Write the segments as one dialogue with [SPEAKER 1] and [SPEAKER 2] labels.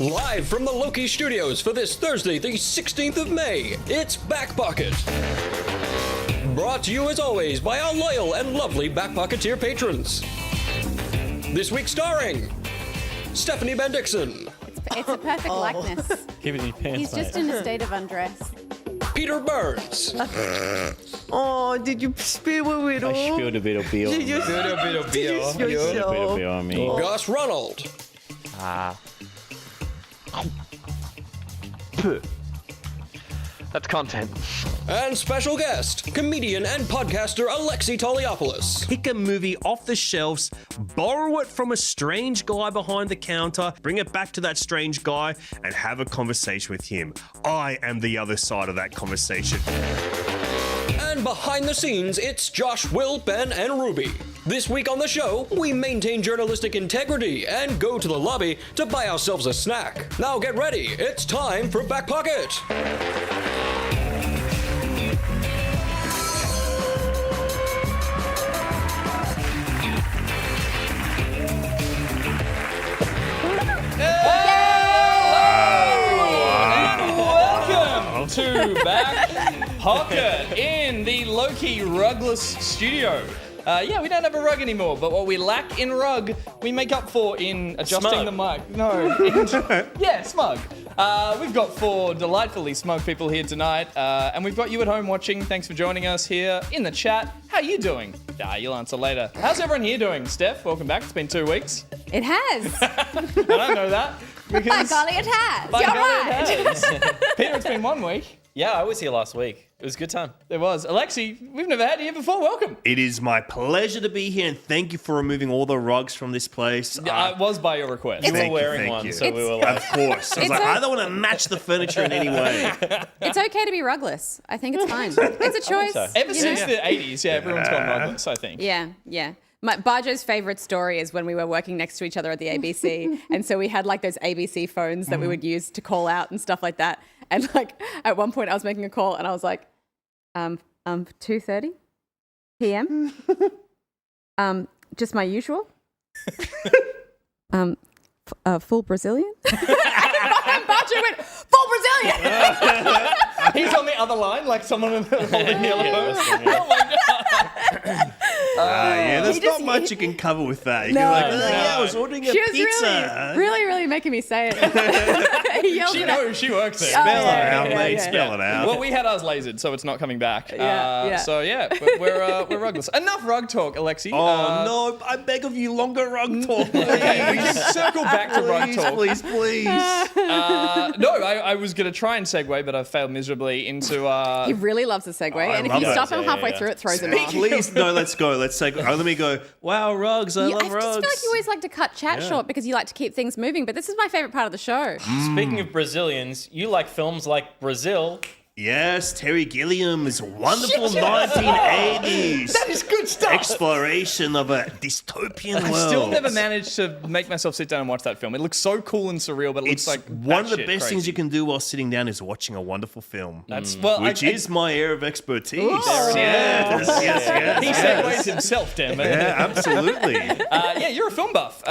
[SPEAKER 1] Live from the Loki Studios for this Thursday, the 16th of May, it's Back Pocket. Brought to you as always by our loyal and lovely Back Pocketeer patrons. This week starring Stephanie Bendixson.
[SPEAKER 2] It's a perfect likeness.
[SPEAKER 3] Keep it in your pants,
[SPEAKER 2] He's just in a state of undress.
[SPEAKER 1] Peter Burns.
[SPEAKER 4] Oh, did you spill it all?
[SPEAKER 3] I spilled a bit of beer.
[SPEAKER 4] Did you
[SPEAKER 5] Spilled a bit of beer.
[SPEAKER 4] Did you spill
[SPEAKER 3] A bit of
[SPEAKER 4] yourself?
[SPEAKER 3] beer on me.
[SPEAKER 1] Gus Ronald.
[SPEAKER 5] That's content.
[SPEAKER 1] And special guest, comedian and podcaster Alexei Toliopoulos.
[SPEAKER 6] Pick a movie off the shelves, borrow it from a strange guy behind the counter, bring it back to that strange guy, and have a conversation with him. I am the other side of that conversation.
[SPEAKER 1] And behind the scenes, it's Josh, Will, Ben, and Ruby. This week on the show, we maintain journalistic integrity and go to the lobby to buy ourselves a snack. Now get ready, it's time for Back Pocket.
[SPEAKER 5] Welcome to Back Pocket in the Loki Rugless studio. We don't have a rug anymore, but what we lack in rug, we make up for in adjusting
[SPEAKER 3] Smug.
[SPEAKER 5] the mic. No, smug. We've got four delightfully smug people here tonight, and we've got you at home watching. Thanks for joining us here in the chat. How you doing? You'll answer later. How's everyone here doing? Steph, welcome back. It's been 2 weeks.
[SPEAKER 2] It has.
[SPEAKER 5] I don't know that.
[SPEAKER 2] By golly, it has.
[SPEAKER 5] By
[SPEAKER 2] You're
[SPEAKER 5] golly,
[SPEAKER 2] right.
[SPEAKER 5] it has. Peter, it's been 1 week.
[SPEAKER 3] Yeah, I was here last week. It was a good time.
[SPEAKER 5] There was. Alexei, we've never had you here before. Welcome.
[SPEAKER 6] It is my pleasure to be here, and thank you for removing all the rugs from this place.
[SPEAKER 5] It was by your request.
[SPEAKER 3] You were
[SPEAKER 6] Thank you,
[SPEAKER 3] wearing
[SPEAKER 6] thank
[SPEAKER 3] one,
[SPEAKER 6] you.
[SPEAKER 3] so we were
[SPEAKER 6] Of
[SPEAKER 3] like,
[SPEAKER 6] course. I was
[SPEAKER 2] It's
[SPEAKER 6] like,
[SPEAKER 2] a-
[SPEAKER 6] I don't want to match the furniture in any way.
[SPEAKER 2] It's okay to be rugless. I think it's fine. It's a choice.
[SPEAKER 3] so.
[SPEAKER 5] Ever
[SPEAKER 2] you
[SPEAKER 5] since
[SPEAKER 2] know?
[SPEAKER 5] the 80s, everyone's gone rugless, I think.
[SPEAKER 2] Yeah. Bajo's favorite story is when we were working next to each other at the ABC. And so we had like those ABC phones that we would use to call out and stuff like that. And like at one point I was making a call and I was like, 2:30 p.m. Just my usual. Full Brazilian. And Bajo went, full Brazilian.
[SPEAKER 5] He's on the other line, like someone holding the other phone. Oh my God.
[SPEAKER 6] There's
[SPEAKER 2] He
[SPEAKER 6] not
[SPEAKER 2] just-
[SPEAKER 6] much you can cover with that. You
[SPEAKER 2] No,
[SPEAKER 6] can be like,
[SPEAKER 2] no.
[SPEAKER 6] yeah, I was ordering a
[SPEAKER 2] She was
[SPEAKER 6] pizza.
[SPEAKER 2] really making me say it. He yelled
[SPEAKER 5] She
[SPEAKER 2] it out.
[SPEAKER 5] knows, she works there.
[SPEAKER 6] Spell
[SPEAKER 2] yeah,
[SPEAKER 6] it out,
[SPEAKER 2] yeah,
[SPEAKER 6] mate.
[SPEAKER 2] yeah.
[SPEAKER 6] Spell it out.
[SPEAKER 5] Well, we had ours lasered, so it's not coming back.
[SPEAKER 2] Yeah.
[SPEAKER 5] So we're rugless. Enough rug talk, Alexei.
[SPEAKER 6] Oh, no, I beg of you, longer rug talk,
[SPEAKER 5] We
[SPEAKER 6] please.
[SPEAKER 5] can circle back to rug talk.
[SPEAKER 6] Please.
[SPEAKER 5] I was going to try and segue, but I failed miserably into...
[SPEAKER 2] He really loves a segue,
[SPEAKER 6] I
[SPEAKER 2] and if
[SPEAKER 6] love
[SPEAKER 2] you
[SPEAKER 6] it.
[SPEAKER 2] stop him
[SPEAKER 3] Yeah,
[SPEAKER 2] halfway
[SPEAKER 3] yeah.
[SPEAKER 2] through, it throws him off.
[SPEAKER 6] Please, no, let's go. Let's say, let me go. Wow, rugs. I
[SPEAKER 2] I
[SPEAKER 6] love
[SPEAKER 2] just
[SPEAKER 6] rugs.
[SPEAKER 2] feel like you always like to cut chat short because you like to keep things moving, but this is my favorite part of the show.
[SPEAKER 3] speaking of Brazilians, you like films like Brazil.
[SPEAKER 6] Yes, Terry Gilliam's wonderful 1980s
[SPEAKER 5] That is good stuff.
[SPEAKER 6] exploration of a dystopian
[SPEAKER 5] I
[SPEAKER 6] world.
[SPEAKER 5] still never managed to make myself sit down and watch that film. It looks so cool and surreal, but it
[SPEAKER 6] It's
[SPEAKER 5] looks like
[SPEAKER 6] one of the
[SPEAKER 5] batshit
[SPEAKER 6] best things
[SPEAKER 5] crazy.
[SPEAKER 6] you can do while sitting down is watching a wonderful film.
[SPEAKER 5] That's well,
[SPEAKER 6] which is my area of expertise.
[SPEAKER 5] There it is.
[SPEAKER 6] Yes.
[SPEAKER 5] He segues himself, damn it.
[SPEAKER 6] Yeah, absolutely.
[SPEAKER 5] You're a film buff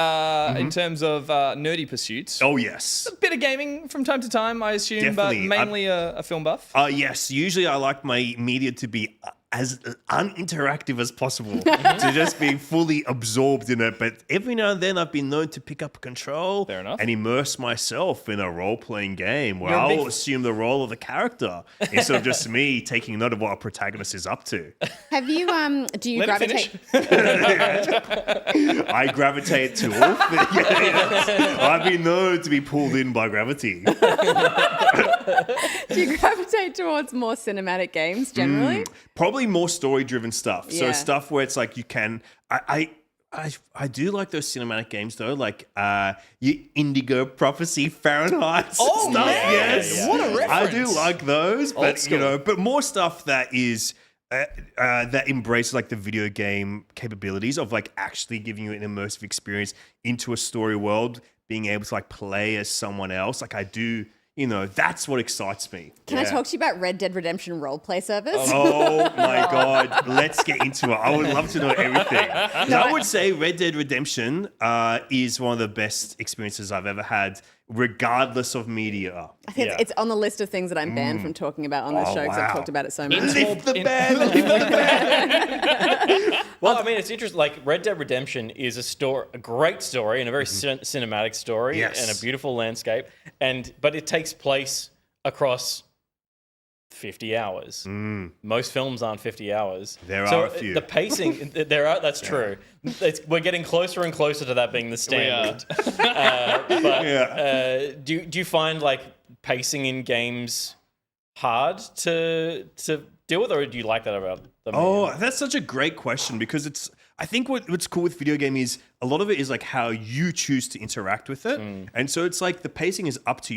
[SPEAKER 5] in terms of nerdy pursuits.
[SPEAKER 6] Oh, yes.
[SPEAKER 5] A bit of gaming from time to time, I assume,
[SPEAKER 6] Definitely.
[SPEAKER 5] but mainly a film buff.
[SPEAKER 6] Yes, usually I like my media to be as uninteractive as possible, to just be fully absorbed in it. But every now and then I've been known to pick up a control
[SPEAKER 5] Fair enough.
[SPEAKER 6] and immerse myself in a role-playing game where
[SPEAKER 5] You're a big-
[SPEAKER 6] I'll assume the role of the character instead of just me taking note of what a protagonist is up to.
[SPEAKER 2] Have you, do you
[SPEAKER 5] Let me
[SPEAKER 2] gravitate?
[SPEAKER 6] I gravitate to all things. Yes. I've been known to be pulled in by gravity.
[SPEAKER 2] Do you gravitate towards more cinematic games generally?
[SPEAKER 6] Probably more story-driven stuff. So
[SPEAKER 2] Yeah.
[SPEAKER 6] stuff where it's like you can. I do like those cinematic games though, like your Indigo Prophecy, Fahrenheit
[SPEAKER 5] Oh,
[SPEAKER 6] stuff.
[SPEAKER 5] man.
[SPEAKER 6] Yes,
[SPEAKER 5] What a
[SPEAKER 6] I do
[SPEAKER 5] reference.
[SPEAKER 6] like those,
[SPEAKER 5] Old
[SPEAKER 6] but
[SPEAKER 5] school.
[SPEAKER 6] but more stuff that is. That embraces like the video game capabilities of like actually giving you an immersive experience into a story world, being able to like play as someone else. Like I do, that's what excites me.
[SPEAKER 2] Can I talk to you about Red Dead Redemption roleplay service?
[SPEAKER 6] Oh my God, let's get into it. I would love to know everything. 'Cause I would say Red Dead Redemption is one of the best experiences I've ever had regardless of media.
[SPEAKER 2] I think it's on the list of things that I'm banned from talking about on this show because I've
[SPEAKER 6] wow.
[SPEAKER 2] talked about it so much.
[SPEAKER 6] Lift the ban, lift the ban.
[SPEAKER 3] Well, I mean, it's interesting. Like Red Dead Redemption is a great story and a very cinematic story
[SPEAKER 6] Yes.
[SPEAKER 3] and a beautiful landscape, but it takes place across 50 hours. Most films aren't 50 hours.
[SPEAKER 6] There
[SPEAKER 3] so
[SPEAKER 6] are a few.
[SPEAKER 3] The pacing, that's true. We're getting closer and closer to that being the standard. Do you find like pacing in games hard to deal with, or do you like that about them?
[SPEAKER 6] Oh, that's such a great question because I think what's cool with video game is a lot of it is like how you choose to interact with it. And so it's like the pacing is up to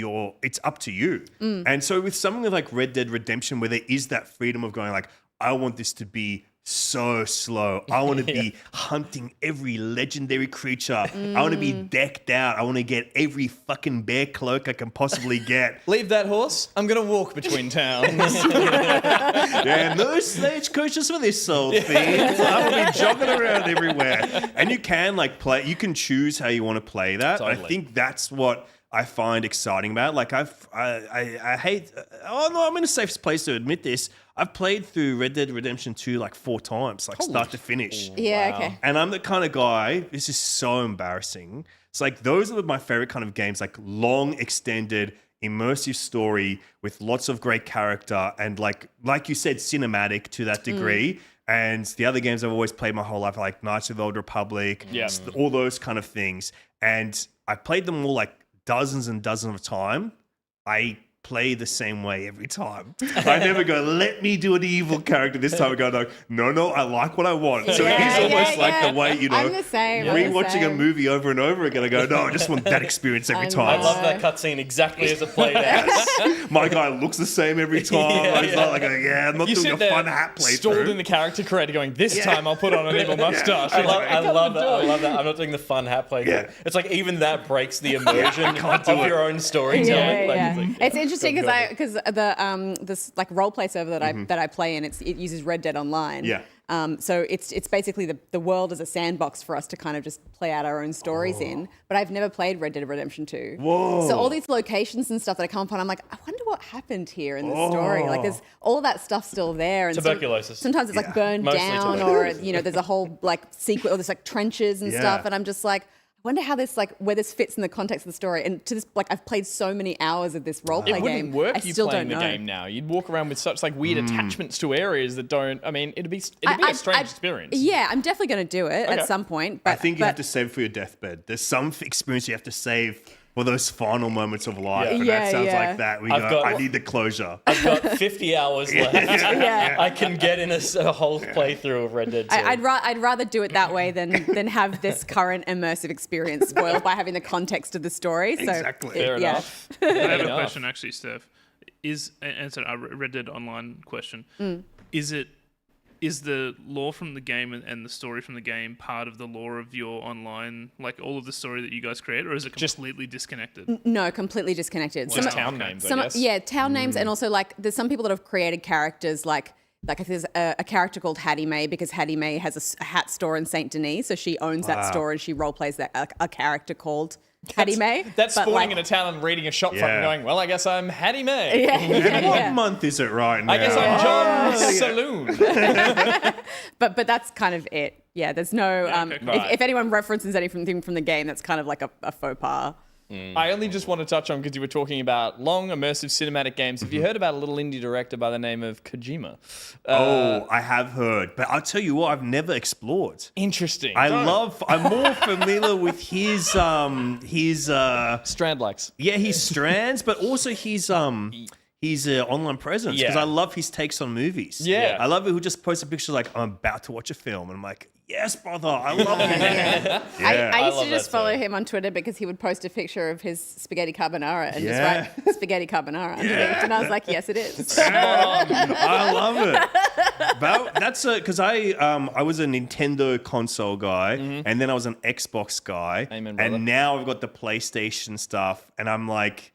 [SPEAKER 6] you. And so with something like Red Dead Redemption, where there is that freedom of going like, I want this to be so slow. I want to be hunting every legendary creature. I want to be decked out. I want to get every fucking bear cloak I can possibly get.
[SPEAKER 5] Leave that horse. I'm going to walk between towns.
[SPEAKER 6] Yeah, no stagecoaches for this soul fiend. I'm gonna be jogging around everywhere. And you can like play. You can choose how you want to play that.
[SPEAKER 5] Totally.
[SPEAKER 6] I think that's what I find exciting about it. Like I hate. Oh no, I'm in a safe place to admit this. I've played through Red Dead Redemption 2 like 4 times, like start to finish.
[SPEAKER 2] Yeah, okay.
[SPEAKER 6] And I'm the kind of guy, this is so embarrassing. It's like those are my favorite kind of games, like long, extended, immersive story with lots of great character and like you said, cinematic to that degree. And the other games I've always played my whole life, like Knights of the Old Republic, all those kind of things. And I played them all like dozens and dozens of times. I play the same way every time. I never go, let me do an evil character this time. I go, no, I like what I want. So it is almost like the way,
[SPEAKER 2] I'm the same.
[SPEAKER 6] rewatching a movie over and over again. I go, no, I just want that experience every
[SPEAKER 3] I
[SPEAKER 6] time.
[SPEAKER 3] love that cutscene exactly as it played out.
[SPEAKER 6] My guy looks the same every time. It's not like, I'm not
[SPEAKER 5] You
[SPEAKER 6] doing
[SPEAKER 5] sit
[SPEAKER 6] a
[SPEAKER 5] there
[SPEAKER 6] fun hat
[SPEAKER 5] stalled in
[SPEAKER 6] playthrough.
[SPEAKER 5] the character creator going, this time I'll put on an evil mustache.
[SPEAKER 3] I
[SPEAKER 5] You're like,
[SPEAKER 3] love that. I love that. I'm not doing the fun hat play.
[SPEAKER 6] Yeah.
[SPEAKER 3] It's like even that breaks the immersion
[SPEAKER 6] can't do
[SPEAKER 3] of
[SPEAKER 6] it.
[SPEAKER 3] your own storytelling.
[SPEAKER 2] It's interesting because this like role play server that I play in, it uses Red Dead Online.
[SPEAKER 6] Yeah.
[SPEAKER 2] So it's basically the world as a sandbox for us to kind of just play out our own stories in. But I've never played Red Dead Redemption 2.
[SPEAKER 6] Whoa.
[SPEAKER 2] So all these locations and stuff that I come upon, I'm like, I wonder what happened here in this story. Like there's all of that stuff still there. And
[SPEAKER 3] Tuberculosis.
[SPEAKER 2] sometimes it's like burned
[SPEAKER 3] Mostly
[SPEAKER 2] down, or there's a whole like sequence, or there's like trenches and stuff. And I'm just like, I wonder how this where this fits in the context of the story. And to this, like, I've played so many hours of this roleplay game.
[SPEAKER 5] It wouldn't work
[SPEAKER 2] I
[SPEAKER 5] you
[SPEAKER 2] still
[SPEAKER 5] playing
[SPEAKER 2] don't
[SPEAKER 5] the
[SPEAKER 2] know.
[SPEAKER 5] game now. You'd walk around with such like weird attachments to areas that don't. I mean, it'd be a strange experience.
[SPEAKER 2] Yeah, I'm definitely going to do it at some point. But
[SPEAKER 6] I think you have to save for your deathbed. There's some experience you have to save for those final moments of life. And that sounds like that. I need the closure.
[SPEAKER 3] I've got 50 hours left. I can get in a whole playthrough of Red Dead 2.
[SPEAKER 2] I'd rather do it that way than have this current immersive experience spoiled by having the context of the story. So
[SPEAKER 6] Exactly.
[SPEAKER 5] Fair enough.
[SPEAKER 7] I have a question actually, Steph. It's a Red Dead Online question. Is the lore from the game and the story from the game part of the lore of your online, like all of the story that you guys create, or is it completely disconnected?
[SPEAKER 2] No, completely disconnected.
[SPEAKER 5] Just town names, I guess.
[SPEAKER 2] Yeah, town names, and also like there's some people that have created characters like if there's a character called Hattie Mae, because Hattie Mae has a hat store in Saint Denis, so she owns that store and she role plays a character called Hattie Mae.
[SPEAKER 5] That's
[SPEAKER 2] but,
[SPEAKER 5] spawning in a town and reading a shop front and going, well, I guess I'm Hattie Mae.
[SPEAKER 6] And what month is it right now?
[SPEAKER 5] I guess I'm John's Saloon.
[SPEAKER 2] But that's kind of it. Yeah, there's no.
[SPEAKER 7] okay, cool.
[SPEAKER 2] If anyone references anything from the game, that's kind of like a faux pas.
[SPEAKER 5] I only just want to touch on, because you were talking about long, immersive cinematic games. Have you heard about a little indie director by the name of Kojima?
[SPEAKER 6] I have heard. But I'll tell you what, I've never explored.
[SPEAKER 5] Interesting.
[SPEAKER 6] I'm more familiar with his
[SPEAKER 5] Strand likes.
[SPEAKER 6] his strands, but also his online presence, because
[SPEAKER 3] Yeah.
[SPEAKER 6] I love his takes on movies.
[SPEAKER 5] Yeah.
[SPEAKER 6] I love it. Who just posts a picture like, I'm about to watch a film, and I'm like, yes, brother, I love it.
[SPEAKER 2] I used
[SPEAKER 3] love
[SPEAKER 2] to just
[SPEAKER 3] that
[SPEAKER 2] follow
[SPEAKER 3] too.
[SPEAKER 2] him on Twitter because he would post a picture of his spaghetti carbonara and
[SPEAKER 6] Yeah.
[SPEAKER 2] just write spaghetti carbonara underneath. And I was like, yes, it is.
[SPEAKER 6] I love it. But that's because I was a Nintendo console guy, and then I was an Xbox guy,
[SPEAKER 5] Amen, brother.
[SPEAKER 6] and now I've got the PlayStation stuff, and I'm like,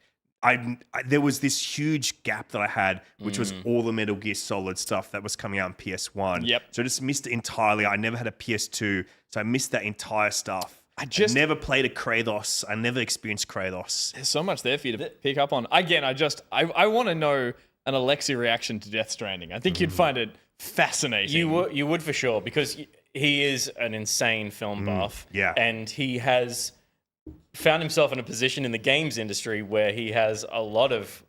[SPEAKER 6] there was this huge gap that I had, which was all the Metal Gear Solid stuff that was coming out on PS1.
[SPEAKER 5] Yep.
[SPEAKER 6] So I just missed it entirely. I never had a PS2, so I missed that entire stuff. I never played a Kratos. I never experienced Kratos.
[SPEAKER 5] There's so much there for you to pick up on. Again, I want to know an Alexei reaction to Death Stranding. I think you'd find it fascinating.
[SPEAKER 3] You would for sure, because he is an insane film buff.
[SPEAKER 6] yeah.
[SPEAKER 3] And he has found himself in a position in the games industry where he has a lot of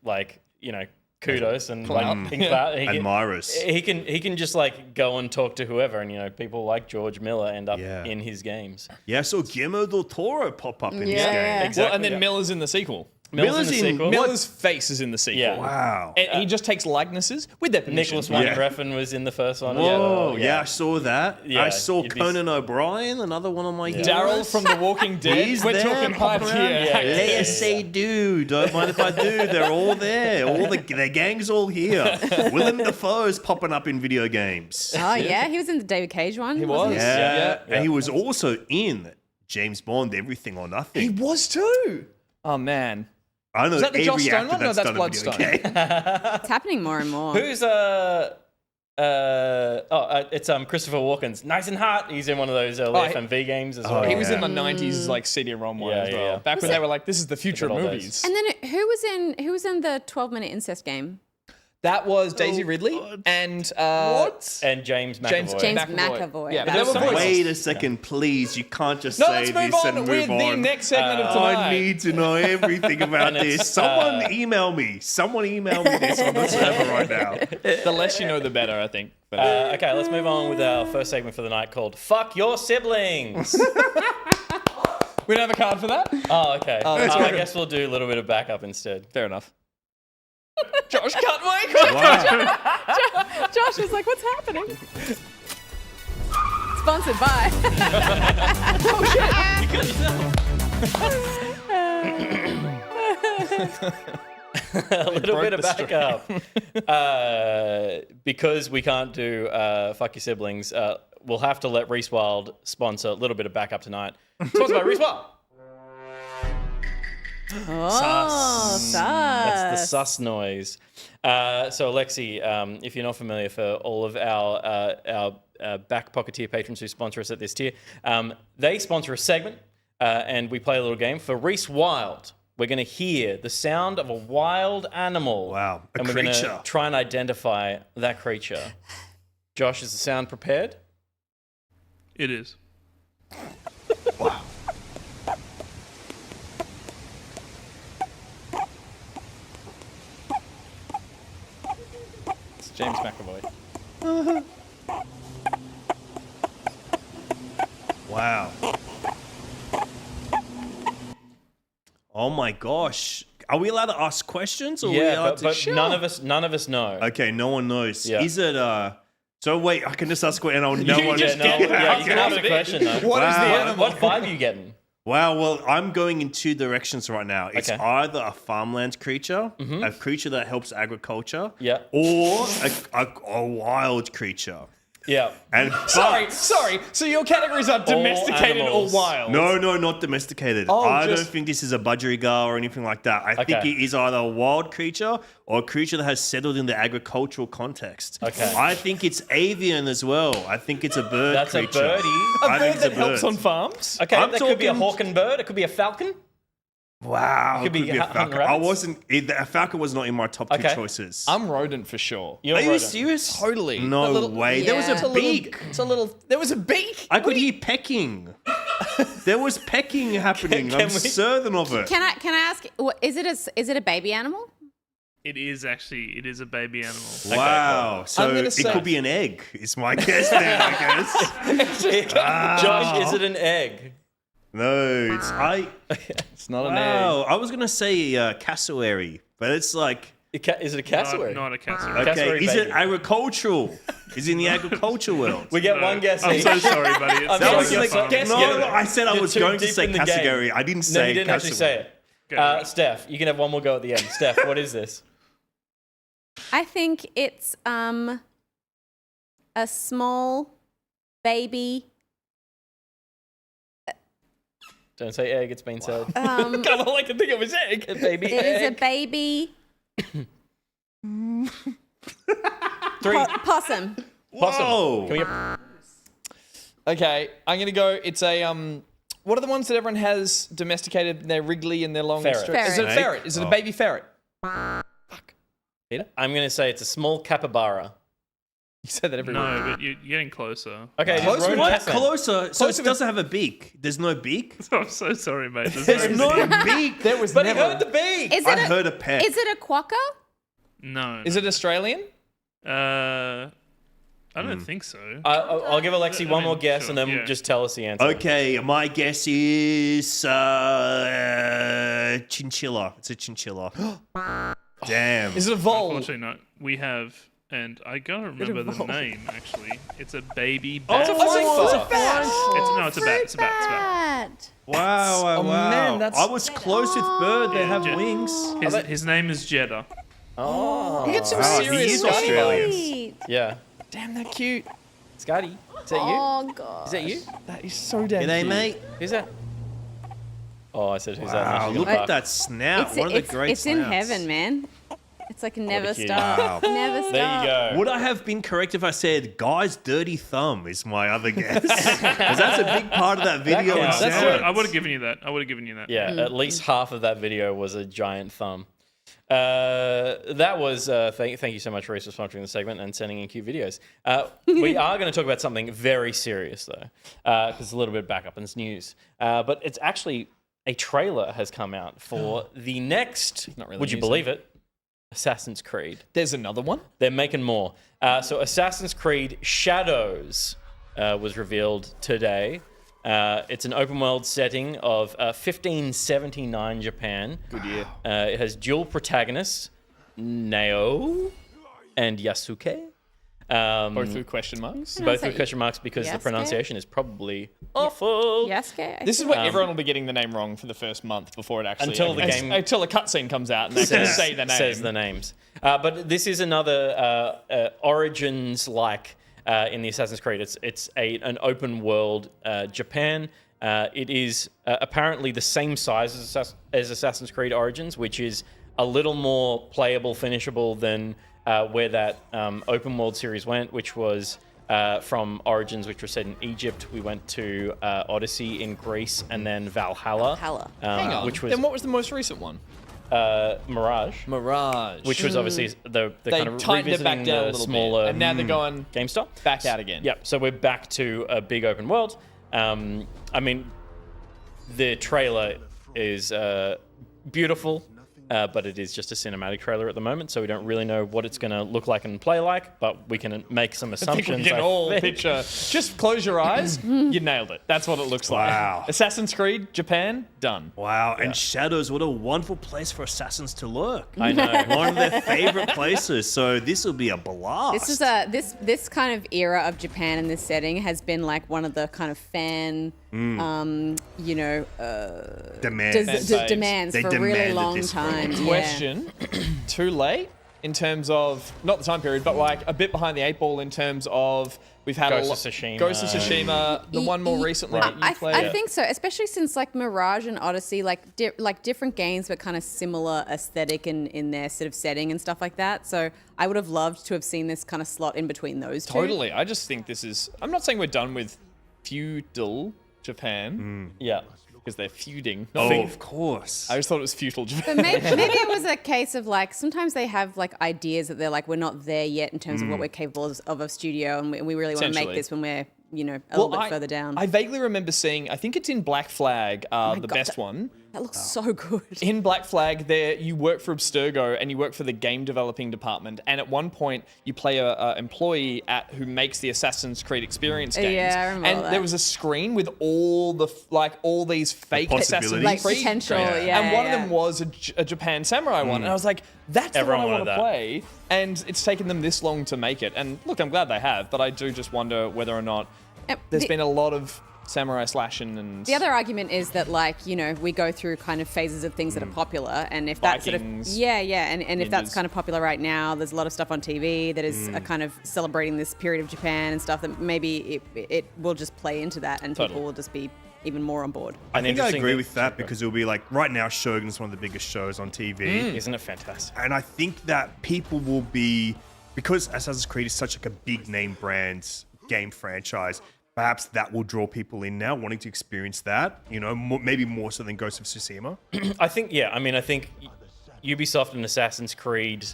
[SPEAKER 3] kudos and clout.
[SPEAKER 6] Admirers.
[SPEAKER 3] He can just go and talk to whoever, and people like George Miller end up in his games.
[SPEAKER 6] Yeah, I saw Guillermo del Toro pop up in this game.
[SPEAKER 2] Yeah.
[SPEAKER 3] Exactly.
[SPEAKER 5] Well, and then Miller's in the sequel.
[SPEAKER 3] Miller's in the sequel.
[SPEAKER 5] Miller's face is in the sequel.
[SPEAKER 3] Yeah.
[SPEAKER 6] Wow.
[SPEAKER 5] And he just takes likenesses with their permission.
[SPEAKER 3] Nicholas Winding Refn was in the first one.
[SPEAKER 6] Whoa, yeah, I saw that.
[SPEAKER 3] Yeah,
[SPEAKER 6] I saw
[SPEAKER 3] you'd be-
[SPEAKER 6] Conan O'Brien, another one of my heroes.
[SPEAKER 5] Daryl from The Walking Dead.
[SPEAKER 6] He's
[SPEAKER 5] We're
[SPEAKER 6] there,
[SPEAKER 5] talking
[SPEAKER 6] popping
[SPEAKER 5] hype
[SPEAKER 6] around.
[SPEAKER 5] here.
[SPEAKER 3] Yeah.
[SPEAKER 6] Yes, they do. Don't mind if I do. They're all there. Their gang's all here. Willem Dafoe's popping up in video games.
[SPEAKER 2] Oh yeah, he was in the David Cage one.
[SPEAKER 5] He
[SPEAKER 2] wasn't
[SPEAKER 5] was.
[SPEAKER 6] Yeah.
[SPEAKER 5] Yeah.
[SPEAKER 6] And he was also in James Bond, Everything or Nothing.
[SPEAKER 5] He was too. Oh, man.
[SPEAKER 6] I know
[SPEAKER 5] Is that the Joss
[SPEAKER 6] every
[SPEAKER 5] Stone
[SPEAKER 6] actor
[SPEAKER 5] one? No,
[SPEAKER 6] that's
[SPEAKER 5] that's
[SPEAKER 6] done a video
[SPEAKER 5] Bloodstone.
[SPEAKER 6] game.
[SPEAKER 2] It's happening more and more.
[SPEAKER 3] Who's it's Christopher Walken's Nice and Hot. He's in one of those early
[SPEAKER 5] he-
[SPEAKER 3] FMV games as well.
[SPEAKER 5] He was
[SPEAKER 6] yeah.
[SPEAKER 5] in the 90s CD-ROM one
[SPEAKER 3] Yeah,
[SPEAKER 5] as well.
[SPEAKER 3] yeah.
[SPEAKER 5] Back when they were like, this is the future of
[SPEAKER 3] good old
[SPEAKER 5] movies.
[SPEAKER 3] days.
[SPEAKER 2] And then who was in the 12-minute incest game?
[SPEAKER 5] That was Daisy Ridley and
[SPEAKER 3] and James McAvoy.
[SPEAKER 5] James
[SPEAKER 2] McAvoy.
[SPEAKER 5] Yeah, but
[SPEAKER 2] That's
[SPEAKER 5] they were
[SPEAKER 2] right.
[SPEAKER 5] voices.
[SPEAKER 6] Wait a second, please. You can't just
[SPEAKER 5] No,
[SPEAKER 6] say
[SPEAKER 5] let's move
[SPEAKER 6] this
[SPEAKER 5] on
[SPEAKER 6] and
[SPEAKER 5] with
[SPEAKER 6] move
[SPEAKER 5] the
[SPEAKER 6] on.
[SPEAKER 5] next segment of tonight.
[SPEAKER 6] I need to know everything about this. Someone email me. Someone email me this on the server right now.
[SPEAKER 5] The less you know, the better, I think. But,
[SPEAKER 3] Okay, let's move on with our first segment for the night called Fuck Your Siblings.
[SPEAKER 5] we don't have a card for that?
[SPEAKER 3] Oh, okay.
[SPEAKER 5] that's
[SPEAKER 3] I
[SPEAKER 5] good.
[SPEAKER 3] guess we'll do a little bit of backup instead.
[SPEAKER 5] Fair enough. Josh, cut my
[SPEAKER 2] Josh was like, "What's happening?" Sponsored by.
[SPEAKER 3] A little
[SPEAKER 5] broke
[SPEAKER 3] bit of
[SPEAKER 5] the streak.
[SPEAKER 3] backup. Because we can't do Fuck Your Siblings, we'll have to let Reese Wild sponsor a little bit of backup tonight. Sponsored by Reese Wild.
[SPEAKER 2] Oh, sus.
[SPEAKER 3] That's the sus noise. So, Alexei, if you're not familiar, for all of our back pocket tier patrons who sponsor us at this tier, they sponsor a segment, and we play a little game. For Reese Wild, we're going to hear the sound of a wild animal.
[SPEAKER 6] Wow, a
[SPEAKER 3] and we're going
[SPEAKER 6] creature.
[SPEAKER 3] to try and identify that creature. Josh, is the sound prepared?
[SPEAKER 7] It is.
[SPEAKER 5] It's James McAvoy.
[SPEAKER 6] Wow. Oh my gosh. Are we allowed to ask questions? Or are we
[SPEAKER 3] Yeah,
[SPEAKER 6] allowed
[SPEAKER 3] but
[SPEAKER 6] to...
[SPEAKER 3] none of us know.
[SPEAKER 6] Okay, no one knows.
[SPEAKER 3] Yeah.
[SPEAKER 6] Is it So wait, I can just ask what, and I'll no one.
[SPEAKER 3] You can ask a question though.
[SPEAKER 5] What is the
[SPEAKER 6] Wow.
[SPEAKER 5] animal?
[SPEAKER 3] What vibe are you getting?
[SPEAKER 6] Wow. Well, I'm going in two directions right now. It's
[SPEAKER 3] Okay.
[SPEAKER 6] either a farmland creature, a creature that helps agriculture,
[SPEAKER 3] Yeah.
[SPEAKER 6] or a wild creature.
[SPEAKER 3] Yeah.
[SPEAKER 6] And
[SPEAKER 5] Sorry. So your categories are domesticated or
[SPEAKER 3] animals.
[SPEAKER 5] wild?
[SPEAKER 6] No, not domesticated.
[SPEAKER 5] Oh,
[SPEAKER 6] I
[SPEAKER 5] just-
[SPEAKER 6] don't think this is a budgerigar or anything like that. I think
[SPEAKER 3] Okay.
[SPEAKER 6] it is either a wild creature or a creature that has settled in the agricultural context.
[SPEAKER 3] Okay.
[SPEAKER 6] I think it's avian as well. I think it's a bird
[SPEAKER 3] That's a
[SPEAKER 6] creature.
[SPEAKER 3] birdie.
[SPEAKER 5] A
[SPEAKER 6] I
[SPEAKER 5] bird
[SPEAKER 6] think it's
[SPEAKER 5] that
[SPEAKER 6] a
[SPEAKER 5] helps
[SPEAKER 6] bird.
[SPEAKER 5] on farms?
[SPEAKER 3] Okay,
[SPEAKER 6] I'm
[SPEAKER 3] that could be a
[SPEAKER 6] talking-
[SPEAKER 3] hawking bird. It could be a falcon.
[SPEAKER 6] Wow.
[SPEAKER 3] Could be
[SPEAKER 6] a
[SPEAKER 3] hunting
[SPEAKER 6] falcon.
[SPEAKER 3] rabbits.
[SPEAKER 6] A falcon was not in my top two
[SPEAKER 3] Okay.
[SPEAKER 6] choices.
[SPEAKER 5] I'm rodent for sure.
[SPEAKER 3] You're
[SPEAKER 6] Are you
[SPEAKER 3] rodent.
[SPEAKER 6] serious?
[SPEAKER 5] Totally.
[SPEAKER 6] No
[SPEAKER 5] A little-
[SPEAKER 6] way. There was
[SPEAKER 2] Yeah.
[SPEAKER 6] a beak.
[SPEAKER 5] There was a beak.
[SPEAKER 6] I could hear pecking. There was pecking happening.
[SPEAKER 3] Can
[SPEAKER 6] I'm
[SPEAKER 3] we-
[SPEAKER 6] certain of it.
[SPEAKER 2] Can I ask? Is it a baby animal?
[SPEAKER 7] It is a baby animal.
[SPEAKER 6] Wow.
[SPEAKER 5] I'm
[SPEAKER 6] So
[SPEAKER 5] gonna
[SPEAKER 6] it
[SPEAKER 5] say-
[SPEAKER 6] could be an egg. Is my guess then, I guess.
[SPEAKER 3] Josh, is it an egg?
[SPEAKER 6] No,
[SPEAKER 5] It's not an egg.
[SPEAKER 6] wow. I was gonna say cassowary, but it's like
[SPEAKER 3] Is it a cassowary?
[SPEAKER 7] Not a cassowary.
[SPEAKER 6] okay.
[SPEAKER 3] Cassowary
[SPEAKER 6] Is it
[SPEAKER 3] baby.
[SPEAKER 6] agricultural? Is it in the agriculture world?
[SPEAKER 3] We get
[SPEAKER 7] No.
[SPEAKER 3] one guess
[SPEAKER 7] I'm
[SPEAKER 3] each.
[SPEAKER 7] so sorry, buddy.
[SPEAKER 3] I'm
[SPEAKER 6] That
[SPEAKER 3] sorry,
[SPEAKER 6] was
[SPEAKER 3] you're
[SPEAKER 6] like,
[SPEAKER 3] fine.
[SPEAKER 6] no,
[SPEAKER 3] Get it.
[SPEAKER 6] I said I
[SPEAKER 3] You're
[SPEAKER 6] was
[SPEAKER 3] too
[SPEAKER 6] going to
[SPEAKER 3] deep
[SPEAKER 6] say
[SPEAKER 3] in the game.
[SPEAKER 6] cassowary. I didn't
[SPEAKER 3] No,
[SPEAKER 6] say
[SPEAKER 3] you didn't actually say it.
[SPEAKER 7] Okay.
[SPEAKER 3] Steph, you can have one more go at the end. Steph, what is this?
[SPEAKER 2] I think it's a small baby.
[SPEAKER 3] Don't say egg, it's been said.
[SPEAKER 5] All I can think of is egg.
[SPEAKER 3] A baby
[SPEAKER 2] It is a
[SPEAKER 3] egg.
[SPEAKER 2] baby
[SPEAKER 3] Three.
[SPEAKER 2] possum.
[SPEAKER 3] Possum.
[SPEAKER 6] Whoa.
[SPEAKER 3] Can we get...
[SPEAKER 5] Okay, I'm gonna go. It's a What are the ones that everyone has domesticated? They're wriggly and they're long.
[SPEAKER 3] Ferret.
[SPEAKER 5] And straight. Is it a
[SPEAKER 6] Ferret.
[SPEAKER 5] ferret? Is it a baby ferret?
[SPEAKER 3] Peter? I'm going to say it's a small capybara.
[SPEAKER 5] You say that every week.
[SPEAKER 7] No, but you're getting closer.
[SPEAKER 3] Okay, it is
[SPEAKER 6] Closer,
[SPEAKER 3] rodent
[SPEAKER 6] what?
[SPEAKER 3] pest man.
[SPEAKER 6] Closer. So
[SPEAKER 5] Closer
[SPEAKER 6] it doesn't have a beak. There's no beak.
[SPEAKER 7] I'm so sorry, mate.
[SPEAKER 6] There's no beak.
[SPEAKER 5] There was
[SPEAKER 3] But he
[SPEAKER 5] never.
[SPEAKER 3] heard the beak.
[SPEAKER 2] Is
[SPEAKER 6] I
[SPEAKER 2] it
[SPEAKER 6] heard a pet.
[SPEAKER 2] Is it a quokka?
[SPEAKER 7] No.
[SPEAKER 5] Is it Australian?
[SPEAKER 7] I don't think so.
[SPEAKER 3] I'll give Alexei one more guess
[SPEAKER 7] sure,
[SPEAKER 3] and then
[SPEAKER 7] yeah.
[SPEAKER 3] just tell us the answer.
[SPEAKER 6] Okay, my guess is chinchilla. It's a chinchilla. Damn.
[SPEAKER 5] Is it a vole?
[SPEAKER 7] Unfortunately, not. We have, and I gotta remember the
[SPEAKER 5] evolved.
[SPEAKER 7] name actually. It's a baby
[SPEAKER 3] Oh,
[SPEAKER 7] bat.
[SPEAKER 3] it's a flying bat.
[SPEAKER 7] It's a bat. It's a bat.
[SPEAKER 6] Wow,
[SPEAKER 5] Oh,
[SPEAKER 6] wow.
[SPEAKER 5] man, that's-
[SPEAKER 6] I was close with bird. They have
[SPEAKER 7] Jet.
[SPEAKER 6] wings.
[SPEAKER 7] His name is Jeddah.
[SPEAKER 3] Oh.
[SPEAKER 5] You get some
[SPEAKER 6] Wow, he
[SPEAKER 5] serious
[SPEAKER 6] is
[SPEAKER 5] Scotty
[SPEAKER 6] Australian.
[SPEAKER 5] vibes.
[SPEAKER 3] Yeah.
[SPEAKER 5] Damn, that cute.
[SPEAKER 3] Scotty, is that you?
[SPEAKER 2] Oh god.
[SPEAKER 3] Is that you?
[SPEAKER 5] That is so damn
[SPEAKER 6] G'day,
[SPEAKER 5] cute.
[SPEAKER 6] mate.
[SPEAKER 3] Who's that? Oh, I said who's that?
[SPEAKER 6] Wow,
[SPEAKER 3] Now she's
[SPEAKER 6] look
[SPEAKER 3] gonna
[SPEAKER 6] at that snout.
[SPEAKER 2] It's,
[SPEAKER 6] One of the
[SPEAKER 2] it's,
[SPEAKER 6] great
[SPEAKER 2] it's in
[SPEAKER 6] snouts.
[SPEAKER 2] heaven, man. It's like never
[SPEAKER 3] cute.
[SPEAKER 2] stop.
[SPEAKER 6] Wow.
[SPEAKER 2] Never stop.
[SPEAKER 3] There you go.
[SPEAKER 6] Would I have been correct if I said guy's dirty thumb is my other guess? Because that's a big part of that video.
[SPEAKER 3] That
[SPEAKER 6] and
[SPEAKER 3] counts.
[SPEAKER 6] sound.
[SPEAKER 7] I would have given you that. I would have given you that.
[SPEAKER 3] Yeah, at least half of that video was a giant thumb. That was thank you so much, Reese, for sponsoring the segment and sending in cute videos. We are going to talk about something very serious though, because it's a little bit back up in news. But it's actually a trailer has come out for the next.
[SPEAKER 5] Not really
[SPEAKER 3] would you
[SPEAKER 5] news,
[SPEAKER 3] believe it? Assassin's Creed.
[SPEAKER 5] There's another one.
[SPEAKER 3] They're making more. So Assassin's Creed Shadows was revealed today. It's an open world setting of 1579 Japan.
[SPEAKER 5] Good year.
[SPEAKER 3] It has dual protagonists, Nao and Yasuke.
[SPEAKER 5] Both with question marks.
[SPEAKER 3] Both
[SPEAKER 2] say
[SPEAKER 3] with question marks because the
[SPEAKER 2] Yasuke?
[SPEAKER 3] pronunciation is probably awful.
[SPEAKER 2] Yasuke.
[SPEAKER 5] This is where everyone will be getting the name wrong for the first month before it actually
[SPEAKER 3] Until the game-
[SPEAKER 5] until a cutscene comes out and they can say the name.
[SPEAKER 3] Says the names. But this is another Origins like in the Assassin's Creed. It's an open world Japan. It is apparently the same size as Assassin's Creed Origins, which is a little more playable, finishable than where that open world series went, which was from Origins, which was set in Egypt. We went to Odyssey in Greece, and then Valhalla.
[SPEAKER 5] Hang on.
[SPEAKER 3] Which was
[SPEAKER 5] Then what was the most recent one?
[SPEAKER 3] Mirage.
[SPEAKER 5] Mirage.
[SPEAKER 3] Which was obviously the
[SPEAKER 5] they
[SPEAKER 3] kind of
[SPEAKER 5] tightened it back
[SPEAKER 3] revisiting
[SPEAKER 5] down a
[SPEAKER 3] the
[SPEAKER 5] little
[SPEAKER 3] smaller
[SPEAKER 5] bit, and now they're going
[SPEAKER 3] GameStop.
[SPEAKER 5] back out again.
[SPEAKER 3] Yep. So we're back to a big open world. I mean, the trailer is beautiful, but it is just a cinematic trailer at the moment, so we don't really know what it's going to look like and play like. But we can make some
[SPEAKER 5] I think
[SPEAKER 3] assumptions.
[SPEAKER 5] we can all
[SPEAKER 3] think.
[SPEAKER 5] picture. Just close your eyes. You nailed it. That's what it looks
[SPEAKER 6] Wow.
[SPEAKER 5] like. Assassin's Creed, Japan, done.
[SPEAKER 6] Wow, and Shadows, what a wonderful place for assassins to lurk.
[SPEAKER 3] I know.
[SPEAKER 6] One of their favorite places. So this will be a blast.
[SPEAKER 2] This is this kind of era of Japan in this setting has been like one of the kind of fan,
[SPEAKER 6] Demand.
[SPEAKER 2] demands
[SPEAKER 6] They
[SPEAKER 2] for a really
[SPEAKER 6] demanded
[SPEAKER 2] long
[SPEAKER 6] this
[SPEAKER 2] time. Yeah.
[SPEAKER 5] Question: too late in terms of not the time period, but like a bit behind the eight ball in terms of we've had
[SPEAKER 3] Ghost
[SPEAKER 5] a
[SPEAKER 3] of Tsushima.
[SPEAKER 5] Ghost of Tsushima, the one more recently that you
[SPEAKER 2] I
[SPEAKER 5] played.
[SPEAKER 2] think so, especially since like Mirage and Odyssey, like different games, but kind of similar aesthetic in their sort of setting and stuff like that. So I would have loved to have seen this kind of slot in between those two.
[SPEAKER 5] Totally. I just think this is. I'm not saying we're done with feudal Japan
[SPEAKER 3] Yeah.
[SPEAKER 5] because they're feuding.
[SPEAKER 6] Oh, of course.
[SPEAKER 5] I just thought it was feudal Japan.
[SPEAKER 2] But maybe it was a case of like sometimes they have like ideas that they're like we're not there yet in terms of what we're capable of a studio, and we really want to make
[SPEAKER 5] Essentially.
[SPEAKER 2] this when we're a little bit further down.
[SPEAKER 5] I vaguely remember seeing. I think it's in Black Flag, the
[SPEAKER 2] God,
[SPEAKER 5] best one.
[SPEAKER 2] that looks so good.
[SPEAKER 5] In Black Flag, there you work for Abstergo and you work for the game developing department. And at one point, you play a employee who makes the Assassin's Creed experience games.
[SPEAKER 2] Yeah, I remember
[SPEAKER 5] And
[SPEAKER 2] all that.
[SPEAKER 5] there was a screen with all these fake Assassin's
[SPEAKER 6] possibilities.
[SPEAKER 2] Like
[SPEAKER 5] Creed
[SPEAKER 2] potential,
[SPEAKER 5] games.
[SPEAKER 2] yeah,
[SPEAKER 5] And one
[SPEAKER 2] yeah.
[SPEAKER 5] of them was a Japan Samurai one. And I was like, that's
[SPEAKER 3] Everyone
[SPEAKER 5] the one I
[SPEAKER 3] wanted
[SPEAKER 5] want to
[SPEAKER 3] that.
[SPEAKER 5] play. And it's taken them this long to make it. And look, I'm glad they have, but I do just wonder whether or not there's been a lot of samurai slashing and
[SPEAKER 2] The other argument is that, like, we go through kind of phases of things that are popular, and if that's sort of
[SPEAKER 5] Vikings,
[SPEAKER 2] and if that's
[SPEAKER 5] ninjas.
[SPEAKER 2] kind of popular right now, there's a lot of stuff on TV that is a kind of celebrating this period of Japan and stuff that maybe it will just play into that, and
[SPEAKER 5] Totally.
[SPEAKER 2] people will just be even more on board.
[SPEAKER 6] I think I
[SPEAKER 3] interesting
[SPEAKER 6] agree
[SPEAKER 3] that-
[SPEAKER 6] with that because it'll be like right now Shogun is one of the biggest shows on TV.
[SPEAKER 3] Isn't it fantastic?
[SPEAKER 6] And I think that people will be, because Assassin's Creed is such like a big name brand game franchise, perhaps that will draw people in now, wanting to experience that. Maybe more so than Ghost of Tsushima.
[SPEAKER 3] I think Ubisoft and Assassin's Creed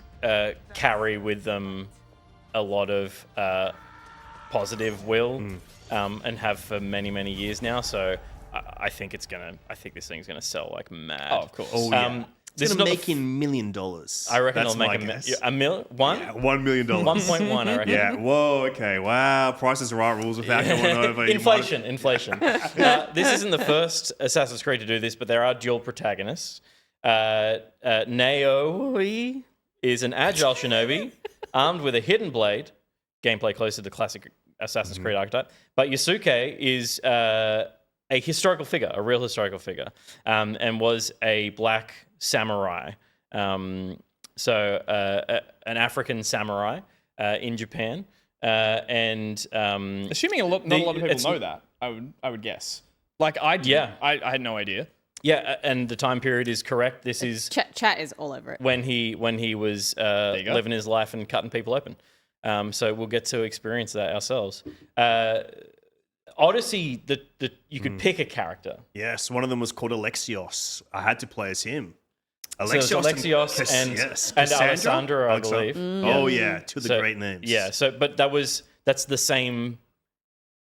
[SPEAKER 3] carry with them a lot of positive will, and have for many, many years now. So I think this thing's gonna sell like mad.
[SPEAKER 5] Oh, of course.
[SPEAKER 6] Oh yeah.
[SPEAKER 3] This
[SPEAKER 6] It's
[SPEAKER 3] is
[SPEAKER 6] going
[SPEAKER 3] not
[SPEAKER 6] to make $1 million.
[SPEAKER 3] I reckon
[SPEAKER 6] That's
[SPEAKER 3] it'll make
[SPEAKER 6] my guess.
[SPEAKER 3] a million. One?
[SPEAKER 6] Yeah, $1 million.
[SPEAKER 3] 1.1, I reckon.
[SPEAKER 6] Yeah. Whoa. Okay. Wow. Price is Right rules without going over.
[SPEAKER 3] Inflation. This isn't the first Assassin's Creed to do this, but there are dual protagonists. Naoi is an agile shinobi armed with a hidden blade. Gameplay close to the classic Assassin's Creed archetype. But Yasuke is a historical figure, a real historical figure, and was a black samurai. An African samurai in Japan. Assuming
[SPEAKER 5] not a lot of people know that, I would guess. Like I did.
[SPEAKER 3] Yeah.
[SPEAKER 5] I had no idea.
[SPEAKER 3] Yeah, and the time period is correct. This is
[SPEAKER 2] Chat is all over it.
[SPEAKER 3] when he was living his life and cutting people open. So we'll get to experience that ourselves. Odyssey, you could pick a character.
[SPEAKER 6] Yes. One of them was called Alexios. I had to play as him.
[SPEAKER 3] So it's Alexios and
[SPEAKER 6] Cassandra?
[SPEAKER 3] Alessandra, I believe.
[SPEAKER 6] Oh yeah, two of the great names.
[SPEAKER 3] Yeah. So, but that's the same.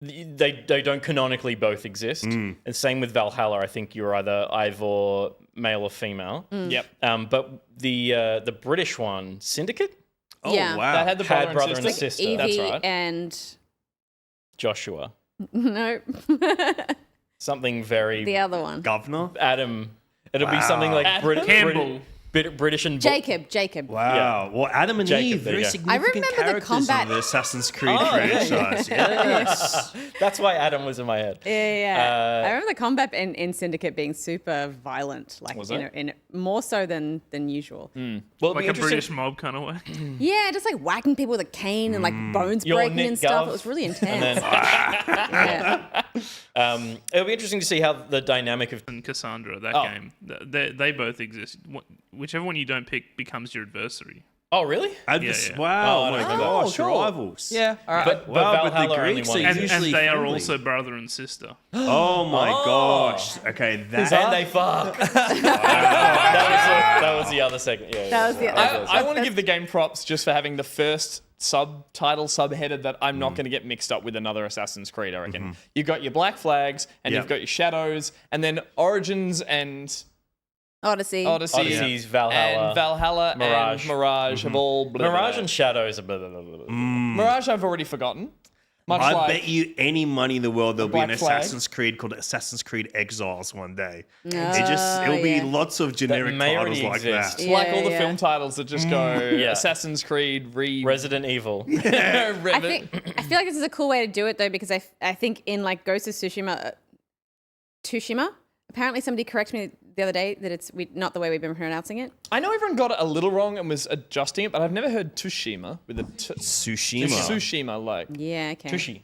[SPEAKER 3] They don't canonically both exist. And same with Valhalla. I think you're either Ivor male or female.
[SPEAKER 5] Yep.
[SPEAKER 3] But the British one, Syndicate,
[SPEAKER 6] Oh
[SPEAKER 2] Yeah.
[SPEAKER 6] wow.
[SPEAKER 5] That had the
[SPEAKER 3] Had
[SPEAKER 5] brother and
[SPEAKER 3] brother and
[SPEAKER 5] sister.
[SPEAKER 3] sister.
[SPEAKER 2] Evie
[SPEAKER 5] That's right.
[SPEAKER 2] and
[SPEAKER 3] Joshua,
[SPEAKER 2] no,
[SPEAKER 3] something very
[SPEAKER 2] the other one.
[SPEAKER 6] Governor.
[SPEAKER 3] Adam. It'll be something like
[SPEAKER 7] Campbell.
[SPEAKER 3] British and
[SPEAKER 2] Jacob.
[SPEAKER 6] Wow. Well, Adam and
[SPEAKER 3] Jacob,
[SPEAKER 6] Eve,
[SPEAKER 3] there you
[SPEAKER 6] very
[SPEAKER 3] go.
[SPEAKER 6] significant
[SPEAKER 2] I remember the
[SPEAKER 6] characters
[SPEAKER 2] combat-
[SPEAKER 6] in the Assassin's Creed franchise. Yes.
[SPEAKER 3] That's why Adam was in my head.
[SPEAKER 2] Yeah. I remember the combat in Syndicate being super violent, like
[SPEAKER 5] Was
[SPEAKER 2] you
[SPEAKER 5] it?
[SPEAKER 2] know, in more so than usual.
[SPEAKER 3] Well,
[SPEAKER 7] Like
[SPEAKER 3] it'll be
[SPEAKER 7] a
[SPEAKER 3] interesting-
[SPEAKER 7] British mob kind of way.
[SPEAKER 2] Yeah, just like whacking people with a cane and like bones
[SPEAKER 3] Your
[SPEAKER 2] breaking
[SPEAKER 3] Nick
[SPEAKER 2] and stuff.
[SPEAKER 3] Gov.
[SPEAKER 2] It was really
[SPEAKER 3] And
[SPEAKER 2] intense.
[SPEAKER 3] then
[SPEAKER 2] Yeah.
[SPEAKER 3] it'll be interesting to see how the dynamic of
[SPEAKER 7] And Cassandra, that
[SPEAKER 5] Oh.
[SPEAKER 7] game, they both exist. Whichever one you don't pick becomes your adversary.
[SPEAKER 3] oh really?
[SPEAKER 6] Wow.
[SPEAKER 3] Oh,
[SPEAKER 6] Oh my
[SPEAKER 3] okay.
[SPEAKER 6] gosh,
[SPEAKER 5] cool.
[SPEAKER 6] rivals.
[SPEAKER 5] Yeah. All right.
[SPEAKER 3] But
[SPEAKER 6] Wow, but the
[SPEAKER 3] Valhalla only
[SPEAKER 6] Greeks
[SPEAKER 3] one.
[SPEAKER 6] are
[SPEAKER 7] And
[SPEAKER 6] usually
[SPEAKER 7] they are
[SPEAKER 6] friendly.
[SPEAKER 7] also brother and sister.
[SPEAKER 6] Oh my
[SPEAKER 3] Oh.
[SPEAKER 6] gosh. Okay,
[SPEAKER 3] And
[SPEAKER 6] that.
[SPEAKER 3] they fuck. that was the other segment. Yeah,
[SPEAKER 2] That was the-
[SPEAKER 5] I want to give the game props just for having the first subheaded that I'm not going to get mixed up with another Assassin's Creed, I reckon. You've got your Black Flags, and
[SPEAKER 6] Yep.
[SPEAKER 5] you've got your Shadows, and then Origins and
[SPEAKER 2] Odyssey.
[SPEAKER 3] Odyssey's Valhalla.
[SPEAKER 5] and Valhalla
[SPEAKER 3] Mirage.
[SPEAKER 5] and Mirage have all... blah, blah,
[SPEAKER 3] Mirage
[SPEAKER 5] blah.
[SPEAKER 3] and Shadows are blah, blah, blah, blah, blah.
[SPEAKER 5] Mirage I've already forgotten. Much
[SPEAKER 6] I
[SPEAKER 5] like...
[SPEAKER 6] bet you any money in the world there'll be an
[SPEAKER 5] Black Flag.
[SPEAKER 6] Assassin's Creed called Assassin's Creed Exiles one day.
[SPEAKER 2] Oh,
[SPEAKER 6] It'll be
[SPEAKER 2] yeah.
[SPEAKER 6] lots of generic
[SPEAKER 3] may
[SPEAKER 6] titles
[SPEAKER 3] already
[SPEAKER 6] like
[SPEAKER 3] exist.
[SPEAKER 6] that.
[SPEAKER 2] Yeah.
[SPEAKER 5] like all the film titles that just go
[SPEAKER 3] Yeah.
[SPEAKER 5] Assassin's Creed
[SPEAKER 3] Resident Evil.
[SPEAKER 2] I feel like this is a cool way to do it though, because I think in like Ghost of Tsushima, apparently somebody corrected me the other day that it's not the way we've been pronouncing it.
[SPEAKER 5] I know everyone got it a little wrong and was adjusting it, but I've never heard Tushima with a
[SPEAKER 6] Tsushima.
[SPEAKER 5] Tsushima like.
[SPEAKER 2] Yeah, okay.
[SPEAKER 3] Tushy.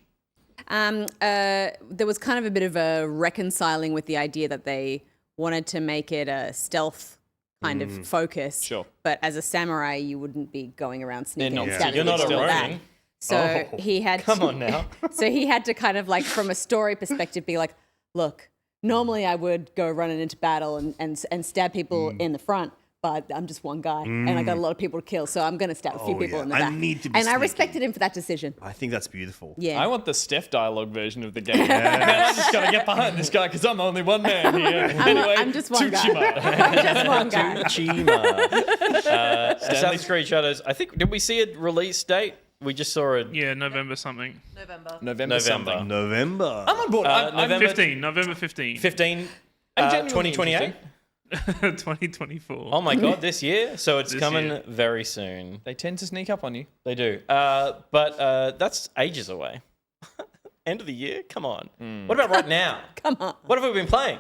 [SPEAKER 2] There was kind of a bit of a reconciling with the idea that they wanted to make it a stealth kind of focus.
[SPEAKER 5] Sure.
[SPEAKER 2] But as a samurai, you wouldn't be going around sneaking
[SPEAKER 5] not
[SPEAKER 2] and
[SPEAKER 5] Yeah.
[SPEAKER 2] stabbing
[SPEAKER 3] You're not
[SPEAKER 2] and
[SPEAKER 3] a
[SPEAKER 2] all that.
[SPEAKER 3] Ronin.
[SPEAKER 2] So
[SPEAKER 6] Oh.
[SPEAKER 2] he had
[SPEAKER 3] Come on now.
[SPEAKER 2] So he had to kind of like, from a story perspective, be like, look, normally I would go running into battle and stab people in the front, but I'm just one guy and I got a lot of people to kill, so I'm going to stab a few
[SPEAKER 6] Oh,
[SPEAKER 2] people
[SPEAKER 6] yeah.
[SPEAKER 2] in the
[SPEAKER 6] I
[SPEAKER 2] back.
[SPEAKER 6] need to be
[SPEAKER 2] and I
[SPEAKER 6] sneaky.
[SPEAKER 2] respected him for that decision.
[SPEAKER 6] I think that's beautiful.
[SPEAKER 2] Yeah.
[SPEAKER 5] I want the Steph dialogue version of the game. Man, I just gotta get behind this guy because I'm only one man here. Anyway,
[SPEAKER 2] I'm just one guy.
[SPEAKER 5] Tushima.
[SPEAKER 2] I'm just one guy.
[SPEAKER 3] Chima. Assassin's Creed Shadows. I think, did we see a release date? We just saw it.
[SPEAKER 7] Yeah, November something.
[SPEAKER 5] November something.
[SPEAKER 6] November.
[SPEAKER 5] I'm on board. I'm
[SPEAKER 3] November
[SPEAKER 7] 15, November 15.
[SPEAKER 3] 15,
[SPEAKER 5] I'm genuinely
[SPEAKER 3] 2028.
[SPEAKER 7] 2024.
[SPEAKER 3] Oh my god, this year? So it's
[SPEAKER 7] This
[SPEAKER 3] coming
[SPEAKER 7] year.
[SPEAKER 3] very soon.
[SPEAKER 5] They tend to sneak up on you.
[SPEAKER 3] They do. But that's ages away. End of the year? Come on. What about right now?
[SPEAKER 2] Come on.
[SPEAKER 3] What have we been playing?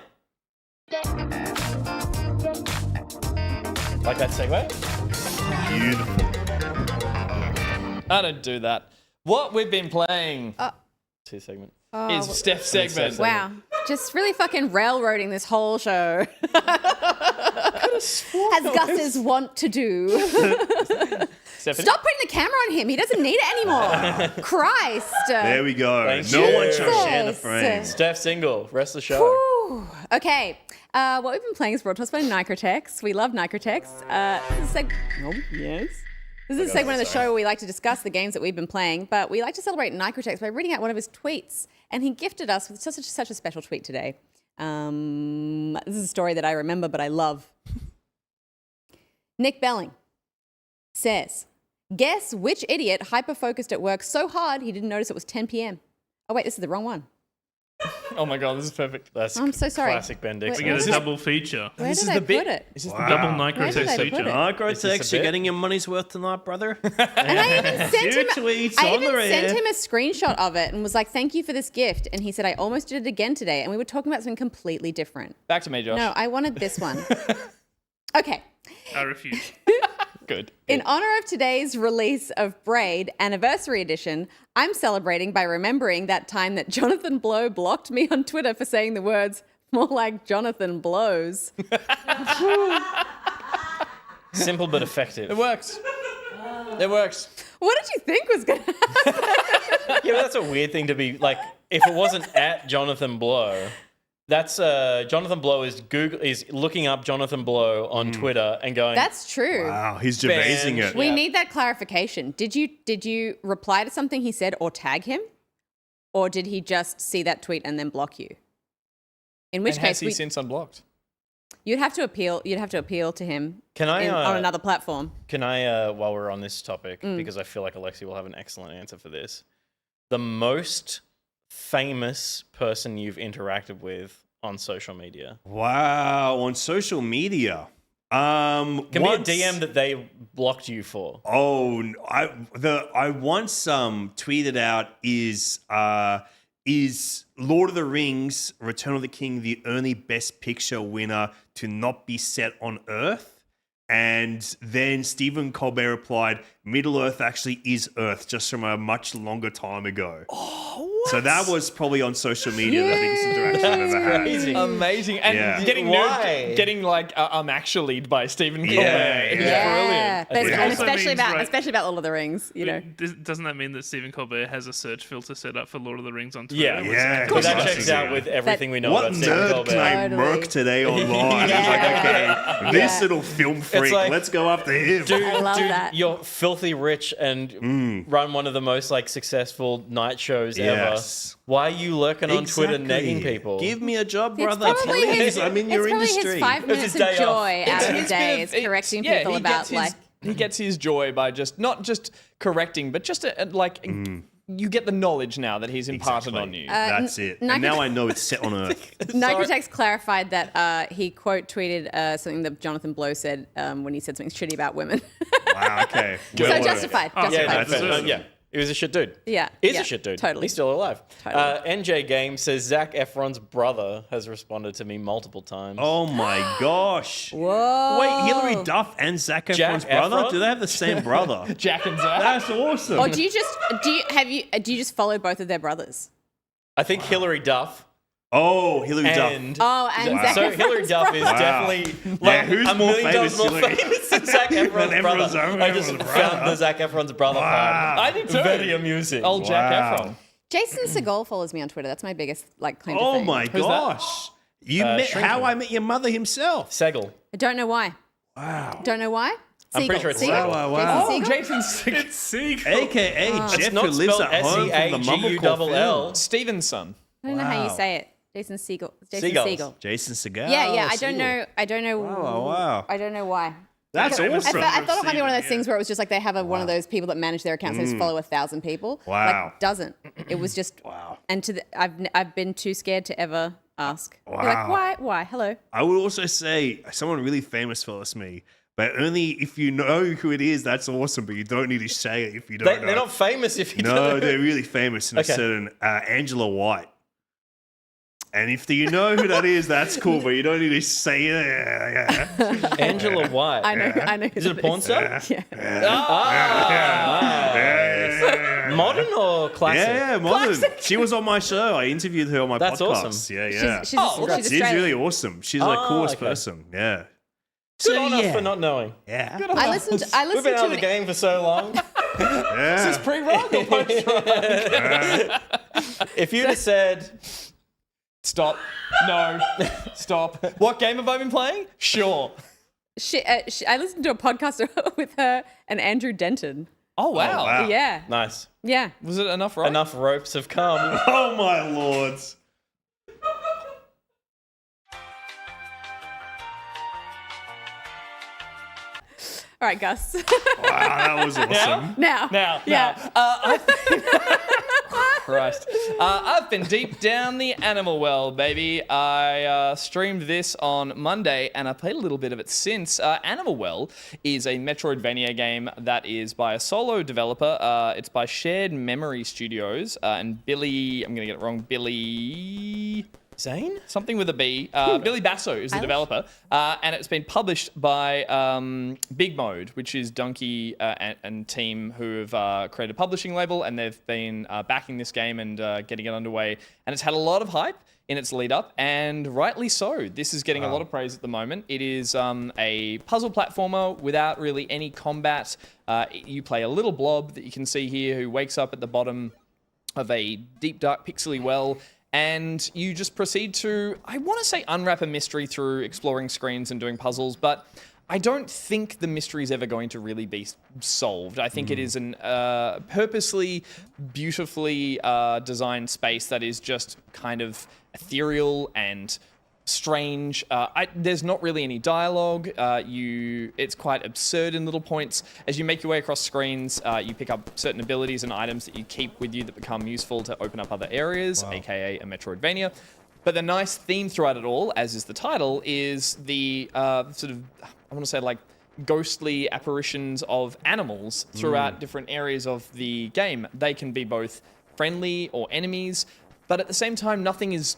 [SPEAKER 3] Like that segue?
[SPEAKER 6] Beautiful.
[SPEAKER 5] I don't do that. What we've been playing
[SPEAKER 3] Two segments.
[SPEAKER 5] is Steph's segment.
[SPEAKER 2] Wow. Just really fucking railroading this whole show.
[SPEAKER 5] Could
[SPEAKER 2] as Gus's want to do.
[SPEAKER 5] Stephanie?
[SPEAKER 2] Stop putting the camera on him. He doesn't need it anymore. Christ.
[SPEAKER 6] There we go.
[SPEAKER 3] Thank
[SPEAKER 6] No
[SPEAKER 3] you.
[SPEAKER 6] one shall share the
[SPEAKER 2] Jesus.
[SPEAKER 6] frame.
[SPEAKER 3] Steph single. Rest of the show.
[SPEAKER 2] Whew. Okay. What we've been playing is brought to us by Nicortex. We love Nicortex. This is yes. This is a segment of the show where we like to discuss the games that we've been playing, but we like to celebrate Nicortex by reading out one of his tweets. And he gifted us with such a special tweet today. This is a story that I remember, but I love. Nick Belling says, guess which idiot hyper-focused at work so hard he didn't notice it was 10 p.m. Oh, wait, this is the wrong one.
[SPEAKER 5] Oh my God, this is perfect.
[SPEAKER 3] That's
[SPEAKER 2] I'm so sorry.
[SPEAKER 3] classic Ben
[SPEAKER 2] Wait,
[SPEAKER 3] Dixon.
[SPEAKER 7] We get a
[SPEAKER 2] Where
[SPEAKER 7] double feature.
[SPEAKER 2] Where
[SPEAKER 5] This
[SPEAKER 2] did
[SPEAKER 5] is
[SPEAKER 2] I
[SPEAKER 5] the bit.
[SPEAKER 2] put it?
[SPEAKER 5] This is the
[SPEAKER 7] Double
[SPEAKER 2] Where
[SPEAKER 7] Nicortex
[SPEAKER 2] did I put
[SPEAKER 7] feature.
[SPEAKER 2] it?
[SPEAKER 6] Nicortex,
[SPEAKER 3] a
[SPEAKER 6] you're
[SPEAKER 3] bit?
[SPEAKER 6] getting your money's worth tonight, brother.
[SPEAKER 2] And I even sent him.
[SPEAKER 6] tweets
[SPEAKER 2] I
[SPEAKER 6] on
[SPEAKER 2] even
[SPEAKER 6] the
[SPEAKER 2] sent
[SPEAKER 6] air.
[SPEAKER 2] him a screenshot of it and was like, "Thank you for this gift." And he said, "I almost did it again today." And we were talking about something completely different.
[SPEAKER 5] Back to me, Josh.
[SPEAKER 2] No, I wanted this one. Okay.
[SPEAKER 7] I refuse.
[SPEAKER 5] Good.
[SPEAKER 2] In honor of today's release of Braid Anniversary Edition, I'm celebrating by remembering that time that Jonathan Blow blocked me on Twitter for saying the words more like Jonathan Blows.
[SPEAKER 3] Simple but effective.
[SPEAKER 5] It works. It works.
[SPEAKER 2] What did you think was going to happen?
[SPEAKER 3] Yeah, but that's a weird thing to be like. If it wasn't at Jonathan Blow, that's Jonathan Blow is looking up Jonathan Blow on Twitter and going.
[SPEAKER 2] That's true.
[SPEAKER 6] Wow, he's debating it.
[SPEAKER 2] We
[SPEAKER 3] Yeah.
[SPEAKER 2] need that clarification. Did you reply to something he said or tag him? Or did he just see that tweet and then block you? In which
[SPEAKER 5] And has
[SPEAKER 2] case
[SPEAKER 5] he since unblocked?
[SPEAKER 2] you'd have to appeal to him
[SPEAKER 3] Can I
[SPEAKER 2] on another platform.
[SPEAKER 3] Can I, while we're on this topic,
[SPEAKER 2] Mm.
[SPEAKER 3] because I feel like Alexei will have an excellent answer for this, the most famous person you've interacted with on social media?
[SPEAKER 6] Wow, on social media.
[SPEAKER 3] Can
[SPEAKER 6] once-
[SPEAKER 3] be a DM that they blocked you for.
[SPEAKER 6] Oh, I once tweeted out is Lord of the Rings: Return of the King the only Best Picture winner to not be set on Earth? And then Stephen Colbert replied, Middle Earth actually is Earth, just from a much longer time ago. Oh, what? So that was probably on social media the biggest interaction I've ever had.
[SPEAKER 3] Crazy.
[SPEAKER 5] Amazing. And
[SPEAKER 6] Yeah.
[SPEAKER 5] getting
[SPEAKER 3] Why?
[SPEAKER 5] getting like actually by Stephen Colbert.
[SPEAKER 6] Yeah,
[SPEAKER 5] It's
[SPEAKER 6] yeah.
[SPEAKER 5] brilliant.
[SPEAKER 2] But
[SPEAKER 7] It
[SPEAKER 2] and
[SPEAKER 7] also
[SPEAKER 2] especially
[SPEAKER 7] means,
[SPEAKER 2] about
[SPEAKER 7] right-
[SPEAKER 2] especially about Lord of the Rings, you know.
[SPEAKER 7] Doesn't that mean that Stephen Colbert has a search filter set up for Lord of the Rings on Twitter?
[SPEAKER 3] Yeah,
[SPEAKER 6] Yeah.
[SPEAKER 3] But that
[SPEAKER 6] Of course
[SPEAKER 3] checks
[SPEAKER 6] it
[SPEAKER 3] out
[SPEAKER 6] is.
[SPEAKER 3] with everything we know
[SPEAKER 6] What
[SPEAKER 3] about Stephen
[SPEAKER 6] nerd
[SPEAKER 3] Colbert.
[SPEAKER 6] can I
[SPEAKER 2] Totally.
[SPEAKER 6] murk today online? I was like, okay, this little film freak,
[SPEAKER 3] like,
[SPEAKER 6] let's go after him.
[SPEAKER 3] Dude,
[SPEAKER 2] I love that.
[SPEAKER 3] you're filthy rich and run one of the most like successful night shows
[SPEAKER 6] Yes.
[SPEAKER 3] ever. Why are you lurking on Twitter
[SPEAKER 6] Exactly.
[SPEAKER 3] negging people?
[SPEAKER 6] Give me a job,
[SPEAKER 2] It's
[SPEAKER 6] brother.
[SPEAKER 2] probably
[SPEAKER 6] Please,
[SPEAKER 2] his,
[SPEAKER 6] I'm in your
[SPEAKER 2] it's probably
[SPEAKER 6] industry.
[SPEAKER 2] his 5
[SPEAKER 3] was
[SPEAKER 2] minutes
[SPEAKER 3] his
[SPEAKER 2] of
[SPEAKER 3] day
[SPEAKER 2] joy
[SPEAKER 3] off.
[SPEAKER 2] out of the
[SPEAKER 5] his
[SPEAKER 2] day
[SPEAKER 5] bit
[SPEAKER 2] is
[SPEAKER 5] of-
[SPEAKER 2] correcting
[SPEAKER 5] yeah,
[SPEAKER 2] people
[SPEAKER 5] he
[SPEAKER 2] about
[SPEAKER 5] gets his-
[SPEAKER 2] like
[SPEAKER 5] he gets his joy by just not just correcting, but just you get the knowledge now that he's imparted on you.
[SPEAKER 6] That's it.
[SPEAKER 2] Nike-
[SPEAKER 6] And now I know it's set on Earth.
[SPEAKER 2] Nicortex clarified that he quote tweeted something that Jonathan Blow said when he said something shitty about women.
[SPEAKER 6] Wow, okay.
[SPEAKER 2] So
[SPEAKER 6] Well,
[SPEAKER 2] justified.
[SPEAKER 7] Oh,
[SPEAKER 3] Yeah,
[SPEAKER 2] Justified.
[SPEAKER 3] that's
[SPEAKER 7] Deserves it.
[SPEAKER 3] yeah. He was a shit dude.
[SPEAKER 2] Yeah,
[SPEAKER 3] Is
[SPEAKER 2] yeah,
[SPEAKER 3] a shit dude.
[SPEAKER 2] totally.
[SPEAKER 3] He's still alive.
[SPEAKER 2] Totally.
[SPEAKER 3] NJ Game says Zac Efron's brother has responded to me multiple times.
[SPEAKER 6] Oh my gosh.
[SPEAKER 2] Whoa.
[SPEAKER 6] Wait, Hilary Duff and Zac Efron's
[SPEAKER 3] Zac
[SPEAKER 6] brother?
[SPEAKER 3] Efron?
[SPEAKER 6] Do they have the same brother?
[SPEAKER 5] Jack and Zach.
[SPEAKER 6] That's awesome.
[SPEAKER 2] Or do you just follow both of their brothers?
[SPEAKER 3] I think Hillary Duff
[SPEAKER 6] Oh, Hilary Duff.
[SPEAKER 3] and
[SPEAKER 2] Oh, and
[SPEAKER 6] Wow.
[SPEAKER 2] Zac
[SPEAKER 3] so
[SPEAKER 2] Efron's
[SPEAKER 3] Hillary Duff is
[SPEAKER 2] brother.
[SPEAKER 3] definitely
[SPEAKER 6] Yeah,
[SPEAKER 3] like
[SPEAKER 6] who's
[SPEAKER 3] a
[SPEAKER 6] more
[SPEAKER 3] million times
[SPEAKER 6] famous,
[SPEAKER 3] more
[SPEAKER 6] Hillary?
[SPEAKER 3] famous than Zac Efron's
[SPEAKER 6] Than
[SPEAKER 3] brother.
[SPEAKER 6] Efron's
[SPEAKER 3] I just
[SPEAKER 6] brother.
[SPEAKER 3] found the Zac Efron's brother
[SPEAKER 6] Wow.
[SPEAKER 3] part.
[SPEAKER 5] I did too.
[SPEAKER 3] Very amusing.
[SPEAKER 5] Old Jack
[SPEAKER 6] Wow.
[SPEAKER 5] Efron.
[SPEAKER 2] Jason Segel follows me on Twitter. That's my biggest claim to
[SPEAKER 6] Oh
[SPEAKER 2] fame.
[SPEAKER 6] my
[SPEAKER 5] that?
[SPEAKER 6] gosh. You met
[SPEAKER 3] Shrinking.
[SPEAKER 6] How I Met Your Mother himself.
[SPEAKER 3] Segel.
[SPEAKER 2] I don't know why.
[SPEAKER 6] Wow.
[SPEAKER 2] Don't know why.
[SPEAKER 3] I'm pretty sure it's
[SPEAKER 2] Siegel.
[SPEAKER 3] Segel.
[SPEAKER 6] Wow.
[SPEAKER 2] Jason
[SPEAKER 5] Oh,
[SPEAKER 2] Segel?
[SPEAKER 5] Jason
[SPEAKER 7] Sick.
[SPEAKER 6] AKA
[SPEAKER 3] It's
[SPEAKER 6] Jeff
[SPEAKER 3] not
[SPEAKER 6] who lives
[SPEAKER 3] spelled
[SPEAKER 6] at home from the Mumblecore
[SPEAKER 3] S-E-A-G-U-double-L.
[SPEAKER 6] film.
[SPEAKER 5] Stevenson.
[SPEAKER 2] I don't know how you
[SPEAKER 6] Wow.
[SPEAKER 2] say it. Jason Segel. Jason
[SPEAKER 3] Seagulls.
[SPEAKER 2] Segel.
[SPEAKER 6] Jason Segel.
[SPEAKER 2] Yeah. I
[SPEAKER 6] Segel.
[SPEAKER 2] don't know. I don't know.
[SPEAKER 6] Wow.
[SPEAKER 2] I don't know why.
[SPEAKER 6] That's
[SPEAKER 7] Okay.
[SPEAKER 6] awesome.
[SPEAKER 2] I thought it might be one of those
[SPEAKER 7] Yeah.
[SPEAKER 2] things where it was just like they have one of those people that manage their accounts and just follow 1,000 people.
[SPEAKER 6] Wow.
[SPEAKER 2] Like, doesn't. It was just.
[SPEAKER 6] Wow.
[SPEAKER 2] And I've been too scared to ever ask. Be like,
[SPEAKER 6] Wow.
[SPEAKER 2] why? Why? Hello.
[SPEAKER 6] I would also say someone really famous follows me, but only if you know who it is, that's awesome, but you don't need to say it if you don't know.
[SPEAKER 3] They're not famous if you
[SPEAKER 6] No,
[SPEAKER 3] don't.
[SPEAKER 6] they're really famous in a
[SPEAKER 3] Okay.
[SPEAKER 6] certain Angela White. And if you know who that is, that's cool, but you don't need to say it. Yeah.
[SPEAKER 3] Angela White.
[SPEAKER 2] I know. I know.
[SPEAKER 3] Is it a porn star?
[SPEAKER 2] Yeah.
[SPEAKER 3] Modern or classic?
[SPEAKER 6] Yeah, modern. She was on my show. I interviewed her on my
[SPEAKER 3] That's
[SPEAKER 6] podcast.
[SPEAKER 3] awesome.
[SPEAKER 6] Yeah, yeah.
[SPEAKER 2] She's
[SPEAKER 6] She's
[SPEAKER 2] Australian.
[SPEAKER 6] really awesome. She's the coolest
[SPEAKER 3] okay.
[SPEAKER 6] person. Yeah.
[SPEAKER 3] Good on us for not knowing.
[SPEAKER 6] Yeah.
[SPEAKER 2] I listened
[SPEAKER 3] We've been out
[SPEAKER 2] to
[SPEAKER 3] of the game for so long.
[SPEAKER 6] Yeah.
[SPEAKER 5] Is this pre-rug or post-rug?
[SPEAKER 3] If you'd have said,
[SPEAKER 5] Stop. No. Stop. What game have I been playing? Sure.
[SPEAKER 2] I listened to a podcast with her and Andrew Denton.
[SPEAKER 5] Oh, wow.
[SPEAKER 6] wow.
[SPEAKER 2] Yeah.
[SPEAKER 3] nice,
[SPEAKER 2] Yeah.
[SPEAKER 5] Was it enough, right?
[SPEAKER 3] enough ropes have come.
[SPEAKER 6] Oh my lords.
[SPEAKER 2] All right, Gus.
[SPEAKER 6] Wow, that was awesome.
[SPEAKER 2] now.
[SPEAKER 5] Now. Christ. I've been deep down the animal world, baby. I streamed this on Monday, and I played a little bit of it since. Animal Well is a Metroidvania game that is by a solo developer. It's by Shared Memory Studios, and Billy, I'm going to get it wrong, Billy...
[SPEAKER 3] Zane?
[SPEAKER 5] Something with a B. Billy Basso is the developer, and it's been published by Big Mode, which is Donkey and team who have created a publishing label, and they've been backing this game and getting it underway. And it's had a lot of hype in its lead up, and rightly so. This is getting a lot of praise at the moment. It is a puzzle platformer without really any combat. You play a little blob that you can see here who wakes up at the bottom of a deep, dark, pixely well. And you just proceed to, I want to say, unwrap a mystery through exploring screens and doing puzzles, but I don't think the mystery is ever going to really be solved. I think it is an purposely, beautifully designed space that is just kind of ethereal and strange. There's not really any dialogue. It's quite absurd in little points. As you make your way across screens, you pick up certain abilities and items that you keep with you that become useful to open up other areas, aka a Metroidvania. But the nice theme throughout it all, as is the title, is the sort of, I want to say like ghostly apparitions of animals throughout different areas of the game. They can be both friendly or enemies, but at the same time, nothing's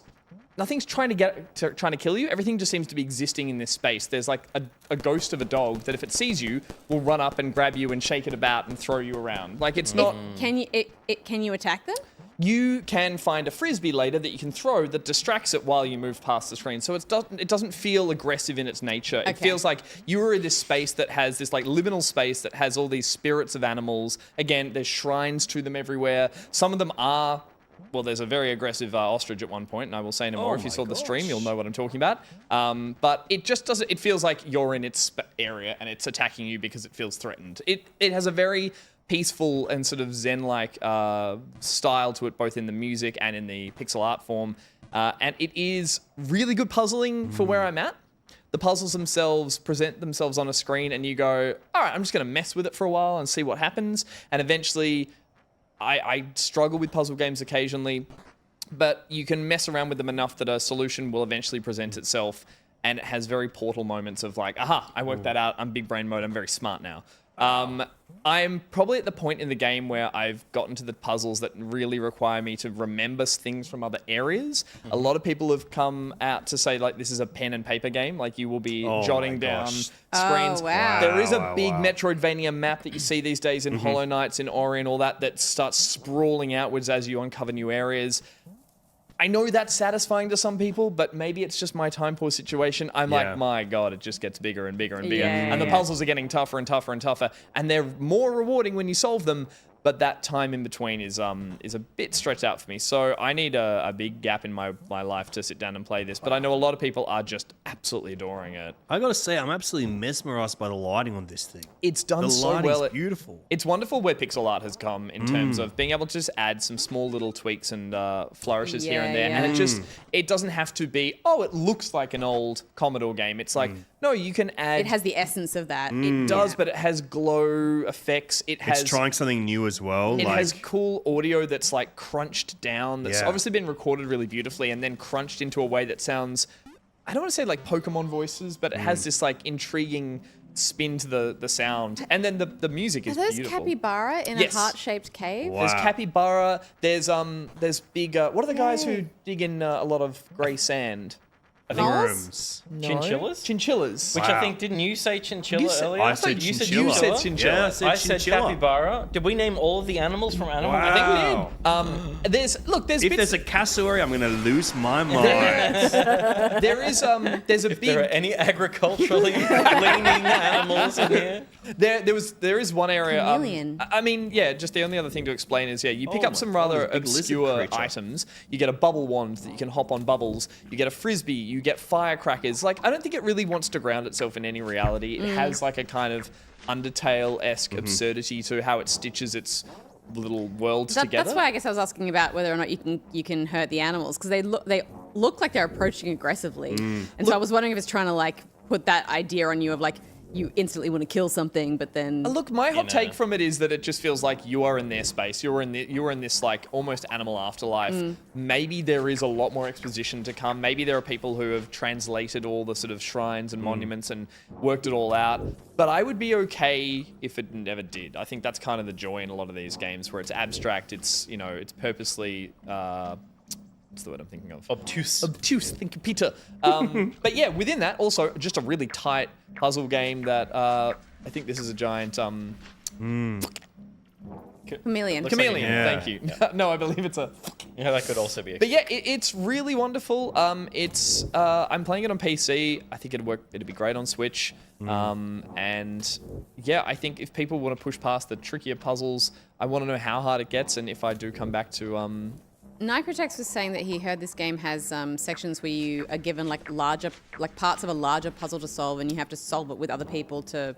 [SPEAKER 5] trying to kill you. Everything just seems to be existing in this space. There's like a ghost of a dog that if it sees you, will run up and grab you and shake it about and throw you around. Like it's not.
[SPEAKER 2] Can you attack them?
[SPEAKER 5] You can find a frisbee later that you can throw that distracts it while you move past the screen. So it doesn't feel aggressive in its nature. It feels like you are in this space that has this like liminal space that has all these spirits of animals. Again, there's shrines to them everywhere. Some of them are. Well, there's a very aggressive ostrich at one point, and I will say no more. If you saw the stream, you'll know what I'm talking about. But it just doesn't. It feels like you're in its area and it's attacking you because it feels threatened. It has a very peaceful and sort of zen-like style to it, both in the music and in the pixel art form. And it is really good puzzling for where I'm at. The puzzles themselves present themselves on a screen, and you go, all right, I'm just going to mess with it for a while and see what happens. And eventually, I struggle with puzzle games occasionally, but you can mess around with them enough that a solution will eventually present itself, and it has very Portal moments of like, aha, I worked that out, I'm big brain mode, I'm very smart now. I'm probably at the point in the game where I've gotten to the puzzles that really require me to remember things from other areas. A lot of people have come out to say like this is a pen and paper game, like you will be jotting down screens.
[SPEAKER 2] Oh, wow.
[SPEAKER 5] There is a big Metroidvania map that you see these days in Hollow Knights, in Ori and all that starts sprawling outwards as you uncover new areas. I know that's satisfying to some people, but maybe it's just my time poor situation. I'm like, my God, it just gets bigger and bigger and bigger. And the puzzles are getting tougher and tougher and tougher. And they're more rewarding when you solve them. But that time in between is a bit stretched out for me. So I need a big gap in my life to sit down and play this. But I know a lot of people are just absolutely adoring it.
[SPEAKER 6] I gotta say, I'm absolutely mesmerized by the lighting on this thing.
[SPEAKER 5] It's done so
[SPEAKER 6] The
[SPEAKER 5] well.
[SPEAKER 6] lighting's beautiful.
[SPEAKER 5] It's wonderful where pixel art has come in terms of being able to just add some small little tweaks and flourishes here and there. And it doesn't have to be, it looks like an old Commodore game. It's like, no, you can add.
[SPEAKER 2] It has the essence of that.
[SPEAKER 5] It does, but it has glow effects. It's
[SPEAKER 6] trying something new as well.
[SPEAKER 5] It has cool audio that's like crunched down. That's obviously been recorded really beautifully and then crunched into a way that sounds, I don't want to say like Pokemon voices, but it has this like intriguing spin to the sound. And then the music is beautiful.
[SPEAKER 2] Are those capybara in a heart-shaped cave?
[SPEAKER 6] Wow.
[SPEAKER 5] There's capybara. There's big. What are the guys who dig in a lot of grey sand?
[SPEAKER 3] I think
[SPEAKER 6] Worms.
[SPEAKER 3] chinchillas.
[SPEAKER 5] Chinchillas.
[SPEAKER 3] Which I think, didn't you say chinchilla
[SPEAKER 5] You said-
[SPEAKER 3] earlier?
[SPEAKER 6] I said
[SPEAKER 3] you said
[SPEAKER 6] chinchilla.
[SPEAKER 5] You said chinchilla.
[SPEAKER 6] Yeah, I said
[SPEAKER 3] I said
[SPEAKER 6] chinchilla.
[SPEAKER 3] capybara. Did we name all of the animals from Animal?
[SPEAKER 6] Wow.
[SPEAKER 3] I think we did.
[SPEAKER 5] There's
[SPEAKER 6] If
[SPEAKER 5] bits,
[SPEAKER 6] there's a cassowary, I'm going to lose my mind.
[SPEAKER 5] there's a
[SPEAKER 3] There are
[SPEAKER 5] big
[SPEAKER 3] any agriculturally leaning animals in here?
[SPEAKER 5] there is one area.
[SPEAKER 2] Chameleon.
[SPEAKER 5] I mean, yeah. Just the only other thing to explain is, you pick
[SPEAKER 6] Oh
[SPEAKER 5] up some
[SPEAKER 6] my God,
[SPEAKER 5] rather
[SPEAKER 6] this big lizard
[SPEAKER 5] obscure
[SPEAKER 6] creature.
[SPEAKER 5] items. You get a bubble wand that you can hop on bubbles. You get a frisbee. You get firecrackers. Like, I don't think it really wants to ground itself in any reality. It has like a kind of Undertale-esque absurdity to how it stitches its little worlds together.
[SPEAKER 2] That's why I guess I was asking about whether or not you can hurt the animals, because they look like they're approaching aggressively, and so I was wondering if it's trying to like put that idea on you of like you instantly want to kill something, but then
[SPEAKER 5] Look, my hot take from it is that it just feels like you are in their space. You are in this like almost animal afterlife. Maybe there is a lot more exposition to come. Maybe there are people who have translated all the sort of shrines and monuments and worked it all out. But I would be okay if it never did. I think that's kind of the joy in a lot of these games where it's abstract. It's it's purposely. What's the word I'm thinking of?
[SPEAKER 3] Obtuse.
[SPEAKER 5] Obtuse, thank you, Peter. But yeah, within that, also just a really tight puzzle game that I think this is a giant
[SPEAKER 2] chameleon.
[SPEAKER 5] chameleon.
[SPEAKER 6] Yeah.
[SPEAKER 5] Thank you. No, I believe it's a.
[SPEAKER 3] Yeah, that could also be a
[SPEAKER 5] But yeah, it's really wonderful. I'm playing it on PC. I think it'd work. It'd be great on Switch. And yeah, I think if people want to push past the trickier puzzles, I want to know how hard it gets, and if I do come back to
[SPEAKER 2] Nicotex was saying that he heard this game has sections where you are given like parts of a larger puzzle to solve, and you have to solve it with other people to.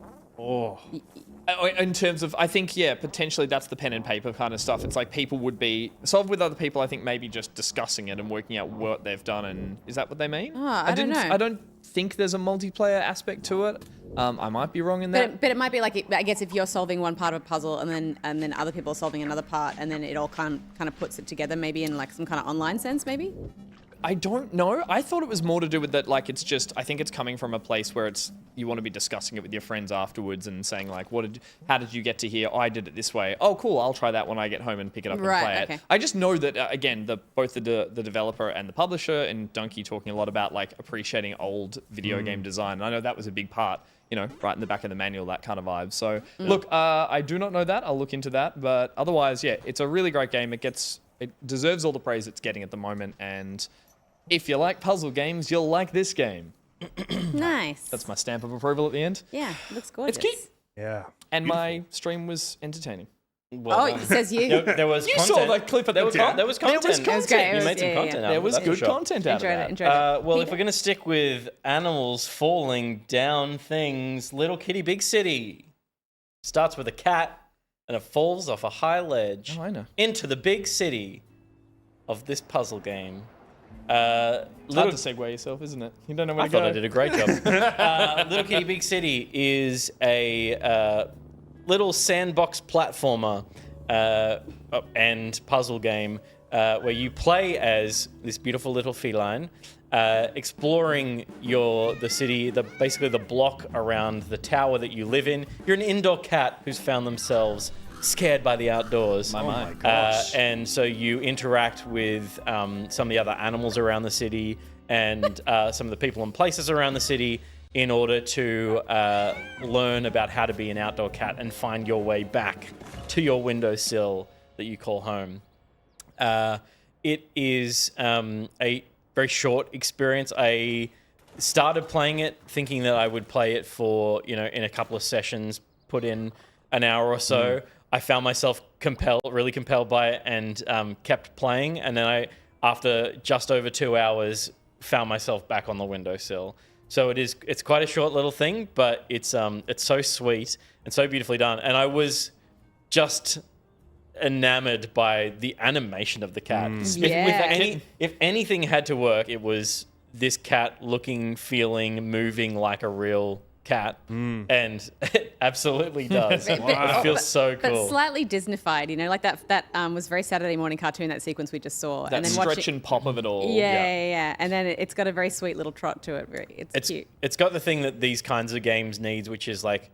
[SPEAKER 5] in terms of, I think, potentially that's the pen and paper kind of stuff. It's like people would be solved with other people. I think maybe just discussing it and working out what they've done. And is that what they mean?
[SPEAKER 2] I don't know.
[SPEAKER 5] I don't think there's a multiplayer aspect to it. I might be wrong in that.
[SPEAKER 2] But it might be like I guess if you're solving one part of a puzzle and then other people are solving another part, and then it all kind of puts it together, maybe in like some kind of online sense, maybe.
[SPEAKER 5] I don't know. I thought it was more to do with that, like, it's just, I think it's coming from a place where it's, you want to be discussing it with your friends afterwards and saying, like, how did you get to here? Oh, I did it this way. Oh, cool. I'll try that when I get home and pick it up and play it. I just know that, again, both the developer and the publisher and Donkey talking a lot about, like, appreciating old video game design. And I know that was a big part, right in the back of the manual, that kind of vibe. So, look, I do not know that. I'll look into that. But otherwise, yeah, it's a really great game. It deserves all the praise it's getting at the moment. And if you like puzzle games, you'll like this game.
[SPEAKER 2] Nice.
[SPEAKER 5] That's my stamp of approval at the end.
[SPEAKER 2] Yeah, looks gorgeous.
[SPEAKER 5] It's cute.
[SPEAKER 6] Yeah.
[SPEAKER 5] And my stream was entertaining.
[SPEAKER 3] Well,
[SPEAKER 2] It says you.
[SPEAKER 3] there was
[SPEAKER 5] You
[SPEAKER 3] content.
[SPEAKER 5] saw that clip at the top.
[SPEAKER 3] There was content.
[SPEAKER 5] There was
[SPEAKER 2] It was great.
[SPEAKER 3] You
[SPEAKER 2] It
[SPEAKER 3] made
[SPEAKER 2] was-
[SPEAKER 3] some
[SPEAKER 2] yeah,
[SPEAKER 3] content
[SPEAKER 2] yeah.
[SPEAKER 3] out of
[SPEAKER 5] There
[SPEAKER 3] it,
[SPEAKER 5] was
[SPEAKER 3] that's for
[SPEAKER 5] good
[SPEAKER 3] sure.
[SPEAKER 5] content out of that.
[SPEAKER 2] Enjoyed it.
[SPEAKER 3] Well, if
[SPEAKER 2] Peter?
[SPEAKER 3] we're going to stick with animals falling down things, Little Kitty Big City starts with a cat and it falls off a high ledge
[SPEAKER 5] Oh, I know.
[SPEAKER 3] into the big city of this puzzle game.
[SPEAKER 5] It's hard to segue yourself, isn't it? You don't know where
[SPEAKER 3] I
[SPEAKER 5] to go.
[SPEAKER 3] thought I did a great job. Little Kitty Big City is a little sandbox platformer and puzzle game where you play as this beautiful little feline, exploring the city, basically the block around the tower that you live in. You're an indoor cat who's found themselves scared by the outdoors.
[SPEAKER 6] Oh my gosh.
[SPEAKER 3] And so you interact with some of the other animals around the city and some of the people and places around the city in order to learn about how to be an outdoor cat and find your way back to your windowsill that you call home. It is a very short experience. I started playing it thinking that I would play it for, in a couple of sessions, put in an hour or so. I found myself really compelled by it and kept playing. And then after just over 2 hours, found myself back on the windowsill. So it's quite a short little thing, but it's so sweet and so beautifully done. And I was just enamored by the animation of the cat. If anything had to work, it was this cat looking, feeling, moving like a real cat, and it absolutely does. It feels so cool.
[SPEAKER 2] But slightly Disneyfied, like that was very Saturday morning cartoon, that sequence we just saw.
[SPEAKER 5] That
[SPEAKER 2] and then
[SPEAKER 5] stretch and pop of it all.
[SPEAKER 2] Yeah. And then it's got a very sweet little trot to it. It's cute.
[SPEAKER 3] It's got the thing that these kinds of games needs, which is like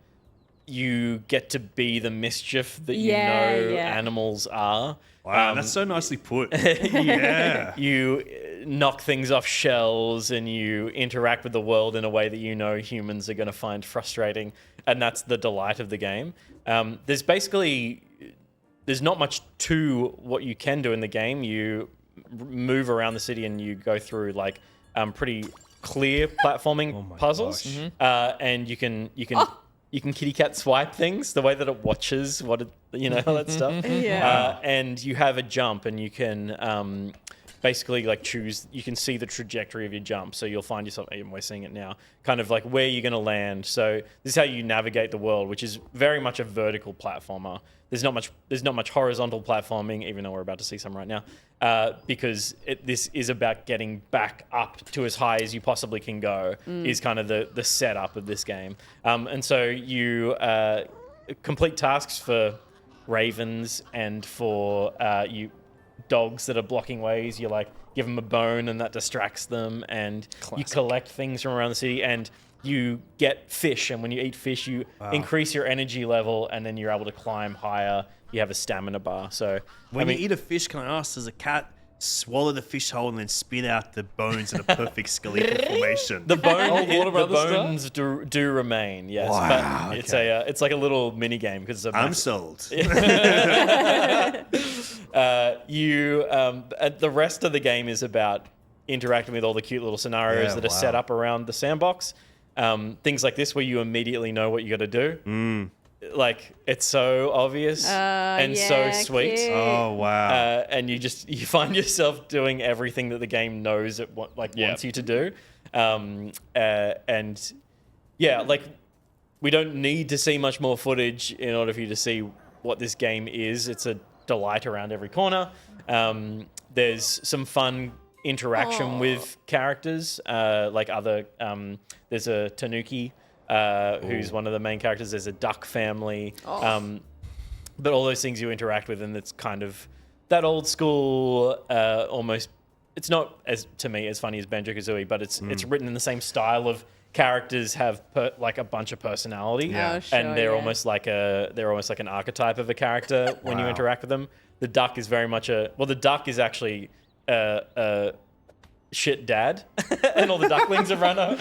[SPEAKER 3] you get to be the mischief that animals are.
[SPEAKER 6] Wow, that's so nicely put. Yeah.
[SPEAKER 3] You knock things off shells and you interact with the world in a way that you know humans are going to find frustrating, and that's the delight of the game. There's not much to what you can do in the game. You move around the city and you go through like pretty clear platforming puzzles, and you can kitty cat swipe things the way that it watches all that stuff. And you have a jump, and you can basically like choose. You can see the trajectory of your jump, so you'll find yourself. And we're seeing it now, kind of like where you're going to land. So this is how you navigate the world, which is very much a vertical platformer. There's not much horizontal platforming, even though we're about to see some right now, because this is about getting back up to as high as you possibly can go. Is kind of the setup of this game, and so you complete tasks for ravens and for you dogs that are blocking ways. You like give them a bone and that distracts them, and you collect things from around the city, and you get fish, and when you eat fish, you increase your energy level, and then you're able to climb higher. You have a stamina bar. So
[SPEAKER 6] when you eat a fish, can I ask, does a cat swallow the fish whole and then spit out the bones in a perfect skeletal formation?
[SPEAKER 3] The bones do remain, yes.
[SPEAKER 6] Wow,
[SPEAKER 3] but it's like a little mini game because it's
[SPEAKER 6] I'm sold.
[SPEAKER 3] The rest of the game is about interacting with all the cute little scenarios that are set up around the sandbox. Things like this where you immediately know what you got to do. Like, it's so obvious and so sweet.
[SPEAKER 2] Cute.
[SPEAKER 6] Oh, wow.
[SPEAKER 3] And you find yourself doing everything that the game knows it wants you to do. We don't need to see much more footage in order for you to see what this game is. It's a delight around every corner. There's some fun interaction with characters, there's a tanuki who's one of the main characters. There's a duck family, but all those things you interact with, and it's kind of that old school almost. It's not as funny as Banjo-Kazooie, but it's written in the same style of characters have like a bunch of personality, and they're almost like an archetype of a character when you interact with them. The duck is very much the duck is actually shit dad, and all the ducklings have run off,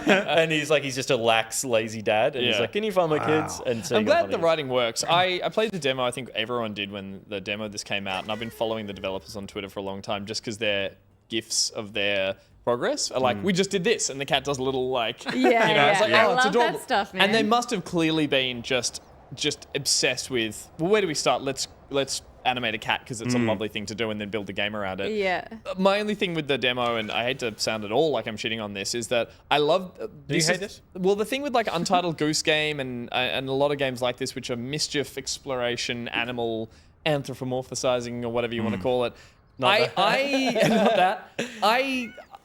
[SPEAKER 3] and he's just a lax, lazy dad, and he's like, "Can you find my kids?" And so
[SPEAKER 5] I'm glad the writing works. I played the demo. I think everyone did when the demo of this came out, and I've been following the developers on Twitter for a long time, just because their gifs of their progress are like, we just did this, and the cat does a little like,
[SPEAKER 2] I love
[SPEAKER 5] adorable.
[SPEAKER 2] that stuff, man.
[SPEAKER 5] And they must have clearly been just obsessed with, well, where do we start? Let's animate a cat because it's a lovely thing to do, and then build the game around it.
[SPEAKER 2] Yeah.
[SPEAKER 5] My only thing with the demo, and I hate to sound at all like I'm shitting on this, is that I love.
[SPEAKER 3] Do you hate this?
[SPEAKER 5] Well, the thing with like Untitled Goose Game and a lot of games like this, which are mischief, exploration, animal anthropomorphizing, or whatever you want to call it. Not that.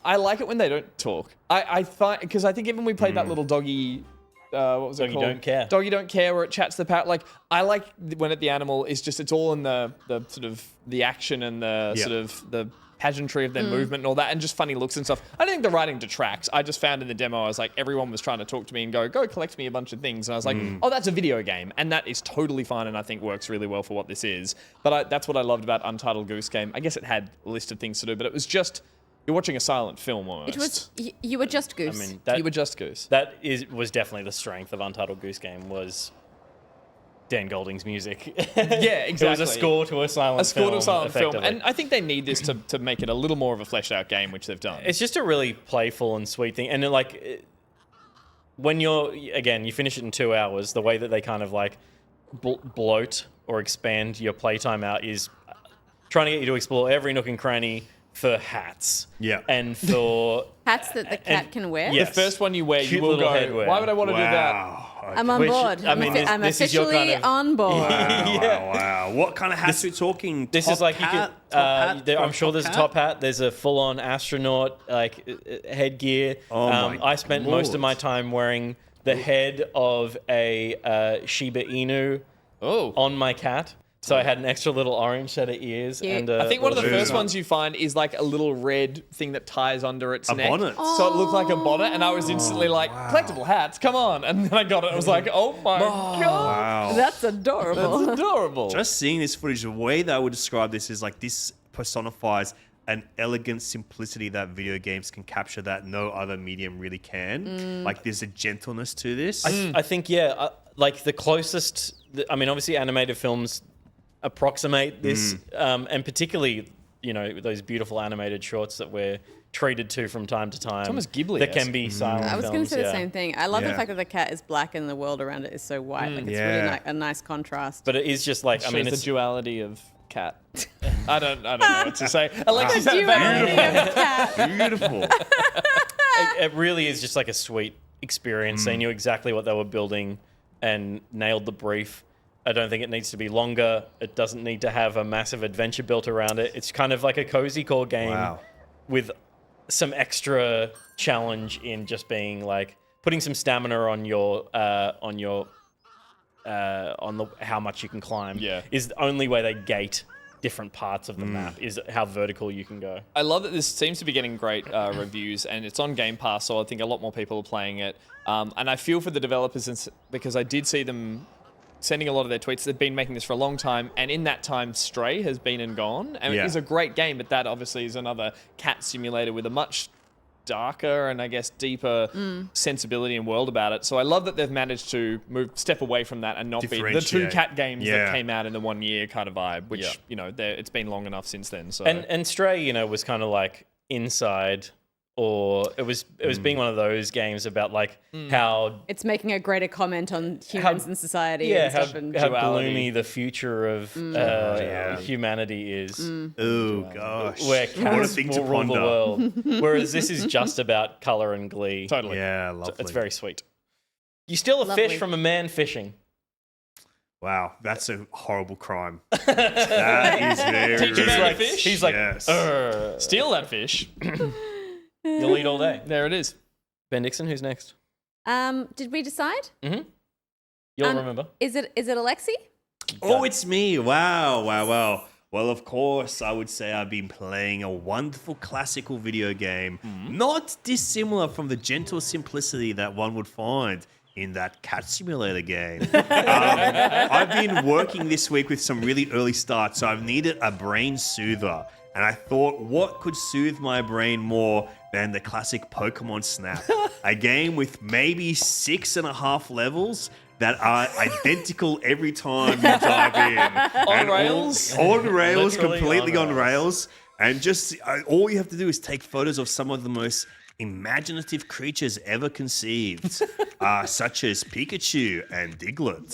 [SPEAKER 5] I like it when they don't talk. I find, because I think even we played that little doggy. What was it called?
[SPEAKER 3] Doggy Don't Care.
[SPEAKER 5] Doggy Don't Care, where it chats to the parrot. Like, I like when the animal is just, it's all in the sort of the action and the sort of the pageantry of their movement and all that, and just funny looks and stuff. I don't think the writing detracts. I just found in the demo, I was like, everyone was trying to talk to me and go collect me a bunch of things. And I was like, oh, that's a video game. And that is totally fine, and I think works really well for what this is. But that's what I loved about Untitled Goose Game. I guess it had a list of things to do, but it was just, you're watching a silent film almost.
[SPEAKER 2] It was, you were just Goose.
[SPEAKER 3] I mean,
[SPEAKER 5] you were just Goose.
[SPEAKER 3] That was definitely the strength of Untitled Goose Game, was Dan Golding's music.
[SPEAKER 5] Yeah, exactly.
[SPEAKER 3] It was a score to a silent film.
[SPEAKER 5] And I think they need this to make it a little more of a fleshed out game, which they've done.
[SPEAKER 3] It's just a really playful and sweet thing. And when you finish it in 2 hours, the way that they kind of like bloat or expand your playtime out is trying to get you to explore every nook and cranny for hats.
[SPEAKER 6] Yeah.
[SPEAKER 3] And for
[SPEAKER 2] hats that the cat can wear.
[SPEAKER 3] Yes.
[SPEAKER 5] The first one you wear,
[SPEAKER 3] Cute
[SPEAKER 5] you will
[SPEAKER 3] little
[SPEAKER 5] go,
[SPEAKER 3] headwear.
[SPEAKER 5] why would I want to do that?
[SPEAKER 2] I'm on board. I'm officially on board.
[SPEAKER 6] Wow. What kind of hats are we talking?
[SPEAKER 3] This is like I'm sure there's a top hat. There's a full-on astronaut headgear. I spent most of my time wearing the head of a Shiba Inu on my cat. So I had an extra little orange set of ears.
[SPEAKER 2] Cute.
[SPEAKER 3] And
[SPEAKER 5] I think one of the first ones you find is like a little red thing that ties under its neck.
[SPEAKER 6] Bonnet.
[SPEAKER 5] So it looked like a bonnet, and I was instantly like, collectible hats, come on. And then I got it, I was like, oh my God.
[SPEAKER 6] Wow.
[SPEAKER 2] That's adorable.
[SPEAKER 5] That's adorable.
[SPEAKER 6] Just seeing this footage, the way that I would describe this is like this personifies an elegant simplicity that video games can capture that no other medium really can. Like there's a gentleness to this.
[SPEAKER 3] I think, like the closest, I mean, obviously animated films approximate this, and particularly, those beautiful animated shorts that we're treated to from time to time. It's
[SPEAKER 5] almost Ghibli-esque.
[SPEAKER 3] That can be silent
[SPEAKER 2] I was going to say the same thing. I love the
[SPEAKER 6] Yeah.
[SPEAKER 2] fact that the cat is black and the world around it is so white. Like it's really a nice contrast.
[SPEAKER 3] But it is just like, I mean,
[SPEAKER 5] Shows
[SPEAKER 3] it's
[SPEAKER 5] the duality of cat. I don't know what to say. Alexis had a
[SPEAKER 2] Duality
[SPEAKER 5] very
[SPEAKER 2] of cat.
[SPEAKER 6] Beautiful.
[SPEAKER 3] it really is just like a sweet experience. They knew exactly what they were building and nailed the brief. I don't think it needs to be longer. It doesn't need to have a massive adventure built around it. It's kind of like a cozy core game with some extra challenge in just being like putting some stamina on how much you can climb.
[SPEAKER 5] Yeah.
[SPEAKER 3] Is the only way they gate different parts of the map is how vertical you can go.
[SPEAKER 5] I love that this seems to be getting great reviews, and it's on Game Pass, so I think a lot more people are playing it. And I feel for the developers because I did see them sending a lot of their tweets. They've been making this for a long time, and in that time, Stray has been and gone. And it is a great game, but that obviously is another cat simulator with a much darker and I guess deeper sensibility and world about it. So I love that they've managed to step away from that and not be the two cat games that came out in the 1 year kind of vibe, which it's been long enough since then. So
[SPEAKER 3] and Stray, was kind of like Inside, or it was being one of those games about like how
[SPEAKER 2] It's making a greater comment on humans and society and
[SPEAKER 3] how,
[SPEAKER 2] stuff. And
[SPEAKER 3] how
[SPEAKER 5] duality.
[SPEAKER 3] gloomy the future of humanity is.
[SPEAKER 6] Oh gosh.
[SPEAKER 3] Where
[SPEAKER 6] What a
[SPEAKER 3] cats
[SPEAKER 6] thing
[SPEAKER 3] will
[SPEAKER 6] to
[SPEAKER 3] rule the
[SPEAKER 6] ponder.
[SPEAKER 3] world. Whereas this is just about color and glee.
[SPEAKER 5] totally.
[SPEAKER 6] Yeah, lovely.
[SPEAKER 3] It's very sweet. You steal a
[SPEAKER 2] Lovely.
[SPEAKER 3] fish from a man fishing.
[SPEAKER 6] Wow, that's a horrible crime. That is very
[SPEAKER 5] Teach him
[SPEAKER 6] rude.
[SPEAKER 5] how to fish.
[SPEAKER 3] He's like,
[SPEAKER 6] Yes.
[SPEAKER 5] Steal that fish.
[SPEAKER 3] you'll eat all day.
[SPEAKER 5] There it is.
[SPEAKER 3] Ben Dixon, who's next?
[SPEAKER 2] did we decide?
[SPEAKER 3] You'll remember.
[SPEAKER 2] Is it Alexei?
[SPEAKER 6] Oh, it's me. Wow. Well, of course, I would say I've been playing a wonderful classical video game, not dissimilar from the gentle simplicity that one would find in that cat simulator game. I've been working this week with some really early starts, so I've needed a brain soother. And I thought, what could soothe my brain more than the classic Pokemon Snap? A game with maybe 6.5 levels that are identical every time you dive in.
[SPEAKER 5] On rails?
[SPEAKER 6] On rails,
[SPEAKER 3] Literally
[SPEAKER 6] completely
[SPEAKER 3] on
[SPEAKER 6] on rails. And just all you have to do is take photos of some of the most imaginative creatures ever conceived, such as Pikachu and Diglett.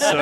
[SPEAKER 6] So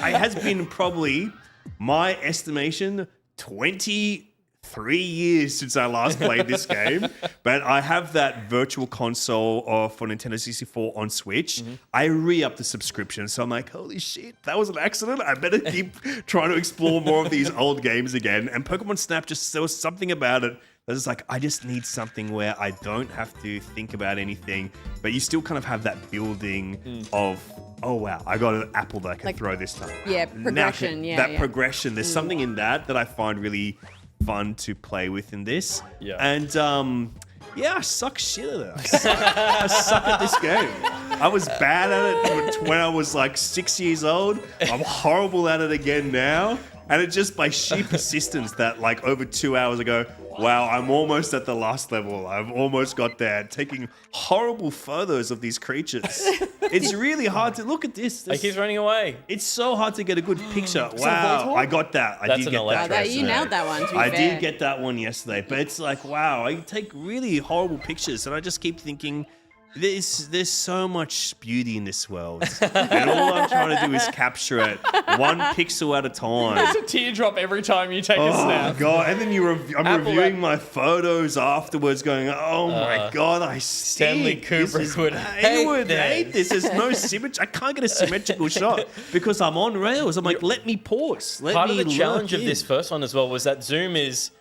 [SPEAKER 6] it has been probably, my estimation, 23 years since I last played this game, but I have that virtual console for Nintendo 64 on Switch. I re-upped the subscription, so I'm like, holy shit, that was an accident. I better keep trying to explore more of these old games again. And Pokemon Snap, there was something about it that is like, I just need something where I don't have to think about anything, but you still kind of have that building of, oh wow, I got an apple that I can throw this time.
[SPEAKER 2] Yeah,
[SPEAKER 6] Now
[SPEAKER 2] progression.
[SPEAKER 6] that progression, there's something in that I find really fun to play with in this.
[SPEAKER 3] Yeah.
[SPEAKER 6] And I suck shit at it. I suck at this game. I was bad at it when I was like 6 years old. I'm horrible at it again now. And it's just by sheer persistence that like over 2 hours ago, wow, I'm almost at the last level. I've almost got there. Taking horrible photos of these creatures. It's really hard to look at this.
[SPEAKER 3] Like he's running away.
[SPEAKER 6] It's so hard to get a good picture. Wow, I got that. I
[SPEAKER 3] That's
[SPEAKER 6] did
[SPEAKER 3] an
[SPEAKER 6] get
[SPEAKER 3] electro.
[SPEAKER 6] that.
[SPEAKER 2] You
[SPEAKER 6] yesterday.
[SPEAKER 2] nailed that one, to be
[SPEAKER 6] I
[SPEAKER 2] fair.
[SPEAKER 6] did get that one yesterday, but it's like, wow, I take really horrible pictures, and I just keep thinking, there's so much beauty in this world, and all I'm trying to do is capture it one pixel at a time.
[SPEAKER 5] There's a teardrop every time you take a
[SPEAKER 6] Oh
[SPEAKER 5] snap.
[SPEAKER 6] god! And then I'm
[SPEAKER 5] Apple
[SPEAKER 6] reviewing
[SPEAKER 5] app.
[SPEAKER 6] my photos afterwards, going, "Oh my god, I
[SPEAKER 3] Stanley
[SPEAKER 6] stink. This
[SPEAKER 3] Kubrick
[SPEAKER 6] is-
[SPEAKER 3] would
[SPEAKER 6] he would
[SPEAKER 3] hate
[SPEAKER 6] hate this. There's no symmetry. I can't get a symmetrical shot because I'm on rails. I'm like, let me pause. Let
[SPEAKER 3] Part
[SPEAKER 6] me
[SPEAKER 3] of the challenge
[SPEAKER 6] lurk
[SPEAKER 3] of this
[SPEAKER 6] in."
[SPEAKER 3] first one as well was that zoom is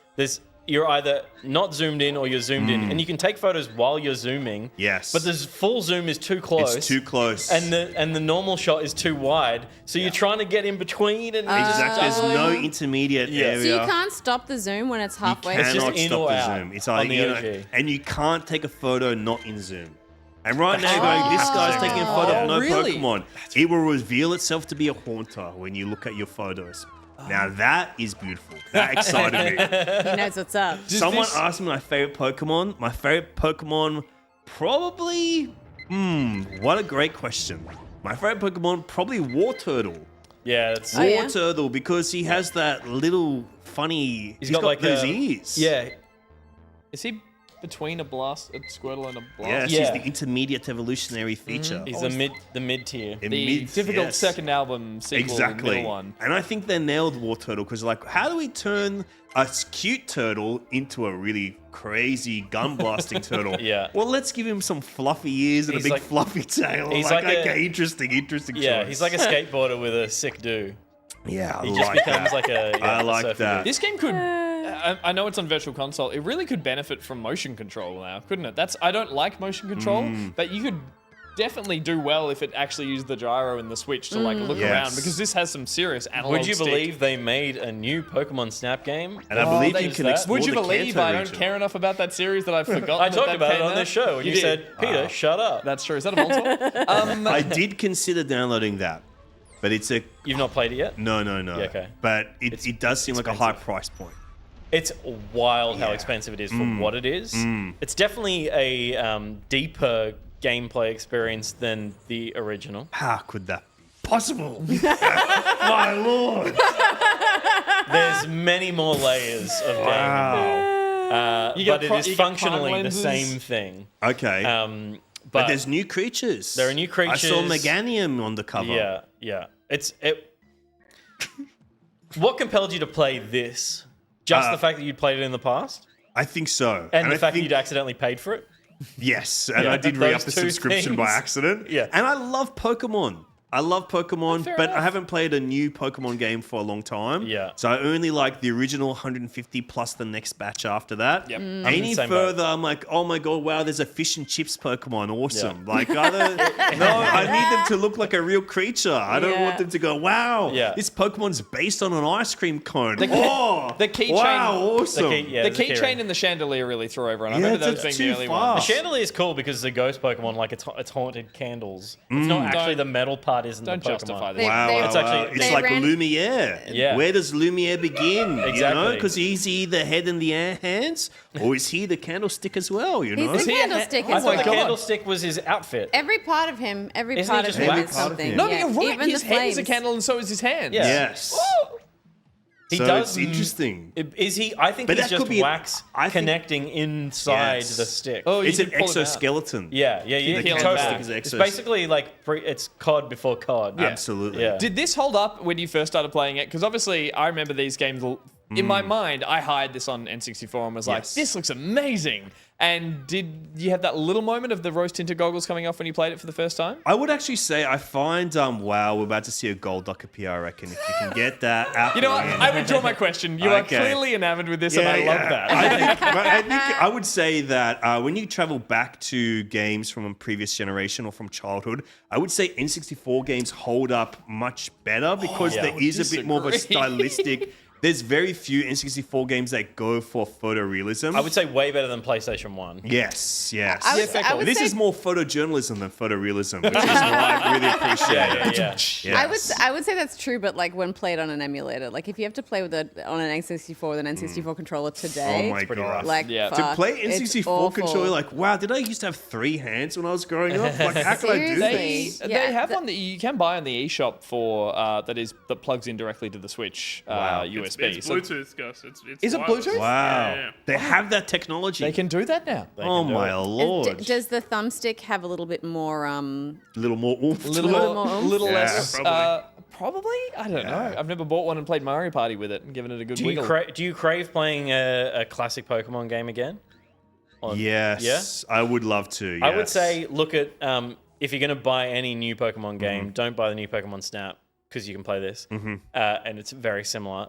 [SPEAKER 3] you're either not zoomed in or you're zoomed in, and you can take photos while you're zooming.
[SPEAKER 6] Yes.
[SPEAKER 3] But this full zoom is too close.
[SPEAKER 6] It's too close.
[SPEAKER 3] And the normal shot is too wide, so you're trying to get in between and
[SPEAKER 6] exactly. There's no intermediate
[SPEAKER 3] Yeah.
[SPEAKER 6] area.
[SPEAKER 2] So you can't stop the zoom when it's
[SPEAKER 6] You
[SPEAKER 2] halfway.
[SPEAKER 3] It's just
[SPEAKER 6] cannot
[SPEAKER 3] in
[SPEAKER 6] stop
[SPEAKER 3] or
[SPEAKER 6] the
[SPEAKER 3] out
[SPEAKER 6] zoom. It's
[SPEAKER 3] on
[SPEAKER 6] like,
[SPEAKER 3] the OG.
[SPEAKER 6] and you can't take a photo not in zoom. And right now you're going, this guy's taking a photo of no
[SPEAKER 5] really?
[SPEAKER 6] Pokemon. It will reveal itself to be a haunter when you look at your photos. Now that is beautiful. That excited me.
[SPEAKER 2] He knows what's up.
[SPEAKER 6] Someone asked me my favorite Pokemon. My favorite Pokemon, probably. What a great question. My favorite Pokemon, probably War Turtle.
[SPEAKER 3] Yeah, it's
[SPEAKER 2] Oh, yeah?
[SPEAKER 6] War Turtle, because he has that little funny. He's got like those ears.
[SPEAKER 3] Yeah,
[SPEAKER 5] Is he between a Squirtle and a Blast?
[SPEAKER 6] Yes,
[SPEAKER 3] Yeah.
[SPEAKER 6] he's the intermediate evolutionary feature.
[SPEAKER 3] he's the mid tier.
[SPEAKER 6] In
[SPEAKER 5] The
[SPEAKER 6] mid-
[SPEAKER 5] difficult
[SPEAKER 6] yes.
[SPEAKER 5] second album sequel,
[SPEAKER 6] Exactly.
[SPEAKER 5] middle one.
[SPEAKER 6] And I think they nailed War Turtle because, like, how do we turn a cute turtle into a really crazy gun blasting turtle?
[SPEAKER 3] Yeah.
[SPEAKER 6] Well, let's give him some fluffy ears and
[SPEAKER 3] He's
[SPEAKER 6] a big
[SPEAKER 3] like-
[SPEAKER 6] fluffy tail.
[SPEAKER 3] he's
[SPEAKER 6] Like,
[SPEAKER 3] like a-
[SPEAKER 6] okay, interesting
[SPEAKER 3] Yeah,
[SPEAKER 6] choice.
[SPEAKER 3] he's like a skateboarder with a sick do.
[SPEAKER 6] Yeah, I
[SPEAKER 3] He just
[SPEAKER 6] like
[SPEAKER 3] becomes
[SPEAKER 6] that.
[SPEAKER 3] like a. Yeah,
[SPEAKER 6] I like
[SPEAKER 3] surfer
[SPEAKER 6] that.
[SPEAKER 3] dude.
[SPEAKER 5] This game could. I know it's on Virtual Console. It really could benefit from motion control now, couldn't it? I don't like motion control, but you could definitely do well if it actually used the gyro and the Switch to like look
[SPEAKER 6] Yes.
[SPEAKER 5] around, because this has some serious analog.
[SPEAKER 3] Would you
[SPEAKER 5] stick.
[SPEAKER 3] believe they made a new Pokemon Snap game?
[SPEAKER 6] And I believe
[SPEAKER 5] they
[SPEAKER 6] you
[SPEAKER 5] use
[SPEAKER 6] can
[SPEAKER 3] that?
[SPEAKER 6] explore
[SPEAKER 5] Would you
[SPEAKER 6] the
[SPEAKER 5] believe
[SPEAKER 6] Kanto
[SPEAKER 5] I don't
[SPEAKER 6] region.
[SPEAKER 5] care enough about that series that I've forgotten?
[SPEAKER 3] I talked
[SPEAKER 5] that
[SPEAKER 3] about it
[SPEAKER 5] came
[SPEAKER 3] on
[SPEAKER 5] out?
[SPEAKER 3] this show, and you
[SPEAKER 5] did.
[SPEAKER 3] said, "Peter, shut up."
[SPEAKER 5] That's true. Is that a Voltorb?
[SPEAKER 6] I did consider downloading that, but it's a
[SPEAKER 3] You've not played it yet?
[SPEAKER 6] no.
[SPEAKER 3] Yeah, okay.
[SPEAKER 6] But it does seem like a high price point.
[SPEAKER 3] It's wild how
[SPEAKER 6] Yeah.
[SPEAKER 3] expensive it is for what it is. It's definitely a deeper gameplay experience than the original.
[SPEAKER 6] How could that be possible? My lord!
[SPEAKER 3] There's many more layers of gaming.
[SPEAKER 6] Wow.
[SPEAKER 5] You get
[SPEAKER 3] but it
[SPEAKER 5] pri-
[SPEAKER 3] is
[SPEAKER 5] you get prime
[SPEAKER 3] functionally the
[SPEAKER 5] lenses.
[SPEAKER 3] same thing.
[SPEAKER 6] Okay.
[SPEAKER 3] But
[SPEAKER 6] but there's new creatures.
[SPEAKER 3] there are new
[SPEAKER 6] I saw
[SPEAKER 3] creatures.
[SPEAKER 6] Meganium on the cover.
[SPEAKER 3] yeah. What compelled you to play this? Just the fact that you'd played it in the past,
[SPEAKER 6] I think so.
[SPEAKER 3] and the
[SPEAKER 6] I
[SPEAKER 3] fact that
[SPEAKER 6] think,
[SPEAKER 3] you'd accidentally paid for it.
[SPEAKER 6] yes, and
[SPEAKER 3] Yeah,
[SPEAKER 6] I did
[SPEAKER 3] those
[SPEAKER 6] re-up the
[SPEAKER 3] two
[SPEAKER 6] subscription by
[SPEAKER 3] things.
[SPEAKER 6] accident.
[SPEAKER 3] Yeah.
[SPEAKER 6] And I love Pokemon. I love Pokemon,
[SPEAKER 3] fair
[SPEAKER 6] but
[SPEAKER 3] enough.
[SPEAKER 6] I haven't played a new Pokemon game for a long time.
[SPEAKER 3] Yeah.
[SPEAKER 6] So I only like the original 150 plus the next batch after that.
[SPEAKER 5] Yep.
[SPEAKER 3] I'm in
[SPEAKER 6] Any
[SPEAKER 3] the same
[SPEAKER 6] further, I'm like, oh my god, wow, there's a fish and chips Pokemon. Awesome. Like, I need them to look like a real creature. I don't
[SPEAKER 2] Yeah.
[SPEAKER 6] want them to go, wow,
[SPEAKER 3] Yeah.
[SPEAKER 6] this Pokemon's based on an ice cream cone.
[SPEAKER 5] The keychain-
[SPEAKER 6] wow, awesome.
[SPEAKER 3] The
[SPEAKER 5] the keychain and the chandelier really threw everyone. I
[SPEAKER 6] Yeah,
[SPEAKER 5] remember those
[SPEAKER 6] it's
[SPEAKER 5] being the
[SPEAKER 6] too
[SPEAKER 5] early
[SPEAKER 6] far.
[SPEAKER 5] ones.
[SPEAKER 3] The chandelier is cool because it's a ghost Pokemon, like it's haunted candles. It's not actually the metal part, isn't
[SPEAKER 5] Don't
[SPEAKER 3] the Pokemon.
[SPEAKER 5] justify this.
[SPEAKER 2] They-
[SPEAKER 6] Wow,
[SPEAKER 2] they-
[SPEAKER 6] wow,
[SPEAKER 3] It's
[SPEAKER 6] wow.
[SPEAKER 3] actually-
[SPEAKER 6] it's
[SPEAKER 2] they
[SPEAKER 6] like
[SPEAKER 2] ran-
[SPEAKER 6] Lumiere.
[SPEAKER 3] Yeah.
[SPEAKER 6] Where does Lumiere begin? You know,
[SPEAKER 3] Exactly.
[SPEAKER 6] because is he the head and the hands, or is he the candlestick as well? You know,
[SPEAKER 2] He's the candlestick
[SPEAKER 3] I
[SPEAKER 2] as
[SPEAKER 3] thought
[SPEAKER 2] well.
[SPEAKER 3] the candlestick was his outfit.
[SPEAKER 2] Every part of him, every
[SPEAKER 3] Isn't
[SPEAKER 2] part
[SPEAKER 3] he
[SPEAKER 2] of
[SPEAKER 3] just
[SPEAKER 2] him
[SPEAKER 3] wax?
[SPEAKER 2] is
[SPEAKER 6] Every part of
[SPEAKER 2] something.
[SPEAKER 6] him.
[SPEAKER 5] No,
[SPEAKER 2] yeah.
[SPEAKER 5] but you're right.
[SPEAKER 2] Even
[SPEAKER 5] His
[SPEAKER 2] the
[SPEAKER 5] head is a
[SPEAKER 2] flames.
[SPEAKER 5] candle, and so is his hand.
[SPEAKER 3] Yeah.
[SPEAKER 6] yes.
[SPEAKER 3] He
[SPEAKER 6] So
[SPEAKER 3] does.
[SPEAKER 6] it's interesting.
[SPEAKER 3] Is he? I think
[SPEAKER 6] But
[SPEAKER 3] he's
[SPEAKER 6] that
[SPEAKER 3] just
[SPEAKER 6] could be-
[SPEAKER 3] wax
[SPEAKER 6] I think-
[SPEAKER 3] connecting inside
[SPEAKER 6] Yes.
[SPEAKER 3] the stick.
[SPEAKER 5] Oh,
[SPEAKER 6] It's
[SPEAKER 5] you
[SPEAKER 6] an
[SPEAKER 5] can pull it out.
[SPEAKER 6] exoskeleton.
[SPEAKER 3] yeah.
[SPEAKER 6] The
[SPEAKER 3] Totally.
[SPEAKER 6] candlestick is
[SPEAKER 3] It's
[SPEAKER 6] exos-
[SPEAKER 3] basically like it's COD before COD.
[SPEAKER 6] Absolutely.
[SPEAKER 3] Yeah.
[SPEAKER 5] Did this hold up when you first started playing it? Because obviously, I remember these games. In my mind, I hired this on N64 and was like,
[SPEAKER 6] Yes.
[SPEAKER 5] "This looks amazing." And did you have that little moment of the rose-tinted goggles coming off when you played it for the first time?
[SPEAKER 6] I would actually say I find wow, we're about to see a gold duck appear. I reckon if you can get that out.
[SPEAKER 5] You know what?
[SPEAKER 6] there.
[SPEAKER 5] I withdraw my question. You are
[SPEAKER 6] Okay.
[SPEAKER 5] clearly enamored with this, and I love that.
[SPEAKER 6] I think I would say that when you travel back to games from a previous generation or from childhood, I would say N64 games hold up much better because
[SPEAKER 3] yeah.
[SPEAKER 6] there is a bit more of a
[SPEAKER 5] disagree.
[SPEAKER 6] stylistic. There's very few N64 games that go for photorealism.
[SPEAKER 3] I would say way better than PlayStation 1.
[SPEAKER 6] Yes, yes.
[SPEAKER 2] I would
[SPEAKER 6] this
[SPEAKER 2] say-
[SPEAKER 6] is more photojournalism than photorealism, which is what I really appreciate.
[SPEAKER 3] Yeah.
[SPEAKER 6] Yes.
[SPEAKER 2] I would say that's true, but like when played on an emulator, like if you have to play with on an N64 with an N64 controller today,
[SPEAKER 6] Oh my god.
[SPEAKER 2] like
[SPEAKER 5] Yeah. To
[SPEAKER 6] To
[SPEAKER 2] fuck,
[SPEAKER 6] play
[SPEAKER 2] it's
[SPEAKER 6] N64
[SPEAKER 2] awful.
[SPEAKER 6] controller, like, wow, did I used to have 3 hands when I was growing up? Like, how could I do
[SPEAKER 2] Seriously?
[SPEAKER 6] this?
[SPEAKER 5] They
[SPEAKER 2] Yeah,
[SPEAKER 5] have
[SPEAKER 2] the-
[SPEAKER 5] one that you can buy on the eShop for that plugs in directly to the Switch USB.
[SPEAKER 7] It's
[SPEAKER 5] So
[SPEAKER 7] Bluetooth, Gus. It's
[SPEAKER 5] Is it
[SPEAKER 7] wireless.
[SPEAKER 5] Bluetooth?
[SPEAKER 6] Wow.
[SPEAKER 7] Yeah.
[SPEAKER 6] They have that technology.
[SPEAKER 5] they can do that now.
[SPEAKER 6] Oh
[SPEAKER 3] can do
[SPEAKER 6] my
[SPEAKER 3] it.
[SPEAKER 6] lord.
[SPEAKER 2] Does the thumbstick have a little bit more?
[SPEAKER 6] a little more oomph. to
[SPEAKER 5] Little,
[SPEAKER 6] it.
[SPEAKER 2] more oomph?
[SPEAKER 5] little
[SPEAKER 6] Yeah.
[SPEAKER 5] less.
[SPEAKER 7] Probably.
[SPEAKER 5] Probably. I don't know. I've never bought one and played Mario Party with it and given it a good
[SPEAKER 3] Do you,
[SPEAKER 5] wiggle.
[SPEAKER 3] do you crave playing a classic Pokemon game again?
[SPEAKER 6] Yes, I would love to.
[SPEAKER 3] I would
[SPEAKER 6] yes.
[SPEAKER 3] say look at if you're going to buy any new Pokemon game, don't buy the new Pokemon Snap because you can play this, and it's very similar.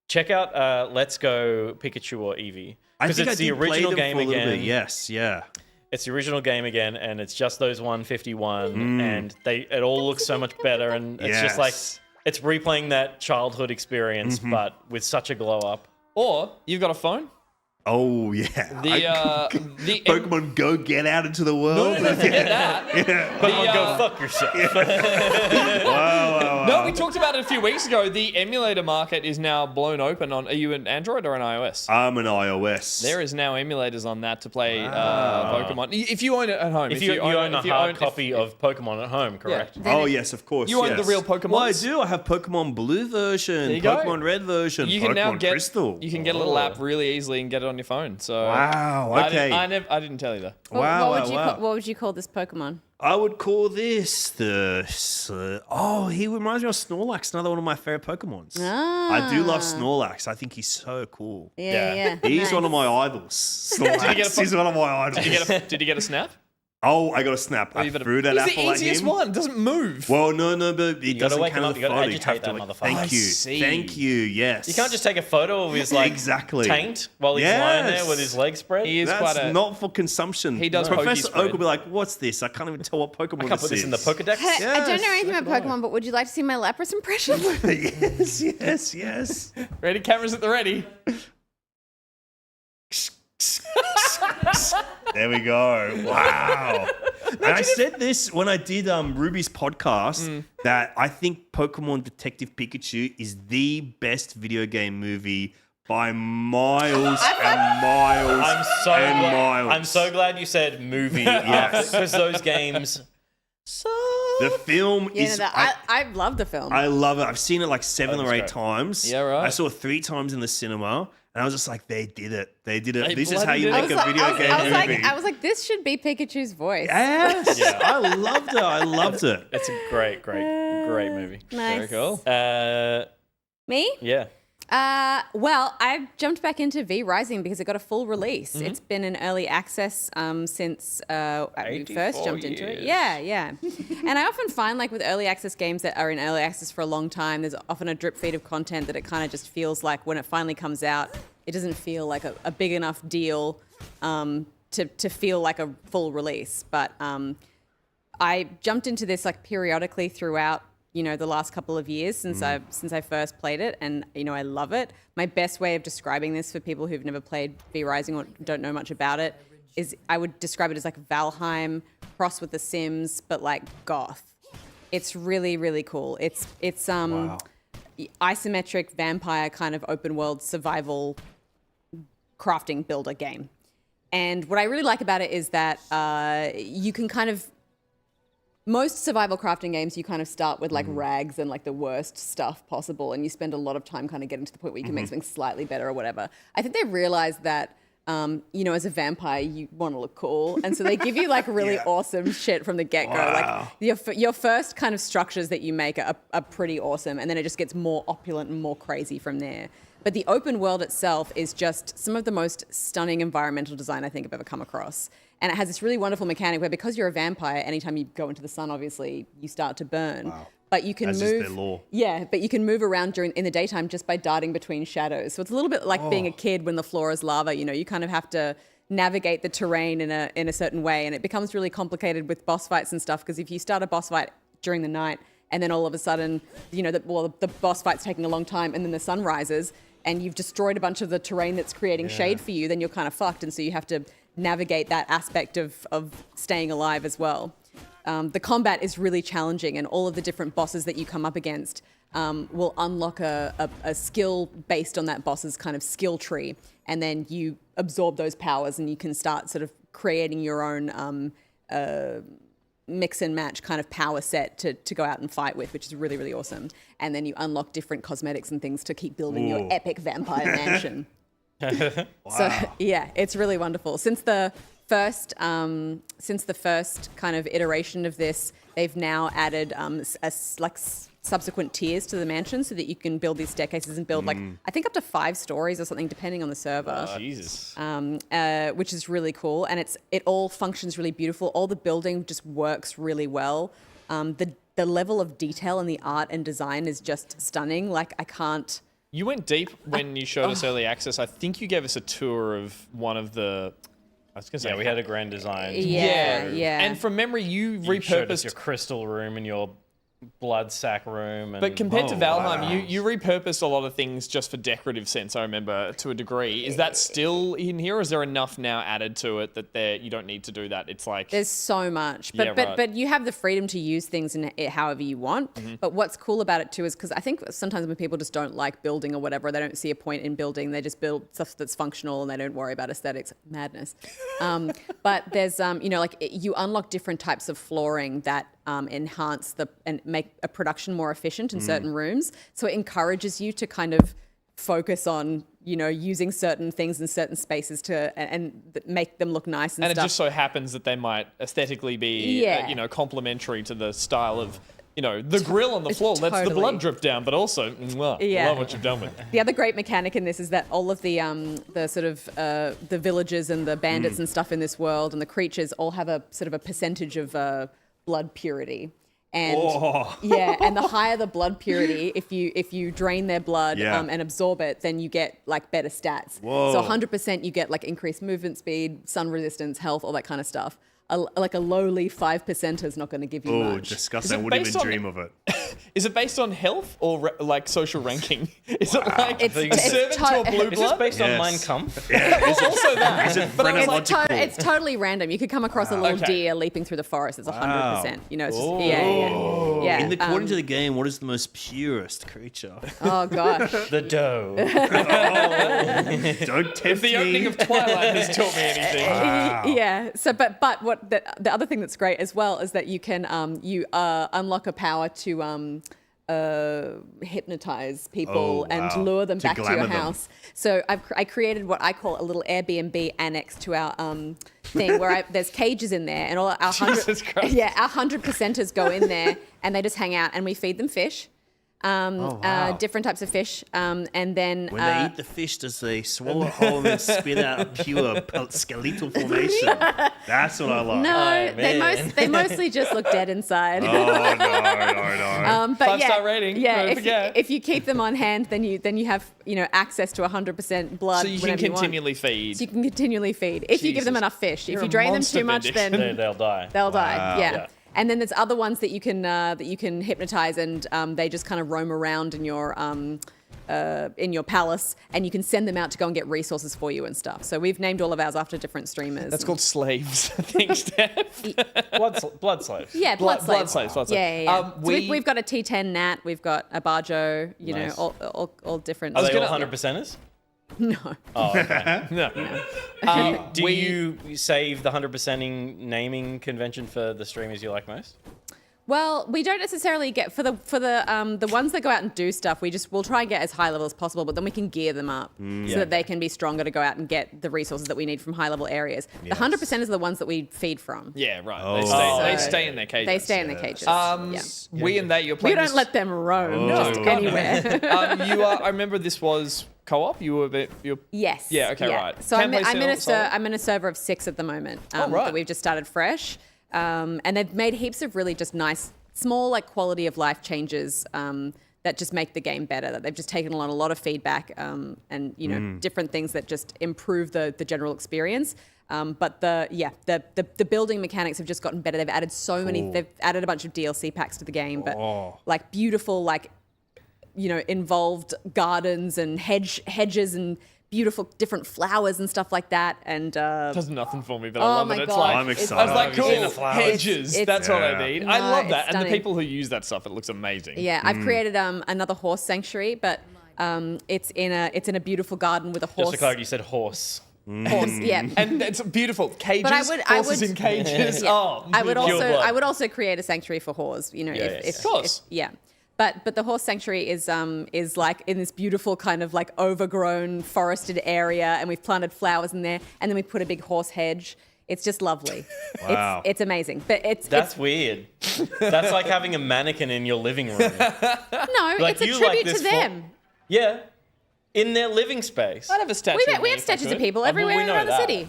[SPEAKER 3] Check out Let's Go Pikachu or Eevee
[SPEAKER 6] I
[SPEAKER 3] because
[SPEAKER 6] think
[SPEAKER 3] it's
[SPEAKER 6] I
[SPEAKER 3] the
[SPEAKER 6] did play
[SPEAKER 3] original
[SPEAKER 6] them
[SPEAKER 3] game
[SPEAKER 6] for a little
[SPEAKER 3] again.
[SPEAKER 6] bit. Yes, yeah.
[SPEAKER 3] It's the original game again, and it's just those 151, and it all looks so much better, and it's just like
[SPEAKER 6] Yes.
[SPEAKER 3] it's replaying that childhood experience, but with such a glow up.
[SPEAKER 5] Or you've got a phone,
[SPEAKER 6] Oh yeah.
[SPEAKER 5] The
[SPEAKER 6] Pokemon Go, get out into the world.
[SPEAKER 5] No, forget that.
[SPEAKER 3] Pokemon, go fuck yourself.
[SPEAKER 5] No, we talked about it a few weeks ago. The emulator market is now blown open on. Are you an Android or an iOS?
[SPEAKER 6] I'm an iOS.
[SPEAKER 5] There is now emulators on that to play Pokemon. If you own it at home,
[SPEAKER 3] If you own a hard copy of Pokemon at home, correct?
[SPEAKER 6] Oh yes, of course.
[SPEAKER 5] You own the real Pokemon.
[SPEAKER 6] Well, I do. I have Pokemon Blue version,
[SPEAKER 5] There you go.
[SPEAKER 6] Pokemon Red version,
[SPEAKER 5] You can
[SPEAKER 6] Pokemon
[SPEAKER 5] now get
[SPEAKER 6] Crystal.
[SPEAKER 5] You can get a little app really easily and get it on your phone. So
[SPEAKER 6] Wow. Okay.
[SPEAKER 5] I didn't tell you that.
[SPEAKER 6] Wow.
[SPEAKER 2] What would you call this Pokemon?
[SPEAKER 6] I would call this the. He reminds me of Snorlax, another one of my favorite Pokemons. I do love Snorlax. I think he's so cool.
[SPEAKER 2] Yeah.
[SPEAKER 6] He's
[SPEAKER 2] Nice.
[SPEAKER 6] one of my idols. Snorlax. He's one of my idols.
[SPEAKER 5] Did you get a snap?
[SPEAKER 6] Oh, I got a snap. I threw that
[SPEAKER 5] He's
[SPEAKER 6] apple
[SPEAKER 5] the
[SPEAKER 6] at
[SPEAKER 5] easiest
[SPEAKER 6] him.
[SPEAKER 5] one. It doesn't move.
[SPEAKER 6] Well, no, but it doesn't
[SPEAKER 3] wake him
[SPEAKER 6] count
[SPEAKER 3] up,
[SPEAKER 6] as
[SPEAKER 3] you gotta
[SPEAKER 6] a photo. You
[SPEAKER 3] agitate
[SPEAKER 6] have to
[SPEAKER 3] that
[SPEAKER 6] like,
[SPEAKER 3] motherfucker.
[SPEAKER 6] thank
[SPEAKER 5] I
[SPEAKER 6] you,
[SPEAKER 5] see.
[SPEAKER 6] thank you. Yes,
[SPEAKER 3] You can't just take a photo of his
[SPEAKER 6] Exactly.
[SPEAKER 3] taint while he's lying there
[SPEAKER 6] Yes.
[SPEAKER 3] with his legs spread.
[SPEAKER 5] He is
[SPEAKER 6] That's
[SPEAKER 5] quite a.
[SPEAKER 6] not for consumption.
[SPEAKER 5] He does
[SPEAKER 6] Professor
[SPEAKER 5] pokey spread.
[SPEAKER 6] Oak will be like, "What's this? I can't even tell what Pokemon
[SPEAKER 3] I can't put this in the Pokedex.
[SPEAKER 2] Hey, I don't know
[SPEAKER 6] Yes,
[SPEAKER 2] anything about Pokemon, but would you like to see my Lapras impression?
[SPEAKER 6] yes.
[SPEAKER 5] Ready? Cameras at the ready.
[SPEAKER 6] There we go. Wow. And I said this when I did Ruby's podcast that I think Pokemon Detective Pikachu is the best video game movie by miles and miles
[SPEAKER 3] I'm so glad you said movie because those games.
[SPEAKER 6] The film
[SPEAKER 2] Yeah,
[SPEAKER 6] is.
[SPEAKER 2] no, I love the film.
[SPEAKER 6] I love it. I've seen it like 7 or 8
[SPEAKER 3] great.
[SPEAKER 6] times.
[SPEAKER 5] Yeah, right.
[SPEAKER 6] I saw it 3 times in the cinema, and I was just like, they did it. They did it.
[SPEAKER 5] They
[SPEAKER 6] This is how
[SPEAKER 5] bloody
[SPEAKER 6] you
[SPEAKER 5] did
[SPEAKER 6] make
[SPEAKER 5] it.
[SPEAKER 6] a video game movie.
[SPEAKER 2] I was like, this should be Pikachu's voice.
[SPEAKER 6] Yes, I loved it.
[SPEAKER 3] It's a great movie.
[SPEAKER 2] Nice.
[SPEAKER 5] Very cool.
[SPEAKER 2] Me?
[SPEAKER 3] Yeah.
[SPEAKER 2] Well, I jumped back into V Rising because it got a full release. It's been in early access since we first jumped into it. Yeah. And I often find like with early access games that are in early access for a long time, there's often a drip feed of content that it kind of just feels like when it finally comes out, it doesn't feel like a big enough deal to feel like a full release. But I jumped into this like periodically throughout the last couple of years since I first played it, and I love it. My best way of describing this for people who've never played V Rising or don't know much about it is I would describe it as like Valheim crossed with The Sims, but like goth. It's really, really cool. It's isometric vampire kind of open world survival crafting builder game. And what I really like about it is that you can kind of most survival crafting games, you kind of start with like rags and like the worst stuff possible, and you spend a lot of time kind of getting to the point where you can make something slightly better or whatever. I think they realized that, as a vampire, you want to look cool, and so they give you like really awesome shit from the get-go.
[SPEAKER 6] Wow.
[SPEAKER 2] Like your first kind of structures that you make are pretty awesome, and then it just gets more opulent and more crazy from there. But the open world itself is just some of the most stunning environmental design I think I've ever come across. And it has this really wonderful mechanic where because you're a vampire, anytime you go into the sun, obviously, you start to burn.
[SPEAKER 6] Wow.
[SPEAKER 2] But you can
[SPEAKER 6] As
[SPEAKER 2] move.
[SPEAKER 6] is their law.
[SPEAKER 2] Yeah, but you can move around in the daytime just by darting between shadows. So it's a little bit like being a kid when the floor is lava. You kind of have to navigate the terrain in a certain way, and it becomes really complicated with boss fights and stuff. Because if you start a boss fight during the night, and then all of a sudden, the boss fight's taking a long time, and then the sun rises, and you've destroyed a bunch of the terrain that's creating shade for you, then you're kind of fucked. And so you have to navigate that aspect of staying alive as well. The combat is really challenging, and all of the different bosses that you come up against will unlock a skill based on that boss's kind of skill tree. And then you absorb those powers and you can start sort of creating your own mix and match kind of power set to go out and fight with, which is really, really awesome. And then you unlock different cosmetics and things to keep building your epic vampire mansion. So yeah, it's really wonderful. Since the first kind of iteration of this, they've now added subsequent tiers to the mansion so that you can build these staircases and build I think up to 5 stories or something depending on the server.
[SPEAKER 3] Jesus.
[SPEAKER 2] Which is really cool, and it all functions really beautiful. All the building just works really well. The level of detail in the art and design is just stunning. Like I can't.
[SPEAKER 5] You went deep when you showed us early access. I think you gave us a tour of one of the. I was gonna say
[SPEAKER 3] We had a grand design.
[SPEAKER 2] Yeah.
[SPEAKER 5] And from memory, you
[SPEAKER 3] You showed us
[SPEAKER 5] repurposed.
[SPEAKER 3] your crystal room and your blood sack room. And
[SPEAKER 5] But compared to
[SPEAKER 6] Oh,
[SPEAKER 5] Valheim,
[SPEAKER 6] wow.
[SPEAKER 5] you repurposed a lot of things just for decorative sense, I remember, to a degree. Is that still in here, or is there enough now added to it that you don't need to do that? It's like...
[SPEAKER 2] There's so much, but
[SPEAKER 5] Yeah, right.
[SPEAKER 2] but you have the freedom to use things in it however you want. But what's cool about it too is because I think sometimes when people just don't like building or whatever, they don't see a point in building. They just build stuff that's functional and they don't worry about aesthetics. Madness. But there's like you unlock different types of flooring that enhance and make a production more efficient in certain rooms. So it encourages you to kind of focus on using certain things in certain spaces and make them look nice and
[SPEAKER 5] And
[SPEAKER 2] stuff.
[SPEAKER 5] it just so happens that they might aesthetically be,
[SPEAKER 2] Yeah.
[SPEAKER 5] complementary to the style of, the grill on the floor lets the
[SPEAKER 2] Totally.
[SPEAKER 5] blood drip down, but also,
[SPEAKER 2] Yeah.
[SPEAKER 5] love what you've done with it.
[SPEAKER 2] The other great mechanic in this is that all of the sort of the villagers and the bandits and stuff in this world and the creatures all have a sort of a percentage of blood purity. And and the higher the blood purity, if you drain their blood and absorb it, then you get like better stats.
[SPEAKER 6] Whoa.
[SPEAKER 2] So 100% you get like increased movement speed, sun resistance, health, all that kind of stuff. Like a lowly 5% is not going to give you
[SPEAKER 6] Oh,
[SPEAKER 2] much.
[SPEAKER 6] disgusting. I
[SPEAKER 5] it
[SPEAKER 6] wouldn't
[SPEAKER 5] based
[SPEAKER 6] even
[SPEAKER 5] on-
[SPEAKER 6] dream of it.
[SPEAKER 5] Is it based on health or like social ranking? Is it like
[SPEAKER 2] It's-
[SPEAKER 5] a
[SPEAKER 2] it's
[SPEAKER 5] servant to a blue
[SPEAKER 3] Is this
[SPEAKER 5] blood?
[SPEAKER 3] based on
[SPEAKER 6] Yes.
[SPEAKER 3] Mein Kampf?
[SPEAKER 5] Also that.
[SPEAKER 6] Is it
[SPEAKER 5] But I was like,
[SPEAKER 6] phrenological?
[SPEAKER 2] It's totally random. You could come across a little
[SPEAKER 5] Okay.
[SPEAKER 2] deer leaping through the forest. It's 100%. It's just yeah.
[SPEAKER 6] According to the game, what is the most purest creature?
[SPEAKER 2] Oh gosh.
[SPEAKER 3] The dough.
[SPEAKER 6] Don't tempt
[SPEAKER 5] if the opening
[SPEAKER 6] me.
[SPEAKER 5] of Twilight has taught me anything.
[SPEAKER 2] Yeah. So, but what the other thing that's great as well is that you can unlock a power to hypnonize people
[SPEAKER 6] Oh, wow.
[SPEAKER 2] and lure them
[SPEAKER 6] To
[SPEAKER 2] back to your
[SPEAKER 6] glamour them.
[SPEAKER 2] house. So I created what I call a little Airbnb annex to our thing where there's cages in there and all our
[SPEAKER 5] Jesus Christ.
[SPEAKER 2] our 100%ers go in there and they just hang out and we feed them fish. Different types of fish, and then
[SPEAKER 6] When they eat the fish, does they swallow it whole and then spit out a pure skeletal formation? That's what I like.
[SPEAKER 2] no,
[SPEAKER 3] man.
[SPEAKER 2] they mostly just look dead inside.
[SPEAKER 6] Oh, no.
[SPEAKER 2] But
[SPEAKER 5] 5-star rating,
[SPEAKER 2] Yeah,
[SPEAKER 5] don't forget.
[SPEAKER 2] if you keep them on hand, then you have access to 100% blood.
[SPEAKER 5] So you can
[SPEAKER 2] whenever you want.
[SPEAKER 5] continually feed.
[SPEAKER 2] So you can continually feed if you give them
[SPEAKER 5] Jesus.
[SPEAKER 2] enough fish.
[SPEAKER 5] You're
[SPEAKER 2] if you
[SPEAKER 5] a
[SPEAKER 2] drain them
[SPEAKER 5] monster,
[SPEAKER 2] too much,
[SPEAKER 5] Benedict.
[SPEAKER 2] then
[SPEAKER 3] They'll die.
[SPEAKER 2] they'll die. Yeah.
[SPEAKER 3] Yeah.
[SPEAKER 2] And then there's other ones that you can hypnotize, and they just kind of roam around in your palace, and you can send them out to go and get resources for you and stuff. So we've named all of ours after different streamers.
[SPEAKER 5] That's called slaves, I think, Steph.
[SPEAKER 3] Blood slaves.
[SPEAKER 2] Yeah, blood slaves.
[SPEAKER 5] Blood slaves.
[SPEAKER 2] Yeah. So
[SPEAKER 5] We-
[SPEAKER 2] we've got a T10 Nat, we've got a Barjo,
[SPEAKER 3] Nice.
[SPEAKER 2] all different.
[SPEAKER 3] Are they all
[SPEAKER 5] gonna-
[SPEAKER 3] 100%ers?
[SPEAKER 2] No.
[SPEAKER 3] Oh, okay.
[SPEAKER 5] No.
[SPEAKER 3] Do you save the 100%ing naming convention for the streamers you like most?
[SPEAKER 2] Well, we don't necessarily get for the ones that go out and do stuff. We'll try and get as high level as possible, but then we can gear them up so that they can be stronger to go out and get the resources that we need from high level areas. The 100% is the ones that we feed from.
[SPEAKER 5] Yeah, right.
[SPEAKER 6] Oh.
[SPEAKER 5] They
[SPEAKER 2] So
[SPEAKER 5] stay in their cages.
[SPEAKER 2] They stay in their cages.
[SPEAKER 5] We and they, you're
[SPEAKER 2] We
[SPEAKER 5] playing
[SPEAKER 2] don't
[SPEAKER 5] this-
[SPEAKER 2] let them roam
[SPEAKER 6] Oh.
[SPEAKER 2] just anywhere.
[SPEAKER 5] you are. I remember this was co-op. You were a bit. You're,
[SPEAKER 2] Yes.
[SPEAKER 5] Yeah, okay, right.
[SPEAKER 2] So
[SPEAKER 5] Can play solo?
[SPEAKER 2] I'm in a server of 6 at the moment.
[SPEAKER 5] right.
[SPEAKER 2] That we've just started fresh. And they've made heaps of really just nice, small, like quality of life changes that just make the game better. That they've just taken on a lot of feedback and different things that just improve the general experience. But the building mechanics have just gotten better. They've added so many. They've added a bunch of DLC packs to the game, but like beautiful, like involved gardens and hedges and beautiful different flowers and stuff like that. And
[SPEAKER 5] does nothing for me, but I
[SPEAKER 2] oh
[SPEAKER 5] love
[SPEAKER 2] my
[SPEAKER 5] it. It's
[SPEAKER 2] God.
[SPEAKER 5] like
[SPEAKER 6] I'm
[SPEAKER 2] It's-
[SPEAKER 6] excited.
[SPEAKER 5] I was like,
[SPEAKER 3] Have you seen
[SPEAKER 5] cool
[SPEAKER 3] the flowers?
[SPEAKER 5] hedges.
[SPEAKER 2] It's-
[SPEAKER 5] That's all I
[SPEAKER 6] Yeah.
[SPEAKER 5] need. I
[SPEAKER 2] No,
[SPEAKER 5] love
[SPEAKER 2] it's
[SPEAKER 5] that, and the
[SPEAKER 2] stunning.
[SPEAKER 5] people who use that stuff, it looks amazing.
[SPEAKER 2] yeah, I've created another horse sanctuary, but it's in a beautiful garden with a
[SPEAKER 3] Just
[SPEAKER 2] horse.
[SPEAKER 3] to clarify, you said horse.
[SPEAKER 2] Horse, yeah.
[SPEAKER 5] And it's beautiful. Cages,
[SPEAKER 2] But I would-
[SPEAKER 5] horses in cages.
[SPEAKER 2] Yeah.
[SPEAKER 5] Oh,
[SPEAKER 2] I would
[SPEAKER 3] pure blood.
[SPEAKER 2] I would also create a sanctuary for whores. If
[SPEAKER 5] Of course.
[SPEAKER 2] yeah. But the horse sanctuary is like in this beautiful kind of like overgrown forested area, and we've planted flowers in there, and then we put a big horse hedge. It's just lovely.
[SPEAKER 6] Wow.
[SPEAKER 2] It's amazing. But
[SPEAKER 3] That's weird. That's like having a mannequin in your living room.
[SPEAKER 2] no,
[SPEAKER 3] Like,
[SPEAKER 2] it's a
[SPEAKER 3] you
[SPEAKER 2] tribute
[SPEAKER 3] like
[SPEAKER 2] to
[SPEAKER 3] this
[SPEAKER 2] them.
[SPEAKER 3] Yeah. In their living space.
[SPEAKER 5] I'd have a statue.
[SPEAKER 2] We
[SPEAKER 5] of me
[SPEAKER 2] have
[SPEAKER 5] if I
[SPEAKER 2] statues of
[SPEAKER 5] could.
[SPEAKER 2] people
[SPEAKER 3] well,
[SPEAKER 2] everywhere
[SPEAKER 3] we know
[SPEAKER 2] around the
[SPEAKER 3] that.
[SPEAKER 2] city.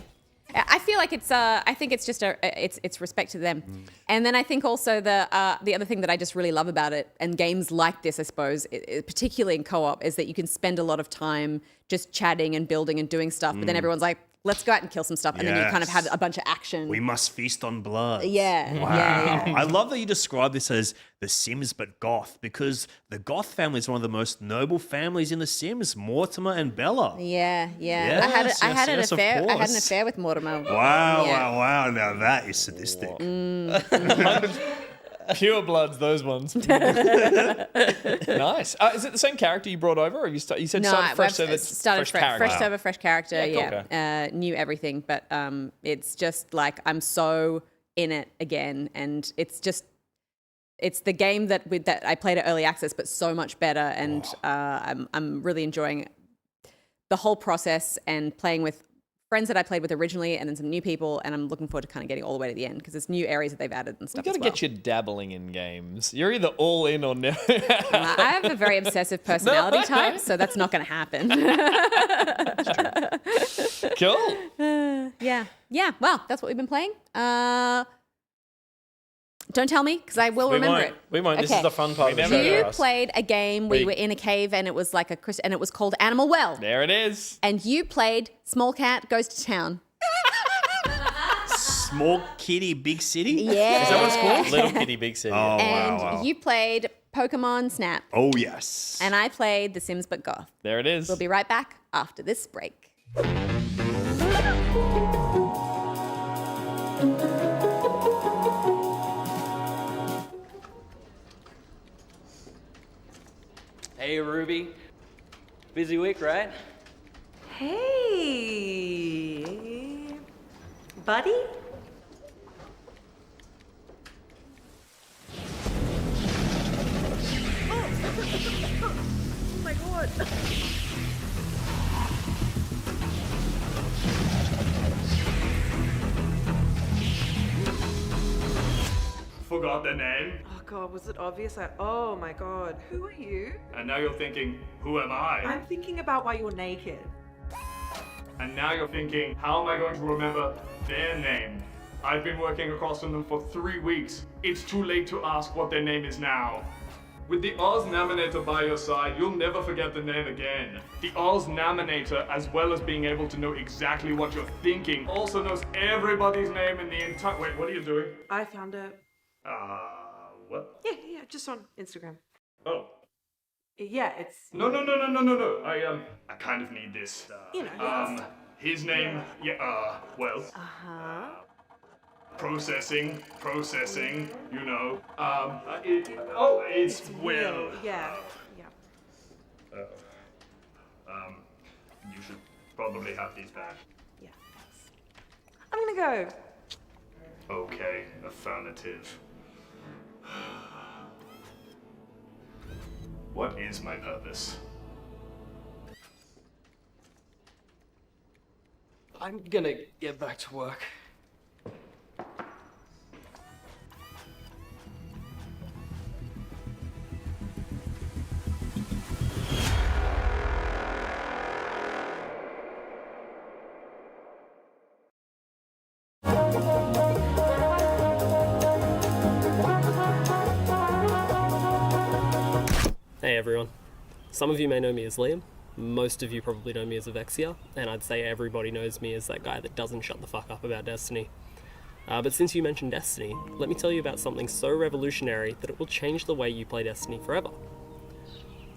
[SPEAKER 2] I feel like I think it's just it's respect to them. And then I think also the other thing that I just really love about it, and games like this, I suppose, particularly in co-op, is that you can spend a lot of time just chatting and building and doing stuff. But then everyone's like, let's go out and kill some stuff. And then you kind of have a bunch of action.
[SPEAKER 6] We must feast on blood.
[SPEAKER 2] Yeah.
[SPEAKER 6] Wow.
[SPEAKER 2] Yeah.
[SPEAKER 6] I love that you describe this as The Sims but goth, because the goth family is one of the most noble families in The Sims, Mortimer and Bella.
[SPEAKER 2] Yeah.
[SPEAKER 6] Yes,
[SPEAKER 2] I had an
[SPEAKER 6] yes, of
[SPEAKER 2] affair. I had an
[SPEAKER 6] course.
[SPEAKER 2] affair with Mortimer.
[SPEAKER 6] Wow. Now that is sadistic.
[SPEAKER 5] Pure bloods, those ones. Nice. Is it the same character you brought over? Or you said started fresh, so that's fresh character.
[SPEAKER 2] Fresh server, fresh character.
[SPEAKER 5] Yeah, cool.
[SPEAKER 2] Knew everything, but it's just like I'm so in it again, and it's the game that I played at early access, but so much better, and I'm really enjoying the whole process and playing with friends that I played with originally, and then some new people, and I'm looking forward to kind of getting all the way to the end because there's new areas that they've added and stuff.
[SPEAKER 5] You got to get you dabbling in games. You're either all in or no.
[SPEAKER 2] I have a very obsessive personality type, so that's not going to happen.
[SPEAKER 5] Cool.
[SPEAKER 2] Yeah. Well, that's what we've been playing. Don't tell me because I will remember it.
[SPEAKER 3] We won't. This is
[SPEAKER 2] Okay.
[SPEAKER 3] the fun part of the show.
[SPEAKER 2] You
[SPEAKER 3] for us.
[SPEAKER 2] played a game where you were in a cave and it was like and it was called Animal Well.
[SPEAKER 5] There it is.
[SPEAKER 2] And you played Small Cat Goes to Town.
[SPEAKER 6] Small Kitty, Big City?
[SPEAKER 2] Yeah.
[SPEAKER 6] Is that what it's called?
[SPEAKER 3] Little Kitty Big City.
[SPEAKER 6] Oh,
[SPEAKER 2] And
[SPEAKER 6] wow.
[SPEAKER 2] you played Pokemon Snap.
[SPEAKER 6] Oh, yes.
[SPEAKER 2] And I played The Sims but Goth.
[SPEAKER 5] There it is.
[SPEAKER 2] We'll be right back after this break.
[SPEAKER 1] Hey, Ruby. Busy week, right?
[SPEAKER 4] Hey, buddy? Oh my god.
[SPEAKER 8] Forgot the name,
[SPEAKER 4] Oh god, was it obvious? Oh my god. Who are you?
[SPEAKER 8] and now you're thinking, who am I?
[SPEAKER 4] I'm thinking about why you're naked.
[SPEAKER 8] And now you're thinking, how am I going to remember their name? I've been working across from them for 3 weeks. It's too late to ask what their name is now. With the Oz Naminator by your side, you'll never forget the name again. The Oz Naminator, as well as being able to know exactly what you're thinking, also knows everybody's name in the entire— Wait, what are you doing?
[SPEAKER 4] I found it.
[SPEAKER 8] What?
[SPEAKER 4] Yeah, just on Instagram.
[SPEAKER 8] Oh.
[SPEAKER 4] Yeah, it's.
[SPEAKER 8] No. I kind of need this.
[SPEAKER 4] You know.
[SPEAKER 8] His name, well. Processing, you know. It's Will.
[SPEAKER 4] Yeah.
[SPEAKER 8] You should probably have these back.
[SPEAKER 4] Yeah. I'm gonna go.
[SPEAKER 8] Okay, affirmative. What is my purpose?
[SPEAKER 1] I'm gonna get back to work.
[SPEAKER 9] Hey everyone. Some of you may know me as Liam, most of you probably know me as Avexia, and I'd say everybody knows me as that guy that doesn't shut the fuck up about Destiny. But since you mentioned Destiny, let me tell you about something so revolutionary that it will change the way you play Destiny forever.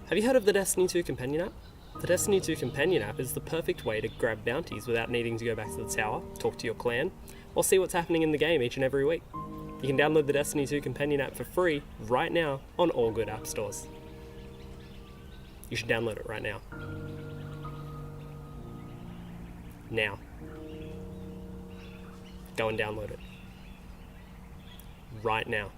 [SPEAKER 9] Have you heard of the Destiny 2 Companion app? The Destiny 2 Companion app is the perfect way to grab bounties without needing to go back to the tower, talk to your clan, or see what's happening in the game each and every week. You can download the Destiny 2 Companion app for free right now on all good app stores. You should download it right now. Now. Go and download it. Right now.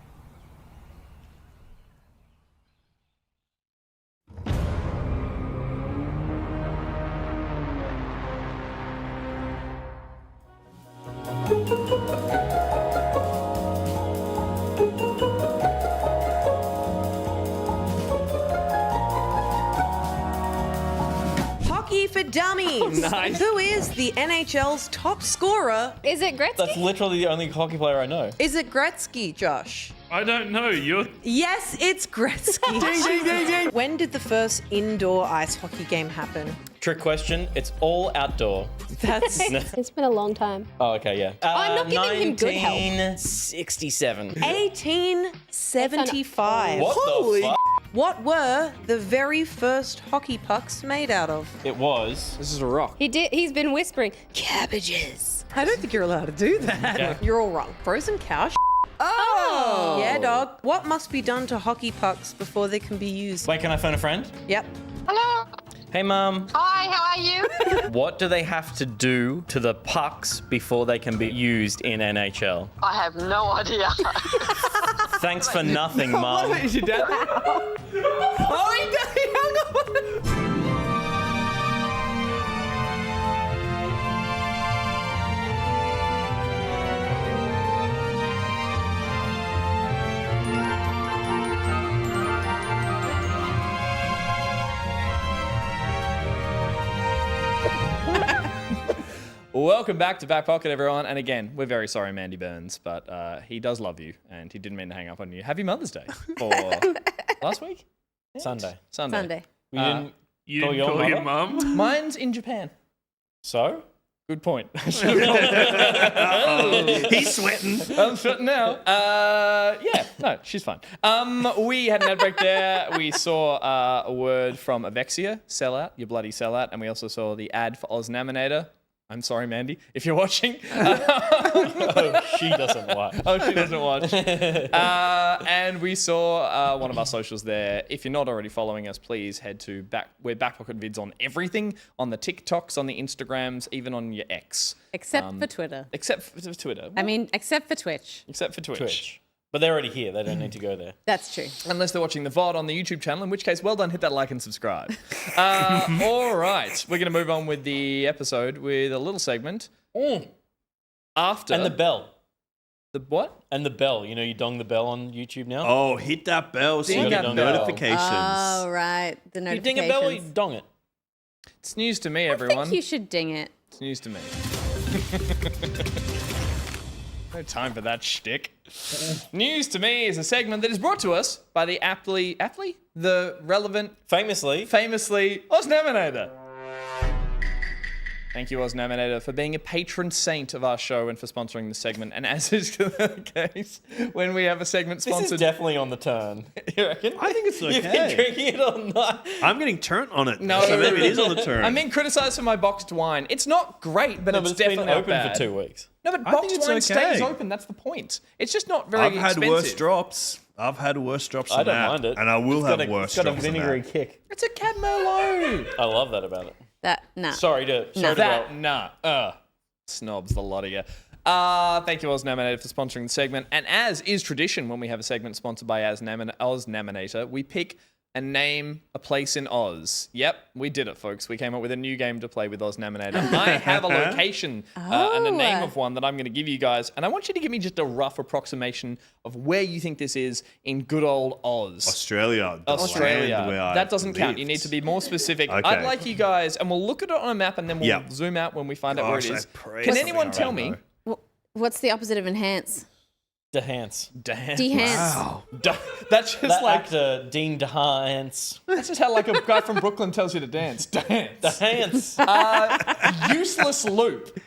[SPEAKER 4] Hockey for Dummies.
[SPEAKER 5] Nice.
[SPEAKER 4] Who is the NHL's top scorer?
[SPEAKER 2] Is it Gretzky?
[SPEAKER 5] That's literally the only hockey player I know.
[SPEAKER 4] Is it Gretzky, Josh?
[SPEAKER 7] I don't know. You're.
[SPEAKER 4] Yes, it's Gretzky. When did the first indoor ice hockey game happen?
[SPEAKER 3] Trick question. It's all outdoor.
[SPEAKER 4] That's
[SPEAKER 10] It's been a long time.
[SPEAKER 3] Oh, okay, yeah.
[SPEAKER 2] I'm not giving him good help.
[SPEAKER 3] 1967.
[SPEAKER 4] 1875.
[SPEAKER 3] What
[SPEAKER 6] Holy
[SPEAKER 3] the fuck?
[SPEAKER 4] What were the very first hockey pucks made out of?
[SPEAKER 3] It was.
[SPEAKER 5] This is a rock.
[SPEAKER 10] He's been whispering, cabbages.
[SPEAKER 4] I don't think you're allowed to do that.
[SPEAKER 3] Yeah.
[SPEAKER 2] You're all wrong.
[SPEAKER 4] Frozen cow.
[SPEAKER 2] Oh.
[SPEAKER 4] Yeah, dog. What must be done to hockey pucks before they can be used?
[SPEAKER 3] Wait, can I phone a friend?
[SPEAKER 4] Yep.
[SPEAKER 11] Hello.
[SPEAKER 3] Hey, Mum.
[SPEAKER 11] Hi, how are you?
[SPEAKER 3] What do they have to do to the pucks before they can be used in NHL?
[SPEAKER 11] I have no idea.
[SPEAKER 3] Thanks for nothing, Mum.
[SPEAKER 5] Is your dad? Oh, he hung up. Welcome back to Back Pocket, everyone. And again, we're very sorry, Mandy Burns, but he does love you, and he didn't mean to hang up on you. Happy Mother's Day for last week?
[SPEAKER 3] Sunday.
[SPEAKER 2] Sunday.
[SPEAKER 3] You didn't
[SPEAKER 7] You
[SPEAKER 3] call
[SPEAKER 7] didn't
[SPEAKER 3] your
[SPEAKER 7] call your
[SPEAKER 3] mother?
[SPEAKER 7] mum?
[SPEAKER 5] Mine's in Japan.
[SPEAKER 3] So?
[SPEAKER 5] Good point.
[SPEAKER 6] He's sweating.
[SPEAKER 5] I'm sweating now. Yeah, no, she's fine. We had an ad break there. We saw a word from Avexia, sellout, you bloody sellout, and we also saw the ad for Osnaminator. I'm sorry, Mandy, if you're watching.
[SPEAKER 3] Oh, she doesn't watch.
[SPEAKER 5] Oh, she doesn't watch. And we saw one of our socials there. If you're not already following us, please head to we're Backpocket Vids on everything, on the TikToks, on the Instagrams, even on your X.
[SPEAKER 2] Except for Twitter.
[SPEAKER 5] Except for Twitter.
[SPEAKER 2] I mean, except for Twitch.
[SPEAKER 5] Except for Twitch.
[SPEAKER 3] But they're already here. They don't need to go there.
[SPEAKER 2] That's true.
[SPEAKER 5] Unless they're watching the VOD on the YouTube channel, in which case, well done, hit that like and subscribe. All right, we're going to move on with the episode with a little segment. After...
[SPEAKER 3] And the bell.
[SPEAKER 5] The what?
[SPEAKER 3] And the bell. You know, you dong the bell on YouTube now.
[SPEAKER 6] Oh, hit that bell so
[SPEAKER 5] Ding
[SPEAKER 6] you get
[SPEAKER 5] that bell.
[SPEAKER 6] notifications.
[SPEAKER 2] Oh, right. The
[SPEAKER 3] You
[SPEAKER 2] notifications.
[SPEAKER 3] ding a bell or you dong it?
[SPEAKER 5] It's news to me,
[SPEAKER 2] I
[SPEAKER 5] everyone.
[SPEAKER 2] think you should ding it.
[SPEAKER 5] It's news to me. No time for that shtick. News to me is a segment that is brought to us by the aptly, the relevant,
[SPEAKER 3] Famously.
[SPEAKER 5] Osnaminator. Thank you, Osnaminator, for being a patron saint of our show and for sponsoring the segment. And as is the case, when we have a segment
[SPEAKER 3] This
[SPEAKER 5] sponsored...
[SPEAKER 3] is definitely on the turn. You reckon?
[SPEAKER 6] I think it's
[SPEAKER 3] You've been
[SPEAKER 6] okay.
[SPEAKER 3] drinking it all night.
[SPEAKER 6] I'm getting turned on it.
[SPEAKER 5] No,
[SPEAKER 6] So maybe it is on the turn.
[SPEAKER 5] I'm being criticised for my boxed wine. It's not great, but
[SPEAKER 3] No,
[SPEAKER 5] it's
[SPEAKER 3] but it's been
[SPEAKER 5] definitely
[SPEAKER 3] open
[SPEAKER 5] not bad.
[SPEAKER 3] for 2 weeks.
[SPEAKER 5] No, but
[SPEAKER 6] I think
[SPEAKER 5] boxed
[SPEAKER 6] it's
[SPEAKER 5] wine
[SPEAKER 6] okay.
[SPEAKER 5] stays open. That's the point. It's just not very
[SPEAKER 6] I've had
[SPEAKER 5] expensive.
[SPEAKER 6] worse drops. I've had worse drops than
[SPEAKER 3] I don't
[SPEAKER 6] that.
[SPEAKER 3] mind it.
[SPEAKER 6] And I will
[SPEAKER 3] It's
[SPEAKER 6] have
[SPEAKER 3] got a-
[SPEAKER 6] worse
[SPEAKER 3] It's got a
[SPEAKER 6] drops than
[SPEAKER 3] vinegary
[SPEAKER 6] that.
[SPEAKER 3] kick.
[SPEAKER 5] It's a Cab Merlot.
[SPEAKER 3] I love that about it.
[SPEAKER 2] Nah.
[SPEAKER 3] Sorry to
[SPEAKER 5] That, snobs, the lot of you. Thank you, Osnaminator, for sponsoring the segment. And as is tradition, when we have a segment sponsored by Osnaminator, we pick a name, a place in Oz. Yep, we did it, folks. We came up with a new game to play with Osnaminator. I have a location and a name of one that I'm going to give you guys. And I want you to give me just a rough approximation of where you think this is in good old Oz.
[SPEAKER 6] Australia. the land
[SPEAKER 5] Australia.
[SPEAKER 6] where I
[SPEAKER 5] That doesn't count. You
[SPEAKER 6] lived.
[SPEAKER 5] need to be more specific.
[SPEAKER 6] Okay.
[SPEAKER 5] I'd like you guys, and we'll look at it on a map and then we'll
[SPEAKER 6] Yep.
[SPEAKER 5] zoom out when we find out where it
[SPEAKER 6] Gosh,
[SPEAKER 5] is.
[SPEAKER 6] I pray
[SPEAKER 5] Can
[SPEAKER 6] something
[SPEAKER 5] anyone
[SPEAKER 6] around
[SPEAKER 5] tell me?
[SPEAKER 6] though.
[SPEAKER 2] What's the opposite of enhance?
[SPEAKER 3] DeHance.
[SPEAKER 2] Dehance.
[SPEAKER 6] Wow.
[SPEAKER 5] That's just
[SPEAKER 3] That
[SPEAKER 5] like
[SPEAKER 3] actor, Dean DeHance.
[SPEAKER 5] that's just how like a guy from Brooklyn tells you to dance. Dance.
[SPEAKER 3] DeHance.
[SPEAKER 5] Useless loop.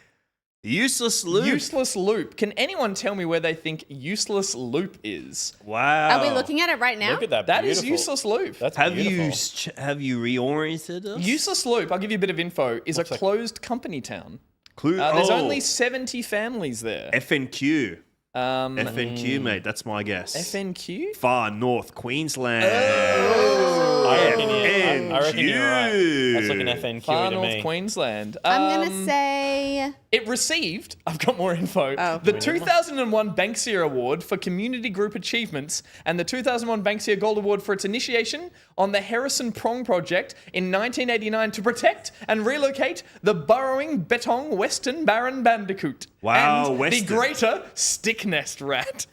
[SPEAKER 6] Useless loop.
[SPEAKER 5] Useless loop. Can anyone tell me where they think useless loop is?
[SPEAKER 6] Wow.
[SPEAKER 2] Are we looking at it right now?
[SPEAKER 3] Look at that.
[SPEAKER 5] That is
[SPEAKER 3] beautiful.
[SPEAKER 5] useless loop.
[SPEAKER 3] That's
[SPEAKER 6] Have
[SPEAKER 3] beautiful.
[SPEAKER 6] you reoriented us?
[SPEAKER 5] Useless loop. I'll give you a bit of info. Is a closed company town.
[SPEAKER 6] Clue.
[SPEAKER 5] There's only 70 families there.
[SPEAKER 6] FNQ.
[SPEAKER 5] Um,
[SPEAKER 6] FNQ, mate. That's my guess.
[SPEAKER 5] FNQ.
[SPEAKER 6] Far North Queensland.
[SPEAKER 3] I reckon you're right. That's like an FNQ
[SPEAKER 5] Far
[SPEAKER 3] to
[SPEAKER 5] North
[SPEAKER 3] me.
[SPEAKER 5] Queensland.
[SPEAKER 2] I'm going to say...
[SPEAKER 5] It received, I've got more info, the 2001 Banksia Award for Community Group Achievements and the 2001 Banksia Gold Award for its initiation on the Harrison Prong Project in 1989 to protect and relocate the burrowing Betong Western Barren Bandicoot.
[SPEAKER 6] Wow,
[SPEAKER 5] and
[SPEAKER 6] Western.
[SPEAKER 5] the greater stick nest rat.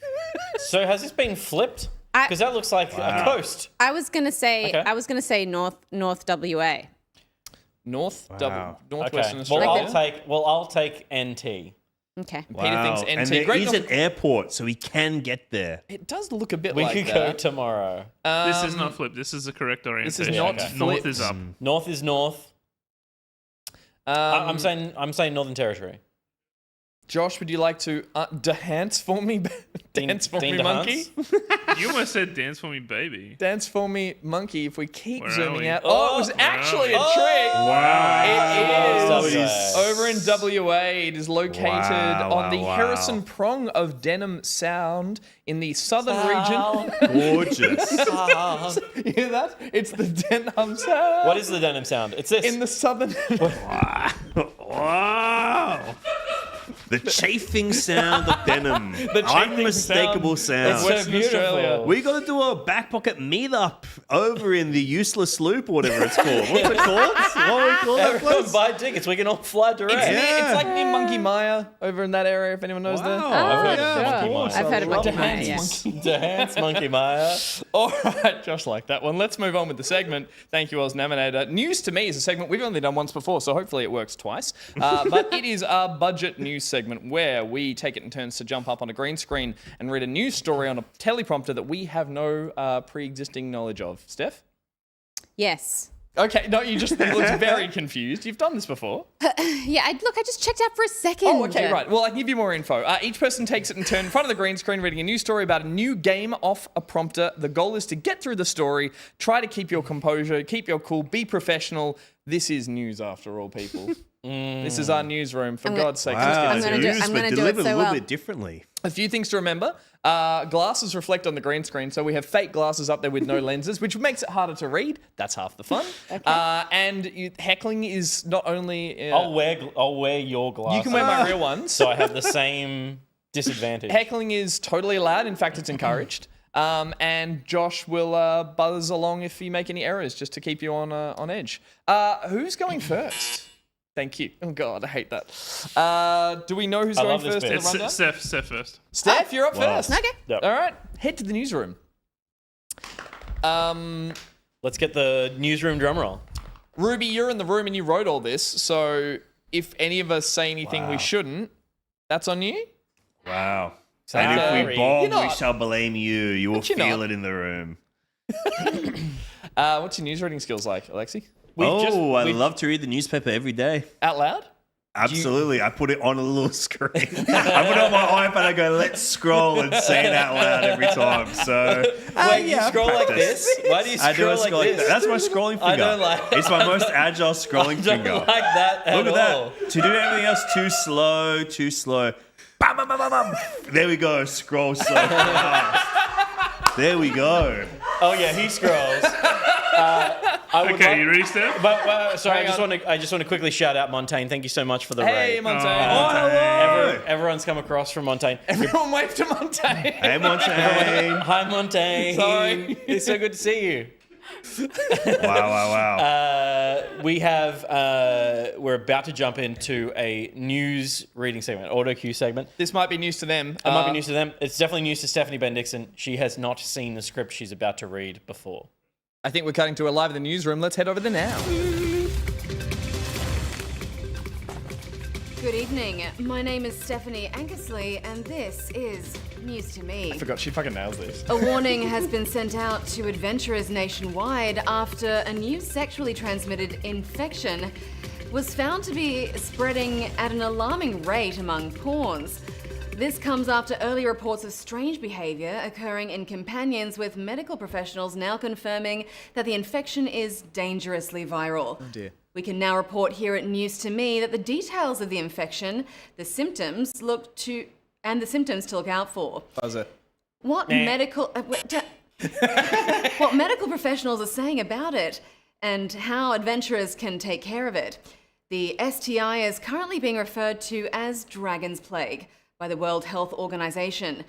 [SPEAKER 3] So has this been flipped? Because that looks like a coast.
[SPEAKER 2] I was going to say...
[SPEAKER 3] Okay.
[SPEAKER 2] I was going to say North WA.
[SPEAKER 5] Northwestern
[SPEAKER 3] Okay.
[SPEAKER 5] Australia.
[SPEAKER 3] I'll take NT.
[SPEAKER 2] Okay.
[SPEAKER 5] Peter thinks NT.
[SPEAKER 6] And there
[SPEAKER 5] Great
[SPEAKER 6] is
[SPEAKER 5] North-
[SPEAKER 6] an airport, so he can get there.
[SPEAKER 5] It does look a bit
[SPEAKER 3] We
[SPEAKER 5] like
[SPEAKER 3] could
[SPEAKER 5] that.
[SPEAKER 3] go tomorrow.
[SPEAKER 7] This is not flipped. This is the correct orientation.
[SPEAKER 5] not
[SPEAKER 3] Okay.
[SPEAKER 7] North
[SPEAKER 5] flipped.
[SPEAKER 7] is up.
[SPEAKER 3] North is north. I'm saying Northern Territory.
[SPEAKER 5] Josh, would you like to dance for me? Dance for me, monkey?
[SPEAKER 7] You almost said dance for me, baby.
[SPEAKER 5] Dance for me, monkey. If we keep
[SPEAKER 7] Where are
[SPEAKER 5] zooming
[SPEAKER 7] we?
[SPEAKER 5] out. Oh, it was actually a trick.
[SPEAKER 6] Wow.
[SPEAKER 5] It is over in WA. It is located on the
[SPEAKER 6] wow.
[SPEAKER 5] Harrison Prong of Denham Sound in the southern region.
[SPEAKER 6] Gorgeous.
[SPEAKER 5] You hear that? It's the Denham Sound.
[SPEAKER 3] What is the Denham Sound? It's this.
[SPEAKER 5] In the southern.
[SPEAKER 6] Wow. The chafing sound of denim.
[SPEAKER 5] The chafing
[SPEAKER 6] Unmistakable sound.
[SPEAKER 5] It's Western Australia.
[SPEAKER 6] We got to do a back pocket meetup over in the useless loop or whatever it's called. What's it called? What do we call that
[SPEAKER 3] Everyone
[SPEAKER 6] place?
[SPEAKER 3] buy tickets. We can all fly direct.
[SPEAKER 5] It's like near Monkey Maya over in that area, if anyone knows that.
[SPEAKER 3] I've heard
[SPEAKER 2] sure.
[SPEAKER 3] of Monkey Maya.
[SPEAKER 2] I've heard of Monkey Maya,
[SPEAKER 3] Dance,
[SPEAKER 2] yes.
[SPEAKER 3] Dance, Monkey Maya.
[SPEAKER 5] All right, Josh liked that one. Let's move on with the segment. Thank you, Oz Naminator. News to me is a segment we've only done once before, so hopefully it works twice. But it is our budget news segment where we take it in turns to jump up on a green screen and read a news story on a teleprompter that we have no pre-existing knowledge of. Steph?
[SPEAKER 2] Yes.
[SPEAKER 5] Okay, no, you just looked very confused. You've done this before.
[SPEAKER 2] Yeah, I just checked out for a second.
[SPEAKER 5] Oh, okay, right. Well, I can give you more info. Each person takes it in turn in front of the green screen, reading a news story about a new game off a prompter. The goal is to get through the story, try to keep your composure, keep your cool, be professional. This is news, after all, people. This is our newsroom, for God's sake.
[SPEAKER 2] I'm gonna do it so
[SPEAKER 6] delivered a little
[SPEAKER 2] well.
[SPEAKER 6] bit differently.
[SPEAKER 5] A few things to remember. Glasses reflect on the green screen, so we have fake glasses up there with no lenses, which makes it harder to read. That's half the fun. Heckling is not only...
[SPEAKER 3] I'll wear your glasses.
[SPEAKER 5] You can wear my real ones.
[SPEAKER 3] So I have the same disadvantage.
[SPEAKER 5] Heckling is totally allowed. In fact, it's encouraged. And Josh will buzz along if you make any errors, just to keep you on edge. Who's going first? Thank you. Oh, God, I hate that. Do we know who's going first in the rundown?
[SPEAKER 7] Steph first.
[SPEAKER 5] Steph, you're up first.
[SPEAKER 2] Okay.
[SPEAKER 3] Yep.
[SPEAKER 5] All right, head to the newsroom.
[SPEAKER 3] Let's get the newsroom drum roll.
[SPEAKER 5] Ruby, you're in the room and you wrote all this, so if any of us say anything we shouldn't, that's on you.
[SPEAKER 6] Wow.
[SPEAKER 3] So
[SPEAKER 6] And if we bomb,
[SPEAKER 5] You're not-
[SPEAKER 6] we shall blame you. You will
[SPEAKER 5] But you're
[SPEAKER 6] feel
[SPEAKER 5] not.
[SPEAKER 6] it in the room.
[SPEAKER 5] What's your news reading skills like, Alexei?
[SPEAKER 6] I love to read the newspaper every day.
[SPEAKER 5] Out loud?
[SPEAKER 6] Absolutely. I put it on a little screen. I put it on my iPad. I go, let's scroll and say it out loud every time. So,
[SPEAKER 3] Wait, you scroll like this? Why do you
[SPEAKER 6] I do
[SPEAKER 3] scroll
[SPEAKER 6] a scroll
[SPEAKER 3] like this?
[SPEAKER 6] That's my scrolling finger.
[SPEAKER 3] I don't like
[SPEAKER 6] It's my most agile scrolling
[SPEAKER 3] I don't
[SPEAKER 6] finger.
[SPEAKER 3] like that at
[SPEAKER 6] Look at
[SPEAKER 3] all.
[SPEAKER 6] that. To do everything else too slow. Bam, bam, bam, bam, bam. There we go. Scroll so fast. There we go.
[SPEAKER 3] Oh yeah, he scrolls.
[SPEAKER 7] Okay, you ready, Steph?
[SPEAKER 3] But sorry, I just want to quickly shout out Montaigne. Thank you so much for the
[SPEAKER 5] Hey,
[SPEAKER 3] raid.
[SPEAKER 5] Montaigne.
[SPEAKER 3] Everyone's come across from Montaigne.
[SPEAKER 5] Everyone wave to Montaigne.
[SPEAKER 6] Hey, Montaigne.
[SPEAKER 3] Hi, Montaigne.
[SPEAKER 5] Sorry.
[SPEAKER 3] It's so good to see you.
[SPEAKER 6] Wow.
[SPEAKER 3] We're about to jump into a news reading segment, auto cue segment.
[SPEAKER 5] This might be news to them.
[SPEAKER 3] It might be news to them. It's definitely news to Stephanie Bendixson. She has not seen the script she's about to read before.
[SPEAKER 5] I think we're cutting to a live in the newsroom. Let's head over there now.
[SPEAKER 2] Good evening. My name is Stephanie Ankersley, and this is News to Me.
[SPEAKER 5] I forgot she fucking nails this.
[SPEAKER 2] A warning has been sent out to adventurers nationwide after a new sexually transmitted infection was found to be spreading at an alarming rate among pawns. This comes after early reports of strange behaviour occurring in companions, with medical professionals now confirming that the infection is dangerously viral.
[SPEAKER 5] Oh dear.
[SPEAKER 2] We can now report here at News to Me that the details of the infection, the symptoms to look out for.
[SPEAKER 5] Buzzer.
[SPEAKER 2] What medical professionals are saying about it and how adventurers can take care of it. The STI is currently being referred to as Dragon's Plague by the World Health Organization.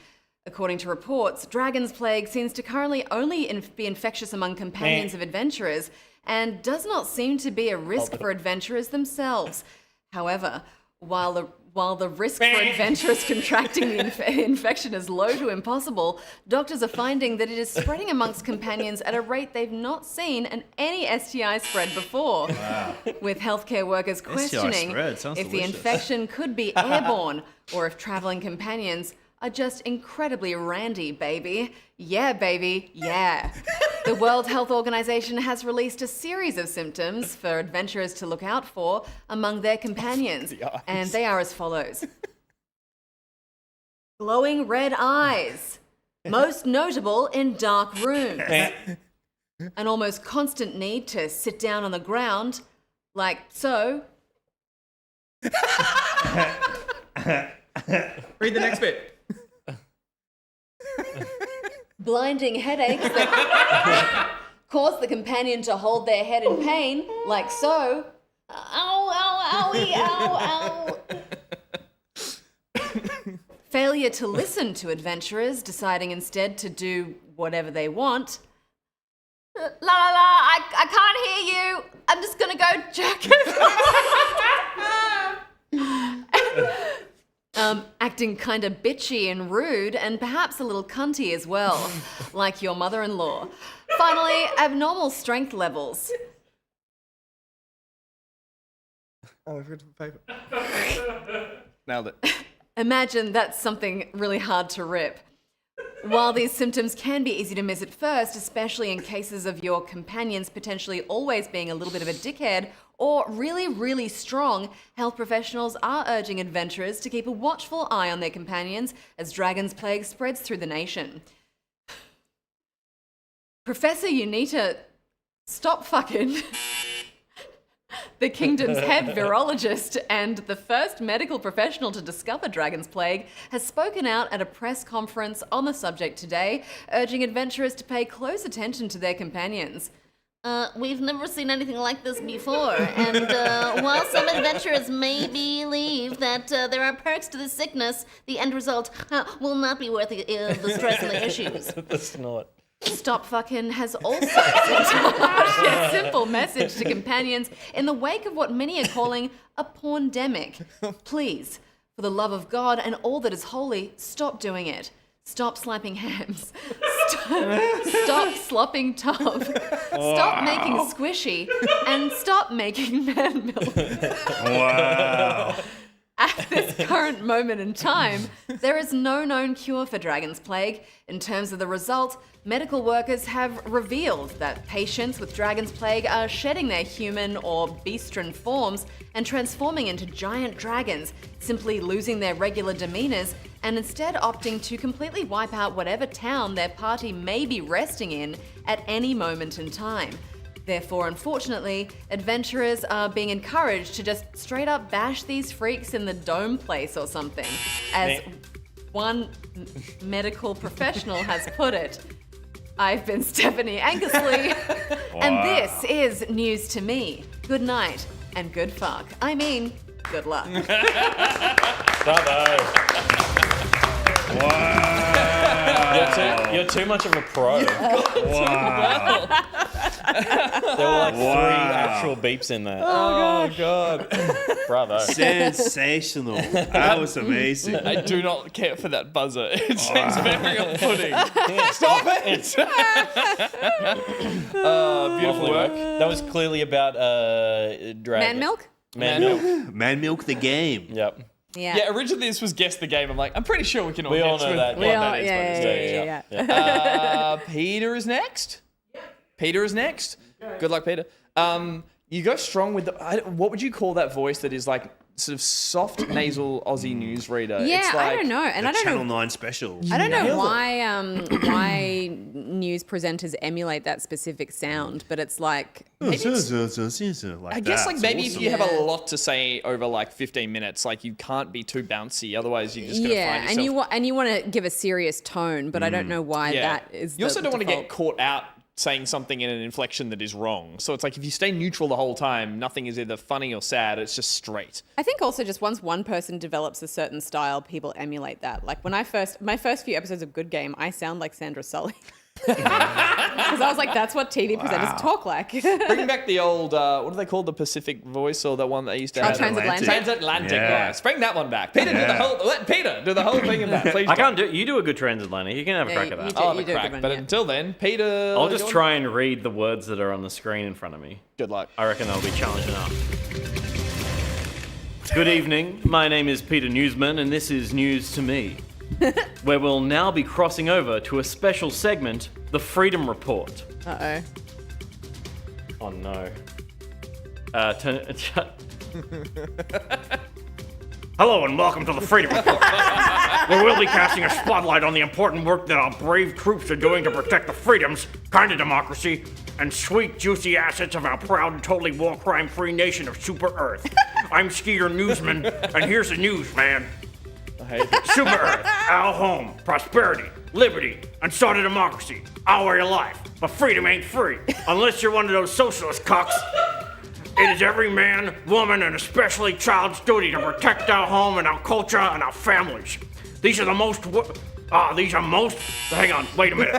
[SPEAKER 2] According to reports, Dragon's Plague seems to currently only be infectious among companions of adventurers and does not seem to be a risk for adventurers themselves. However, while the risk for adventurers contracting the infection is low to impossible, doctors are finding that it is spreading amongst companions at a rate they've not seen in any STI spread before. Wow. With healthcare workers questioning if the infection could be airborne or if traveling companions are just incredibly randy, baby. Yeah, baby, yeah. The World Health Organization has released a series of symptoms for adventurers to look out for among their companions, and they are as follows. Glowing red eyes, most notable in dark rooms. An almost constant need to sit down on the ground, like so.
[SPEAKER 5] Read the next bit.
[SPEAKER 2] Blinding headaches that cause the companion to hold their head in pain, like so. Ow, ow, owie, ow, ow. Failure to listen to adventurers, deciding instead to do whatever they want. La la la, I can't hear you. I'm just gonna go check it. Acting kind of bitchy and rude, and perhaps a little cunty as well, like your mother-in-law. Finally, abnormal strength levels.
[SPEAKER 5] Oh, I forgot to put paper. Nailed it.
[SPEAKER 2] Imagine that's something really hard to rip. While these symptoms can be easy to miss at first, especially in cases of your companions potentially always being a little bit of a dickhead or really, really strong, health professionals are urging adventurers to keep a watchful eye on their companions as Dragon's Plague spreads through the nation. Professor, you need to stop fucking. The kingdom's head virologist and the first medical professional to discover Dragon's Plague has spoken out at a press conference on the subject today, urging adventurers to pay close attention to their companions.
[SPEAKER 12] We've never seen anything like this before, and while some adventurers may believe that there are perks to the sickness, the end result will not be worth the stress and the issues.
[SPEAKER 3] The snort.
[SPEAKER 2] Stop Fucking has also sent a simple message to companions in the wake of what many are calling a porndemic. Please, for the love of God and all that is holy, stop doing it. Stop slapping hams. Stop slopping top. Stop making squishy. And stop making man milk.
[SPEAKER 6] Wow.
[SPEAKER 2] At this current moment in time, there is no known cure for Dragon's Plague. In terms of the result, medical workers have revealed that patients with Dragon's Plague are shedding their human or beastren forms and transforming into giant dragons, simply losing their regular demeanors and instead opting to completely wipe out whatever town their party may be resting in at any moment in time. Therefore, unfortunately, adventurers are being encouraged to just straight up bash these freaks in the dome place or something. As one medical professional has put it, I've been Stephanie Ankersley, and this is News to Me. Good night and good fuck. I mean, good luck.
[SPEAKER 3] Bravo.
[SPEAKER 6] Wow.
[SPEAKER 3] You're too much of a pro.
[SPEAKER 6] Wow.
[SPEAKER 3] There were like 3 actual beeps in there.
[SPEAKER 5] Oh, God.
[SPEAKER 3] Bravo.
[SPEAKER 6] Sensational. That was amazing.
[SPEAKER 5] I do not care for that buzzer. It seems very off-putting. Stop it! Beautiful
[SPEAKER 3] Lovely
[SPEAKER 5] work.
[SPEAKER 3] That was clearly about dragon.
[SPEAKER 2] Man milk?
[SPEAKER 3] Man milk.
[SPEAKER 6] Man Milk the game.
[SPEAKER 3] Yep.
[SPEAKER 2] Yeah.
[SPEAKER 5] Originally this was Guess the Game. I'm like, I'm pretty sure we can all
[SPEAKER 3] We all
[SPEAKER 5] guess
[SPEAKER 3] know
[SPEAKER 5] with
[SPEAKER 3] that.
[SPEAKER 5] what
[SPEAKER 3] We
[SPEAKER 2] all-
[SPEAKER 5] that is.
[SPEAKER 2] yeah,
[SPEAKER 5] but it's
[SPEAKER 2] yeah.
[SPEAKER 5] Peter is next. Peter is next. Good luck, Peter. You go strong with the. What would you call that voice that is like sort of soft nasal Aussie newsreader?
[SPEAKER 2] Yeah,
[SPEAKER 5] It's like,
[SPEAKER 2] I don't know. And I don't
[SPEAKER 6] Channel
[SPEAKER 2] know
[SPEAKER 6] 9 special.
[SPEAKER 2] I don't know
[SPEAKER 5] Nailed
[SPEAKER 2] why news presenters emulate that specific sound, but it's like
[SPEAKER 6] Like
[SPEAKER 5] I guess
[SPEAKER 6] that.
[SPEAKER 5] like
[SPEAKER 6] It's
[SPEAKER 5] maybe
[SPEAKER 6] awesome.
[SPEAKER 5] if you have a lot to say over like 15 minutes, like you can't be too bouncy. Otherwise, you're just gonna find yourself.
[SPEAKER 2] and you want to give a serious tone, but I don't know why that is.
[SPEAKER 5] You also don't want to get
[SPEAKER 2] default.
[SPEAKER 5] caught out saying something in an inflection that is wrong. So it's like if you stay neutral the whole time, nothing is either funny or sad. It's just straight.
[SPEAKER 2] I think also just once one person develops a certain style, people emulate that. Like when my first few episodes of Good Game, I sound like Sandra Sully. Because I was like, that's what TV presenters talk like.
[SPEAKER 5] Bring back the old, what do they call the Pacific voice or the one they used to have?
[SPEAKER 2] Transatlantic.
[SPEAKER 5] Transatlantic,
[SPEAKER 6] Yeah.
[SPEAKER 5] yes. Bring that one back. Peter, let Peter do the whole thing of that. Please
[SPEAKER 3] I
[SPEAKER 5] don't.
[SPEAKER 3] can't do it. You do a good transatlantic. You can have a crack at
[SPEAKER 2] you
[SPEAKER 3] that.
[SPEAKER 2] do.
[SPEAKER 5] I'll have a
[SPEAKER 2] do a good
[SPEAKER 5] crack.
[SPEAKER 2] one,
[SPEAKER 5] But
[SPEAKER 2] yeah.
[SPEAKER 5] until then, Peter.
[SPEAKER 3] I'll just try and read the words that are on the screen in front of me.
[SPEAKER 5] Good luck.
[SPEAKER 3] I reckon that'll be challenging enough. Good evening. My name is Peter Newsman, and this is News to Me. where we'll now be crossing over to a special segment, the Freedom Report.
[SPEAKER 2] Uh-oh.
[SPEAKER 3] Oh no. Hello and welcome to the Freedom Report, where we'll be casting a spotlight on the important work that our brave troops are doing to protect the freedoms, kind of democracy, and sweet, juicy assets of our proud and totally war crime-free nation of Super Earth. I'm Skeeter Newsman, and here's the news, man. Super Earth, our home, prosperity, liberty, and sort of democracy, our way of life. But freedom ain't free, unless you're one of those socialist cucks. It is every man, woman, and especially child's duty to protect our home and our culture and our families. These are most... Hang on, wait a minute.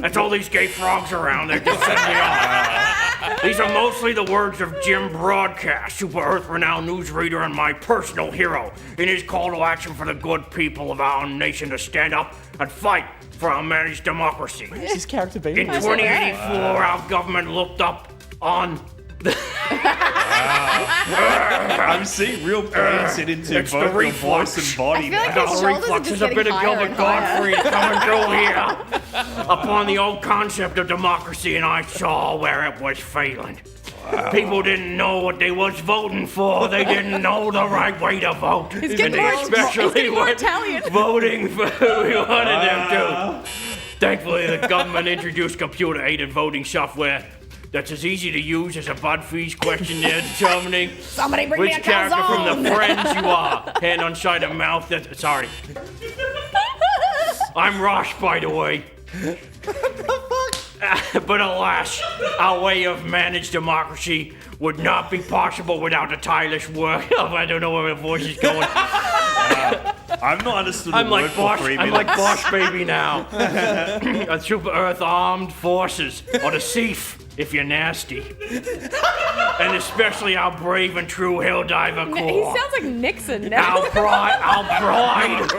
[SPEAKER 3] That's all these gay frogs around. They're just setting me off. These are mostly the words of Jim Broadcast, Super Earth renowned newsreader and my personal hero, in his call to action for the good people of our nation to stand up and fight for our managed democracy.
[SPEAKER 5] Where's his character being?
[SPEAKER 3] In 2084, our government looked up on...
[SPEAKER 6] I'm seeing real pain sit into
[SPEAKER 3] It's
[SPEAKER 6] both
[SPEAKER 3] the
[SPEAKER 6] your voice and body.
[SPEAKER 2] I feel like
[SPEAKER 6] now.
[SPEAKER 2] his
[SPEAKER 3] The
[SPEAKER 2] shoulders are
[SPEAKER 3] reflux
[SPEAKER 2] just
[SPEAKER 3] is a bit
[SPEAKER 2] getting
[SPEAKER 3] of
[SPEAKER 2] higher
[SPEAKER 3] Gilbert
[SPEAKER 2] and higher.
[SPEAKER 3] Gottfried coming through here upon the old concept of democracy, and I saw where it was failing. People didn't know what they was voting for. They didn't know the right way to vote.
[SPEAKER 2] He's
[SPEAKER 3] And
[SPEAKER 2] getting
[SPEAKER 3] they
[SPEAKER 2] more,
[SPEAKER 3] especially
[SPEAKER 2] more
[SPEAKER 3] weren't
[SPEAKER 2] Italian.
[SPEAKER 3] voting for who we wanted them to. Thankfully, the government introduced computer-aided voting software that's as easy to use as a BuzzFeed questionnaire determining
[SPEAKER 2] Somebody bring
[SPEAKER 3] which
[SPEAKER 2] me a
[SPEAKER 3] character from
[SPEAKER 2] calzone.
[SPEAKER 3] the Friends you are. Hand on side of mouth. Sorry. I'm Rosh, by the way. But alas, our way of managed democracy would not be possible without the tireless work of, I don't know where my voice is going.
[SPEAKER 6] I've not understood
[SPEAKER 3] I'm
[SPEAKER 6] the word
[SPEAKER 3] like
[SPEAKER 6] for
[SPEAKER 3] Bosch.
[SPEAKER 6] 3
[SPEAKER 3] I'm
[SPEAKER 6] minutes.
[SPEAKER 3] like Bosch baby now. A Super Earth Armed Forces, or the SEAF, if you're nasty. And especially our brave and true Helldiver
[SPEAKER 2] He
[SPEAKER 3] Corps.
[SPEAKER 2] sounds like Nixon now.
[SPEAKER 3] Our pride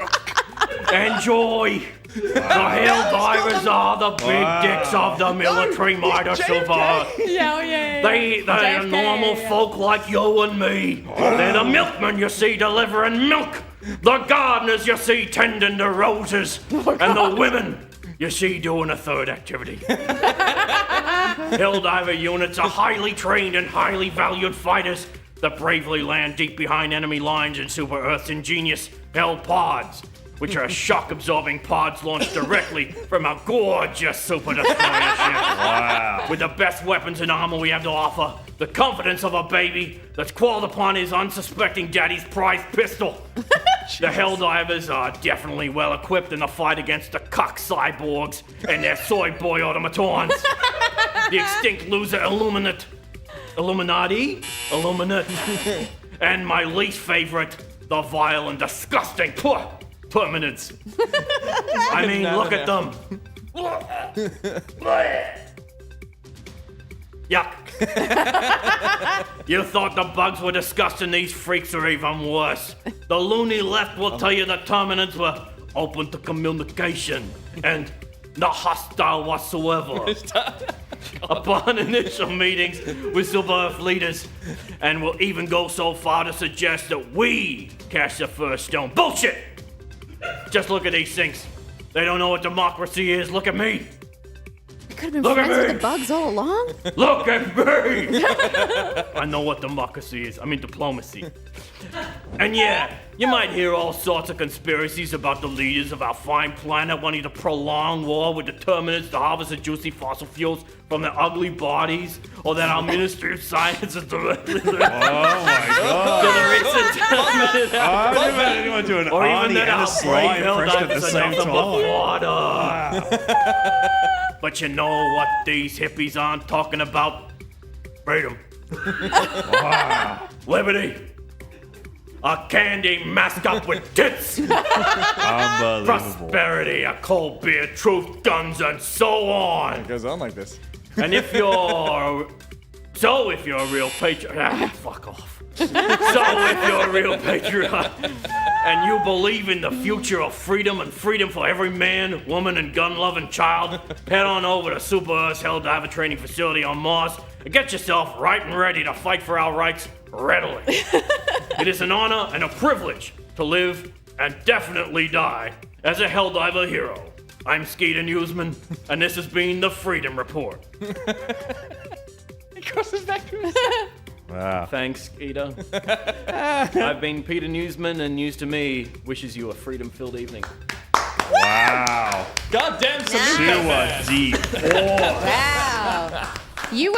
[SPEAKER 3] and joy. The Helldivers are the big dicks of the military might of Super Earth.
[SPEAKER 2] Yeah.
[SPEAKER 3] They are
[SPEAKER 2] JFK,
[SPEAKER 3] normal folk like you and me. They're the milkmen you see delivering milk. The gardeners you see tending the roses. And the women you see doing a third activity. Helldiver units are highly trained and highly valued fighters that bravely land deep behind enemy lines in Super Earth's ingenious Hell Pods, which are shock-absorbing pods launched directly from a gorgeous Super Destroyer ship.
[SPEAKER 6] Wow.
[SPEAKER 3] With the best weapons and armor we have to offer, the confidence of a baby that's called upon his unsuspecting daddy's prized pistol. The Helldivers are definitely well equipped in the fight against the cock cyborgs and their soy boy automatons. The extinct loser Illuminati, and my least favorite, the vile and disgusting Permanents. I mean, look at them. Yuck. You thought the bugs were disgusting, these freaks are even worse. The loony left will tell you the Terminants were open to communication and not hostile whatsoever. Upon initial meetings with Super Earth leaders, and will even go so far to suggest that we cast the first stone. Bullshit! Just look at these things. They don't know what democracy is. Look at me.
[SPEAKER 2] We could have been
[SPEAKER 3] Look at
[SPEAKER 2] friends with
[SPEAKER 3] me.
[SPEAKER 2] the bugs all along.
[SPEAKER 3] Look at me! I know what democracy is. I mean diplomacy. And yeah, you might hear all sorts of conspiracies about the leaders of our fine planet wanting to prolong war with the Terminants to harvest the juicy fossil fuels from their ugly bodies, or that our Ministry of Science is directly linked
[SPEAKER 6] Oh my god.
[SPEAKER 3] to the recent Terminator.
[SPEAKER 6] I've never had anyone do an
[SPEAKER 3] Or even
[SPEAKER 6] Arnie
[SPEAKER 3] that
[SPEAKER 6] and
[SPEAKER 3] our
[SPEAKER 6] a Sly
[SPEAKER 3] brave
[SPEAKER 6] impression at the
[SPEAKER 3] Helldivers are
[SPEAKER 6] same
[SPEAKER 3] nothing but
[SPEAKER 6] time.
[SPEAKER 3] water. But you know what these hippies aren't talking about? Freedom. Liberty. A candy mascot with tits.
[SPEAKER 6] Unbelievable.
[SPEAKER 3] Prosperity, a cold beer, truth, guns, and so on.
[SPEAKER 5] It goes on like this.
[SPEAKER 3] And if you're a real patriot, fuck off. So if you're a real patriot and you believe in the future of freedom and freedom for every man, woman, and gun-loving child, head on over to Super Earth's Helldiver Training Facility on Mars and get yourself right and ready to fight for our rights readily. It is an honor and a privilege to live
[SPEAKER 13] and definitely die as a Helldiver hero. I'm Skeeter Newsman, and this has been the Freedom Report.
[SPEAKER 5] He crosses back to us.
[SPEAKER 6] Wow.
[SPEAKER 13] Thanks, Skeeter. I've been Peter Newsman, and news to me wishes you a freedom-filled evening.
[SPEAKER 6] Wow.
[SPEAKER 5] Goddamn, salute
[SPEAKER 6] She
[SPEAKER 5] that
[SPEAKER 6] was
[SPEAKER 5] man.
[SPEAKER 6] deep.
[SPEAKER 2] Wow. You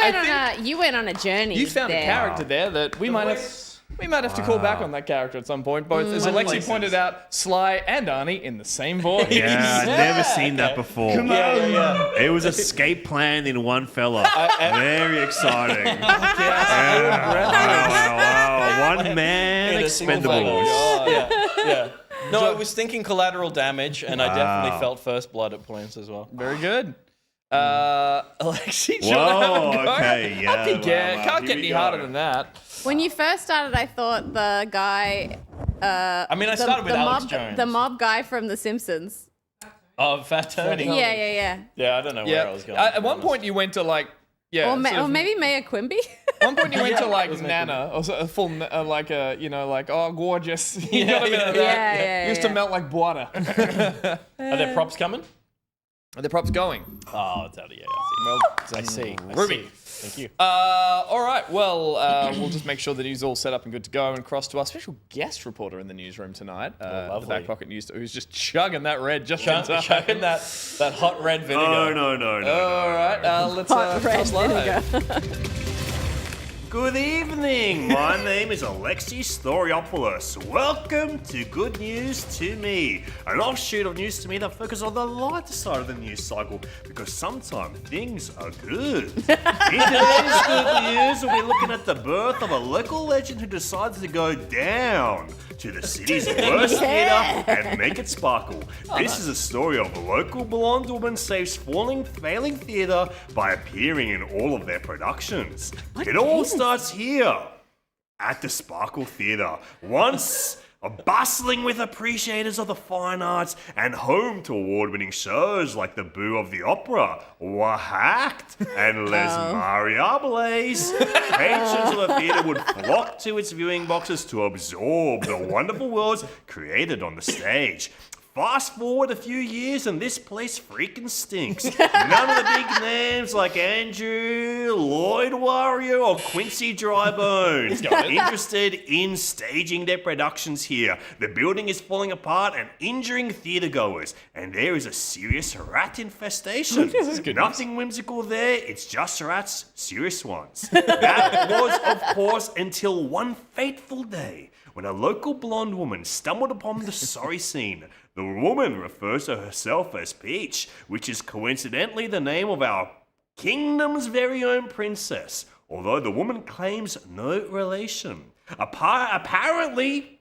[SPEAKER 2] went on a journey.
[SPEAKER 5] You found
[SPEAKER 2] there.
[SPEAKER 5] a character there that we might have to call back on that character at some point. Both, as Alexei pointed out, Sly and Arnie in the same voice.
[SPEAKER 6] Yeah, I've never seen that before.
[SPEAKER 5] Come on. Yeah.
[SPEAKER 6] It was escape plan in one fella. Very exciting. Wow. One man
[SPEAKER 3] In a single
[SPEAKER 6] expendables.
[SPEAKER 3] Yeah. No, I was thinking collateral damage, and I definitely felt first blood at points as well.
[SPEAKER 5] Very good. Alexei, do you want to have a
[SPEAKER 6] Whoa,
[SPEAKER 5] go?
[SPEAKER 6] okay, yeah,
[SPEAKER 5] Happy get.
[SPEAKER 6] wow,
[SPEAKER 5] Can't
[SPEAKER 6] here
[SPEAKER 5] get
[SPEAKER 6] we
[SPEAKER 5] any
[SPEAKER 6] go.
[SPEAKER 5] harder than that.
[SPEAKER 2] When you first started, I thought the guy.
[SPEAKER 3] I mean, I started with Alex Jones.
[SPEAKER 2] The mob guy from The Simpsons.
[SPEAKER 3] Oh, Fat Tony.
[SPEAKER 2] Yeah.
[SPEAKER 3] Yeah, I don't know where I was going.
[SPEAKER 5] At one point, you went to like. Yeah,
[SPEAKER 2] Or maybe Maya Quimby.
[SPEAKER 5] At one point you went to like Nana, or a full like a oh gorgeous. You got a bit of that.
[SPEAKER 2] Yeah,
[SPEAKER 5] Used to melt like butter.
[SPEAKER 3] Are there props coming?
[SPEAKER 5] Are the props going?
[SPEAKER 3] Oh, it's out of I see.
[SPEAKER 5] Ruby.
[SPEAKER 3] Thank you.
[SPEAKER 5] All right. Well, we'll just make sure that he's all set up and good to go, and cross to our special guest reporter in the newsroom tonight, the
[SPEAKER 3] lovely.
[SPEAKER 5] Back Pocket News, who's just chugging that red just in time.
[SPEAKER 3] Chugging that hot red vinegar.
[SPEAKER 6] Oh, no.
[SPEAKER 5] All right. Let's
[SPEAKER 2] Hot red
[SPEAKER 5] cross live.
[SPEAKER 2] vinegar.
[SPEAKER 6] Good evening. My name is Alexei Toliopoulos. Welcome to Good News to Me, an offshoot of News to Me that focuses on the lighter side of the news cycle because sometimes things are good. In today's Good News, we'll be looking at the birth of a local legend who decides to go down to the city's worst theatre and make it sparkle. This is a story of a local blonde woman saves failing theatre by appearing in all of their productions. It all starts here at the Sparkle Theatre, once bustling with appreciators of the fine arts and home to award-winning shows like the Boo of the Opera, Whacked, and Les Mariables. Patrons of the theatre would flock to its viewing boxes to absorb the wonderful worlds created on the stage. Fast forward a few years and this place freaking stinks. None of the big names like Andrew Lloyd Warrior or Quincy Drybones interested in staging their productions here. The building is falling apart and injuring theatregoers, and there is a serious rat infestation. Nothing whimsical there, it's just rats, serious ones. That was, of course, until one fateful day when a local blonde woman stumbled upon the sorry scene. The woman refers to herself as Peach, which is coincidentally the name of our kingdom's very own princess, although the woman claims no relation. Apparently,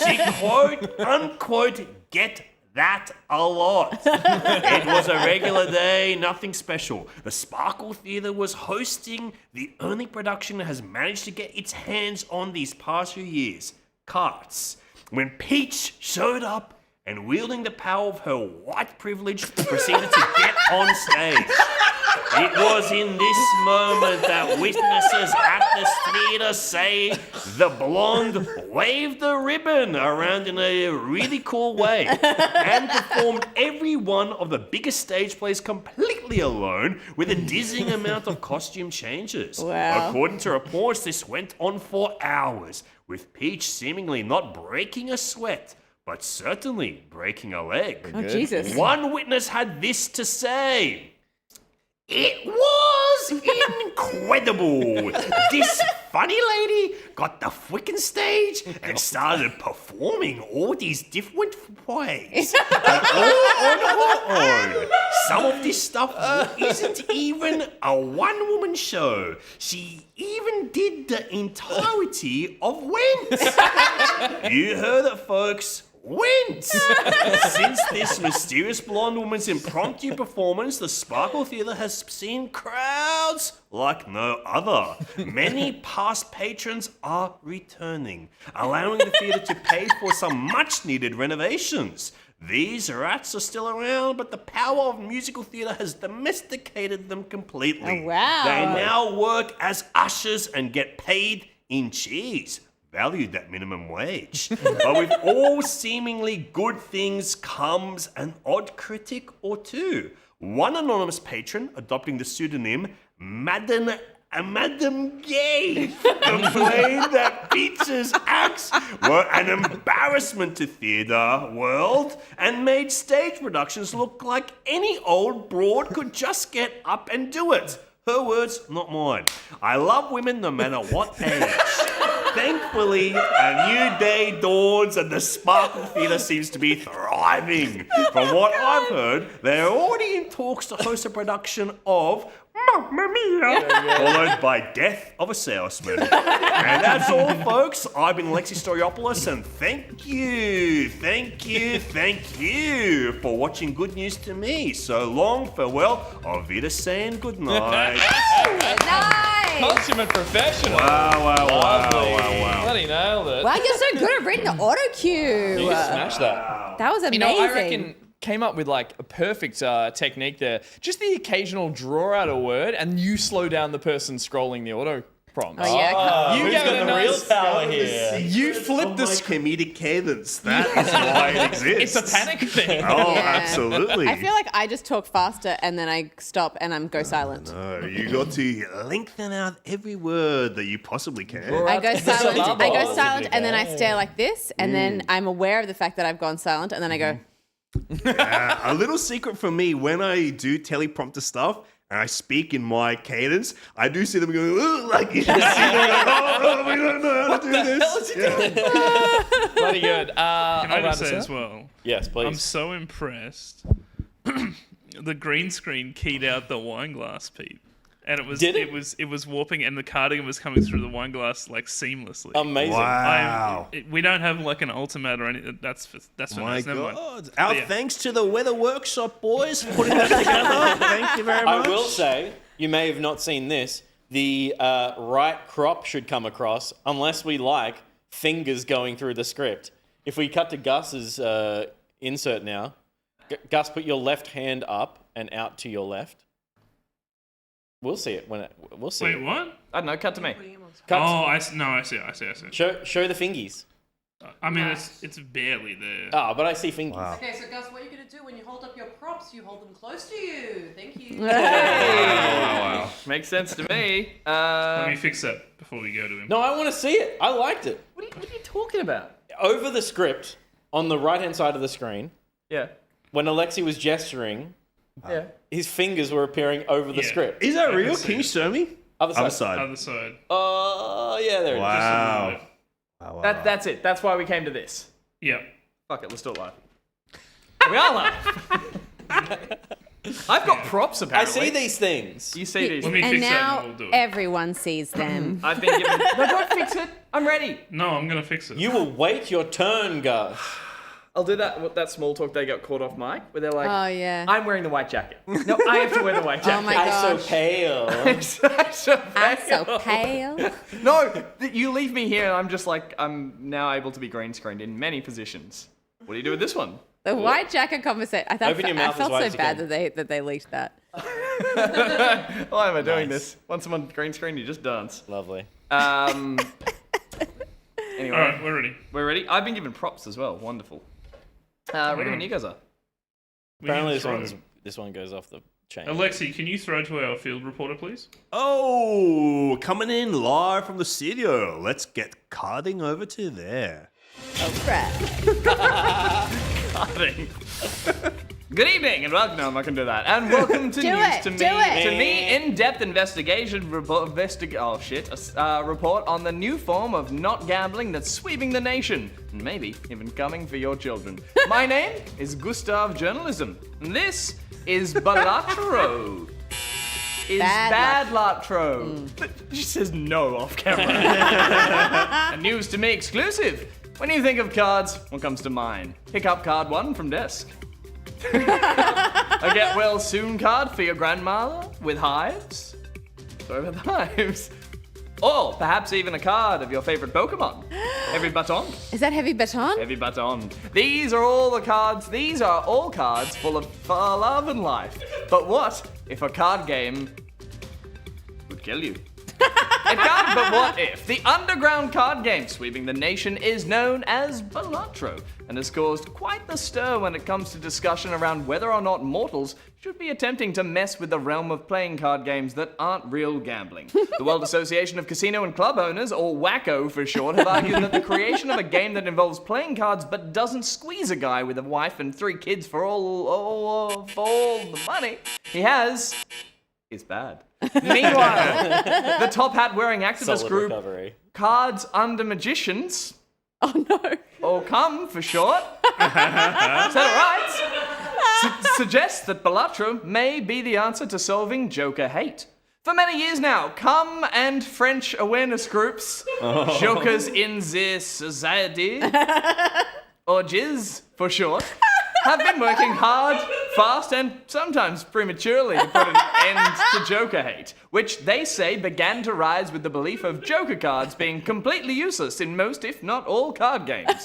[SPEAKER 6] she quote unquote get that a lot. It was a regular day, nothing special. The Sparkle Theatre was hosting the only production that has managed to get its hands on these past few years, Carts. When Peach showed up and wielding the power of her white privilege proceeded to get on stage. It was in this moment that witnesses at the theatre say the blonde waved the ribbon around in a really cool way and performed every one of the biggest stage plays completely alone with a dizzying amount of costume changes.
[SPEAKER 2] Wow.
[SPEAKER 6] According to reports, this went on for hours, with Peach seemingly not breaking a sweat, but certainly breaking a leg.
[SPEAKER 2] Oh, Jesus.
[SPEAKER 6] One witness had this to say. It was incredible. This funny lady got the freaking stage and started performing all these different plays. And all on her own. Some of this stuff isn't even a one-woman show. She even did the entirety of Went. You heard it, folks. Went! Since this mysterious blonde woman's impromptu performance, the Sparkle Theatre has seen crowds like no other. Many past patrons are returning, allowing the theatre to pay for some much-needed renovations. These rats are still around, but the power of musical theatre has domesticated them completely.
[SPEAKER 2] Oh, wow.
[SPEAKER 6] They now work as ushers and get paid in cheese. valued that minimum wage. But with all seemingly good things comes an odd critic or two. One anonymous patron adopting the pseudonym Madam Gay complained that Pizza's acts were an embarrassment to theatre world and made stage productions look like any old broad could just get up and do it. Her words, not mine. I love women no matter what age. Thankfully, a new day dawns and the Sparkle Theatre seems to be thriving. From what I've heard, they're already in talks to host a production of Mamma Mia, followed by Death of a Salesman. And that's all, folks. I've been Alexei Toliopoulos, and thank you for watching Good News to Me. So long, farewell, auf Wiedersehen, good night.
[SPEAKER 2] Nice.
[SPEAKER 5] Consummate professional.
[SPEAKER 6] Wow.
[SPEAKER 5] Bloody nailed it.
[SPEAKER 2] Wow, you're so good at reading the auto cue.
[SPEAKER 3] You smashed that.
[SPEAKER 2] That was amazing.
[SPEAKER 5] You know, I reckon came up with like a perfect technique there. Just the occasional draw out a word and you slow down the person scrolling the auto prompt.
[SPEAKER 2] Oh, yeah.
[SPEAKER 5] You
[SPEAKER 3] Who's
[SPEAKER 5] gave
[SPEAKER 3] got
[SPEAKER 5] it a
[SPEAKER 3] the real
[SPEAKER 5] nice
[SPEAKER 3] power here?
[SPEAKER 5] You flip the
[SPEAKER 6] comedic cadence. That is why it exists.
[SPEAKER 5] It's a panic thing.
[SPEAKER 6] Oh,
[SPEAKER 2] Yeah.
[SPEAKER 6] absolutely.
[SPEAKER 2] I feel like I just talk faster and then I stop and I'm go silent.
[SPEAKER 6] No, you got to lengthen out every word that you possibly can.
[SPEAKER 2] I go silent and then I stare like this and then I'm aware of the fact that I've gone silent and then I go.
[SPEAKER 6] A little secret from me, when I do teleprompter stuff and I speak in my cadence, I do see them going, "Ugh," like you just see them like, oh, we don't know how to do this.
[SPEAKER 5] Bloody good.
[SPEAKER 7] Can I just say
[SPEAKER 5] us
[SPEAKER 7] as well?
[SPEAKER 3] Yes, please.
[SPEAKER 7] I'm so impressed. The green screen keyed out the wine glass, Pete. And it was
[SPEAKER 3] Did
[SPEAKER 7] it was warping, and the cardigan was coming through the wine glass like seamlessly.
[SPEAKER 3] Amazing.
[SPEAKER 6] Wow.
[SPEAKER 7] We don't have like an ultimate or anything. That's for
[SPEAKER 6] My
[SPEAKER 7] never mind.
[SPEAKER 6] God. Our
[SPEAKER 7] Yeah.
[SPEAKER 6] thanks to the Weather Workshop boys for putting that together. Thank you very much.
[SPEAKER 3] I will say, you may have not seen this, the right crop should come across, unless we like fingers going through the script. If we cut to Gus's insert now, Gus, put your left hand up and out to your left. We'll see it we'll see.
[SPEAKER 7] Wait,
[SPEAKER 3] it.
[SPEAKER 7] what?
[SPEAKER 5] I don't know, cut to me.
[SPEAKER 3] Cut.
[SPEAKER 7] I see.
[SPEAKER 3] Show the fingies.
[SPEAKER 7] I mean, it's barely there.
[SPEAKER 3] Ah, but I see fingies.
[SPEAKER 6] Wow.
[SPEAKER 14] Okay, so Gus, what you're going to do when you hold up your props, you hold them close to you. Thank you.
[SPEAKER 5] Wow. Makes sense to me.
[SPEAKER 7] Let me fix that before we go to him.
[SPEAKER 3] No, I want to see it. I liked it.
[SPEAKER 5] What are you talking about?
[SPEAKER 3] Over the script, on the right-hand side of the screen,
[SPEAKER 5] Yeah.
[SPEAKER 3] when Alexei was gesturing,
[SPEAKER 5] Yeah.
[SPEAKER 3] his fingers were appearing over the
[SPEAKER 7] Yeah.
[SPEAKER 3] script.
[SPEAKER 6] Is that
[SPEAKER 7] I
[SPEAKER 6] real?
[SPEAKER 7] can see
[SPEAKER 6] Can you
[SPEAKER 7] it.
[SPEAKER 6] show me?
[SPEAKER 3] Other side.
[SPEAKER 6] Other side.
[SPEAKER 7] Other side.
[SPEAKER 3] Oh, yeah, there it is.
[SPEAKER 6] Wow. Wow.
[SPEAKER 5] That's it. That's why we came to this.
[SPEAKER 7] Yeah.
[SPEAKER 5] Fuck it, let's do it live. We are live. I've got props
[SPEAKER 3] I
[SPEAKER 5] apparently.
[SPEAKER 3] see these things.
[SPEAKER 5] You see these.
[SPEAKER 7] Let me
[SPEAKER 2] And
[SPEAKER 7] fix that
[SPEAKER 2] now
[SPEAKER 7] and we'll do it.
[SPEAKER 2] everyone sees them.
[SPEAKER 5] I've been given. No, don't fix it. I'm ready.
[SPEAKER 7] No, I'm gonna fix it.
[SPEAKER 3] You will wait your turn, Gus.
[SPEAKER 5] I'll do that small talk they got caught off mic, where they're like,
[SPEAKER 2] Oh, yeah.
[SPEAKER 5] I'm wearing the white jacket. No, I have to wear the white jacket.
[SPEAKER 2] Oh, my
[SPEAKER 3] I'm
[SPEAKER 2] gosh.
[SPEAKER 3] so pale.
[SPEAKER 5] I'm so
[SPEAKER 2] I'm so pale.
[SPEAKER 5] No, you leave me here and I'm just like, I'm now able to be green screened in many positions. What do you do with this one?
[SPEAKER 2] The white jacket conversation. I
[SPEAKER 3] Open your mouth as
[SPEAKER 2] felt
[SPEAKER 3] wide
[SPEAKER 2] so
[SPEAKER 3] as you
[SPEAKER 2] bad
[SPEAKER 3] can.
[SPEAKER 2] that they leaked that.
[SPEAKER 5] Why am I doing
[SPEAKER 3] Nice.
[SPEAKER 5] this? Once I'm on green screen, you just dance.
[SPEAKER 3] Lovely.
[SPEAKER 5] Anyway,
[SPEAKER 7] All right, we're ready.
[SPEAKER 5] we're ready. I've been given props as well. Wonderful. Ready when you guys are.
[SPEAKER 7] We
[SPEAKER 3] Apparently
[SPEAKER 7] can throw.
[SPEAKER 3] this one goes off the chain.
[SPEAKER 7] Alexei, can you throw to our field reporter, please?
[SPEAKER 6] Oh, coming in live from the studio. Let's get carding over to there.
[SPEAKER 2] Oh, crap.
[SPEAKER 5] Good evening and welcome. No, I'm not going to do that. And welcome to
[SPEAKER 2] Do
[SPEAKER 5] News
[SPEAKER 2] it,
[SPEAKER 5] to Me.
[SPEAKER 2] do it.
[SPEAKER 5] To Me, in-depth investigation report. Report on the new form of not gambling that's sweeping the nation, and maybe even coming for your children. My name is Gustav Journalism, and this is Balatro. Bad Latro. She says no off camera. A News to Me exclusive. When you think of cards, what comes to mind? Pick up card 1 from desk. A get well soon card for your grandmother with hives. Sorry about the hives. Or perhaps even a card of your favorite Pokemon. Heavy Baton.
[SPEAKER 2] Is that Heavy Baton?
[SPEAKER 5] Heavy Baton. These are all cards full of love and life. But what if a card game would kill you? It can't, but what if? The underground card game sweeping the nation is known as Balatro and has caused quite the stir when it comes to discussion around whether or not mortals should be attempting to mess with the realm of playing card games that aren't real gambling. The World Association of Casino and Club Owners, or WACO for short, have argued that the creation of a game that involves playing cards but doesn't squeeze a guy with a wife and 3 kids for all the money he has is bad. Meanwhile, the top hat wearing activist
[SPEAKER 3] Solid
[SPEAKER 5] group
[SPEAKER 3] recovery.
[SPEAKER 5] Cards Under Magicians, or CUM for short, said it right, suggests that Balatro may be the answer to solving Joker hate. For many years now, CUM and French awareness groups, Jokers in the Society, or Jizz for short, have been working hard, fast, and sometimes prematurely to put an end to Joker hate, which they say began to rise with the belief of Joker cards being completely useless in most, if not all, card games.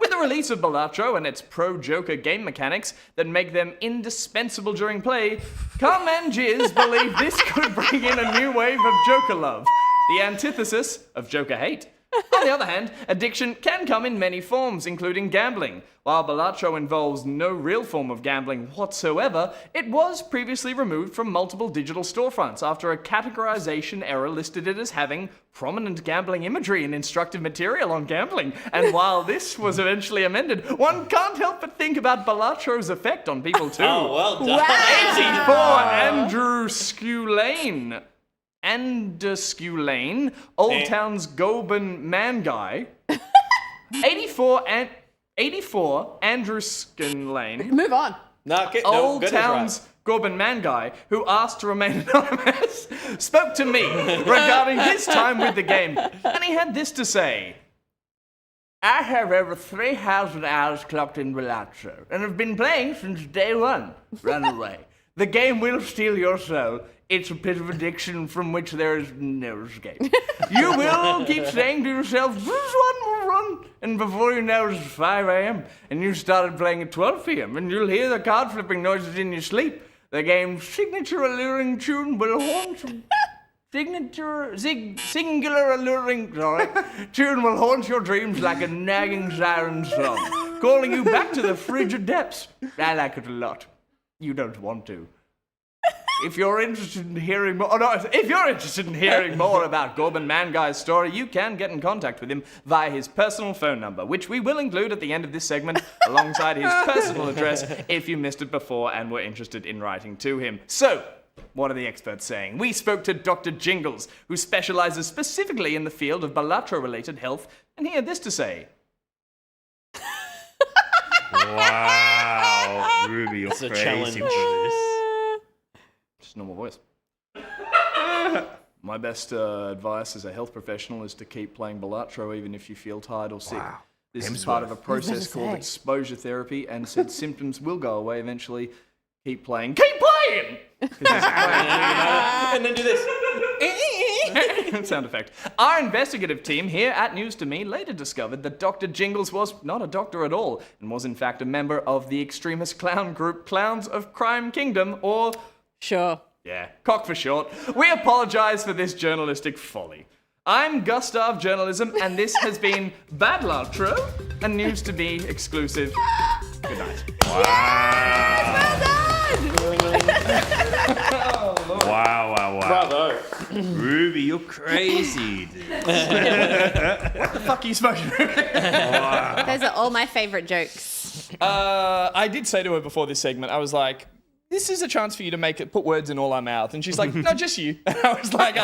[SPEAKER 5] With the release of Balatro and its pro-Joker game mechanics that make them indispensable during play, CUM and Jizz believe this could bring in a new wave of Joker love, the antithesis of Joker hate. On the other hand, addiction can come in many forms, including gambling. While Balatro involves no real form of gambling whatsoever, it was previously removed from multiple digital storefronts after a categorization error listed it as having prominent gambling imagery and instructive material on gambling. And while this was eventually amended, one can't help but think about Balatro's effect on people too.
[SPEAKER 3] Oh, well done.
[SPEAKER 5] Wow. 84 Andrew Sculane. Andesculane, Old Town's Goban Man Guy. 84 Andrew Sculane.
[SPEAKER 2] Move on.
[SPEAKER 5] Old Town's Goban Man Guy, who asked to remain anonymous, spoke to me regarding his time with the game, and he had this to say. I have over 3,000 hours clocked in Balatro, and have been playing since day one. Run away. The game will steal your soul. It's a pit of addiction from which there is no escape. You will keep saying to yourself, just one more run, and before you know it's 5 a.m. and you started playing at 12 p.m. and you'll hear the card flipping noises in your sleep. The game's signature alluring tune will haunt you. Singular alluring tune will haunt your dreams like a nagging siren song, calling you back to the frigid depths. I like it a lot. You don't want to. If you're interested in hearing more, about Goban Man Guy's story, you can get in contact with him via his personal phone number, which we will include at the end of this segment alongside his personal address if you missed it before and were interested in writing to him. So, what are the experts saying? We spoke to Dr. Jingles, who specializes specifically in the field of Balatro-related health, and he had this to say.
[SPEAKER 6] Wow, Ruby, you're
[SPEAKER 3] It's a
[SPEAKER 6] crazy
[SPEAKER 3] challenge.
[SPEAKER 6] for this.
[SPEAKER 5] Just normal voice. My best advice as a health professional is to keep playing Balatro even if you feel tired or sick.
[SPEAKER 6] Wow.
[SPEAKER 5] This is part of a process called exposure therapy, and said symptoms will go away eventually. Keep playing. Keep playing!
[SPEAKER 3] And then do this.
[SPEAKER 5] Sound effect. Our investigative team here at News to Me later discovered that Dr. Jingles was not a doctor at all, and was in fact a member of the extremist clown group Clowns of Crime Kingdom, or...
[SPEAKER 2] Sure.
[SPEAKER 5] Yeah, cock for short. We apologise for this journalistic folly. I'm Gustav Journalism, and this has been Balatro, a News to Me exclusive. Good night.
[SPEAKER 6] Wow.
[SPEAKER 3] Bravo.
[SPEAKER 6] Ruby, you're crazy, dude.
[SPEAKER 5] What the fuck are you smoking?
[SPEAKER 2] Those are all my favorite jokes.
[SPEAKER 5] I did say to her before this segment, I was like, this is a chance for you to put words in all our mouth. And she's like, no, just you. And I was like,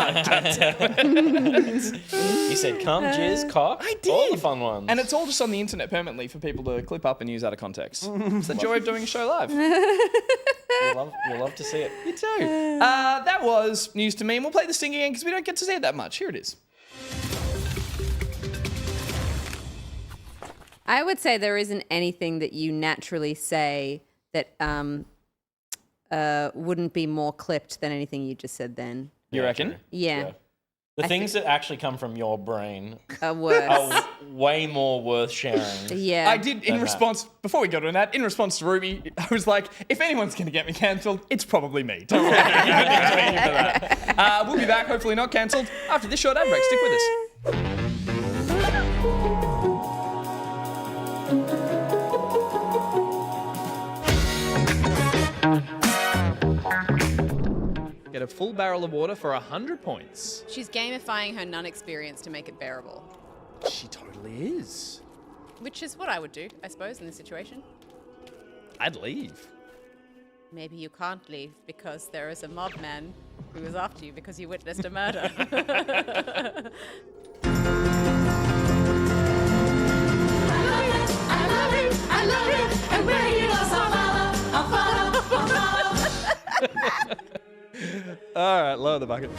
[SPEAKER 3] You said cum, jizz, cock.
[SPEAKER 5] I did.
[SPEAKER 3] All the fun ones.
[SPEAKER 5] And it's all just on the internet permanently for people to clip up and use out of context. It's the joy of doing a show live.
[SPEAKER 3] You'll love to see it.
[SPEAKER 5] You too. That was News to Me, and we'll play the sting again because we don't get to see it that much. Here it is.
[SPEAKER 2] I would say there isn't anything that you naturally say that wouldn't be more clipped than anything you just said then.
[SPEAKER 5] You reckon?
[SPEAKER 2] Yeah.
[SPEAKER 3] The things that actually come from your brain
[SPEAKER 2] are worse.
[SPEAKER 3] are way more worth sharing.
[SPEAKER 2] Yeah.
[SPEAKER 5] I did, in response, before we got to that, in response to Ruby, I was like, if anyone's going to get me cancelled, it's probably me. Don't worry. I'm for that. We'll be back, hopefully not cancelled, after this short ad break. Stick with us. Get a full barrel of water for 100 points.
[SPEAKER 2] She's gamifying her nun experience to make it bearable.
[SPEAKER 5] She totally is.
[SPEAKER 2] Which is what I would do, I suppose, in this situation.
[SPEAKER 5] I'd leave.
[SPEAKER 2] Maybe you can't leave because there is a mob man who is after you because you witnessed a murder.
[SPEAKER 12] I love it, and when he loves I'll follow.
[SPEAKER 5] All right, lower the bucket.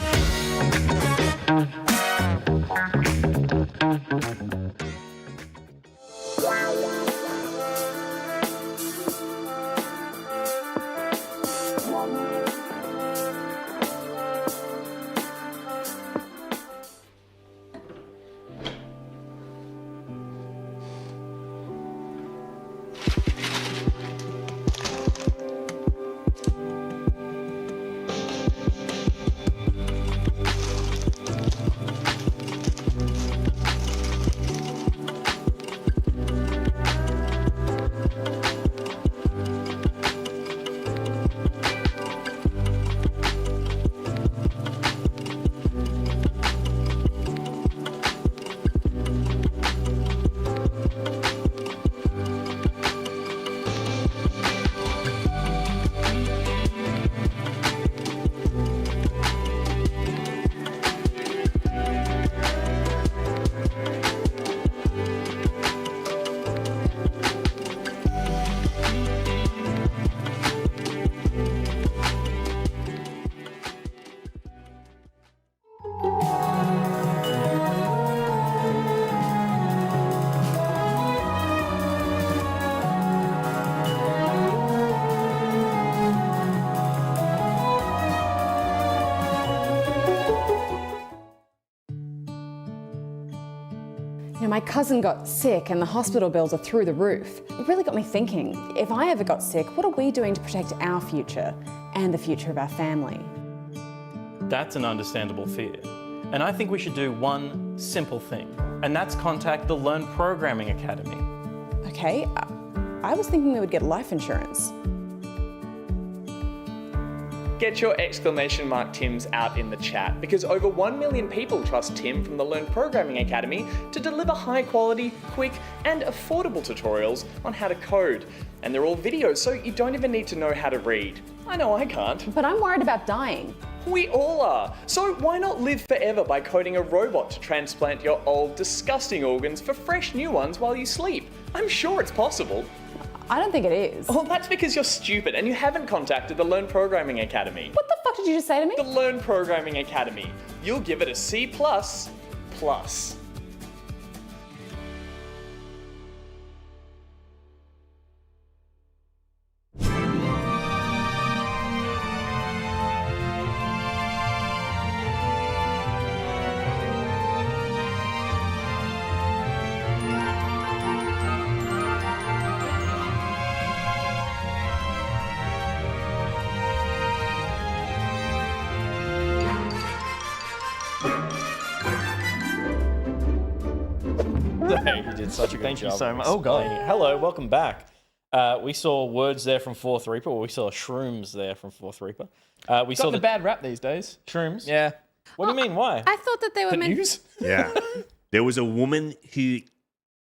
[SPEAKER 2] My cousin got sick and the hospital bills are through the roof. It really got me thinking, if I ever got sick, what are we doing to protect our future and the future of our family?
[SPEAKER 3] That's an understandable fear. And I think we should do one simple thing, and that's contact the Learn Programming Academy.
[SPEAKER 2] Okay, I was thinking we would get life insurance.
[SPEAKER 5] Get your exclamation mark Tims out in the chat because over 1 million people trust Tim from the Learn Programming Academy to deliver high quality, quick and affordable tutorials on how to code. And they're all videos, so you don't even need to know how to read. I know I can't.
[SPEAKER 2] But I'm worried about dying.
[SPEAKER 5] We all are. So why not live forever by coding a robot to transplant your old, disgusting organs for fresh new ones while you sleep? I'm sure it's possible.
[SPEAKER 2] I don't think it is.
[SPEAKER 5] Well, that's because you're stupid and you haven't contacted the Learn Programming Academy.
[SPEAKER 2] What the fuck did you just say to me?
[SPEAKER 5] The Learn Programming Academy. You'll give it a C++.
[SPEAKER 3] You did such a good job. Thank you so much. Oh, God. Hello, welcome back. We saw words there from Fourth Reaper, or we saw shrooms there from Fourth Reaper. We saw
[SPEAKER 5] the bad rap these days.
[SPEAKER 3] Shrooms?
[SPEAKER 5] Yeah.
[SPEAKER 3] What do you mean? Why?
[SPEAKER 2] I thought that they were meant.
[SPEAKER 5] News?
[SPEAKER 6] Yeah. There was a woman who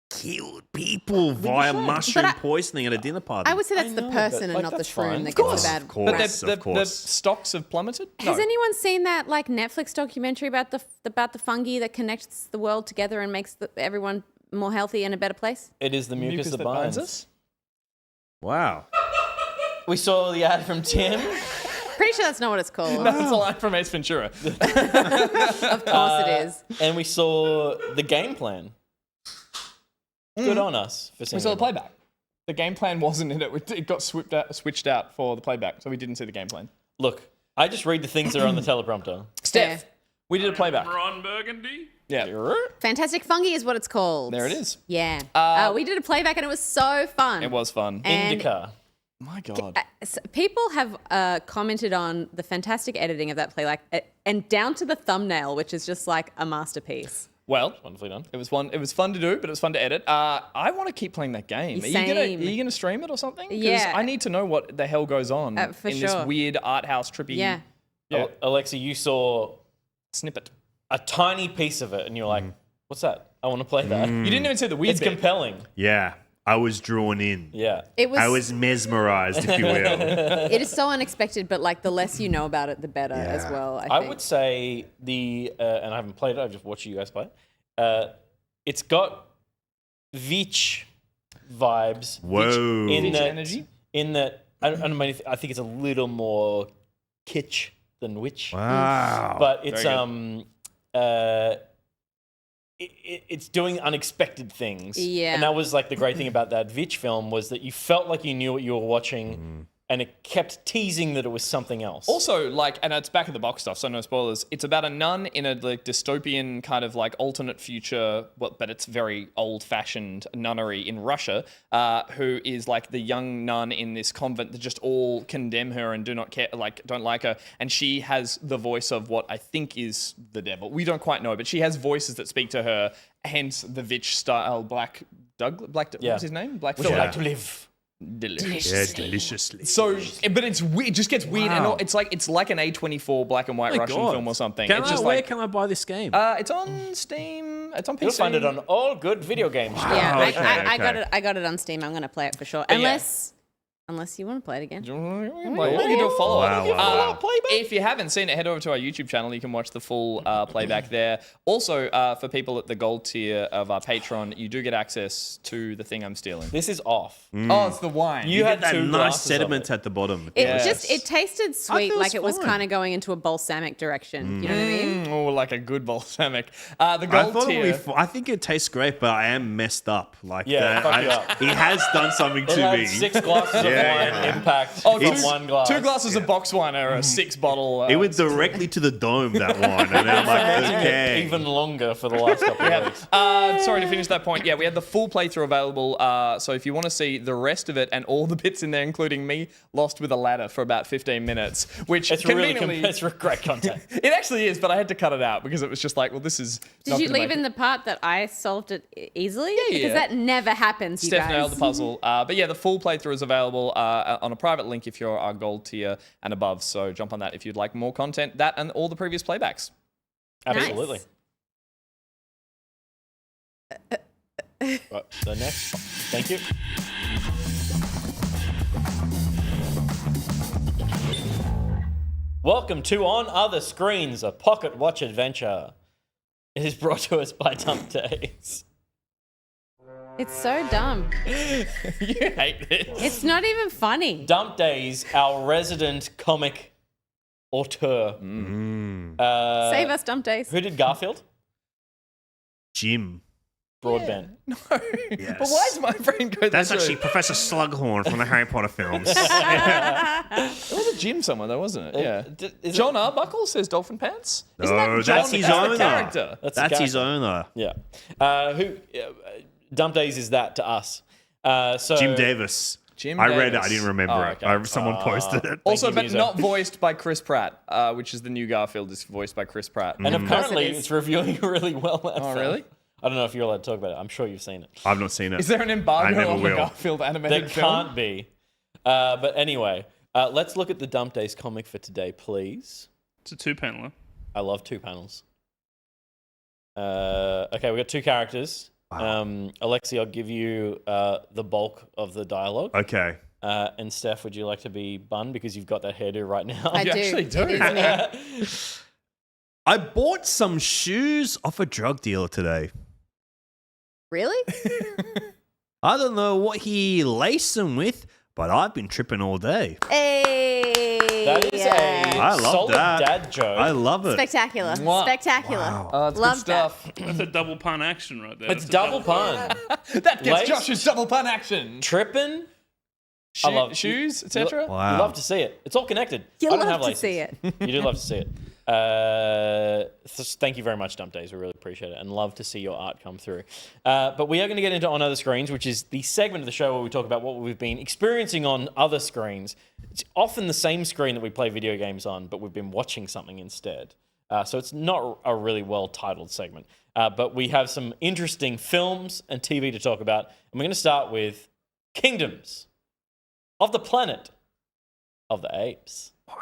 [SPEAKER 6] killed people via mushroom poisoning at a dinner party.
[SPEAKER 2] I would say that's the person and not the shroom that gets the bad rap.
[SPEAKER 5] But the stocks have plummeted?
[SPEAKER 2] Has anyone seen that like Netflix documentary about the fungi that connects the world together and makes everyone more healthy and a better place?
[SPEAKER 3] It is the mucus that binds us.
[SPEAKER 6] Wow.
[SPEAKER 3] We saw the ad from Tim.
[SPEAKER 2] Pretty sure that's not what it's called.
[SPEAKER 5] No, it's a line from Ace Ventura.
[SPEAKER 2] Of course it is.
[SPEAKER 3] And we saw the game plan. Good on us for seeing
[SPEAKER 5] We saw the
[SPEAKER 3] it.
[SPEAKER 5] playback. The game plan wasn't in it. It got switched out for the playback, so we didn't see the game plan.
[SPEAKER 3] Look, I just read the things that are on the teleprompter.
[SPEAKER 5] Steph, We did a playback.
[SPEAKER 8] Ron Burgundy.
[SPEAKER 5] Yeah.
[SPEAKER 2] Fantastic Fungi is what it's called.
[SPEAKER 5] There it is.
[SPEAKER 2] Yeah. We did a playback and it was so fun.
[SPEAKER 5] It was fun.
[SPEAKER 2] And
[SPEAKER 3] Indica.
[SPEAKER 5] My God.
[SPEAKER 2] people have commented on the fantastic editing of that playback and down to the thumbnail, which is just like a masterpiece.
[SPEAKER 5] Well,
[SPEAKER 3] Wonderfully done.
[SPEAKER 5] it was fun. It was fun to do, but it was fun to edit. I want to keep playing that game. Are you gonna stream it or something? 'Cause
[SPEAKER 2] Yeah.
[SPEAKER 5] I need to know what the hell goes on
[SPEAKER 2] For
[SPEAKER 5] in this
[SPEAKER 2] sure.
[SPEAKER 5] weird art house trippy.
[SPEAKER 2] Yeah.
[SPEAKER 3] Alexei, you saw
[SPEAKER 5] Snippet.
[SPEAKER 3] a tiny piece of it and you're like, what's that? I want to play that.
[SPEAKER 5] You didn't even see the weird
[SPEAKER 3] It's
[SPEAKER 5] bit.
[SPEAKER 3] compelling.
[SPEAKER 6] Yeah. I was drawn in.
[SPEAKER 3] Yeah.
[SPEAKER 6] I was mesmerized, if you will.
[SPEAKER 2] It is so unexpected, but like the less you know about it, the better as well. I think.
[SPEAKER 3] would say and I haven't played it, I've just watched you guys play it. It's got Veach vibes.
[SPEAKER 6] Whoa.
[SPEAKER 5] Veach energy?
[SPEAKER 3] In that, I think it's a little more kitsch than witch.
[SPEAKER 6] Wow.
[SPEAKER 3] But it's
[SPEAKER 5] Very
[SPEAKER 3] it's doing unexpected things.
[SPEAKER 2] Yeah.
[SPEAKER 3] And that was like the great thing about that Vitch film was that you felt like you knew what you were watching and it kept teasing that it was something else.
[SPEAKER 5] Also, like, and it's back of the box stuff, so no spoilers. It's about a nun in a like dystopian kind of like alternate future, but it's very old-fashioned nunnery in Russia, who is like the young nun in this convent that just all condemn her and do not care, like don't like her, and she has the voice of what I think is the devil. We don't quite know, but she has voices that speak to her. Hence the Vitch style Black what was his name? Black
[SPEAKER 3] Would you
[SPEAKER 5] Phillip.
[SPEAKER 3] like to live?
[SPEAKER 6] Yeah, deliciously.
[SPEAKER 5] So, but it's weird. It just gets weird, and it's like an A24 black and white Russian film or something. It's just
[SPEAKER 15] where
[SPEAKER 5] like
[SPEAKER 15] can I buy this game?
[SPEAKER 5] it's on Steam. It's on PC.
[SPEAKER 3] You'll find it on all good video games.
[SPEAKER 2] Yeah,
[SPEAKER 6] Okay.
[SPEAKER 2] I got it on Steam. I'm going to play it for sure.
[SPEAKER 5] yeah.
[SPEAKER 2] Unless you want to play it again.
[SPEAKER 5] We can do a follow up.
[SPEAKER 6] Wow.
[SPEAKER 5] If you haven't seen it, head over to our YouTube channel. You can watch the full playback there. Also, for people at the gold tier of our Patreon, you do get access to the thing I'm stealing.
[SPEAKER 3] This is off.
[SPEAKER 5] Oh, it's the wine.
[SPEAKER 6] You
[SPEAKER 3] had
[SPEAKER 6] had that
[SPEAKER 3] two
[SPEAKER 6] nice
[SPEAKER 3] glasses of
[SPEAKER 6] sediment
[SPEAKER 3] it.
[SPEAKER 6] at the bottom.
[SPEAKER 2] It tasted sweet,
[SPEAKER 6] thought it
[SPEAKER 2] like it was
[SPEAKER 6] was
[SPEAKER 2] kind of going into a balsamic direction. You know what I mean?
[SPEAKER 5] Oh, like a good balsamic. The
[SPEAKER 6] I
[SPEAKER 5] gold
[SPEAKER 6] thought
[SPEAKER 5] tier.
[SPEAKER 6] I think it tastes great, but I am messed up. Like
[SPEAKER 3] Yeah,
[SPEAKER 6] that.
[SPEAKER 3] fuck you up.
[SPEAKER 6] He has done something
[SPEAKER 3] It
[SPEAKER 6] to
[SPEAKER 3] had
[SPEAKER 6] me.
[SPEAKER 3] 6 glasses of wine impact
[SPEAKER 5] Oh,
[SPEAKER 3] from
[SPEAKER 5] two-
[SPEAKER 3] one glass.
[SPEAKER 5] 2 glasses of box wine or a 6-bottle.
[SPEAKER 6] It went directly to the dome, that one. And I'm like, okay.
[SPEAKER 3] Even longer for the last couple of weeks.
[SPEAKER 5] Sorry to finish that point. Yeah, we had the full playthrough available. So if you want to see the rest of it and all the bits in there, including me lost with a ladder for about 15 minutes, which
[SPEAKER 3] It's really
[SPEAKER 5] conveniently
[SPEAKER 3] it's great content.
[SPEAKER 5] it actually is, but I had to cut it out because it was just like, well, this is.
[SPEAKER 2] Did you leave in the part that I solved it easily?
[SPEAKER 5] Yeah.
[SPEAKER 2] Because that never happens, you
[SPEAKER 5] Steph
[SPEAKER 2] guys.
[SPEAKER 5] nailed the puzzle. But yeah, the full playthrough is available on a private link if you're our gold tier and above. So jump on that if you'd like more content. That and all the previous playbacks.
[SPEAKER 3] Absolutely. Right, the next. Thank you. Welcome to On Other Screens, a pocket watch adventure. It is brought to us by Dump Days.
[SPEAKER 2] It's so dumb.
[SPEAKER 5] You hate this.
[SPEAKER 2] It's not even funny.
[SPEAKER 3] Dump Days, our resident comic auteur.
[SPEAKER 2] Save us, Dump Days.
[SPEAKER 3] Who did Garfield?
[SPEAKER 6] Jim.
[SPEAKER 3] Broadbent.
[SPEAKER 5] No. But why does my brain go
[SPEAKER 6] That's
[SPEAKER 5] this
[SPEAKER 6] actually
[SPEAKER 5] way?
[SPEAKER 6] Professor Slughorn from the Harry Potter films.
[SPEAKER 5] It was a Jim somewhere though, wasn't it? Yeah. John Arbuckle says Dolphin Pants? Isn't
[SPEAKER 6] No,
[SPEAKER 5] that John?
[SPEAKER 6] that's his
[SPEAKER 5] That's the
[SPEAKER 6] owner.
[SPEAKER 5] character.
[SPEAKER 6] That's his owner.
[SPEAKER 3] Yeah. Dump Days is that to us. So
[SPEAKER 6] Jim Davis.
[SPEAKER 5] Jim
[SPEAKER 6] I read it.
[SPEAKER 5] Davis.
[SPEAKER 6] I didn't remember
[SPEAKER 5] Oh,
[SPEAKER 6] it.
[SPEAKER 5] okay.
[SPEAKER 6] Someone posted it.
[SPEAKER 5] Also,
[SPEAKER 3] you,
[SPEAKER 5] but
[SPEAKER 3] Musa.
[SPEAKER 5] not voiced by Chris Pratt, which is the new Garfield is voiced by Chris Pratt.
[SPEAKER 3] And apparently
[SPEAKER 2] it is.
[SPEAKER 3] it's reviewing really well. That
[SPEAKER 5] Oh,
[SPEAKER 3] film.
[SPEAKER 5] really?
[SPEAKER 3] I don't know if you're allowed to talk about it. I'm sure you've seen it.
[SPEAKER 6] I've not seen it.
[SPEAKER 5] Is there an
[SPEAKER 6] I
[SPEAKER 5] embargo
[SPEAKER 6] never
[SPEAKER 5] on the
[SPEAKER 6] will.
[SPEAKER 5] Garfield
[SPEAKER 3] There
[SPEAKER 5] animated film?
[SPEAKER 3] can't be. But anyway, let's look at the Dump Days comic for today, please.
[SPEAKER 7] It's a 2-paneler.
[SPEAKER 3] I love 2 panels. Okay, we've got 2 characters.
[SPEAKER 6] Wow.
[SPEAKER 3] Alexei, I'll give you the bulk of the dialogue.
[SPEAKER 6] Okay.
[SPEAKER 3] And Steph, would you like to be Bun because you've got that hairdo right now?
[SPEAKER 2] I
[SPEAKER 5] You
[SPEAKER 2] do.
[SPEAKER 5] actually do.
[SPEAKER 2] It is me.
[SPEAKER 6] I bought some shoes off a drug dealer today.
[SPEAKER 2] Really?
[SPEAKER 6] I don't know what he laced them with, but I've been tripping all day.
[SPEAKER 2] Hey.
[SPEAKER 3] That is a
[SPEAKER 6] I love
[SPEAKER 3] solid
[SPEAKER 6] that.
[SPEAKER 3] dad joke.
[SPEAKER 6] I love it.
[SPEAKER 2] Spectacular.
[SPEAKER 5] Mwah.
[SPEAKER 2] Spectacular.
[SPEAKER 6] Wow.
[SPEAKER 5] Oh, that's
[SPEAKER 2] Love
[SPEAKER 5] good stuff.
[SPEAKER 7] That's a double pun action right there.
[SPEAKER 3] It's
[SPEAKER 7] That's a
[SPEAKER 3] double pun.
[SPEAKER 5] That gets
[SPEAKER 3] Lace?
[SPEAKER 5] Josh's double pun action.
[SPEAKER 3] Tripping. I love
[SPEAKER 5] Shoes, etc.
[SPEAKER 6] Wow.
[SPEAKER 3] You love to see it. It's all connected.
[SPEAKER 2] You
[SPEAKER 3] I don't
[SPEAKER 2] love
[SPEAKER 3] have
[SPEAKER 2] to
[SPEAKER 3] laces.
[SPEAKER 2] see it.
[SPEAKER 3] You do love to see it. Thank you very much, Dump Days. We really appreciate it and love to see your art come through. But we are going to get into On Other Screens, which is the segment of the show where we talk about what we've been experiencing on other screens. It's often the same screen that we play video games on, but we've been watching something instead. So it's not a really well-titled segment. But we have some interesting films and TV to talk about. And we're going to start with Kingdoms of the Planet of the Apes. Wow.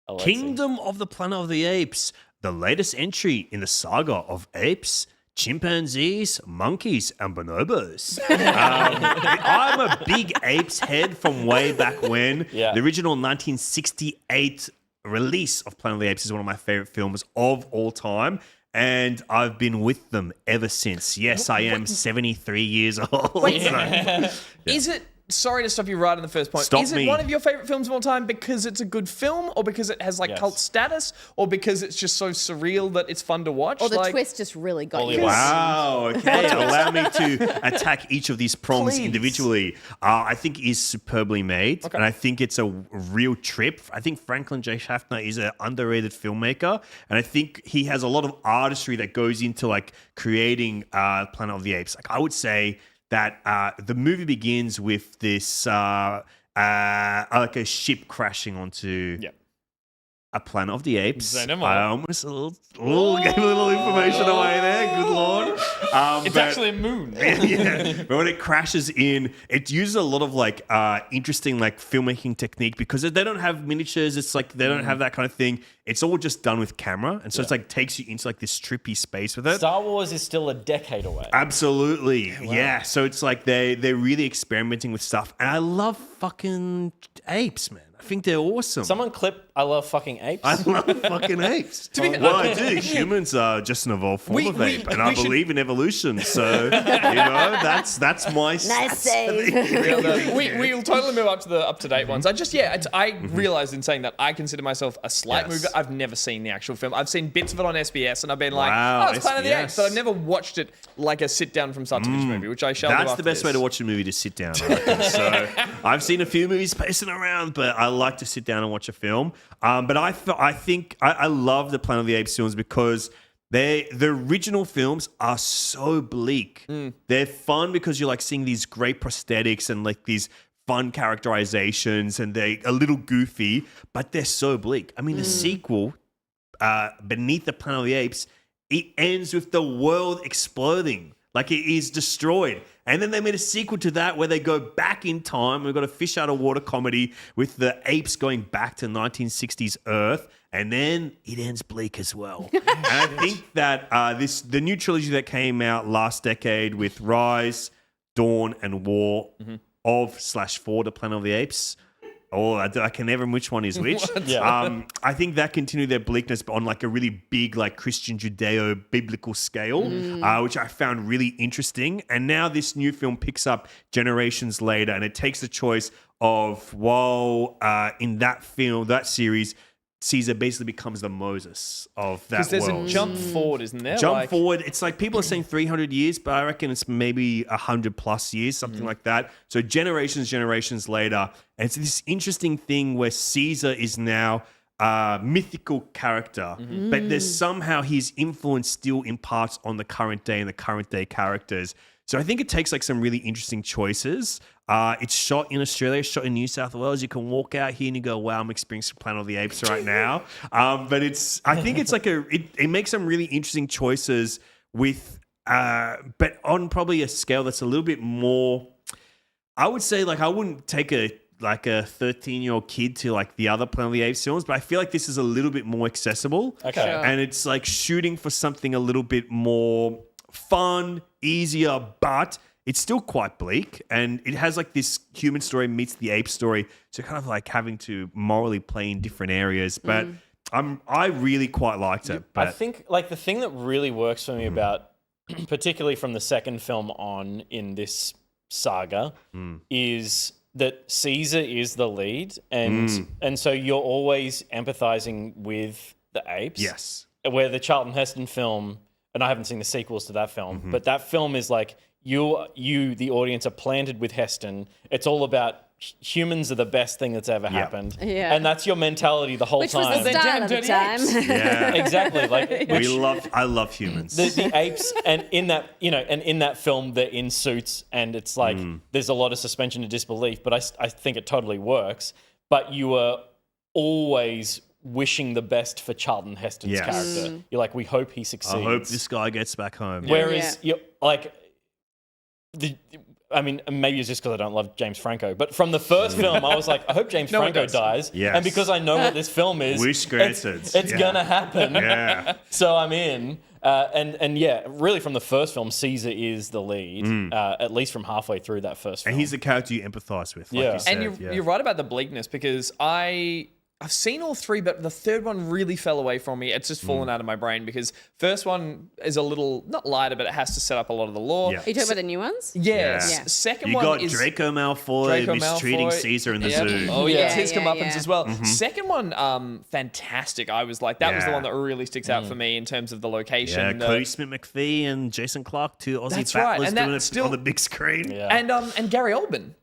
[SPEAKER 3] Alexei.
[SPEAKER 6] Kingdom of the Planet of the Apes, the latest entry in the saga of apes, chimpanzees, monkeys, and bonobos. I'm a big apes head from way back when.
[SPEAKER 3] Yeah.
[SPEAKER 6] The original 1968 release of Planet of the Apes is one of my favorite films of all time. And I've been with them ever since. Yes, I am 73 years old. So,
[SPEAKER 5] Is it, sorry to stop you right on the first point,
[SPEAKER 6] Stop
[SPEAKER 5] is
[SPEAKER 6] me.
[SPEAKER 5] it one of your favorite films of all time because it's a good film or because it has like
[SPEAKER 3] Yes.
[SPEAKER 5] cult status or because it's just so surreal that it's fun to watch?
[SPEAKER 2] Or the
[SPEAKER 5] like,
[SPEAKER 2] twist just really got you.
[SPEAKER 6] Wow, okay. Allow me to attack each of these prongs
[SPEAKER 5] Please.
[SPEAKER 6] individually. I think it is superbly made, and I think it's a real trip. I think Franklin J. Schaffner is an underrated filmmaker, and I think he has a lot of artistry that goes into like creating Planet of the Apes. Like I would say that the movie begins with this like a ship crashing onto a Planet of the Apes.
[SPEAKER 5] Xenomorph.
[SPEAKER 6] I almost gave a little information away there. Good lord!
[SPEAKER 5] It's actually a moon.
[SPEAKER 6] Yeah, but when it crashes in, it uses a lot of like interesting like filmmaking technique because they don't have miniatures. It's like they don't have that kind of thing. It's all just done with camera, and so it's like takes you into like this trippy space with it.
[SPEAKER 3] Star Wars is still a decade away.
[SPEAKER 6] Absolutely, yeah. So it's like they're really experimenting with stuff, and I love fucking apes, man. I think they're awesome.
[SPEAKER 3] Someone clip I love fucking apes.
[SPEAKER 6] I love fucking apes. Well, I do. Humans are just an evolved form of ape, and I believe in evolution. So, you know, that's my
[SPEAKER 12] Nice save.
[SPEAKER 5] We'll totally move up to the up-to-date ones. I realized in saying that I consider myself a slight mover. I've never seen the actual film. I've seen bits of it on SBS, and I've been like,
[SPEAKER 6] Wow,
[SPEAKER 5] oh, it's Planet of the Apes,
[SPEAKER 6] SBS.
[SPEAKER 5] but I've never watched it like a sit-down from start to finish movie, which I shall do
[SPEAKER 6] That's
[SPEAKER 5] after
[SPEAKER 6] the best
[SPEAKER 5] this.
[SPEAKER 6] way to watch a movie, to sit down. I reckon. So I've seen a few movies pacing around, but I like to sit down and watch a film. But I think I love the Planet of the Apes films because the original films are so bleak. They're fun because you're like seeing these great prosthetics and like these fun characterizations, and they're a little goofy, but they're so bleak. I mean, the sequel, Beneath the Planet of the Apes, it ends with the world exploding. Like it is destroyed. And then they made a sequel to that where they go back in time. We've got a fish out of water comedy with the apes going back to 1960s Earth. And then it ends bleak as well. And I think that the new trilogy that came out last decade with Rise, Dawn, and War of/for the Planet of the Apes. Oh, I can never remember which one is which. I think that continued their bleakness, but on like a really big, like Christian Judeo-biblical scale, which I found really interesting. And now this new film picks up generations later, and it takes the choice of, in that film, that series, Caesar basically becomes the Moses of that world.
[SPEAKER 5] Because there's a jump forward, isn't there?
[SPEAKER 6] Jump forward. It's like people are saying 300 years, but I reckon it's maybe 100 plus years, something like that. So generations later. And it's this interesting thing where Caesar is now a mythical character, but there's somehow his influence still imparts on the current day and the current day characters. So I think it takes like some really interesting choices. It's shot in Australia, shot in New South Wales. You can walk out here and you go, wow, I'm experiencing Planet of the Apes right now. But I think it's like it makes some really interesting choices with, but on probably a scale that's a little bit more, I would say like I wouldn't take a 13-year-old kid to like the other Planet of the Apes films, but I feel like this is a little bit more accessible.
[SPEAKER 3] Okay. Sure.
[SPEAKER 6] And it's like shooting for something a little bit more fun, easier, but it's still quite bleak, and it has like this human story meets the ape story, so kind of like having to morally play in different areas. But I really quite liked it. But
[SPEAKER 3] I think like the thing that really works for me about, particularly from the second film on in this saga, is that Caesar is the lead, and so you're always empathizing with the apes.
[SPEAKER 6] Yes.
[SPEAKER 3] Where the Charlton Heston film, and I haven't seen the sequels to that film, but that film is like you, the audience, are planted with Heston. It's all about humans are the best thing that's ever happened.
[SPEAKER 2] Yeah.
[SPEAKER 3] And that's your mentality the whole
[SPEAKER 2] Which
[SPEAKER 3] time.
[SPEAKER 2] was the start of the time.
[SPEAKER 6] Yeah.
[SPEAKER 3] Exactly. Like
[SPEAKER 6] I love humans.
[SPEAKER 3] the apes, and in that film they're in suits, and it's like there's a lot of suspension of disbelief, but I think it totally works. But you are always wishing the best for Charlton Heston's character. You're like, we hope he succeeds.
[SPEAKER 6] I hope this guy gets back home.
[SPEAKER 3] Whereas you're like maybe it's just because I don't love James Franco, but from the first film, I was like, I hope James Franco dies.
[SPEAKER 6] Yes.
[SPEAKER 3] And because I know what this film is,
[SPEAKER 6] Wish granted.
[SPEAKER 3] it's gonna happen.
[SPEAKER 6] Yeah.
[SPEAKER 3] So I'm in. And really from the first film, Caesar is the lead, at least from halfway through that first film.
[SPEAKER 6] And he's the character you empathize with. Like you said.
[SPEAKER 5] And you're right about the bleakness, because I've seen all three, but the third one really fell away from me. It's just fallen out of my brain, because first one is a little, not lighter, but it has to set up a lot of the lore.
[SPEAKER 2] Are you talking about the new ones?
[SPEAKER 5] Yes. Second
[SPEAKER 6] you
[SPEAKER 5] one
[SPEAKER 6] got
[SPEAKER 5] is
[SPEAKER 6] Draco Malfoy mistreating Caesar in the zoo.
[SPEAKER 5] Oh yeah, it's his comeuppance
[SPEAKER 2] yeah.
[SPEAKER 5] as well. Second one, fantastic. I was like, that was the one that really sticks out for me in terms of the location.
[SPEAKER 6] Yeah, Cody Smith-McPhee and Jason Clarke, two Aussie
[SPEAKER 5] That's right,
[SPEAKER 6] battlers
[SPEAKER 5] and
[SPEAKER 6] doing
[SPEAKER 5] that's
[SPEAKER 6] it
[SPEAKER 5] still-
[SPEAKER 6] on the big screen.
[SPEAKER 3] Yeah.
[SPEAKER 5] And Gary Oldman.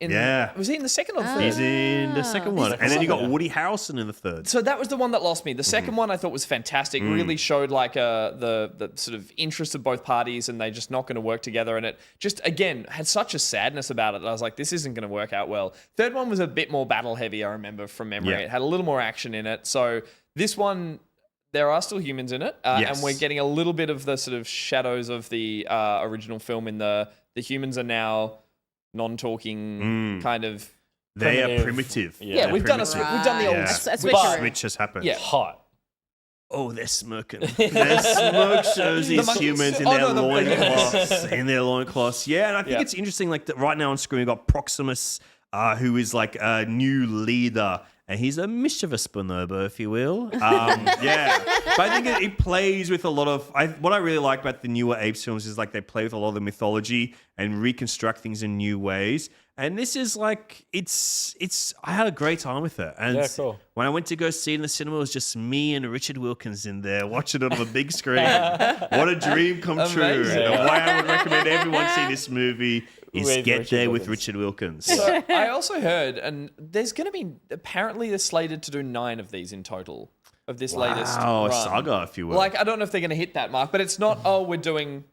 [SPEAKER 5] Was he in the second or third?
[SPEAKER 6] He's in the second one. And then you got Woody Harrelson in the third.
[SPEAKER 5] So that was the one that lost me. The second one I thought was fantastic. Really showed like the sort of interest of both parties, and they're just not going to work together. And it just, again, had such a sadness about it that I was like, this isn't going to work out well. Third one was a bit more battle heavy, I remember from memory.
[SPEAKER 6] Yeah.
[SPEAKER 5] It had a little more action in it. So this one, there are still humans in it. And we're getting a little bit of the sort of shadows of the original film in the humans are now non-talking kind of...
[SPEAKER 6] They are primitive.
[SPEAKER 5] Yeah, we've done the old
[SPEAKER 6] switch has happened.
[SPEAKER 5] Yeah.
[SPEAKER 3] Hot.
[SPEAKER 6] Oh, they're smoking. Their smoke shows these humans in their loincloths. In their loincloths. Yeah, and I think it's interesting, like, that right now on screen, we've got Proximus, who is like a new leader. And he's a mischievous bonobo, if you will. But I think it plays with a lot of... what I really like about the newer Apes films is like they play with a lot of the mythology and reconstruct things in new ways. And this is like... I had a great time with it. And
[SPEAKER 3] cool.
[SPEAKER 6] when I went to go see it in the cinema, it was just me and Richard Wilkins in there watching it on the big screen. What a dream come true. And why I would recommend everyone see this movie is Get There with Richard Wilkins.
[SPEAKER 5] So I also heard, and there's going to be, apparently they're slated to do 9 of these in total, of this latest run.
[SPEAKER 6] A saga, if you will.
[SPEAKER 5] Like, I don't know if they're going to hit that mark, but it's not, we're doing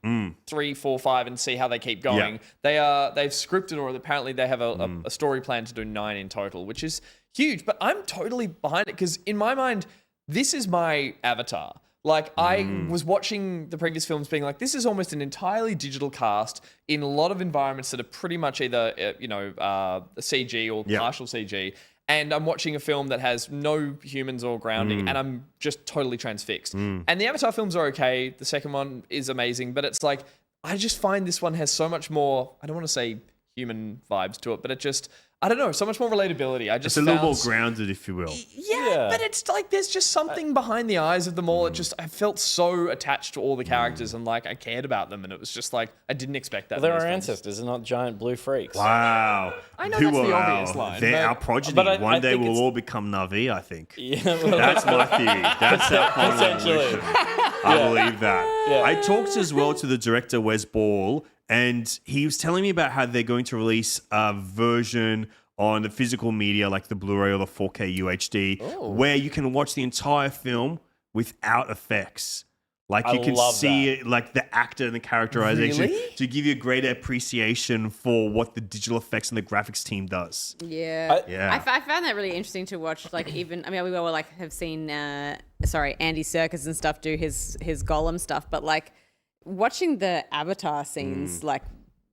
[SPEAKER 5] 3, 4, 5 and see how they keep going. They've scripted, or apparently they have a story plan to do 9 in total, which is huge. But I'm totally behind it, because in my mind, this is my Avatar. Like, I was watching the previous films being like, this is almost an entirely digital cast in a lot of environments that are pretty much either, CG or partial CG. And I'm watching a film that has no humans or grounding, and I'm just totally transfixed. And the Avatar films are okay. The second one is amazing, but it's like, I just find this one has so much more, I don't want to say human vibes to it, but it just... I don't know, so much more relatability.
[SPEAKER 6] It's a little more grounded, if you will.
[SPEAKER 5] Yeah, but it's like there's just something behind the eyes of them all. It just, I felt so attached to all the characters and like I cared about them, and it was just like I didn't expect that.
[SPEAKER 3] Well, they're our ancestors, they're not giant blue freaks.
[SPEAKER 6] Wow.
[SPEAKER 5] I know that's the obvious line.
[SPEAKER 6] They're our progeny.
[SPEAKER 3] But I
[SPEAKER 6] One day
[SPEAKER 3] think
[SPEAKER 6] we'll
[SPEAKER 3] it's-
[SPEAKER 6] all become Na'vi, I think.
[SPEAKER 3] Yeah, well,
[SPEAKER 6] That's my theory. That's our final
[SPEAKER 3] Essentially.
[SPEAKER 6] evolution. I believe that.
[SPEAKER 3] Yeah.
[SPEAKER 6] I talked as well to the director, Wes Ball, and he was telling me about how they're going to release a version on the physical media, like the Blu-ray or the 4K UHD, where you can watch the entire film without effects. Like you can see it, like the actor and the characterization to give you a greater appreciation for what the digital effects and the graphics team does.
[SPEAKER 2] Yeah.
[SPEAKER 6] Yeah.
[SPEAKER 2] I found that really interesting to watch. Like, even, I mean, we all like have seen, Andy Serkis and stuff do his Gollum stuff, but like watching the Avatar scenes, like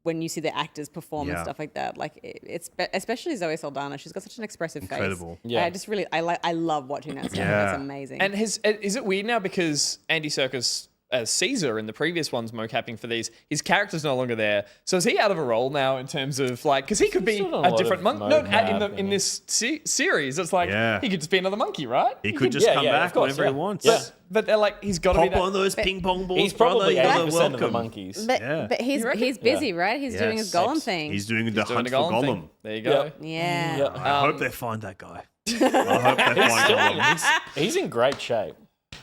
[SPEAKER 2] when you see the actors perform and stuff like that, like it's especially Zoe Saldana. She's got such an expressive
[SPEAKER 6] Incredible.
[SPEAKER 2] face.
[SPEAKER 3] Yeah.
[SPEAKER 2] I just really, I love watching that stuff.
[SPEAKER 6] Yeah.
[SPEAKER 2] It's amazing.
[SPEAKER 5] And is it weird now because Andy Serkis as Caesar in the previous ones mocapping for these, his character's no longer there. So is he out of a role now in terms of like, because he could be a different monkey. No, in this series, it's like he could just be another monkey, right?
[SPEAKER 6] He could just come back whenever he wants.
[SPEAKER 5] But they're like, he's got to be
[SPEAKER 6] Pop on those ping pong balls.
[SPEAKER 3] He's probably
[SPEAKER 6] brother.
[SPEAKER 3] 80% of the monkeys.
[SPEAKER 2] But he's busy, right? He's doing his Gollum thing.
[SPEAKER 6] He's doing the hunt for Gollum.
[SPEAKER 5] There you go.
[SPEAKER 2] Yeah.
[SPEAKER 6] I hope they find that guy. I hope they find Gollum.
[SPEAKER 3] He's in great shape.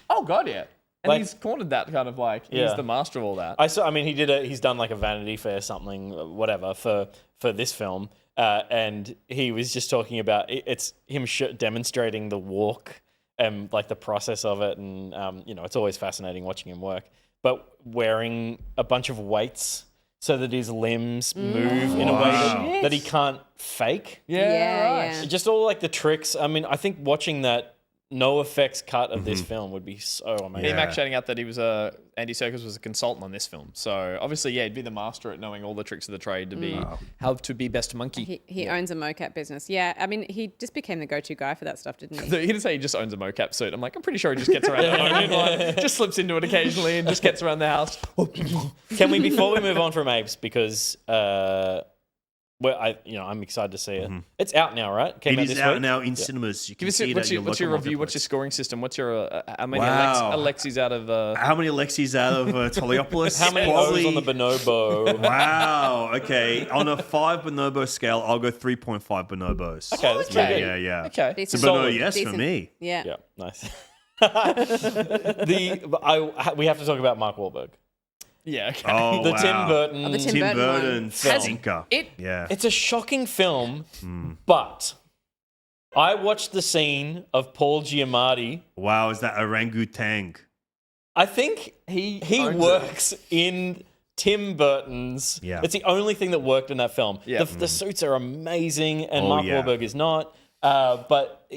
[SPEAKER 5] Oh god, yeah. And
[SPEAKER 3] Like-
[SPEAKER 5] he's cornered that kind of like he's the master of all that.
[SPEAKER 3] I mean, he's done like a Vanity Fair something, whatever, for this film. and he was just talking about it's him demonstrating the walk and like the process of it, and it's always fascinating watching him work. But wearing a bunch of weights so that his limbs move in a way that he can't fake.
[SPEAKER 2] Yeah.
[SPEAKER 3] Just all like the tricks. I mean, I think watching that no effects cut of this film would be so amazing.
[SPEAKER 5] Max shouting out that Andy Serkis was a consultant on this film. So obviously, he'd be the master at knowing all the tricks of the trade to be how to be best monkey.
[SPEAKER 2] He owns a mocap business. Yeah, I mean, he just became the go-to guy for that stuff, didn't he?
[SPEAKER 5] He didn't say he just owns a mocap suit. I'm like, I'm pretty sure he just gets around owning one, just slips into it occasionally and just gets around the house.
[SPEAKER 3] Can we, before we move on from Apes, because I'm excited to see it. It's out now, right?
[SPEAKER 6] It is out now in cinemas. You can see it at your
[SPEAKER 5] what's your
[SPEAKER 6] local
[SPEAKER 5] review?
[SPEAKER 6] marketplace.
[SPEAKER 5] What's your scoring system? What's your how many
[SPEAKER 6] Wow.
[SPEAKER 5] Alexis out of?
[SPEAKER 6] How many Alexis out of Toliopoulos?
[SPEAKER 3] How many O's on the bonobo?
[SPEAKER 6] Wow. Okay. On a 5 bonobo scale, I'll go 3.5 bonobos.
[SPEAKER 3] Okay, that's pretty good.
[SPEAKER 6] Yeah.
[SPEAKER 5] Okay.
[SPEAKER 6] It's a
[SPEAKER 3] Solid.
[SPEAKER 6] bono yes for
[SPEAKER 2] Decent.
[SPEAKER 6] me.
[SPEAKER 2] Yeah.
[SPEAKER 3] Yeah, nice. We have to talk about Mark Wahlberg.
[SPEAKER 5] Yeah. Okay.
[SPEAKER 6] Oh,
[SPEAKER 3] The
[SPEAKER 6] wow.
[SPEAKER 3] Tim Burton.
[SPEAKER 2] Oh, the Tim
[SPEAKER 6] Tim
[SPEAKER 2] Burton
[SPEAKER 6] Burton
[SPEAKER 2] one.
[SPEAKER 6] stinker.
[SPEAKER 5] It-
[SPEAKER 3] It's a shocking film, but I watched the scene of Paul Giamatti.
[SPEAKER 6] Wow, is that orangutan?
[SPEAKER 3] I think he works in Tim Burton's.
[SPEAKER 6] Yeah.
[SPEAKER 3] It's the only thing that worked in that film.
[SPEAKER 5] Yeah.
[SPEAKER 3] The suits are amazing, and
[SPEAKER 6] Oh,
[SPEAKER 3] Mark
[SPEAKER 6] yeah.
[SPEAKER 3] Wahlberg is not. But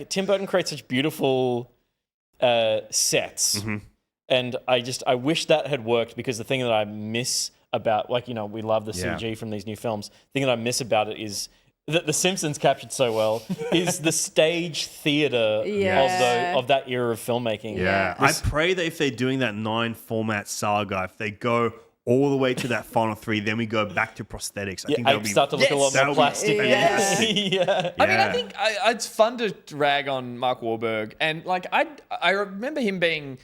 [SPEAKER 3] Tim Burton creates such beautiful sets. And I wish that had worked, because the thing that I miss about, we love the CG from these new films. The thing that I miss about it is that The Simpsons captured so well is the stage theater of that era of filmmaking.
[SPEAKER 6] Yeah. I pray that if they're doing that 9 format saga, if they go all the way to that final 3, then we go back to prosthetics. I think that'll be
[SPEAKER 3] start to look a lot more plastic.
[SPEAKER 6] Yeah.
[SPEAKER 5] I mean, I think it's fun to drag on Mark Wahlberg, and I remember him being.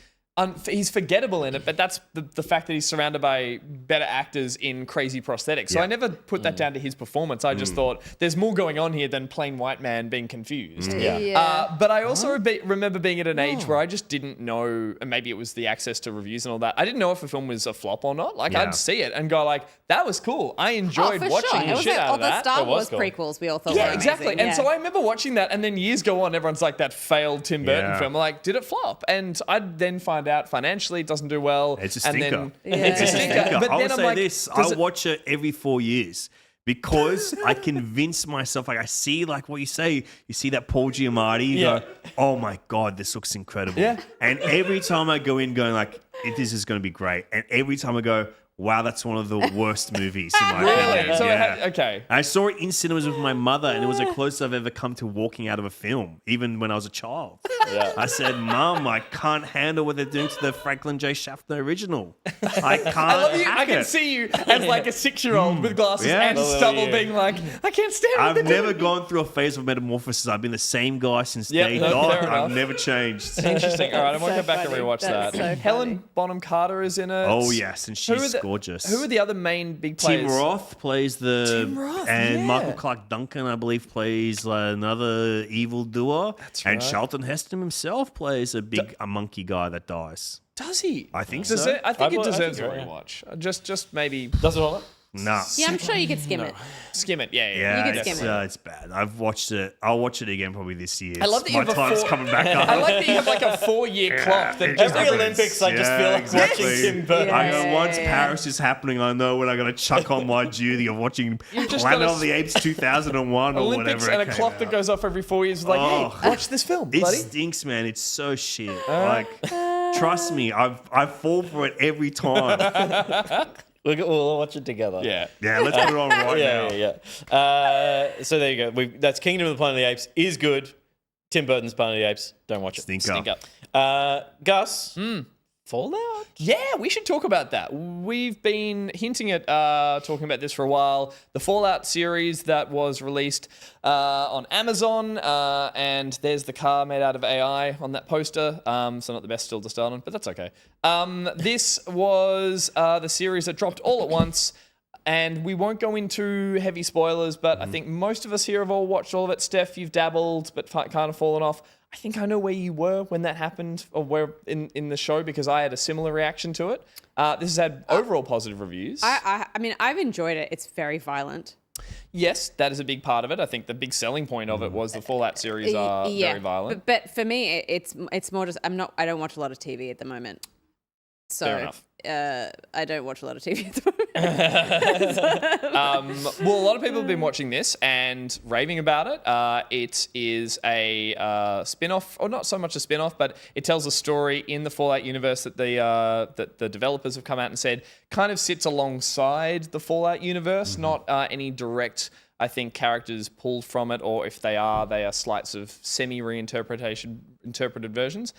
[SPEAKER 5] He's forgettable in it, but that's the fact that he's surrounded by better actors in crazy prosthetics. So I never put that down to his performance. I just thought there's more going on here than plain white man being confused. But I also remember being at an age where I just didn't know, and maybe it was the access to reviews and all that. I didn't know if a film was a flop or not. I'd see it and go that was cool. I enjoyed watching the shit out of that.
[SPEAKER 2] The Star Wars
[SPEAKER 3] cool.
[SPEAKER 2] prequels we all thought
[SPEAKER 5] Yeah,
[SPEAKER 2] were
[SPEAKER 5] exactly.
[SPEAKER 2] amazing.
[SPEAKER 5] And so I remember watching that, and then years go on, everyone's like, that failed Tim Burton film. I'm like, did it flop? And I'd then find out financially it doesn't do well.
[SPEAKER 6] It's a stinker.
[SPEAKER 5] And then, It's a stinker. But
[SPEAKER 6] I
[SPEAKER 5] then
[SPEAKER 6] will
[SPEAKER 5] I'm
[SPEAKER 6] say
[SPEAKER 5] like,
[SPEAKER 6] this.
[SPEAKER 5] does
[SPEAKER 6] I watch it every 4 years. Because I convince myself, I see what you say. You see that Paul Giamatti, you go, oh my God, this looks incredible.
[SPEAKER 5] Yeah.
[SPEAKER 6] And every time I go in going this is going to be great. And every time I go, wow, that's one of the worst movies in my opinion.
[SPEAKER 5] So
[SPEAKER 6] Yeah.
[SPEAKER 5] okay.
[SPEAKER 6] I saw it in cinemas with my mother, and it was the closest I've ever come to walking out of a film, even when I was a child.
[SPEAKER 3] Yeah.
[SPEAKER 6] I said, Mum, I can't handle what they're doing to the Franklin J. Schaffner original. I can't.
[SPEAKER 5] I love you.
[SPEAKER 6] hack
[SPEAKER 5] I can
[SPEAKER 6] it."
[SPEAKER 5] see you as like a 6-year-old with glasses
[SPEAKER 6] Yeah.
[SPEAKER 5] and stubble, being like, I can't stand what
[SPEAKER 6] I've
[SPEAKER 5] they're
[SPEAKER 6] never
[SPEAKER 5] doing.
[SPEAKER 6] gone through a phase of metamorphosis. I've been the same guy since
[SPEAKER 5] Yep,
[SPEAKER 6] day
[SPEAKER 5] no,
[SPEAKER 6] dot.
[SPEAKER 5] fair enough.
[SPEAKER 6] I've never changed.
[SPEAKER 5] Interesting. All right, I'm going to go back
[SPEAKER 2] funny.
[SPEAKER 5] and rewatch
[SPEAKER 2] That's
[SPEAKER 5] that.
[SPEAKER 2] so
[SPEAKER 5] Helen
[SPEAKER 2] funny.
[SPEAKER 5] Bonham Carter is in it.
[SPEAKER 6] Oh, yes, and
[SPEAKER 5] Who are
[SPEAKER 6] she's
[SPEAKER 5] the-
[SPEAKER 6] gorgeous.
[SPEAKER 5] Who are the other main big players?
[SPEAKER 6] Tim Roth plays
[SPEAKER 5] Tim Roth,
[SPEAKER 6] and
[SPEAKER 5] yeah.
[SPEAKER 6] Michael Clark Duncan, I believe, plays another evildoer.
[SPEAKER 5] That's
[SPEAKER 6] And
[SPEAKER 5] right.
[SPEAKER 6] Charlton Heston himself plays a monkey guy that dies.
[SPEAKER 5] Does he?
[SPEAKER 6] I think
[SPEAKER 5] Does
[SPEAKER 6] so.
[SPEAKER 5] it? I think
[SPEAKER 3] I
[SPEAKER 5] it deserves
[SPEAKER 3] think
[SPEAKER 5] a
[SPEAKER 3] so, yeah.
[SPEAKER 5] rewatch. Just maybe
[SPEAKER 3] Does it all that?
[SPEAKER 6] Nah.
[SPEAKER 2] Yeah, I'm sure you could skim it.
[SPEAKER 5] skim it. Yeah.
[SPEAKER 6] Yeah,
[SPEAKER 2] You could skim it.
[SPEAKER 6] it's bad. I've watched it. I'll watch it again probably this year.
[SPEAKER 5] I love that you
[SPEAKER 6] My
[SPEAKER 5] have a
[SPEAKER 6] time's
[SPEAKER 5] four-
[SPEAKER 6] coming back up.
[SPEAKER 5] I like that you have like a 4-year clock that just
[SPEAKER 3] Every
[SPEAKER 5] happens.
[SPEAKER 3] Olympics, I just feel like watching Tim Burton.
[SPEAKER 6] I know
[SPEAKER 2] Yeah,
[SPEAKER 6] once
[SPEAKER 2] yeah.
[SPEAKER 6] Paris is happening, I know when I'm going to chuck on my duty of watching
[SPEAKER 5] just
[SPEAKER 6] Planet
[SPEAKER 5] got a
[SPEAKER 6] of the Apes 2001 or
[SPEAKER 5] Olympics
[SPEAKER 6] whatever.
[SPEAKER 5] and a clock that goes off every 4 years. Is like,
[SPEAKER 6] Oh.
[SPEAKER 5] hey, watch this film,
[SPEAKER 6] It
[SPEAKER 5] buddy.
[SPEAKER 6] stinks, man. It's so shit. Trust me, I fall for it every time.
[SPEAKER 3] We'll watch it together.
[SPEAKER 5] Yeah.
[SPEAKER 6] Yeah, let's put it on right now.
[SPEAKER 3] Yeah. So there you go. That's Kingdom of the Planet of the Apes is good. Tim Burton's Planet of the Apes. Don't watch it.
[SPEAKER 6] Stinker.
[SPEAKER 3] Gus, Fallout?
[SPEAKER 5] Yeah, we should talk about that. We've been hinting at talking about this for a while. The Fallout series that was released on Amazon, and there's the car made out of AI on that poster. So not the best still to start on, but that's okay. This was the series that dropped all at once. And we won't go into heavy spoilers, but I think most of us here have all watched all of it. Steph, you've dabbled, but kind of fallen off. I think I know where you were when that happened, or where in the show, because I had a similar reaction to it. This has had overall positive reviews.
[SPEAKER 2] I mean, I've enjoyed it. It's very violent.
[SPEAKER 5] Yes, that is a big part of it. I think the big selling point of it was the Fallout series are very violent.
[SPEAKER 2] But for me, it's more just I don't watch a lot of TV at the moment. So
[SPEAKER 5] Fair enough.
[SPEAKER 2] I don't watch a lot of TV at the moment.
[SPEAKER 5] Well, a lot of people have been watching this and raving about it. It is a spin-off, or not so much a spin-off, but it tells a story in the Fallout universe that the developers have come out and said kind of sits alongside the Fallout universe, not any direct, I think, characters pulled from it, or if they are slights of interpreted versions.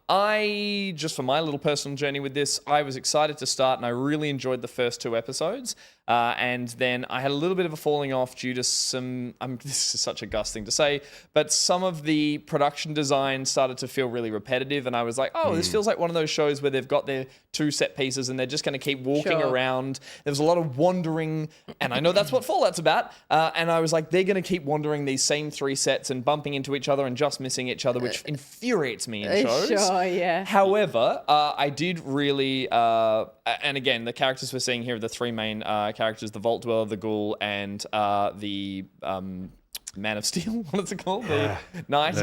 [SPEAKER 5] I, just for my little personal journey with this, I was excited to start and I really enjoyed the first 2 episodes. And then I had a little bit of a falling off due to some, this is such a Gus thing to say, but some of the production design started to feel really repetitive. And I was like, this feels like one of those shows where they've got their 2 set pieces and they're just going to keep walking around. There was a lot of wandering, and I know that's what Fallout's about. And I was like, they're going to keep wandering these same 3 sets and bumping into each other and just missing each other, which infuriates me in shows.
[SPEAKER 2] Sure, yeah.
[SPEAKER 5] However, I did really, and again, the characters we're seeing here are the 3 main characters: the Vault Dweller, the Ghoul, and the Man of Steel. What is it called? The Knight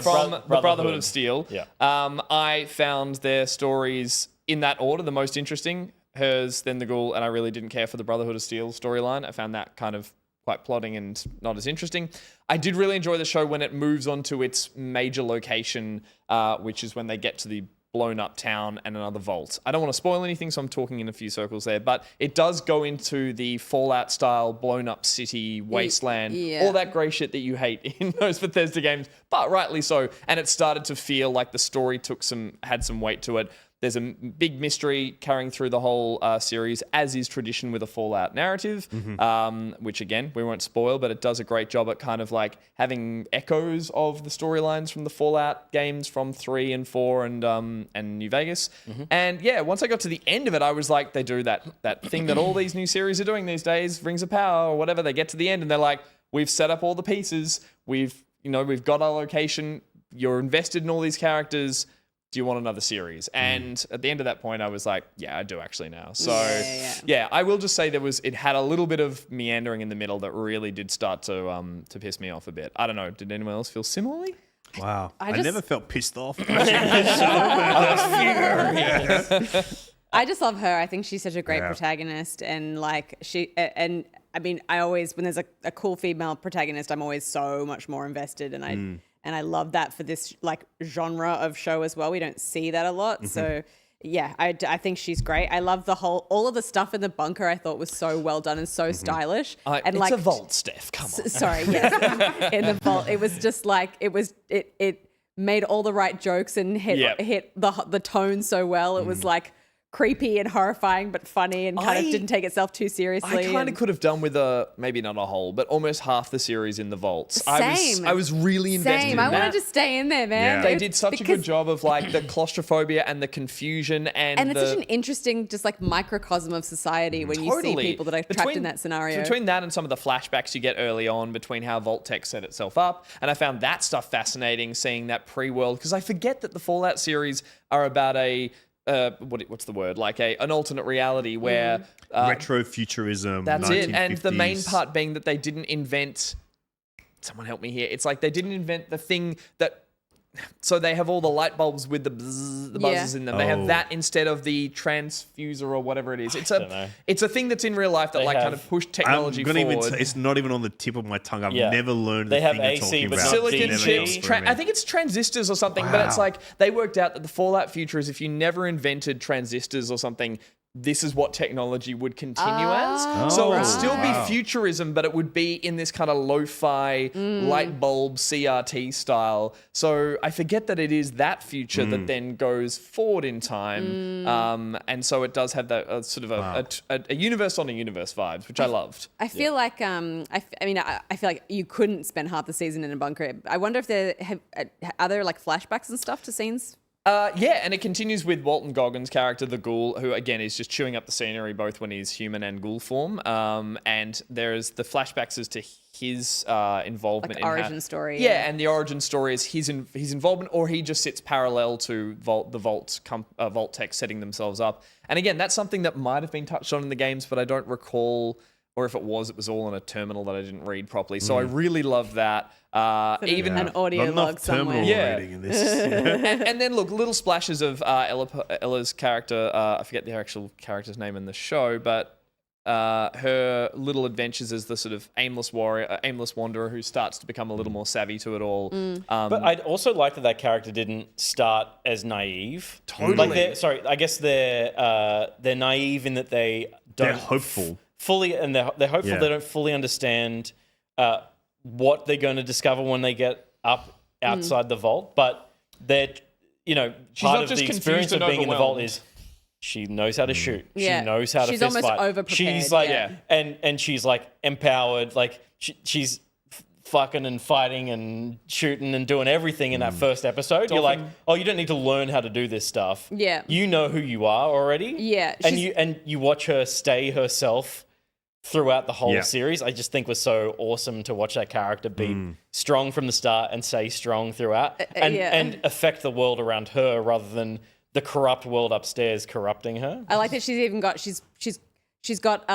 [SPEAKER 5] from the Brotherhood of Steel.
[SPEAKER 3] Yeah.
[SPEAKER 5] I found their stories in that order the most interesting. Hers, then the Ghoul, and I really didn't care for the Brotherhood of Steel storyline. I found that kind of quite plotting and not as interesting. I did really enjoy the show when it moves on to its major location, which is when they get to the blown up town and another vault. I don't want to spoil anything, so I'm talking in a few circles there, but it does go into the Fallout style blown up city wasteland, all that grey shit that you hate in those Bethesda games, but rightly so. And it started to feel like the story had some weight to it. There's a big mystery carrying through the whole series, as is tradition with a Fallout narrative, which again, we won't spoil, but it does a great job at kind of like having echoes of the storylines from the Fallout games from 3 and 4 and New Vegas. And yeah, once I got to the end of it, I was like, they do that thing that all these new series are doing these days, Rings of Power or whatever. They get to the end and they're like, we've set up all the pieces. We've got our location. You're invested in all these characters. Do you want another series? And at the end of that point, I was like, yeah, I do actually now. So yeah, I will just say it had a little bit of meandering in the middle that really did start to piss me off a bit. I don't know. Did anyone else feel similarly?
[SPEAKER 6] Wow. I
[SPEAKER 2] just-
[SPEAKER 6] never felt pissed off.
[SPEAKER 2] I just love her. I think she's such a great protagonist, and like and I mean, I always, when there's a cool female protagonist, I'm always so much more invested, and I love that for this like genre of show as well. We don't see that a lot, so yeah, I think she's great. I love all of the stuff in the bunker. I thought was so well done and so stylish.
[SPEAKER 5] And
[SPEAKER 2] it's
[SPEAKER 5] like a vault, Steph. Come on.
[SPEAKER 2] Sorry, yes, in the vault. It was just like it made all the right jokes and hit the tone so well. It was like creepy and horrifying, but funny, and kind of didn't take itself too seriously.
[SPEAKER 5] I kind of could have done with maybe not a whole, but almost half the series in the vaults.
[SPEAKER 2] Same.
[SPEAKER 5] I was really invested in
[SPEAKER 2] I
[SPEAKER 5] that.
[SPEAKER 2] wanted to stay in there, man.
[SPEAKER 5] They did such a good job of like the claustrophobia and the confusion and
[SPEAKER 2] it's such an interesting, just like microcosm of society when you see people that are trapped in that scenario.
[SPEAKER 5] Between that and some of the flashbacks you get early on, between how Vault Tech set itself up, and I found that stuff fascinating, seeing that pre-world, because I forget that the Fallout series are about what's the word? Like an alternate reality where
[SPEAKER 6] retrofuturism.
[SPEAKER 5] That's
[SPEAKER 6] 1950s.
[SPEAKER 5] it. And the main part being that they didn't invent. Someone help me here. It's like they didn't invent the thing that. So they have all the light bulbs with the buzzers in them. They have that instead of the transfuser or whatever it is. It's a thing that's in real life that kind of pushed technology forward.
[SPEAKER 6] It's not even on the tip of my tongue. I've never learned the
[SPEAKER 3] have
[SPEAKER 6] thing they're
[SPEAKER 3] AC,
[SPEAKER 6] talking
[SPEAKER 3] but
[SPEAKER 6] about.
[SPEAKER 5] Silicon chips. I think it's transistors or something, but it's like they worked out that the Fallout future is if you never invented transistors or something, this is what technology would continue as. So it would still be futurism, but it would be in this kind of lo-fi light bulb CRT style. So I forget that it is that future that then goes forward in time. And so it does have that sort of a universe on a universe vibes, which I loved.
[SPEAKER 2] I feel like, I feel like you couldn't spend half the season in a bunker. I wonder if are there like flashbacks and stuff to scenes?
[SPEAKER 5] And it continues with Walton Goggins' character, the Ghoul, who again is just chewing up the scenery both when he's human and ghoul form. And there's the flashbacks as to his involvement
[SPEAKER 2] in origin story.
[SPEAKER 5] Yeah, and the origin story is his involvement, or he just sits parallel to Vault Tech setting themselves up. And again, that's something that might have been touched on in the games, but I don't recall or if it was all on a terminal that I didn't read properly. So I really love that. Even
[SPEAKER 2] an audio
[SPEAKER 6] Not
[SPEAKER 2] log
[SPEAKER 6] enough terminal
[SPEAKER 2] somewhere.
[SPEAKER 6] reading in this.
[SPEAKER 5] and then look, little splashes of Ella's character. I forget the actual character's name in the show, but her little adventures as the sort of aimless warrior, aimless wanderer who starts to become a little more savvy to it all.
[SPEAKER 3] But I'd also like that character didn't start as naive.
[SPEAKER 6] Totally.
[SPEAKER 3] Like I guess they're naive in that they don't.
[SPEAKER 6] They're hopeful.
[SPEAKER 3] Fully, and they're hopeful.
[SPEAKER 6] Yeah.
[SPEAKER 3] They don't fully understand what they're going to discover when they get up outside the vault. But they're, part of the experience of being in the vault is she knows how to shoot.
[SPEAKER 2] Yeah.
[SPEAKER 3] She knows how to
[SPEAKER 2] She's
[SPEAKER 3] fist
[SPEAKER 2] almost
[SPEAKER 3] fight.
[SPEAKER 2] over-prepared,
[SPEAKER 3] She's like,
[SPEAKER 2] yeah.
[SPEAKER 3] and she's like empowered. Like she's fucking and fighting and shooting and doing everything in that first episode. You're like, oh, you don't need to learn how to do this stuff.
[SPEAKER 2] Yeah.
[SPEAKER 3] You know who you are already.
[SPEAKER 2] Yeah,
[SPEAKER 3] And you watch her stay herself throughout the whole
[SPEAKER 6] Yeah.
[SPEAKER 3] series. I just think was so awesome to watch that character be strong from the start and stay strong throughout and affect the world around her rather than the corrupt world upstairs corrupting her.
[SPEAKER 2] I like that she's even got she's got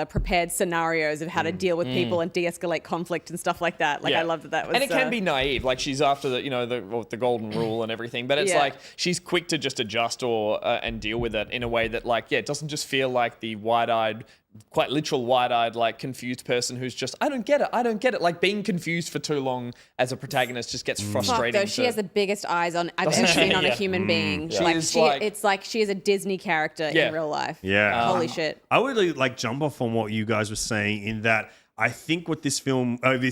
[SPEAKER 2] prepared scenarios of how to deal with people and de-escalate conflict and stuff like that. Like I love that was.
[SPEAKER 5] And it can be naive, like she's after the golden rule and everything, but it's like she's quick to just adjust or and deal with it in a way that it doesn't just feel like the wide-eyed, quite literal wide-eyed, like confused person who's just I don't get it. Like being confused for too long as a protagonist just gets frustrating.
[SPEAKER 2] Fuck, though, she has the biggest eyes I've ever seen on a human being.
[SPEAKER 5] She is like-
[SPEAKER 2] it's like she is a Disney character in real life.
[SPEAKER 6] Yeah.
[SPEAKER 2] Holy shit.
[SPEAKER 6] I would really jump off on what you guys were saying in that I think what this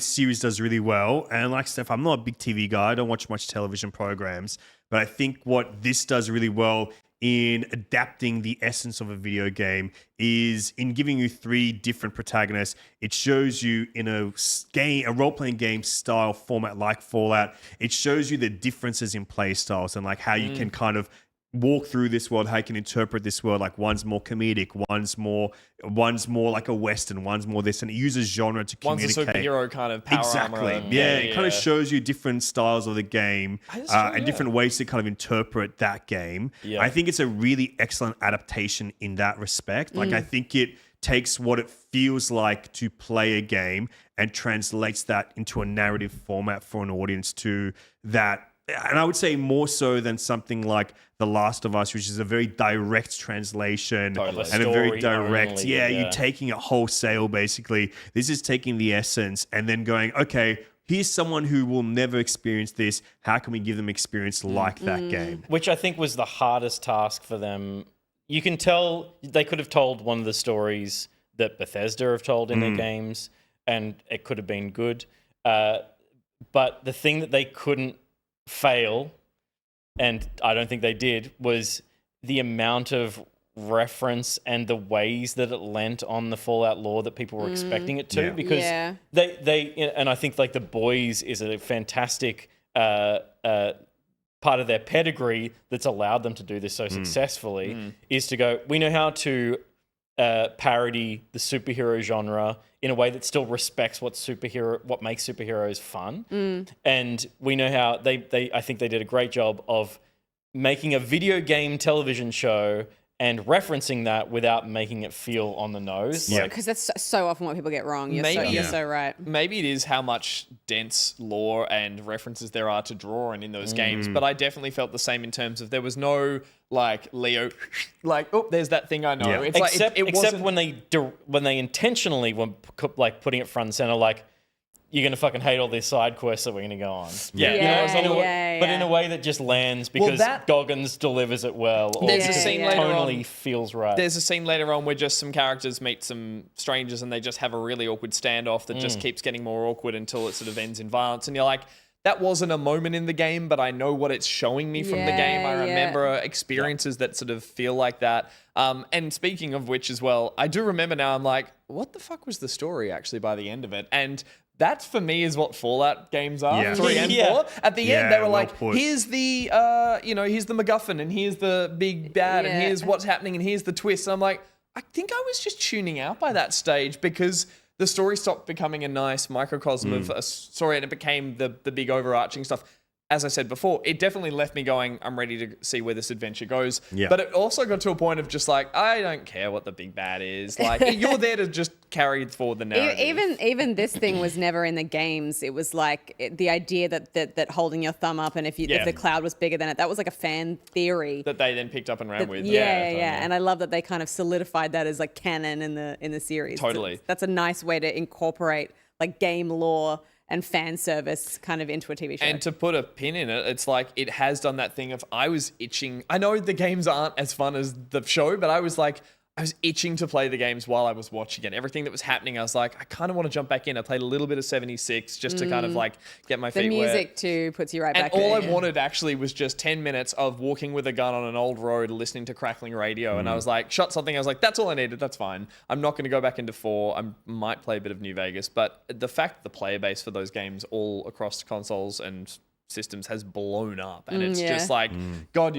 [SPEAKER 6] series does really well, and like Steph, I'm not a big TV guy. I don't watch much television programs, but I think what this does really well in adapting the essence of a video game is in giving you 3 different protagonists. It shows you in a role-playing game style format like Fallout, it shows you the differences in play styles and like how you can kind of walk through this world, how you can interpret this world. Like one's more comedic, one's more like a Western, one's more this, and it uses genre to communicate.
[SPEAKER 5] One's a superhero kind of power
[SPEAKER 6] Exactly.
[SPEAKER 5] armor. And,
[SPEAKER 6] It kind of shows you different styles of the game and different ways to kind of interpret that game.
[SPEAKER 3] Yeah.
[SPEAKER 6] I think it's a really excellent adaptation in that respect. Like I think it takes what it feels like to play a game and translates that into a narrative format for an audience to that. And I would say more so than something like The Last of Us, which is a very direct translation and a very direct,
[SPEAKER 3] only,
[SPEAKER 6] you're taking it wholesale basically. This is taking the essence and then going, okay, here's someone who will never experience this. How can we give them experience like that game?
[SPEAKER 3] Which I think was the hardest task for them. You can tell they could have told one of the stories that Bethesda have told in their games, and it could have been good. But the thing that they couldn't fail, and I don't think they did, was the amount of reference and the ways that it lent on the Fallout lore that people were expecting it to.
[SPEAKER 6] Yeah.
[SPEAKER 3] Because they and I think like The Boys is a fantastic part of their pedigree that's allowed them to do this so successfully is to go, we know how to parody the superhero genre in a way that still respects what makes superheroes fun. And we know how I think they did a great job of making a video game television show and referencing that without making it feel on the nose.
[SPEAKER 6] Yeah.
[SPEAKER 2] Because that's so often what people get wrong. You're so right.
[SPEAKER 5] Maybe it is how much dense lore and references there are to draw in those games, but I definitely felt the same in terms of there was no like Leo, like, oh, there's that thing I know.
[SPEAKER 6] Yeah.
[SPEAKER 5] It's
[SPEAKER 3] Except
[SPEAKER 5] wasn't
[SPEAKER 3] when they intentionally were putting it front and center, like, you're going to fucking hate all these side quests that we're going to go on. But in a way that just lands because Goggins delivers it well. Or
[SPEAKER 5] There's a scene later
[SPEAKER 3] tonally
[SPEAKER 5] on.
[SPEAKER 3] feels right.
[SPEAKER 5] There's a scene later on where just some characters meet some strangers and they just have a really awkward standoff that just keeps getting more awkward until it sort of ends in violence. And you're like, that wasn't a moment in the game, but I know what it's showing me from the game. I remember experiences that sort of feel like that. And speaking of which as well, I do remember now, I'm like, what the fuck was the story actually by the end of it? And that for me is what Fallout games are,
[SPEAKER 6] Yeah.
[SPEAKER 5] 3 and 4. At the end, they were
[SPEAKER 6] well
[SPEAKER 5] like,
[SPEAKER 6] put.
[SPEAKER 5] here's the, here's the MacGuffin, and here's the big bad, and here's what's happening, and here's the twist. And I'm like, I think I was just tuning out by that stage because the story stopped becoming a nice microcosm of a story, and it became the big overarching stuff. as I said before, it definitely left me going, I'm ready to see where this adventure goes.
[SPEAKER 6] Yeah.
[SPEAKER 5] But it also got to a point of just like, I don't care what the big bad is. Like, you're there to just carry forward the narrative.
[SPEAKER 2] Even this thing was never in the games. It was like the idea that holding your thumb up and if the cloud was bigger than it, that was like a fan theory
[SPEAKER 5] that they then picked up and ran with.
[SPEAKER 2] Yeah. And I love that they kind of solidified that as like canon in the series.
[SPEAKER 5] Totally.
[SPEAKER 2] That's a nice way to incorporate like game lore and fan service kind of into a TV show.
[SPEAKER 5] And to put a pin in it, it's like it has done that thing of I was itching. I know the games aren't as fun as the show, but I was itching to play the games while I was watching it. Everything that was happening, I was like, I kind of want to jump back in. I played a little bit of 76 just to kind of like get my feet wet.
[SPEAKER 2] The music too puts you right back in.
[SPEAKER 5] And all I wanted actually was just 10 minutes of walking with a gun on an old road, listening to crackling radio. And I was like, shot something. I was like, that's all I needed. That's fine. I'm not going to go back into 4. I might play a bit of New Vegas. But the fact that the player base for those games all across consoles and systems has blown up. And it's just like, God,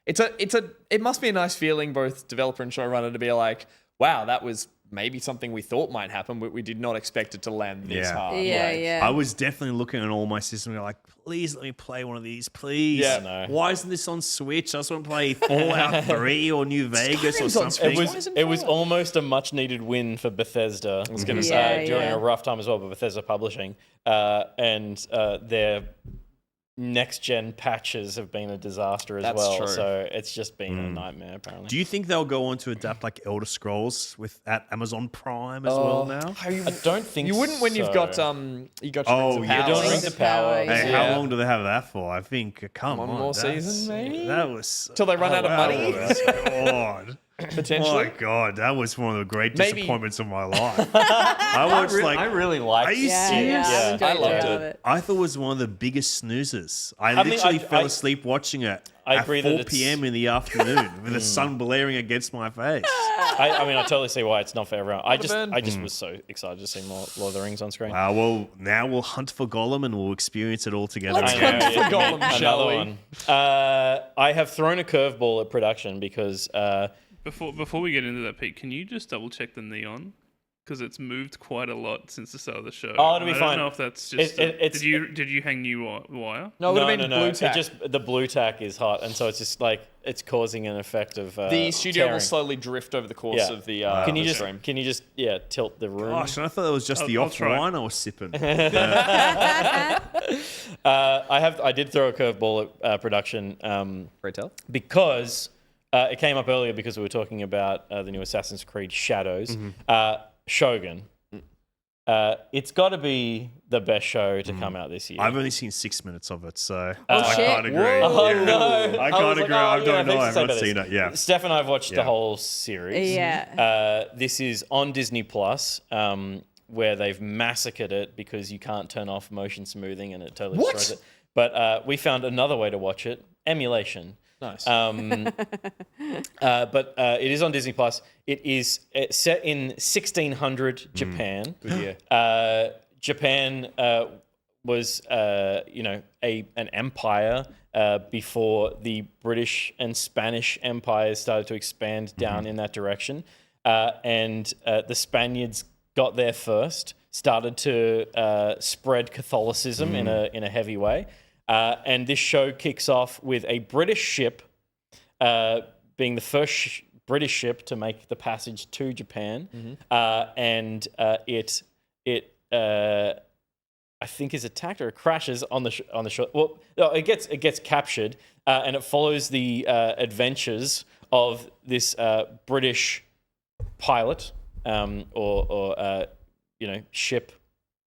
[SPEAKER 5] it must be a nice feeling, both developer and showrunner, to be like, wow, that was maybe something we thought might happen, but we did not expect it to land this hard.
[SPEAKER 6] I was definitely looking at all my systems like, please let me play one of these, please.
[SPEAKER 5] Yeah, no.
[SPEAKER 6] Why isn't this on Switch? I just want to play Fallout 3 or New Vegas or something.
[SPEAKER 3] It was almost a much needed win for Bethesda. I was going to say during a rough time as well, but Bethesda Publishing and their next-gen patches have been a disaster as well.
[SPEAKER 5] True.
[SPEAKER 3] So it's just been a nightmare, apparently.
[SPEAKER 6] Do you think they'll go on to adapt like Elder Scrolls at Amazon Prime as well now?
[SPEAKER 3] I don't think
[SPEAKER 5] you wouldn't when you've got you got your Rings of Power.
[SPEAKER 3] Doing Rings of Power.
[SPEAKER 6] Hey, how long do they have that for? I think come on,
[SPEAKER 5] one more season maybe.
[SPEAKER 6] That was
[SPEAKER 5] till they run out of money.
[SPEAKER 6] God.
[SPEAKER 5] Potentially.
[SPEAKER 6] Oh my God, that was one of the great disappointments of my life. I
[SPEAKER 3] really liked it.
[SPEAKER 6] Are you serious?
[SPEAKER 2] Yeah,
[SPEAKER 5] I loved it.
[SPEAKER 6] I thought it was one of the biggest snoozers. I literally fell asleep watching it at 4 p.m. in the afternoon with the sun blaring against my face.
[SPEAKER 3] I mean, I totally see why it's not for everyone. I just was so excited to see more Lord of the Rings on screen.
[SPEAKER 6] Well, now we'll hunt for Gollum and we'll experience it all together.
[SPEAKER 5] Let's hunt for Gollum, shall we?
[SPEAKER 3] I have thrown a curveball at production because...
[SPEAKER 7] Before we get into that, Pete, can you just double check the neon? Because it's moved quite a lot since the start of the show.
[SPEAKER 3] Oh, it'll be fine.
[SPEAKER 7] I don't know if that's just. Did you hang new wire?
[SPEAKER 5] No, it would have been blue tack.
[SPEAKER 3] The blue tack is hot, and so it's just like it's causing an effect of.
[SPEAKER 5] The studio
[SPEAKER 3] tearing.
[SPEAKER 5] will slowly drift over the course of the.
[SPEAKER 3] Can you
[SPEAKER 5] stream.
[SPEAKER 3] just tilt the room?
[SPEAKER 6] Gosh, I thought it was just the off wine I was sipping.
[SPEAKER 3] I did throw a curveball at production.
[SPEAKER 5] Pray tell.
[SPEAKER 3] Because it came up earlier because we were talking about the new Assassin's Creed Shadows. Shogun. It's got to be the best show to come out this year.
[SPEAKER 6] I've only seen 6 minutes of it, so
[SPEAKER 2] Oh,
[SPEAKER 6] I
[SPEAKER 2] shit.
[SPEAKER 6] can't agree.
[SPEAKER 3] Oh, no.
[SPEAKER 6] I can't agree. I don't know. I've not
[SPEAKER 3] about
[SPEAKER 6] seen
[SPEAKER 3] this.
[SPEAKER 6] it. Yeah.
[SPEAKER 3] Steph and I have watched the whole series.
[SPEAKER 2] Yeah.
[SPEAKER 3] This is on Disney Plus, where they've massacred it because you can't turn off motion smoothing and it totally destroys it. But we found another way to watch it: emulation.
[SPEAKER 5] Nice.
[SPEAKER 3] But it is on Disney Plus. It is set in 1600 Japan.
[SPEAKER 5] Good year.
[SPEAKER 3] Japan was, an empire before the British and Spanish empires started to expand down in that direction. And the Spaniards got there first, started to spread Catholicism in a heavy way. And this show kicks off with a British ship being the first British ship to make the passage to Japan, and it I think is attacked or crashes on the shore. Well, no, it gets captured, and it follows the adventures of this British pilot or ship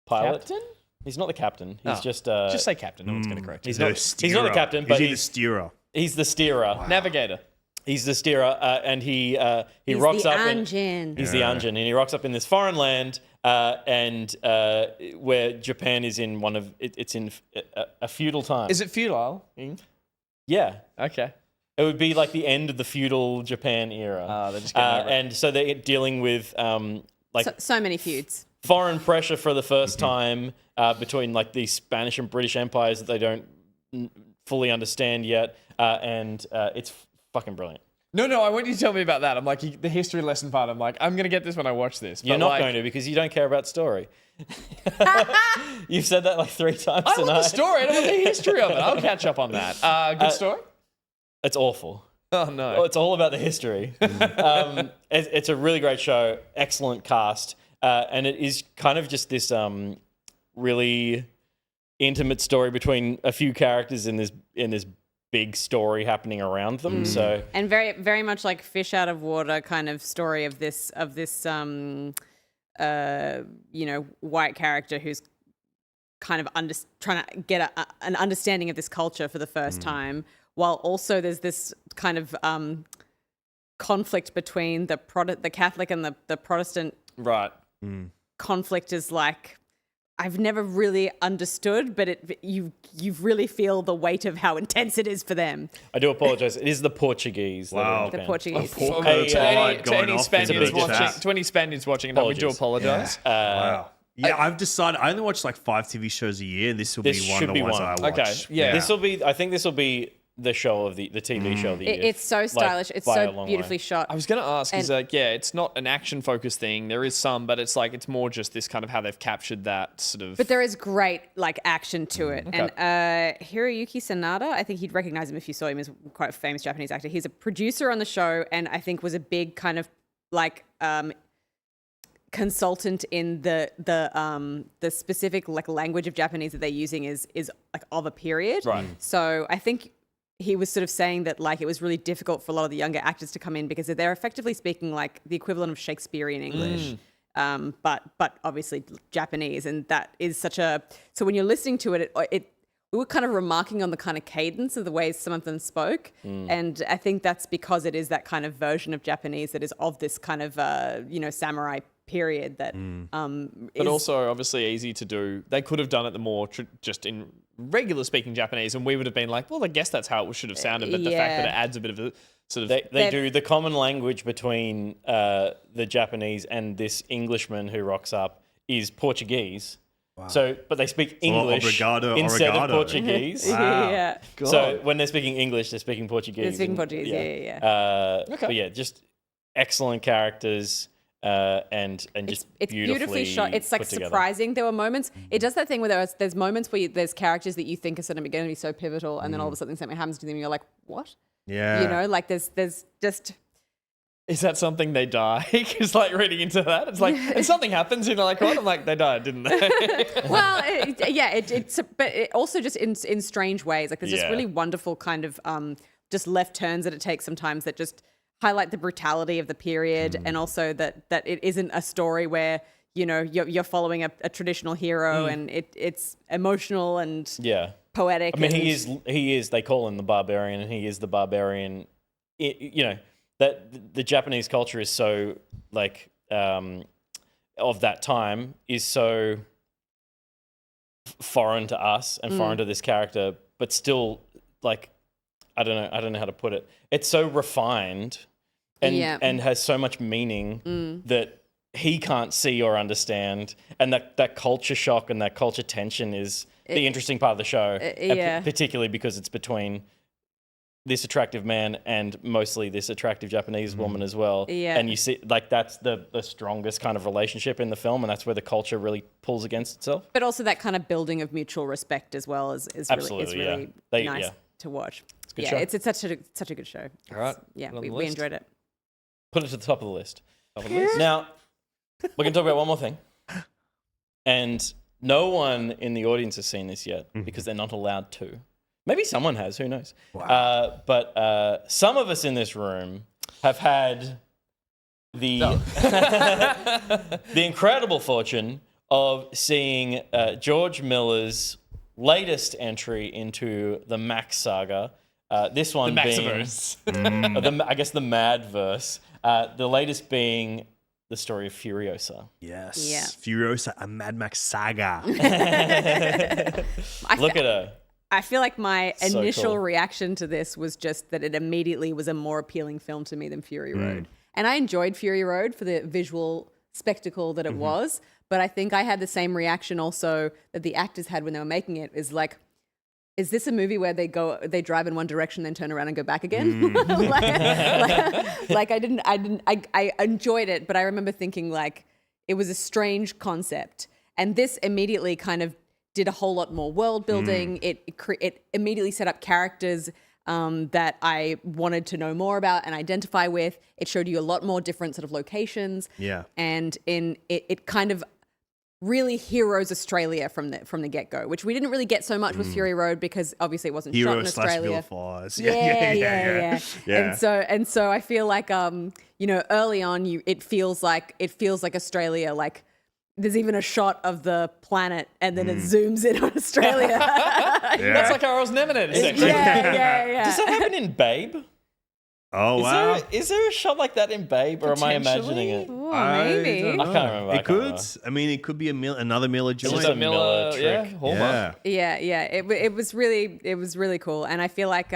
[SPEAKER 3] pilot.
[SPEAKER 5] Captain?
[SPEAKER 3] He's not the captain. He's just
[SPEAKER 5] say captain. No one's going to correct you.
[SPEAKER 3] He's not the captain, but
[SPEAKER 6] he's the steerer.
[SPEAKER 3] He's the steerer.
[SPEAKER 5] Wow. Navigator.
[SPEAKER 3] He's the steerer, and he rocks up. He's the Anjin, and he rocks up in this foreign land, and where Japan is in it's in a feudal time.
[SPEAKER 5] Is it feudal?
[SPEAKER 3] Yeah.
[SPEAKER 5] Okay.
[SPEAKER 3] It would be like the end of the feudal Japan era.
[SPEAKER 5] They're just getting over it.
[SPEAKER 3] And so they're dealing with
[SPEAKER 2] so many feuds.
[SPEAKER 3] Foreign pressure for the first time between like the Spanish and British empires that they don't fully understand yet, and it's fucking brilliant.
[SPEAKER 5] No, I want you to tell me about that. I'm like, the history lesson part, I'm like, I'm going to get this when I watch this.
[SPEAKER 3] You're
[SPEAKER 5] But,
[SPEAKER 3] not
[SPEAKER 5] like,
[SPEAKER 3] going to because you don't care about story. You've said that like 3 times
[SPEAKER 5] I
[SPEAKER 3] tonight.
[SPEAKER 5] want the story. I don't want the history of it. I'll catch up on that. Good story?
[SPEAKER 3] It's awful.
[SPEAKER 5] Oh, no.
[SPEAKER 3] Well, it's all about the history. It's a really great show, excellent cast, and it is kind of just this really intimate story between a few characters in this big story happening around them. So
[SPEAKER 2] And very, very much like fish out of water kind of story of this white character who's kind of trying to get an understanding of this culture for the first time, while also there's this kind of conflict between the Catholic and the Protestant.
[SPEAKER 5] Right.
[SPEAKER 2] Conflict is like, I've never really understood, but you really feel the weight of how intense it is for them.
[SPEAKER 3] I do apologize. It is the Portuguese. that are in
[SPEAKER 2] The
[SPEAKER 3] Japan.
[SPEAKER 2] Portuguese.
[SPEAKER 5] To any Spaniards watching, we do apologize.
[SPEAKER 6] Wow. Yeah, I've decided I only watch like 5 TV shows a year. This will be one of the ones I watch.
[SPEAKER 5] Okay, yeah.
[SPEAKER 3] I think this will be the show of the TV show of the year.
[SPEAKER 2] It's so stylish. It's
[SPEAKER 3] by a
[SPEAKER 2] so
[SPEAKER 3] long
[SPEAKER 2] beautifully
[SPEAKER 3] way.
[SPEAKER 2] shot.
[SPEAKER 5] I was going to ask,
[SPEAKER 2] And-
[SPEAKER 5] it's not an action-focused thing. There is some, but it's like it's more just this kind of how they've captured that sort of.
[SPEAKER 2] But there is great like action to it.
[SPEAKER 5] Okay.
[SPEAKER 2] And Hiroyuki Sanada, I think you'd recognize him if you saw him. He's quite a famous Japanese actor. He's a producer on the show, and I think was a big kind of like consultant in the specific like language of Japanese that they're using is like of a period.
[SPEAKER 5] Right.
[SPEAKER 2] So I think he was sort of saying that like it was really difficult for a lot of the younger actors to come in because they're effectively speaking like the equivalent of Shakespearean English. But obviously Japanese, and that is such a. So when you're listening to it, we were kind of remarking on the kind of cadence of the ways some of them spoke, and I think that's because it is that kind of version of Japanese that is of this kind of samurai period that.
[SPEAKER 5] But also obviously easy to do. They could have done it the more just in regular speaking Japanese, and we would have been like, well, I guess that's how it should have sounded. But the fact that it adds a bit of a sort of
[SPEAKER 3] they do the common language between the Japanese and this Englishman who rocks up is Portuguese. Wow. So, but they speak English instead of Portuguese.
[SPEAKER 6] Wow.
[SPEAKER 2] Yeah.
[SPEAKER 3] So when they're speaking English, they're speaking Portuguese.
[SPEAKER 2] They're speaking Portuguese. Yeah.
[SPEAKER 3] But yeah, just excellent characters. And just
[SPEAKER 2] it's beautifully shot. It's like
[SPEAKER 3] put together.
[SPEAKER 2] surprising. There were moments. It does that thing where there's moments where there's characters that you think are sort of going to be so pivotal, and then all of a sudden something happens to them, and you're like, what?
[SPEAKER 6] Yeah.
[SPEAKER 2] You know, like there's just.
[SPEAKER 5] Is that something they die? Because like reading into that, it's like, and something happens, and you're like, what? I'm like, they died, didn't they?
[SPEAKER 2] Well, but it also just in strange ways. Like there's just really wonderful kind of just left turns that it takes sometimes that just highlight the brutality of the period, and also that it isn't a story where you're following a traditional hero, and it's emotional and poetic.
[SPEAKER 3] I mean, he is. They call him the barbarian, and he is the barbarian. That the Japanese culture is so like of that time is so foreign to us and foreign to this character, but still like I don't know how to put it. It's so refined and has so much meaning that he can't see or understand, and that culture shock and that culture tension is the interesting part of the show, particularly because it's between this attractive man and mostly this attractive Japanese woman as well. Yeah. And you see, like, that's the strongest kind of relationship in the film, and that's where the culture really pulls against itself.
[SPEAKER 2] But also that kind of building of mutual respect as well is really nice to watch.
[SPEAKER 3] It's a good show.
[SPEAKER 2] It's such a good show.
[SPEAKER 5] All right.
[SPEAKER 2] Yeah, we enjoyed it.
[SPEAKER 3] Put it to the top of the list. Now, we're going to talk about one more thing. And no one in the audience has seen this yet because they're not allowed to. Maybe someone has, who knows? Wow. But some of us in this room have had the the incredible fortune of seeing George Miller's latest entry into the Max saga. This one being I guess the Madverse. The latest being the story of Furiosa.
[SPEAKER 6] Yes.
[SPEAKER 2] Yeah.
[SPEAKER 6] Furiosa, a Mad Max saga.
[SPEAKER 3] Look at her.
[SPEAKER 2] I feel like my
[SPEAKER 3] So
[SPEAKER 2] initial
[SPEAKER 3] cool.
[SPEAKER 2] reaction to this was just that it immediately was a more appealing film to me than Fury Road. And I enjoyed Fury Road for the visual spectacle that it was, but I think I had the same reaction also that the actors had when they were making it, is like, is this a movie where they drive in one direction, then turn around and go back again? I enjoyed it, but I remember thinking like it was a strange concept. And this immediately kind of did a whole lot more world building. It immediately set up characters that I wanted to know more about and identify with. It showed you a lot more different sort of locations.
[SPEAKER 6] Yeah.
[SPEAKER 2] And it kind of really heroes Australia from the get-go, which we didn't really get so much with Fury Road because obviously it wasn't shot in Australia.
[SPEAKER 6] Heroes/vilifiers.
[SPEAKER 2] Yeah. And so I feel like early on it feels like Australia, like there's even a shot of the planet and then it zooms in on Australia.
[SPEAKER 5] That's like our Osneminate, essentially.
[SPEAKER 2] Yeah.
[SPEAKER 3] Does that happen in Babe?
[SPEAKER 6] Oh, wow.
[SPEAKER 3] Is there a shot like that in Babe, or am I imagining it?
[SPEAKER 2] Oh, maybe.
[SPEAKER 3] I can't remember.
[SPEAKER 6] It could. I mean, it could be another Miller joint.
[SPEAKER 3] Just a Miller trick.
[SPEAKER 5] Hallmark.
[SPEAKER 2] Yeah. It was really cool, and I feel like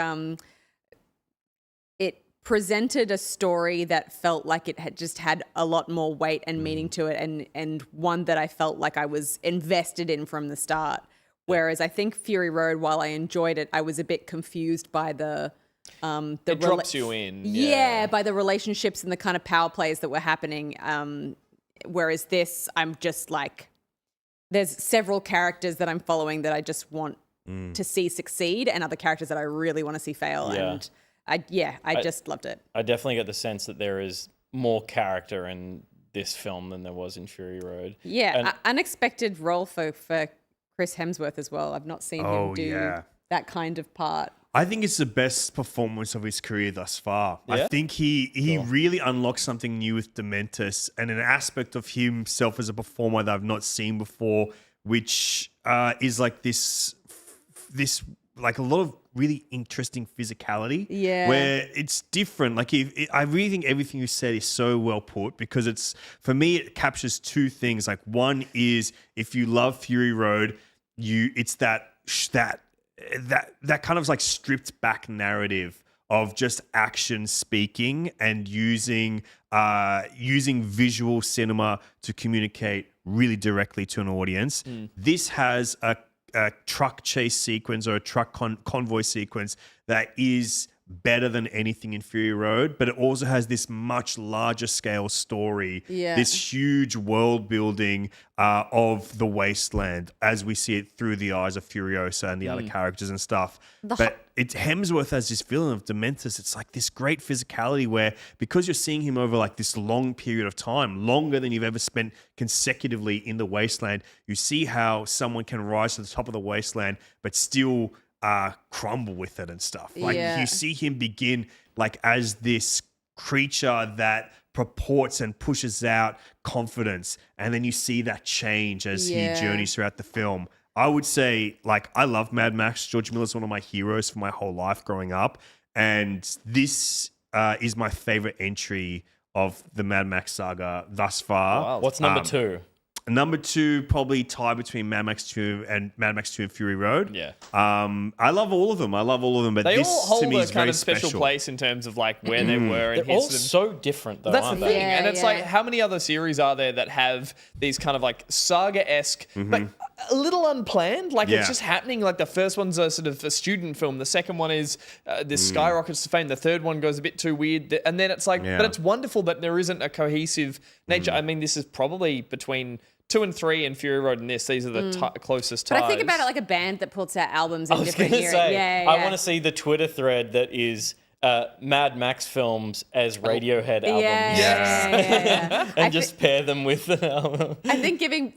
[SPEAKER 2] it presented a story that felt like it had a lot more weight and meaning to it, and one that I felt like I was invested in from the start. Whereas I think Fury Road, while I enjoyed it, I was a bit confused by it
[SPEAKER 5] drops you in.
[SPEAKER 2] Yeah, by the relationships and the kind of power plays that were happening. Whereas this, I'm just like, there's several characters that I'm following that I just want to see succeed, and other characters that I really want to see fail.
[SPEAKER 3] Yeah.
[SPEAKER 2] And I just loved it.
[SPEAKER 3] I definitely get the sense that there is more character in this film than there was in Fury Road.
[SPEAKER 2] Yeah, unexpected role for Chris Hemsworth as well. I've not seen him do that kind of part.
[SPEAKER 6] I think it's the best performance of his career thus far.
[SPEAKER 3] Yeah?
[SPEAKER 6] I think he really unlocked something new with Dementus and an aspect of himself as a performer that I've not seen before, which is like this like a lot of really interesting physicality.
[SPEAKER 2] Yeah.
[SPEAKER 6] Where it's different. Like I really think everything you said is so well put, because for me it captures two things. Like, one is, if you love Fury Road, it's that kind of like stripped back narrative of just action speaking and using visual cinema to communicate really directly to an audience. This has a truck chase sequence or a truck convoy sequence that is better than anything in Fury Road, but it also has this much larger scale story, this huge world building of the wasteland as we see it through the eyes of Furiosa and the other characters and stuff. But it's Hemsworth as this villain of Dementus. It's like this great physicality where, because you're seeing him over like this long period of time, longer than you've ever spent consecutively in the wasteland, you see how someone can rise to the top of the wasteland but still crumble with it and stuff. Like, you see him begin like as this creature that purports and pushes out confidence, and then you see that change as he journeys throughout the film. I would say, like, I love Mad Max. George Miller's one of my heroes for my whole life growing up, and this is my favorite entry of the Mad Max saga thus far.
[SPEAKER 3] Wow. What's number two?
[SPEAKER 6] Number two, probably tie between Mad Max 2 and Fury Road.
[SPEAKER 3] Yeah.
[SPEAKER 6] I love all of them. But
[SPEAKER 5] they
[SPEAKER 6] this
[SPEAKER 5] all hold
[SPEAKER 6] to me
[SPEAKER 5] a
[SPEAKER 6] is
[SPEAKER 5] kind
[SPEAKER 6] very
[SPEAKER 5] of special place in terms of like where they were.
[SPEAKER 3] They're all so different, though.
[SPEAKER 5] That's
[SPEAKER 3] aren't
[SPEAKER 5] the
[SPEAKER 3] they?
[SPEAKER 5] thing, and it's like, how many other series are there that have these kind of like saga-esque, but a little unplanned? Like, it's just happening. Like, the first one's a sort of a student film. The second one is this skyrockets to fame. The third one goes a bit too weird, and then it's like, but it's wonderful that there isn't a cohesive nature. I mean, this is probably between 2 and 3 and Fury Road and this. These are the closest ties.
[SPEAKER 2] But I think about it like a band that puts out albums in
[SPEAKER 3] I was
[SPEAKER 2] different
[SPEAKER 3] going to
[SPEAKER 2] eras.
[SPEAKER 3] say, I want to see the Twitter thread that is Mad Max films as Radiohead albums.
[SPEAKER 2] Yeah.
[SPEAKER 3] And just pair them with the album.
[SPEAKER 2] I think giving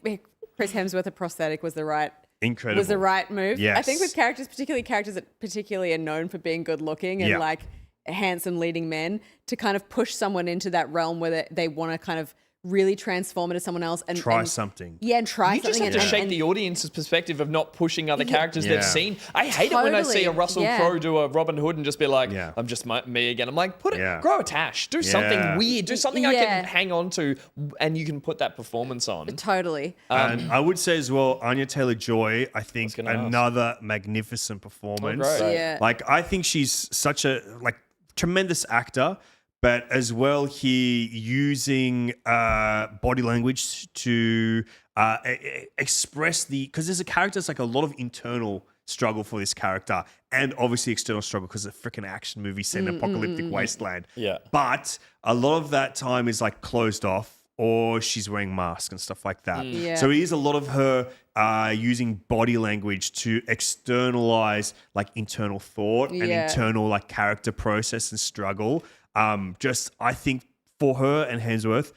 [SPEAKER 2] Chris Hemsworth a prosthetic was the right move.
[SPEAKER 6] Yes.
[SPEAKER 2] I think with characters that particularly are known for being good looking and like handsome leading men, to kind of push someone into that realm where they want to kind of really transform into someone else and
[SPEAKER 6] try something.
[SPEAKER 2] Yeah, and try
[SPEAKER 5] you
[SPEAKER 2] something.
[SPEAKER 5] You just have to shape the audience's perspective of not pushing other characters they've seen. I hate it when I see a Russell Crowe do a Robin Hood and just be like, I'm just me again. I'm like, grow a tash. Do something weird. Do something I can hang on to, and you can put that performance on.
[SPEAKER 2] Totally.
[SPEAKER 6] And I would say as well, Anya Taylor-Joy, I think another magnificent performance.
[SPEAKER 3] Oh, great.
[SPEAKER 2] Yeah.
[SPEAKER 6] Like, I think she's such a tremendous actor. But as well, he using body language to express because there's a character that's like a lot of internal struggle for this character, and obviously external struggle because it's a freaking action movie set in an apocalyptic wasteland.
[SPEAKER 3] Yeah.
[SPEAKER 6] But a lot of that time is like closed off, or she's wearing masks and stuff like that.
[SPEAKER 2] Yeah.
[SPEAKER 6] So it is a lot of her using body language to externalize like internal thought and internal like character process and struggle. I think for her and Hemsworth,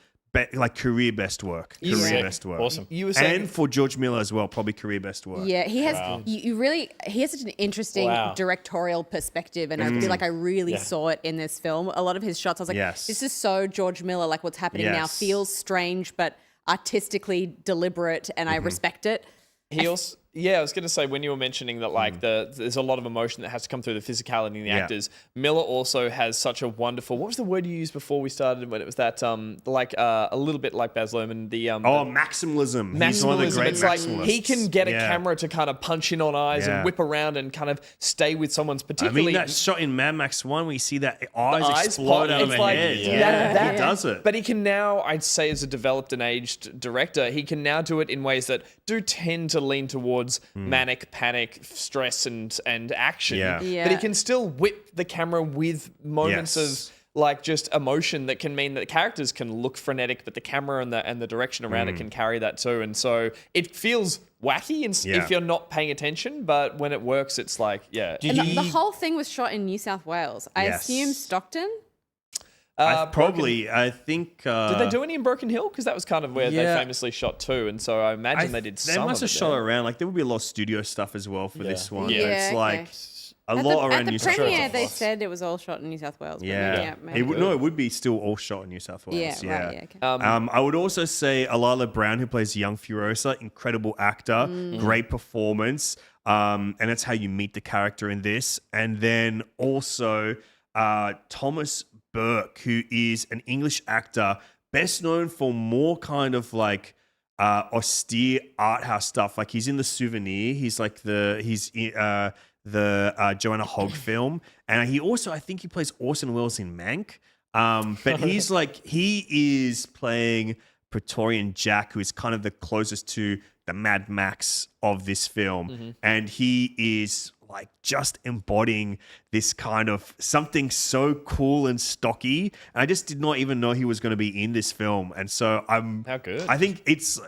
[SPEAKER 6] like career best work. Best work.
[SPEAKER 3] Awesome.
[SPEAKER 5] You were saying,
[SPEAKER 6] And for George Miller as well, probably career best work.
[SPEAKER 2] Yeah, he has. He has such an interesting directorial perspective, and I feel like I really saw it in this film. A lot of his shots, I was like, this is so George Miller. Like what's happening now feels strange, but artistically deliberate, and I respect it.
[SPEAKER 5] he also, I was going to say when you were mentioning that like there's a lot of emotion that has to come through the physicality in the actors. Miller also has such a wonderful. What was the word you used before we started? When it was that a little bit like Baz Luhrmann.
[SPEAKER 6] Maximalism. He's one of the great
[SPEAKER 5] It's like
[SPEAKER 6] maximalists.
[SPEAKER 5] he can get a camera to kind of punch in on eyes and whip around and kind of stay with someone's particularly.
[SPEAKER 6] that shot in Mad Max 1 where you see that eyes explode
[SPEAKER 5] pop,
[SPEAKER 6] out of
[SPEAKER 5] it's
[SPEAKER 6] her
[SPEAKER 5] like,
[SPEAKER 6] head.
[SPEAKER 5] He
[SPEAKER 6] does it.
[SPEAKER 5] But he can now, I'd say, as a developed and aged director, he can now do it in ways that do tend to lean towards manic, panic, stress, and action.
[SPEAKER 6] Yeah.
[SPEAKER 5] But he can still whip the camera with moments of like just emotion that can mean that the characters can look frenetic, but the camera and the direction around it can carry that too. And so it feels wacky if you're not paying attention, but when it works, it's like,
[SPEAKER 2] And the whole thing was shot in New South Wales. I assume Stockton.
[SPEAKER 6] I think.
[SPEAKER 5] Did they do any in Broken Hill? Because that was kind of where they famously shot too, and so I imagine they did some.
[SPEAKER 6] They must
[SPEAKER 5] of
[SPEAKER 6] have
[SPEAKER 5] it
[SPEAKER 6] shot
[SPEAKER 5] there.
[SPEAKER 6] around. Like there would be a lot of studio stuff as well for this one.
[SPEAKER 2] Yeah.
[SPEAKER 6] But it's like a lot around New South Wales.
[SPEAKER 2] At the premiere, they said it was all shot in New South Wales. But maybe.
[SPEAKER 6] It would be still all shot in New South Wales.
[SPEAKER 2] Okay.
[SPEAKER 6] I would also say Alila Brown, who plays young Furiosa, incredible actor, great performance, and that's how you meet the character in this. And then also Thomas Burke, who is an English actor, best known for more kind of like austere art house stuff. Like he's in The Souvenir. He's like the Joanna Hogg film, and he also I think he plays Orson Welles in Mank. But he is playing Praetorian Jack, who is kind of the closest to the Mad Max of this film, and he is like just embodying this kind of something so cool and stocky. And I just did not even know he was going to be in this film. And so
[SPEAKER 5] How good.
[SPEAKER 6] I think it's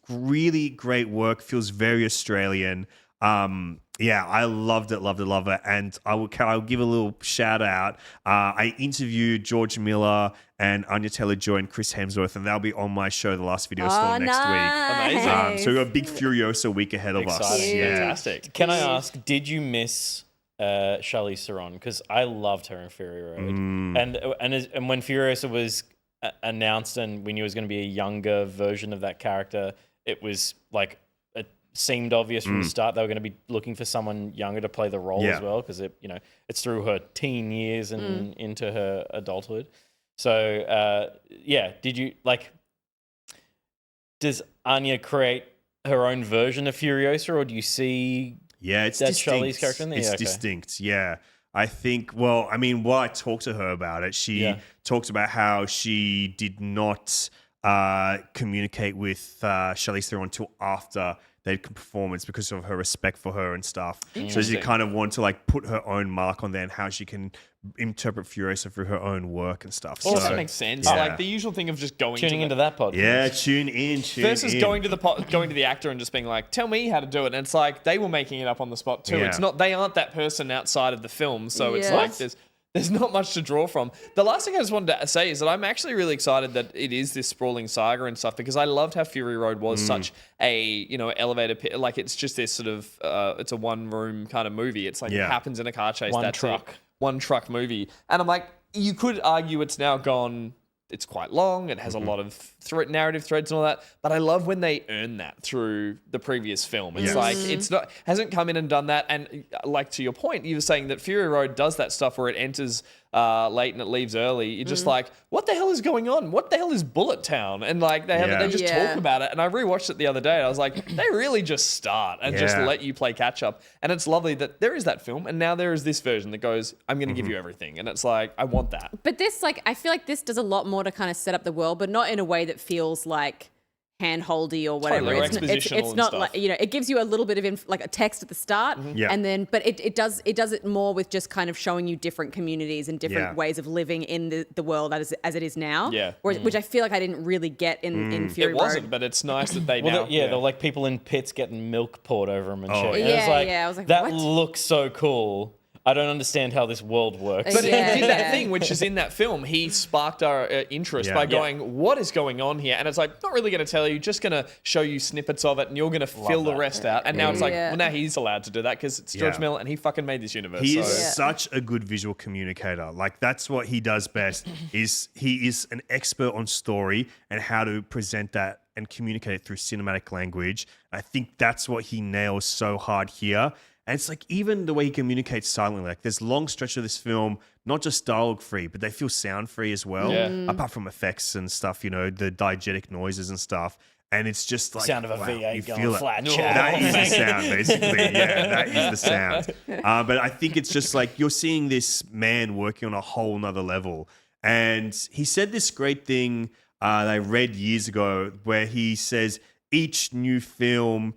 [SPEAKER 6] really great work. Feels very Australian. I loved it. And I'll give a little shout out. I interviewed George Miller and Anya Taylor-Joy and Chris Hemsworth, and they'll be on my show, The Last Video Store, next week.
[SPEAKER 5] Amazing.
[SPEAKER 6] So we've got a big Furiosa week ahead of us.
[SPEAKER 5] Fantastic.
[SPEAKER 3] Can I ask, did you miss Charlize Theron? Because I loved her in Fury Road. And when Furiosa was announced and we knew it was going to be a younger version of that character, it was like it seemed obvious from the start they were going to be looking for someone younger to play the role as well, because it's through her teen years and into her adulthood. So did you does Anya create her own version of Furiosa, or do you see
[SPEAKER 6] it's
[SPEAKER 3] that
[SPEAKER 6] distinct.
[SPEAKER 3] Charlize character in there?
[SPEAKER 6] It's distinct, I think, while I talked to her about it, she talked about how she did not communicate with Charlize Theron until after they'd performance because of her respect for her and stuff. So she kind of want to like put her own mark on there and how she can interpret Furiosa through her own work and stuff.
[SPEAKER 5] Also
[SPEAKER 6] so,
[SPEAKER 5] makes sense. Like the usual thing of just
[SPEAKER 3] tuning into that pod.
[SPEAKER 6] Yeah, tune in.
[SPEAKER 5] Versus going to the actor and just being like, tell me how to do it. And it's like they were making it up on the spot too. It's not, they aren't that person outside of the film. So it's like there's not much to draw from. The last thing I just wanted to say is that I'm actually really excited that it is this sprawling saga and stuff, because I loved how Fury Road was such a, elevator pit. Like it's just this sort of, it's a one room kind of movie. It's like it happens in a car chase. One truck movie. And I'm like, you could argue it's now gone, it's quite long. It has a lot of narrative threads and all that. But I love when they earn that through the previous film. It's like, it's not, hasn't come in and done that. And like to your point, you were saying that Fury Road does that stuff where it enters late and it leaves early. You're just like, what the hell is going on? What the hell is Bullet Town? And like, they just talk about it. And I rewatched it the other day and I was like, they really just start and just let you play catch up. And it's lovely that there is that film. And now there is this version that goes, I'm going to give you everything. And it's like, I want that.
[SPEAKER 2] But this, like, I feel like this does a lot more to kind of set up the world, but not in a way that feels like hand-holdy or whatever.
[SPEAKER 5] Totally, or
[SPEAKER 2] it's
[SPEAKER 5] expositional and
[SPEAKER 2] not
[SPEAKER 5] stuff.
[SPEAKER 2] like, it gives you a little bit of like a text at the start,
[SPEAKER 6] Yeah.
[SPEAKER 2] and then but it does it more with just kind of showing you different communities and different ways of living in the world as it is now.
[SPEAKER 5] Yeah.
[SPEAKER 2] Which I feel like I didn't really get in Fury
[SPEAKER 5] It wasn't,
[SPEAKER 2] Road.
[SPEAKER 5] but it's nice that they now.
[SPEAKER 3] Well, they're like people in pits getting milk poured over them and shit. And
[SPEAKER 2] Yeah,
[SPEAKER 3] it's like,
[SPEAKER 2] yeah, I was like,
[SPEAKER 3] that
[SPEAKER 2] what?
[SPEAKER 3] looks so cool. I don't understand how this world works.
[SPEAKER 5] But
[SPEAKER 2] Yeah,
[SPEAKER 5] he did that
[SPEAKER 2] yeah.
[SPEAKER 5] thing, which is in that film. He sparked our interest
[SPEAKER 6] Yeah.
[SPEAKER 5] by
[SPEAKER 6] Yeah.
[SPEAKER 5] going, "What is going on here?" And it's like, not really going to tell you, just going to show you snippets of it, and you're going to fill the rest out. And now it's like,
[SPEAKER 2] Yeah.
[SPEAKER 5] well, now he's allowed to do that because it's George
[SPEAKER 6] Yeah.
[SPEAKER 5] Miller, and he fucking made this universe.
[SPEAKER 6] He
[SPEAKER 5] so.
[SPEAKER 6] is such a good visual communicator. Like that's what he does best. He is an expert on story and how to present that and communicate it through cinematic language. I think that's what he nails so hard here. And it's like even the way he communicates silently. Like there's long stretch of this film, not just dialogue free, but they feel sound free as well.
[SPEAKER 5] Yeah.
[SPEAKER 6] Apart from effects and stuff, the diegetic noises and stuff. And it's just like
[SPEAKER 3] Sound of a
[SPEAKER 6] wow,
[SPEAKER 3] V8
[SPEAKER 6] you
[SPEAKER 3] going
[SPEAKER 6] feel it.
[SPEAKER 3] flat
[SPEAKER 6] That
[SPEAKER 3] channel.
[SPEAKER 6] is the sound, basically. Yeah, that is the sound. But I think it's just like you're seeing this man working on a whole nother level. And he said this great thing that I read years ago where he says each film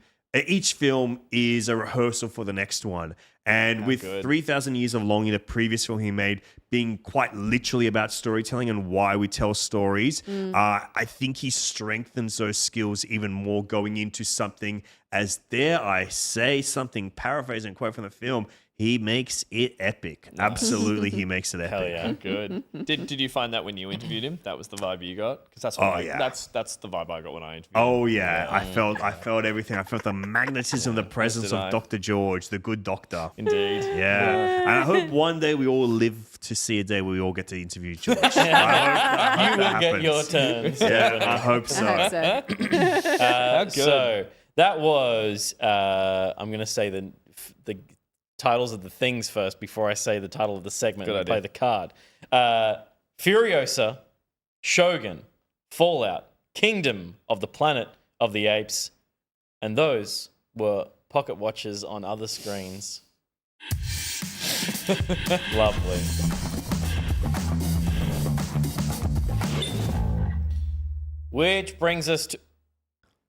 [SPEAKER 6] is a rehearsal for the next one. And with 3,000 Years of Longing, the previous film he made, being quite literally about storytelling and why we tell stories, I think he strengthens those skills even more going into something as, dare I say, something paraphrasing and quote from the film, he makes it epic. Absolutely, he makes it epic.
[SPEAKER 3] Hell yeah.
[SPEAKER 5] Good. Did you find that when you interviewed him? That was the vibe you got? Because that's what that's the vibe I got when I interviewed him.
[SPEAKER 6] Oh yeah, I felt everything. I felt the magnetism, the presence
[SPEAKER 5] did I.
[SPEAKER 6] of Dr. George, the good doctor.
[SPEAKER 5] Indeed.
[SPEAKER 6] Yeah, and I hope one day we all live to see a day where we all get to interview George. I hope that
[SPEAKER 3] You will get
[SPEAKER 6] happens.
[SPEAKER 3] your turn.
[SPEAKER 6] Yeah, I hope so.
[SPEAKER 2] I hope so.
[SPEAKER 3] So that was, I'm going to say the titles of the things first before I say the title of the segment
[SPEAKER 5] Good
[SPEAKER 3] and
[SPEAKER 5] idea.
[SPEAKER 3] play the card. Furiosa, Shogun, Fallout, Kingdom of the Planet of the Apes, and those were pocket watches on other screens. Lovely. Which brings us to...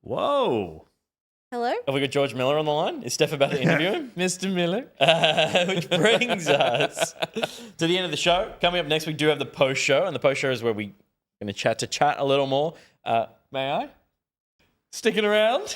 [SPEAKER 6] Whoa.
[SPEAKER 2] Hello?
[SPEAKER 3] Have we got George Miller on the line? Is Steph about to interview him?
[SPEAKER 5] Mr. Miller.
[SPEAKER 3] Which brings us to the end of the show. Coming up next, we do have the post show, and the post show is where we're going to chat a little more. May I? Sticking around?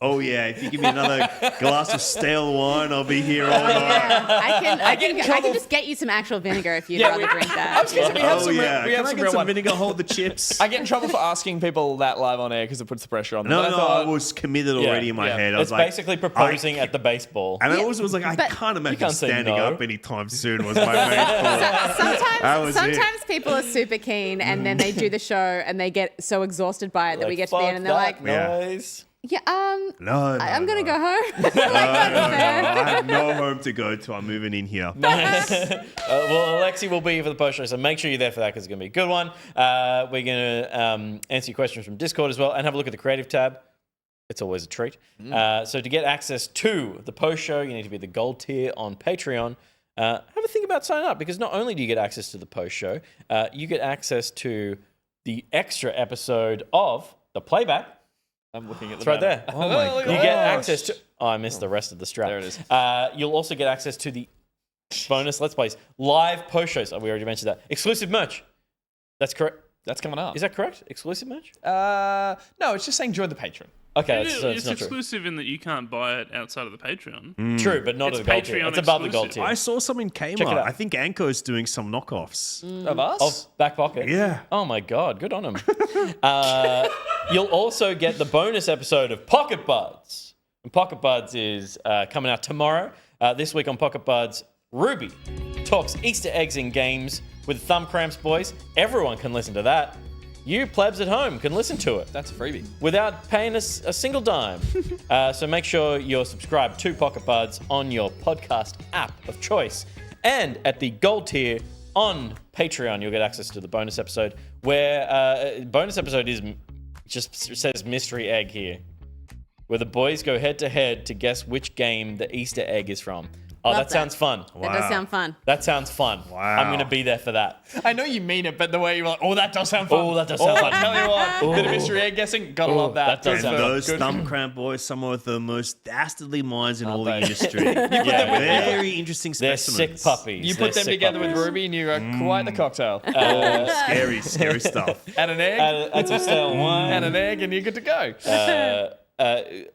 [SPEAKER 6] Oh yeah, if you give me another glass of stale wine, I'll be here all night.
[SPEAKER 2] Yeah, I can just get you some actual vinegar if you'd rather drink that.
[SPEAKER 5] We have
[SPEAKER 6] Oh
[SPEAKER 5] some,
[SPEAKER 6] yeah,
[SPEAKER 5] we
[SPEAKER 6] can
[SPEAKER 5] have
[SPEAKER 6] I
[SPEAKER 5] some
[SPEAKER 6] get
[SPEAKER 5] real
[SPEAKER 6] some
[SPEAKER 5] one.
[SPEAKER 6] vinegar? Hold the chips.
[SPEAKER 5] I get in trouble for asking people that live on air because it puts the pressure on them.
[SPEAKER 6] No,
[SPEAKER 5] But
[SPEAKER 6] I
[SPEAKER 5] thought,
[SPEAKER 6] was committed already in my head. I
[SPEAKER 3] It's
[SPEAKER 6] was like,
[SPEAKER 3] basically proposing at the baseball.
[SPEAKER 6] and I also was like, I
[SPEAKER 2] but
[SPEAKER 6] can't imagine
[SPEAKER 3] can't say
[SPEAKER 6] standing
[SPEAKER 3] no.
[SPEAKER 6] up anytime soon. Was my main thought. That was it.
[SPEAKER 2] Sometimes people are super keen and then they do the show and they get so exhausted by it that we get to the end and they're like,
[SPEAKER 3] noise.
[SPEAKER 2] yeah,
[SPEAKER 6] No,
[SPEAKER 2] I'm gonna go home.
[SPEAKER 6] No, I have no home to go to. I'm moving in here.
[SPEAKER 3] Well, Alexei will be here for the post show, so make sure you're there for that because it's going to be a good one. We're going to answer your questions from Discord as well and have a look at the creative tab. It's always a treat. So to get access to the post show, you need to be the gold tier on Patreon. Have a think about signing up because not only do you get access to the post show, you get access to the extra episode of the playback.
[SPEAKER 5] I'm looking at the
[SPEAKER 3] It's right
[SPEAKER 5] banner.
[SPEAKER 3] there.
[SPEAKER 6] Oh my god!
[SPEAKER 3] You get access to... Oh, I missed the rest of the strap.
[SPEAKER 5] There it is.
[SPEAKER 3] You'll also get access to the bonus Let's Plays, live post shows. Oh, we already mentioned that. Exclusive merch. That's correct.
[SPEAKER 5] That's coming up.
[SPEAKER 3] Is that correct? Exclusive merch?
[SPEAKER 5] No, it's just saying join the Patreon.
[SPEAKER 3] Okay,
[SPEAKER 7] It's
[SPEAKER 3] so it's not true.
[SPEAKER 7] exclusive in that you can't buy it outside of the Patreon.
[SPEAKER 3] True, but not
[SPEAKER 7] It's
[SPEAKER 3] at the gold tier.
[SPEAKER 7] Patreon
[SPEAKER 3] It's above the gold
[SPEAKER 7] exclusive.
[SPEAKER 3] tier.
[SPEAKER 6] I saw some in
[SPEAKER 3] Check it
[SPEAKER 6] Kmart.
[SPEAKER 3] out.
[SPEAKER 6] I think Anko's doing some knockoffs.
[SPEAKER 5] Of us?
[SPEAKER 3] Of Back Pocket?
[SPEAKER 6] Yeah.
[SPEAKER 3] Oh my God, good on him. You'll also get the bonus episode of Pocket Buds. And Pocket Buds is coming out tomorrow. This week on Pocket Buds, Ruby talks Easter eggs in games with thumb cramps, boys. Everyone can listen to that. You plebs at home can listen to it.
[SPEAKER 5] That's a freebie.
[SPEAKER 3] Without paying a single dime. So make sure you're subscribed to Pocket Buds on your podcast app of choice. And at the gold tier on Patreon, you'll get access to the bonus episode where bonus episode is just says mystery egg here, where the boys go head to head to guess which game the Easter egg is from. Oh,
[SPEAKER 2] Love
[SPEAKER 3] that sounds fun.
[SPEAKER 2] That does sound fun.
[SPEAKER 3] That sounds fun.
[SPEAKER 6] Wow.
[SPEAKER 3] I'm going to be there for that.
[SPEAKER 5] I know you mean it, but the way you're like, oh, that does sound fun.
[SPEAKER 3] Oh, that does sound fun.
[SPEAKER 5] I tell you what, bit of mystery egg guessing, gotta love that.
[SPEAKER 3] That does
[SPEAKER 6] And
[SPEAKER 3] sound
[SPEAKER 6] those
[SPEAKER 5] Good.
[SPEAKER 6] thumb cramp boys, some of the most dastardly minds in all the
[SPEAKER 3] they?
[SPEAKER 6] industry. Very interesting
[SPEAKER 3] They're
[SPEAKER 6] specimens.
[SPEAKER 3] sick puppies.
[SPEAKER 5] You
[SPEAKER 3] They're
[SPEAKER 5] put them
[SPEAKER 3] sick
[SPEAKER 5] together with
[SPEAKER 3] puppies.
[SPEAKER 5] Ruby and you got quite the cocktail.
[SPEAKER 6] Scary stuff.
[SPEAKER 5] Add an egg,
[SPEAKER 3] Add some stale wine.
[SPEAKER 5] add an egg, and you're good to go.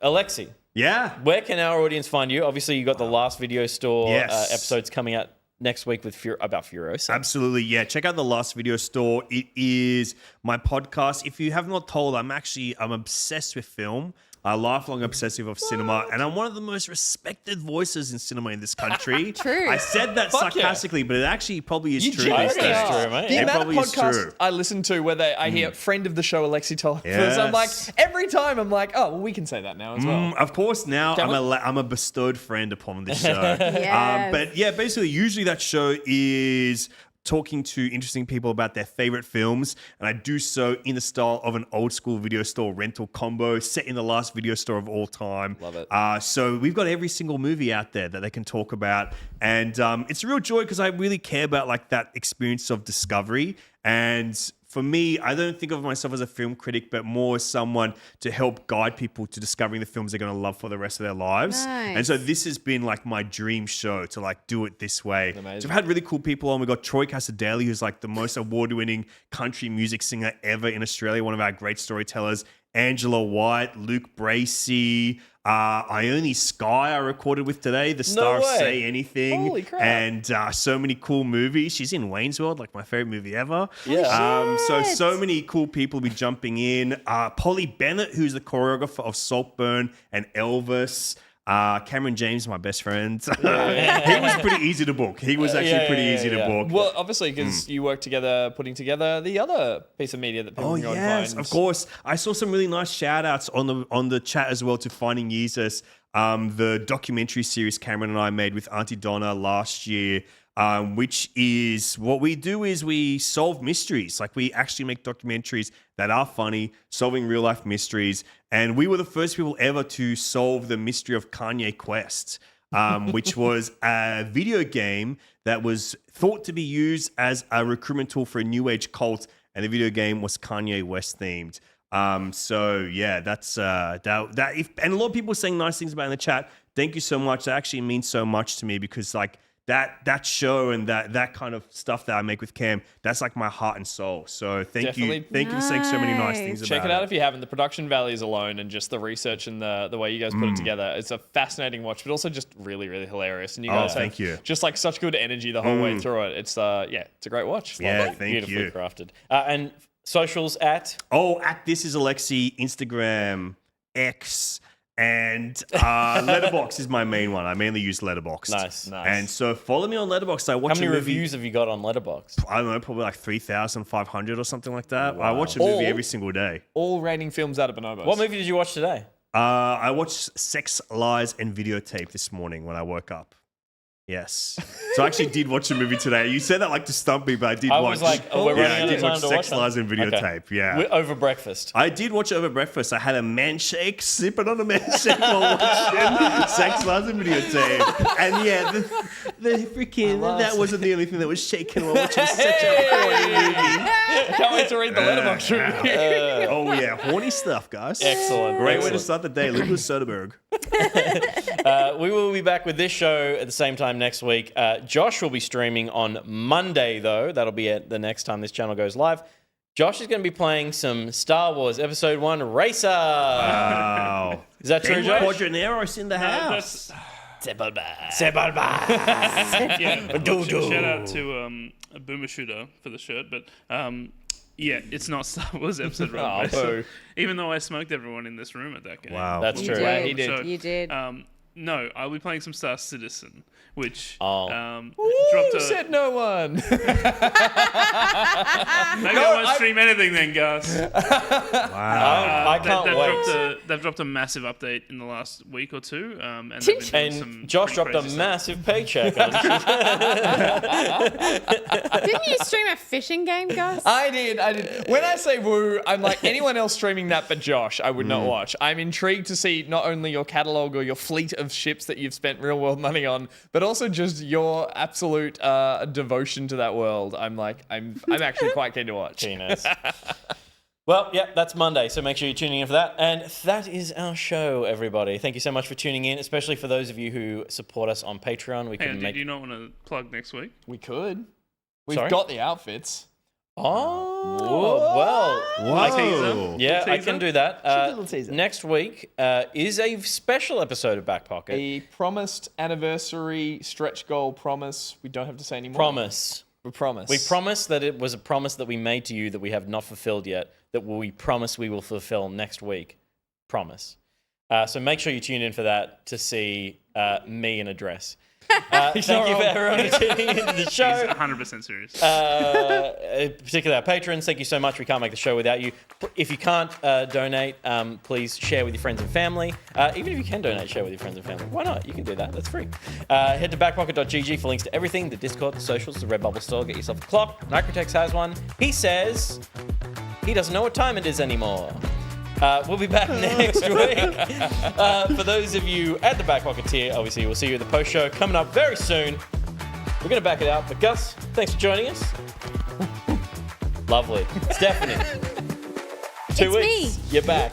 [SPEAKER 3] Alexei,
[SPEAKER 6] Yeah.
[SPEAKER 3] where can our audience find you? Obviously, you got the last video store
[SPEAKER 6] Yes.
[SPEAKER 3] episodes coming out next week with about Furiosa.
[SPEAKER 6] Absolutely, yeah. Check out the last video store. It is my podcast. If you have not told, I'm obsessed with film. A lifelong obsessive of cinema, and I'm one of the most respected voices in cinema in this country.
[SPEAKER 2] True.
[SPEAKER 6] I said that
[SPEAKER 5] Fuck yeah.
[SPEAKER 6] sarcastically, but it actually probably is
[SPEAKER 5] You
[SPEAKER 6] true
[SPEAKER 5] genuinely
[SPEAKER 6] these days.
[SPEAKER 5] are.
[SPEAKER 3] true, mate.
[SPEAKER 5] The
[SPEAKER 6] It
[SPEAKER 5] amount of
[SPEAKER 6] probably is
[SPEAKER 5] podcasts
[SPEAKER 6] true.
[SPEAKER 5] I listen to where I hear friend of the show Alexei Toliopoulos,
[SPEAKER 6] Yes.
[SPEAKER 5] I'm like, every time I'm like, oh, well, we can say that now as well.
[SPEAKER 6] Of course, now
[SPEAKER 5] Can
[SPEAKER 6] I'm a bestowed friend upon this show.
[SPEAKER 2] Yes.
[SPEAKER 6] But yeah, basically, usually that show is talking to interesting people about their favorite films, and I do so in the style of an old school video store rental combo set in the last video store of all time.
[SPEAKER 5] Love it.
[SPEAKER 6] So we've got every single movie out there that they can talk about, and it's a real joy because I really care about like that experience of discovery. And for me, I don't think of myself as a film critic, but more as someone to help guide people to discovering the films they're going to love for the rest of their lives.
[SPEAKER 2] Nice.
[SPEAKER 6] And so this has been like my dream show to like do it this way.
[SPEAKER 5] Amazing.
[SPEAKER 6] So I've had really cool people on. We got Troy Casadele, who's like the most award-winning country music singer ever in Australia, one of our great storytellers. Angela White, Luke Bracey, Ione Sky I recorded with today, the star of
[SPEAKER 3] way.
[SPEAKER 6] Say Anything.
[SPEAKER 5] Holy crap.
[SPEAKER 6] And so many cool movies. She's in Wayne's World, like my favorite movie ever.
[SPEAKER 3] Yeah.
[SPEAKER 6] So many cool people will be jumping in. Polly Bennett, who's the choreographer of Saltburn and Elvis. Cameron James, my best friend. He was pretty easy to book. He was actually pretty easy to book.
[SPEAKER 5] Well, obviously, because you work together putting together the other piece of media that people
[SPEAKER 6] Oh
[SPEAKER 5] can go
[SPEAKER 6] yes,
[SPEAKER 5] and find.
[SPEAKER 6] of course. I saw some really nice shout outs on the chat as well to Finding Jesus, the documentary series Cameron and I made with Auntie Donna last year, which is what we do is we solve mysteries. Like we actually make documentaries that are funny, solving real life mysteries. And we were the first people ever to solve the mystery of Kanye Quest, which was a video game that was thought to be used as a recruitment tool for a new age cult. And the video game was Kanye West themed. So yeah, that's and a lot of people saying nice things about it in the chat. Thank you so much. That actually means so much to me because like that show and that kind of stuff that I make with Cam, that's like my heart and soul. So thank you for saying so many nice things about it.
[SPEAKER 5] Check it out if you haven't. The production values alone and just the research and the way you guys put it together, it's a fascinating watch, but also just really, really hilarious. And you guys
[SPEAKER 6] thank
[SPEAKER 5] have
[SPEAKER 6] you.
[SPEAKER 5] just like such good energy the whole way through it. It's it's a great watch.
[SPEAKER 6] Yeah,
[SPEAKER 5] Lovely.
[SPEAKER 6] thank
[SPEAKER 3] Beautifully
[SPEAKER 6] you.
[SPEAKER 3] crafted. And socials at?
[SPEAKER 6] At This Is Alexei, Instagram, X, and Letterboxd is my main one. I mainly use Letterboxd.
[SPEAKER 3] Nice.
[SPEAKER 6] And so follow me on Letterboxd. I watch
[SPEAKER 3] How many
[SPEAKER 6] a movie.
[SPEAKER 3] reviews have you got on Letterboxd?
[SPEAKER 6] I don't know, probably like 3,500 or something like that. I watch a movie every single day.
[SPEAKER 5] All rating films out of bonobos.
[SPEAKER 3] What movie did you watch today?
[SPEAKER 6] I watched Sex, Lies, and Videotape this morning when I woke up. Yes. So I actually did watch a movie today. You said that like to stump me, but I did
[SPEAKER 3] I
[SPEAKER 6] watch.
[SPEAKER 3] was like, oh, we're running
[SPEAKER 6] I
[SPEAKER 3] out
[SPEAKER 6] did
[SPEAKER 3] of time
[SPEAKER 6] watch
[SPEAKER 3] to
[SPEAKER 6] Sex,
[SPEAKER 3] watch
[SPEAKER 6] Lies, and
[SPEAKER 3] one.
[SPEAKER 6] Videotape.
[SPEAKER 3] Okay.
[SPEAKER 6] Yeah.
[SPEAKER 3] Over breakfast.
[SPEAKER 6] I did watch it over breakfast. I had a man shake, sipping on a man shake while watching Sex, Lies, and Videotape. And yeah, the freaking, that wasn't the only thing that was shaking while watching such a horny movie.
[SPEAKER 5] Can't wait to read the letterbox review.
[SPEAKER 6] Oh yeah, horny stuff, guys.
[SPEAKER 3] Excellent.
[SPEAKER 6] Great way
[SPEAKER 3] Excellent.
[SPEAKER 6] to start the day. Lucas Soderbergh.
[SPEAKER 3] We will be back with this show at the same time next week. Josh will be streaming on Monday, though. That'll be at the next time this channel goes live. Josh is going to be playing some Star Wars Episode 1 Racer.
[SPEAKER 6] Wow.
[SPEAKER 3] Is that true, Josh?
[SPEAKER 6] Quadraneros in the house.
[SPEAKER 7] Yeah, shout out to Boomer Shooter for the shirt, but yeah, it's not Star Wars Episode 1 Racer. Even though I smoked everyone in this room at that game.
[SPEAKER 6] Wow.
[SPEAKER 3] That's true.
[SPEAKER 2] did.
[SPEAKER 5] He did.
[SPEAKER 7] So,
[SPEAKER 2] You did.
[SPEAKER 7] no, I'll be playing some Star Citizen, which
[SPEAKER 3] Oh.
[SPEAKER 7] dropped a...
[SPEAKER 5] Said no one.
[SPEAKER 7] Maybe I won't stream anything then, Gus.
[SPEAKER 6] Wow.
[SPEAKER 3] I can't wait.
[SPEAKER 7] They've dropped a massive update in the last week or two. And they've been doing some
[SPEAKER 3] And Josh
[SPEAKER 7] pretty
[SPEAKER 3] dropped a
[SPEAKER 7] crazy stuff.
[SPEAKER 3] massive paycheck on
[SPEAKER 2] Didn't you stream a fishing game, Gus?
[SPEAKER 5] I did. When I say woo, I'm like anyone else streaming that but Josh, I would not watch. I'm intrigued to see not only your catalog or your fleet of ships that you've spent real world money on, but also just your absolute devotion to that world. I'm actually quite keen to watch.
[SPEAKER 3] Penis. Well, yeah, that's Monday, so make sure you're tuning in for that. And that is our show, everybody. Thank you so much for tuning in, especially for those of you who support us on Patreon.
[SPEAKER 7] Hang on, do you not want to plug next week?
[SPEAKER 5] We could. We've
[SPEAKER 3] Sorry?
[SPEAKER 5] got the outfits.
[SPEAKER 3] Oh, well.
[SPEAKER 6] Whoa.
[SPEAKER 3] Yeah, I can do that.
[SPEAKER 5] a little teaser.
[SPEAKER 3] Next week is a special episode of Back Pocket.
[SPEAKER 5] A promised anniversary stretch goal promise. We don't have to say anymore.
[SPEAKER 3] Promise.
[SPEAKER 5] We promise.
[SPEAKER 3] We promised that it was a promise that we made to you that we have not fulfilled yet, that we promise we will fulfill next week. Promise. So make sure you tune in for that to see me in a dress. Thank you for everyone for tuning into the show.
[SPEAKER 7] He's 100% serious.
[SPEAKER 3] Particularly our patrons, thank you so much. We can't make the show without you. If you can't donate, please share with your friends and family. Even if you can donate, share with your friends and family. Why not? You can do that. That's free. Head to backpocket.gg for links to everything, the Discord, the socials, the Redbubble store. Get yourself a clock. Microtex has one. He says he doesn't know what time it is anymore. We'll be back next week. For those of you at the Back Pocket tier, obviously, we'll see you at the post show coming up very soon. We're going to back it out. But Gus, thanks for joining us. Lovely. Stephanie. 2
[SPEAKER 10] It's
[SPEAKER 3] weeks.
[SPEAKER 10] me.
[SPEAKER 3] You're back.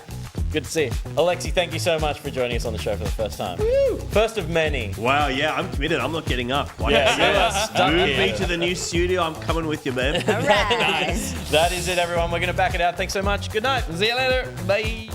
[SPEAKER 3] Good to see you. Alexei, thank you so much for joining us on the show for the first time. Woo! First of many.
[SPEAKER 6] Wow, yeah, I'm committed. I'm not getting up. Like
[SPEAKER 3] Yeah,
[SPEAKER 6] I said,
[SPEAKER 3] you are stuck
[SPEAKER 6] move
[SPEAKER 3] here.
[SPEAKER 6] me to the new studio. I'm coming with you, man.
[SPEAKER 3] That is it, everyone. We're going to back it out. Thanks so much. Good night.
[SPEAKER 5] See you later. Bye.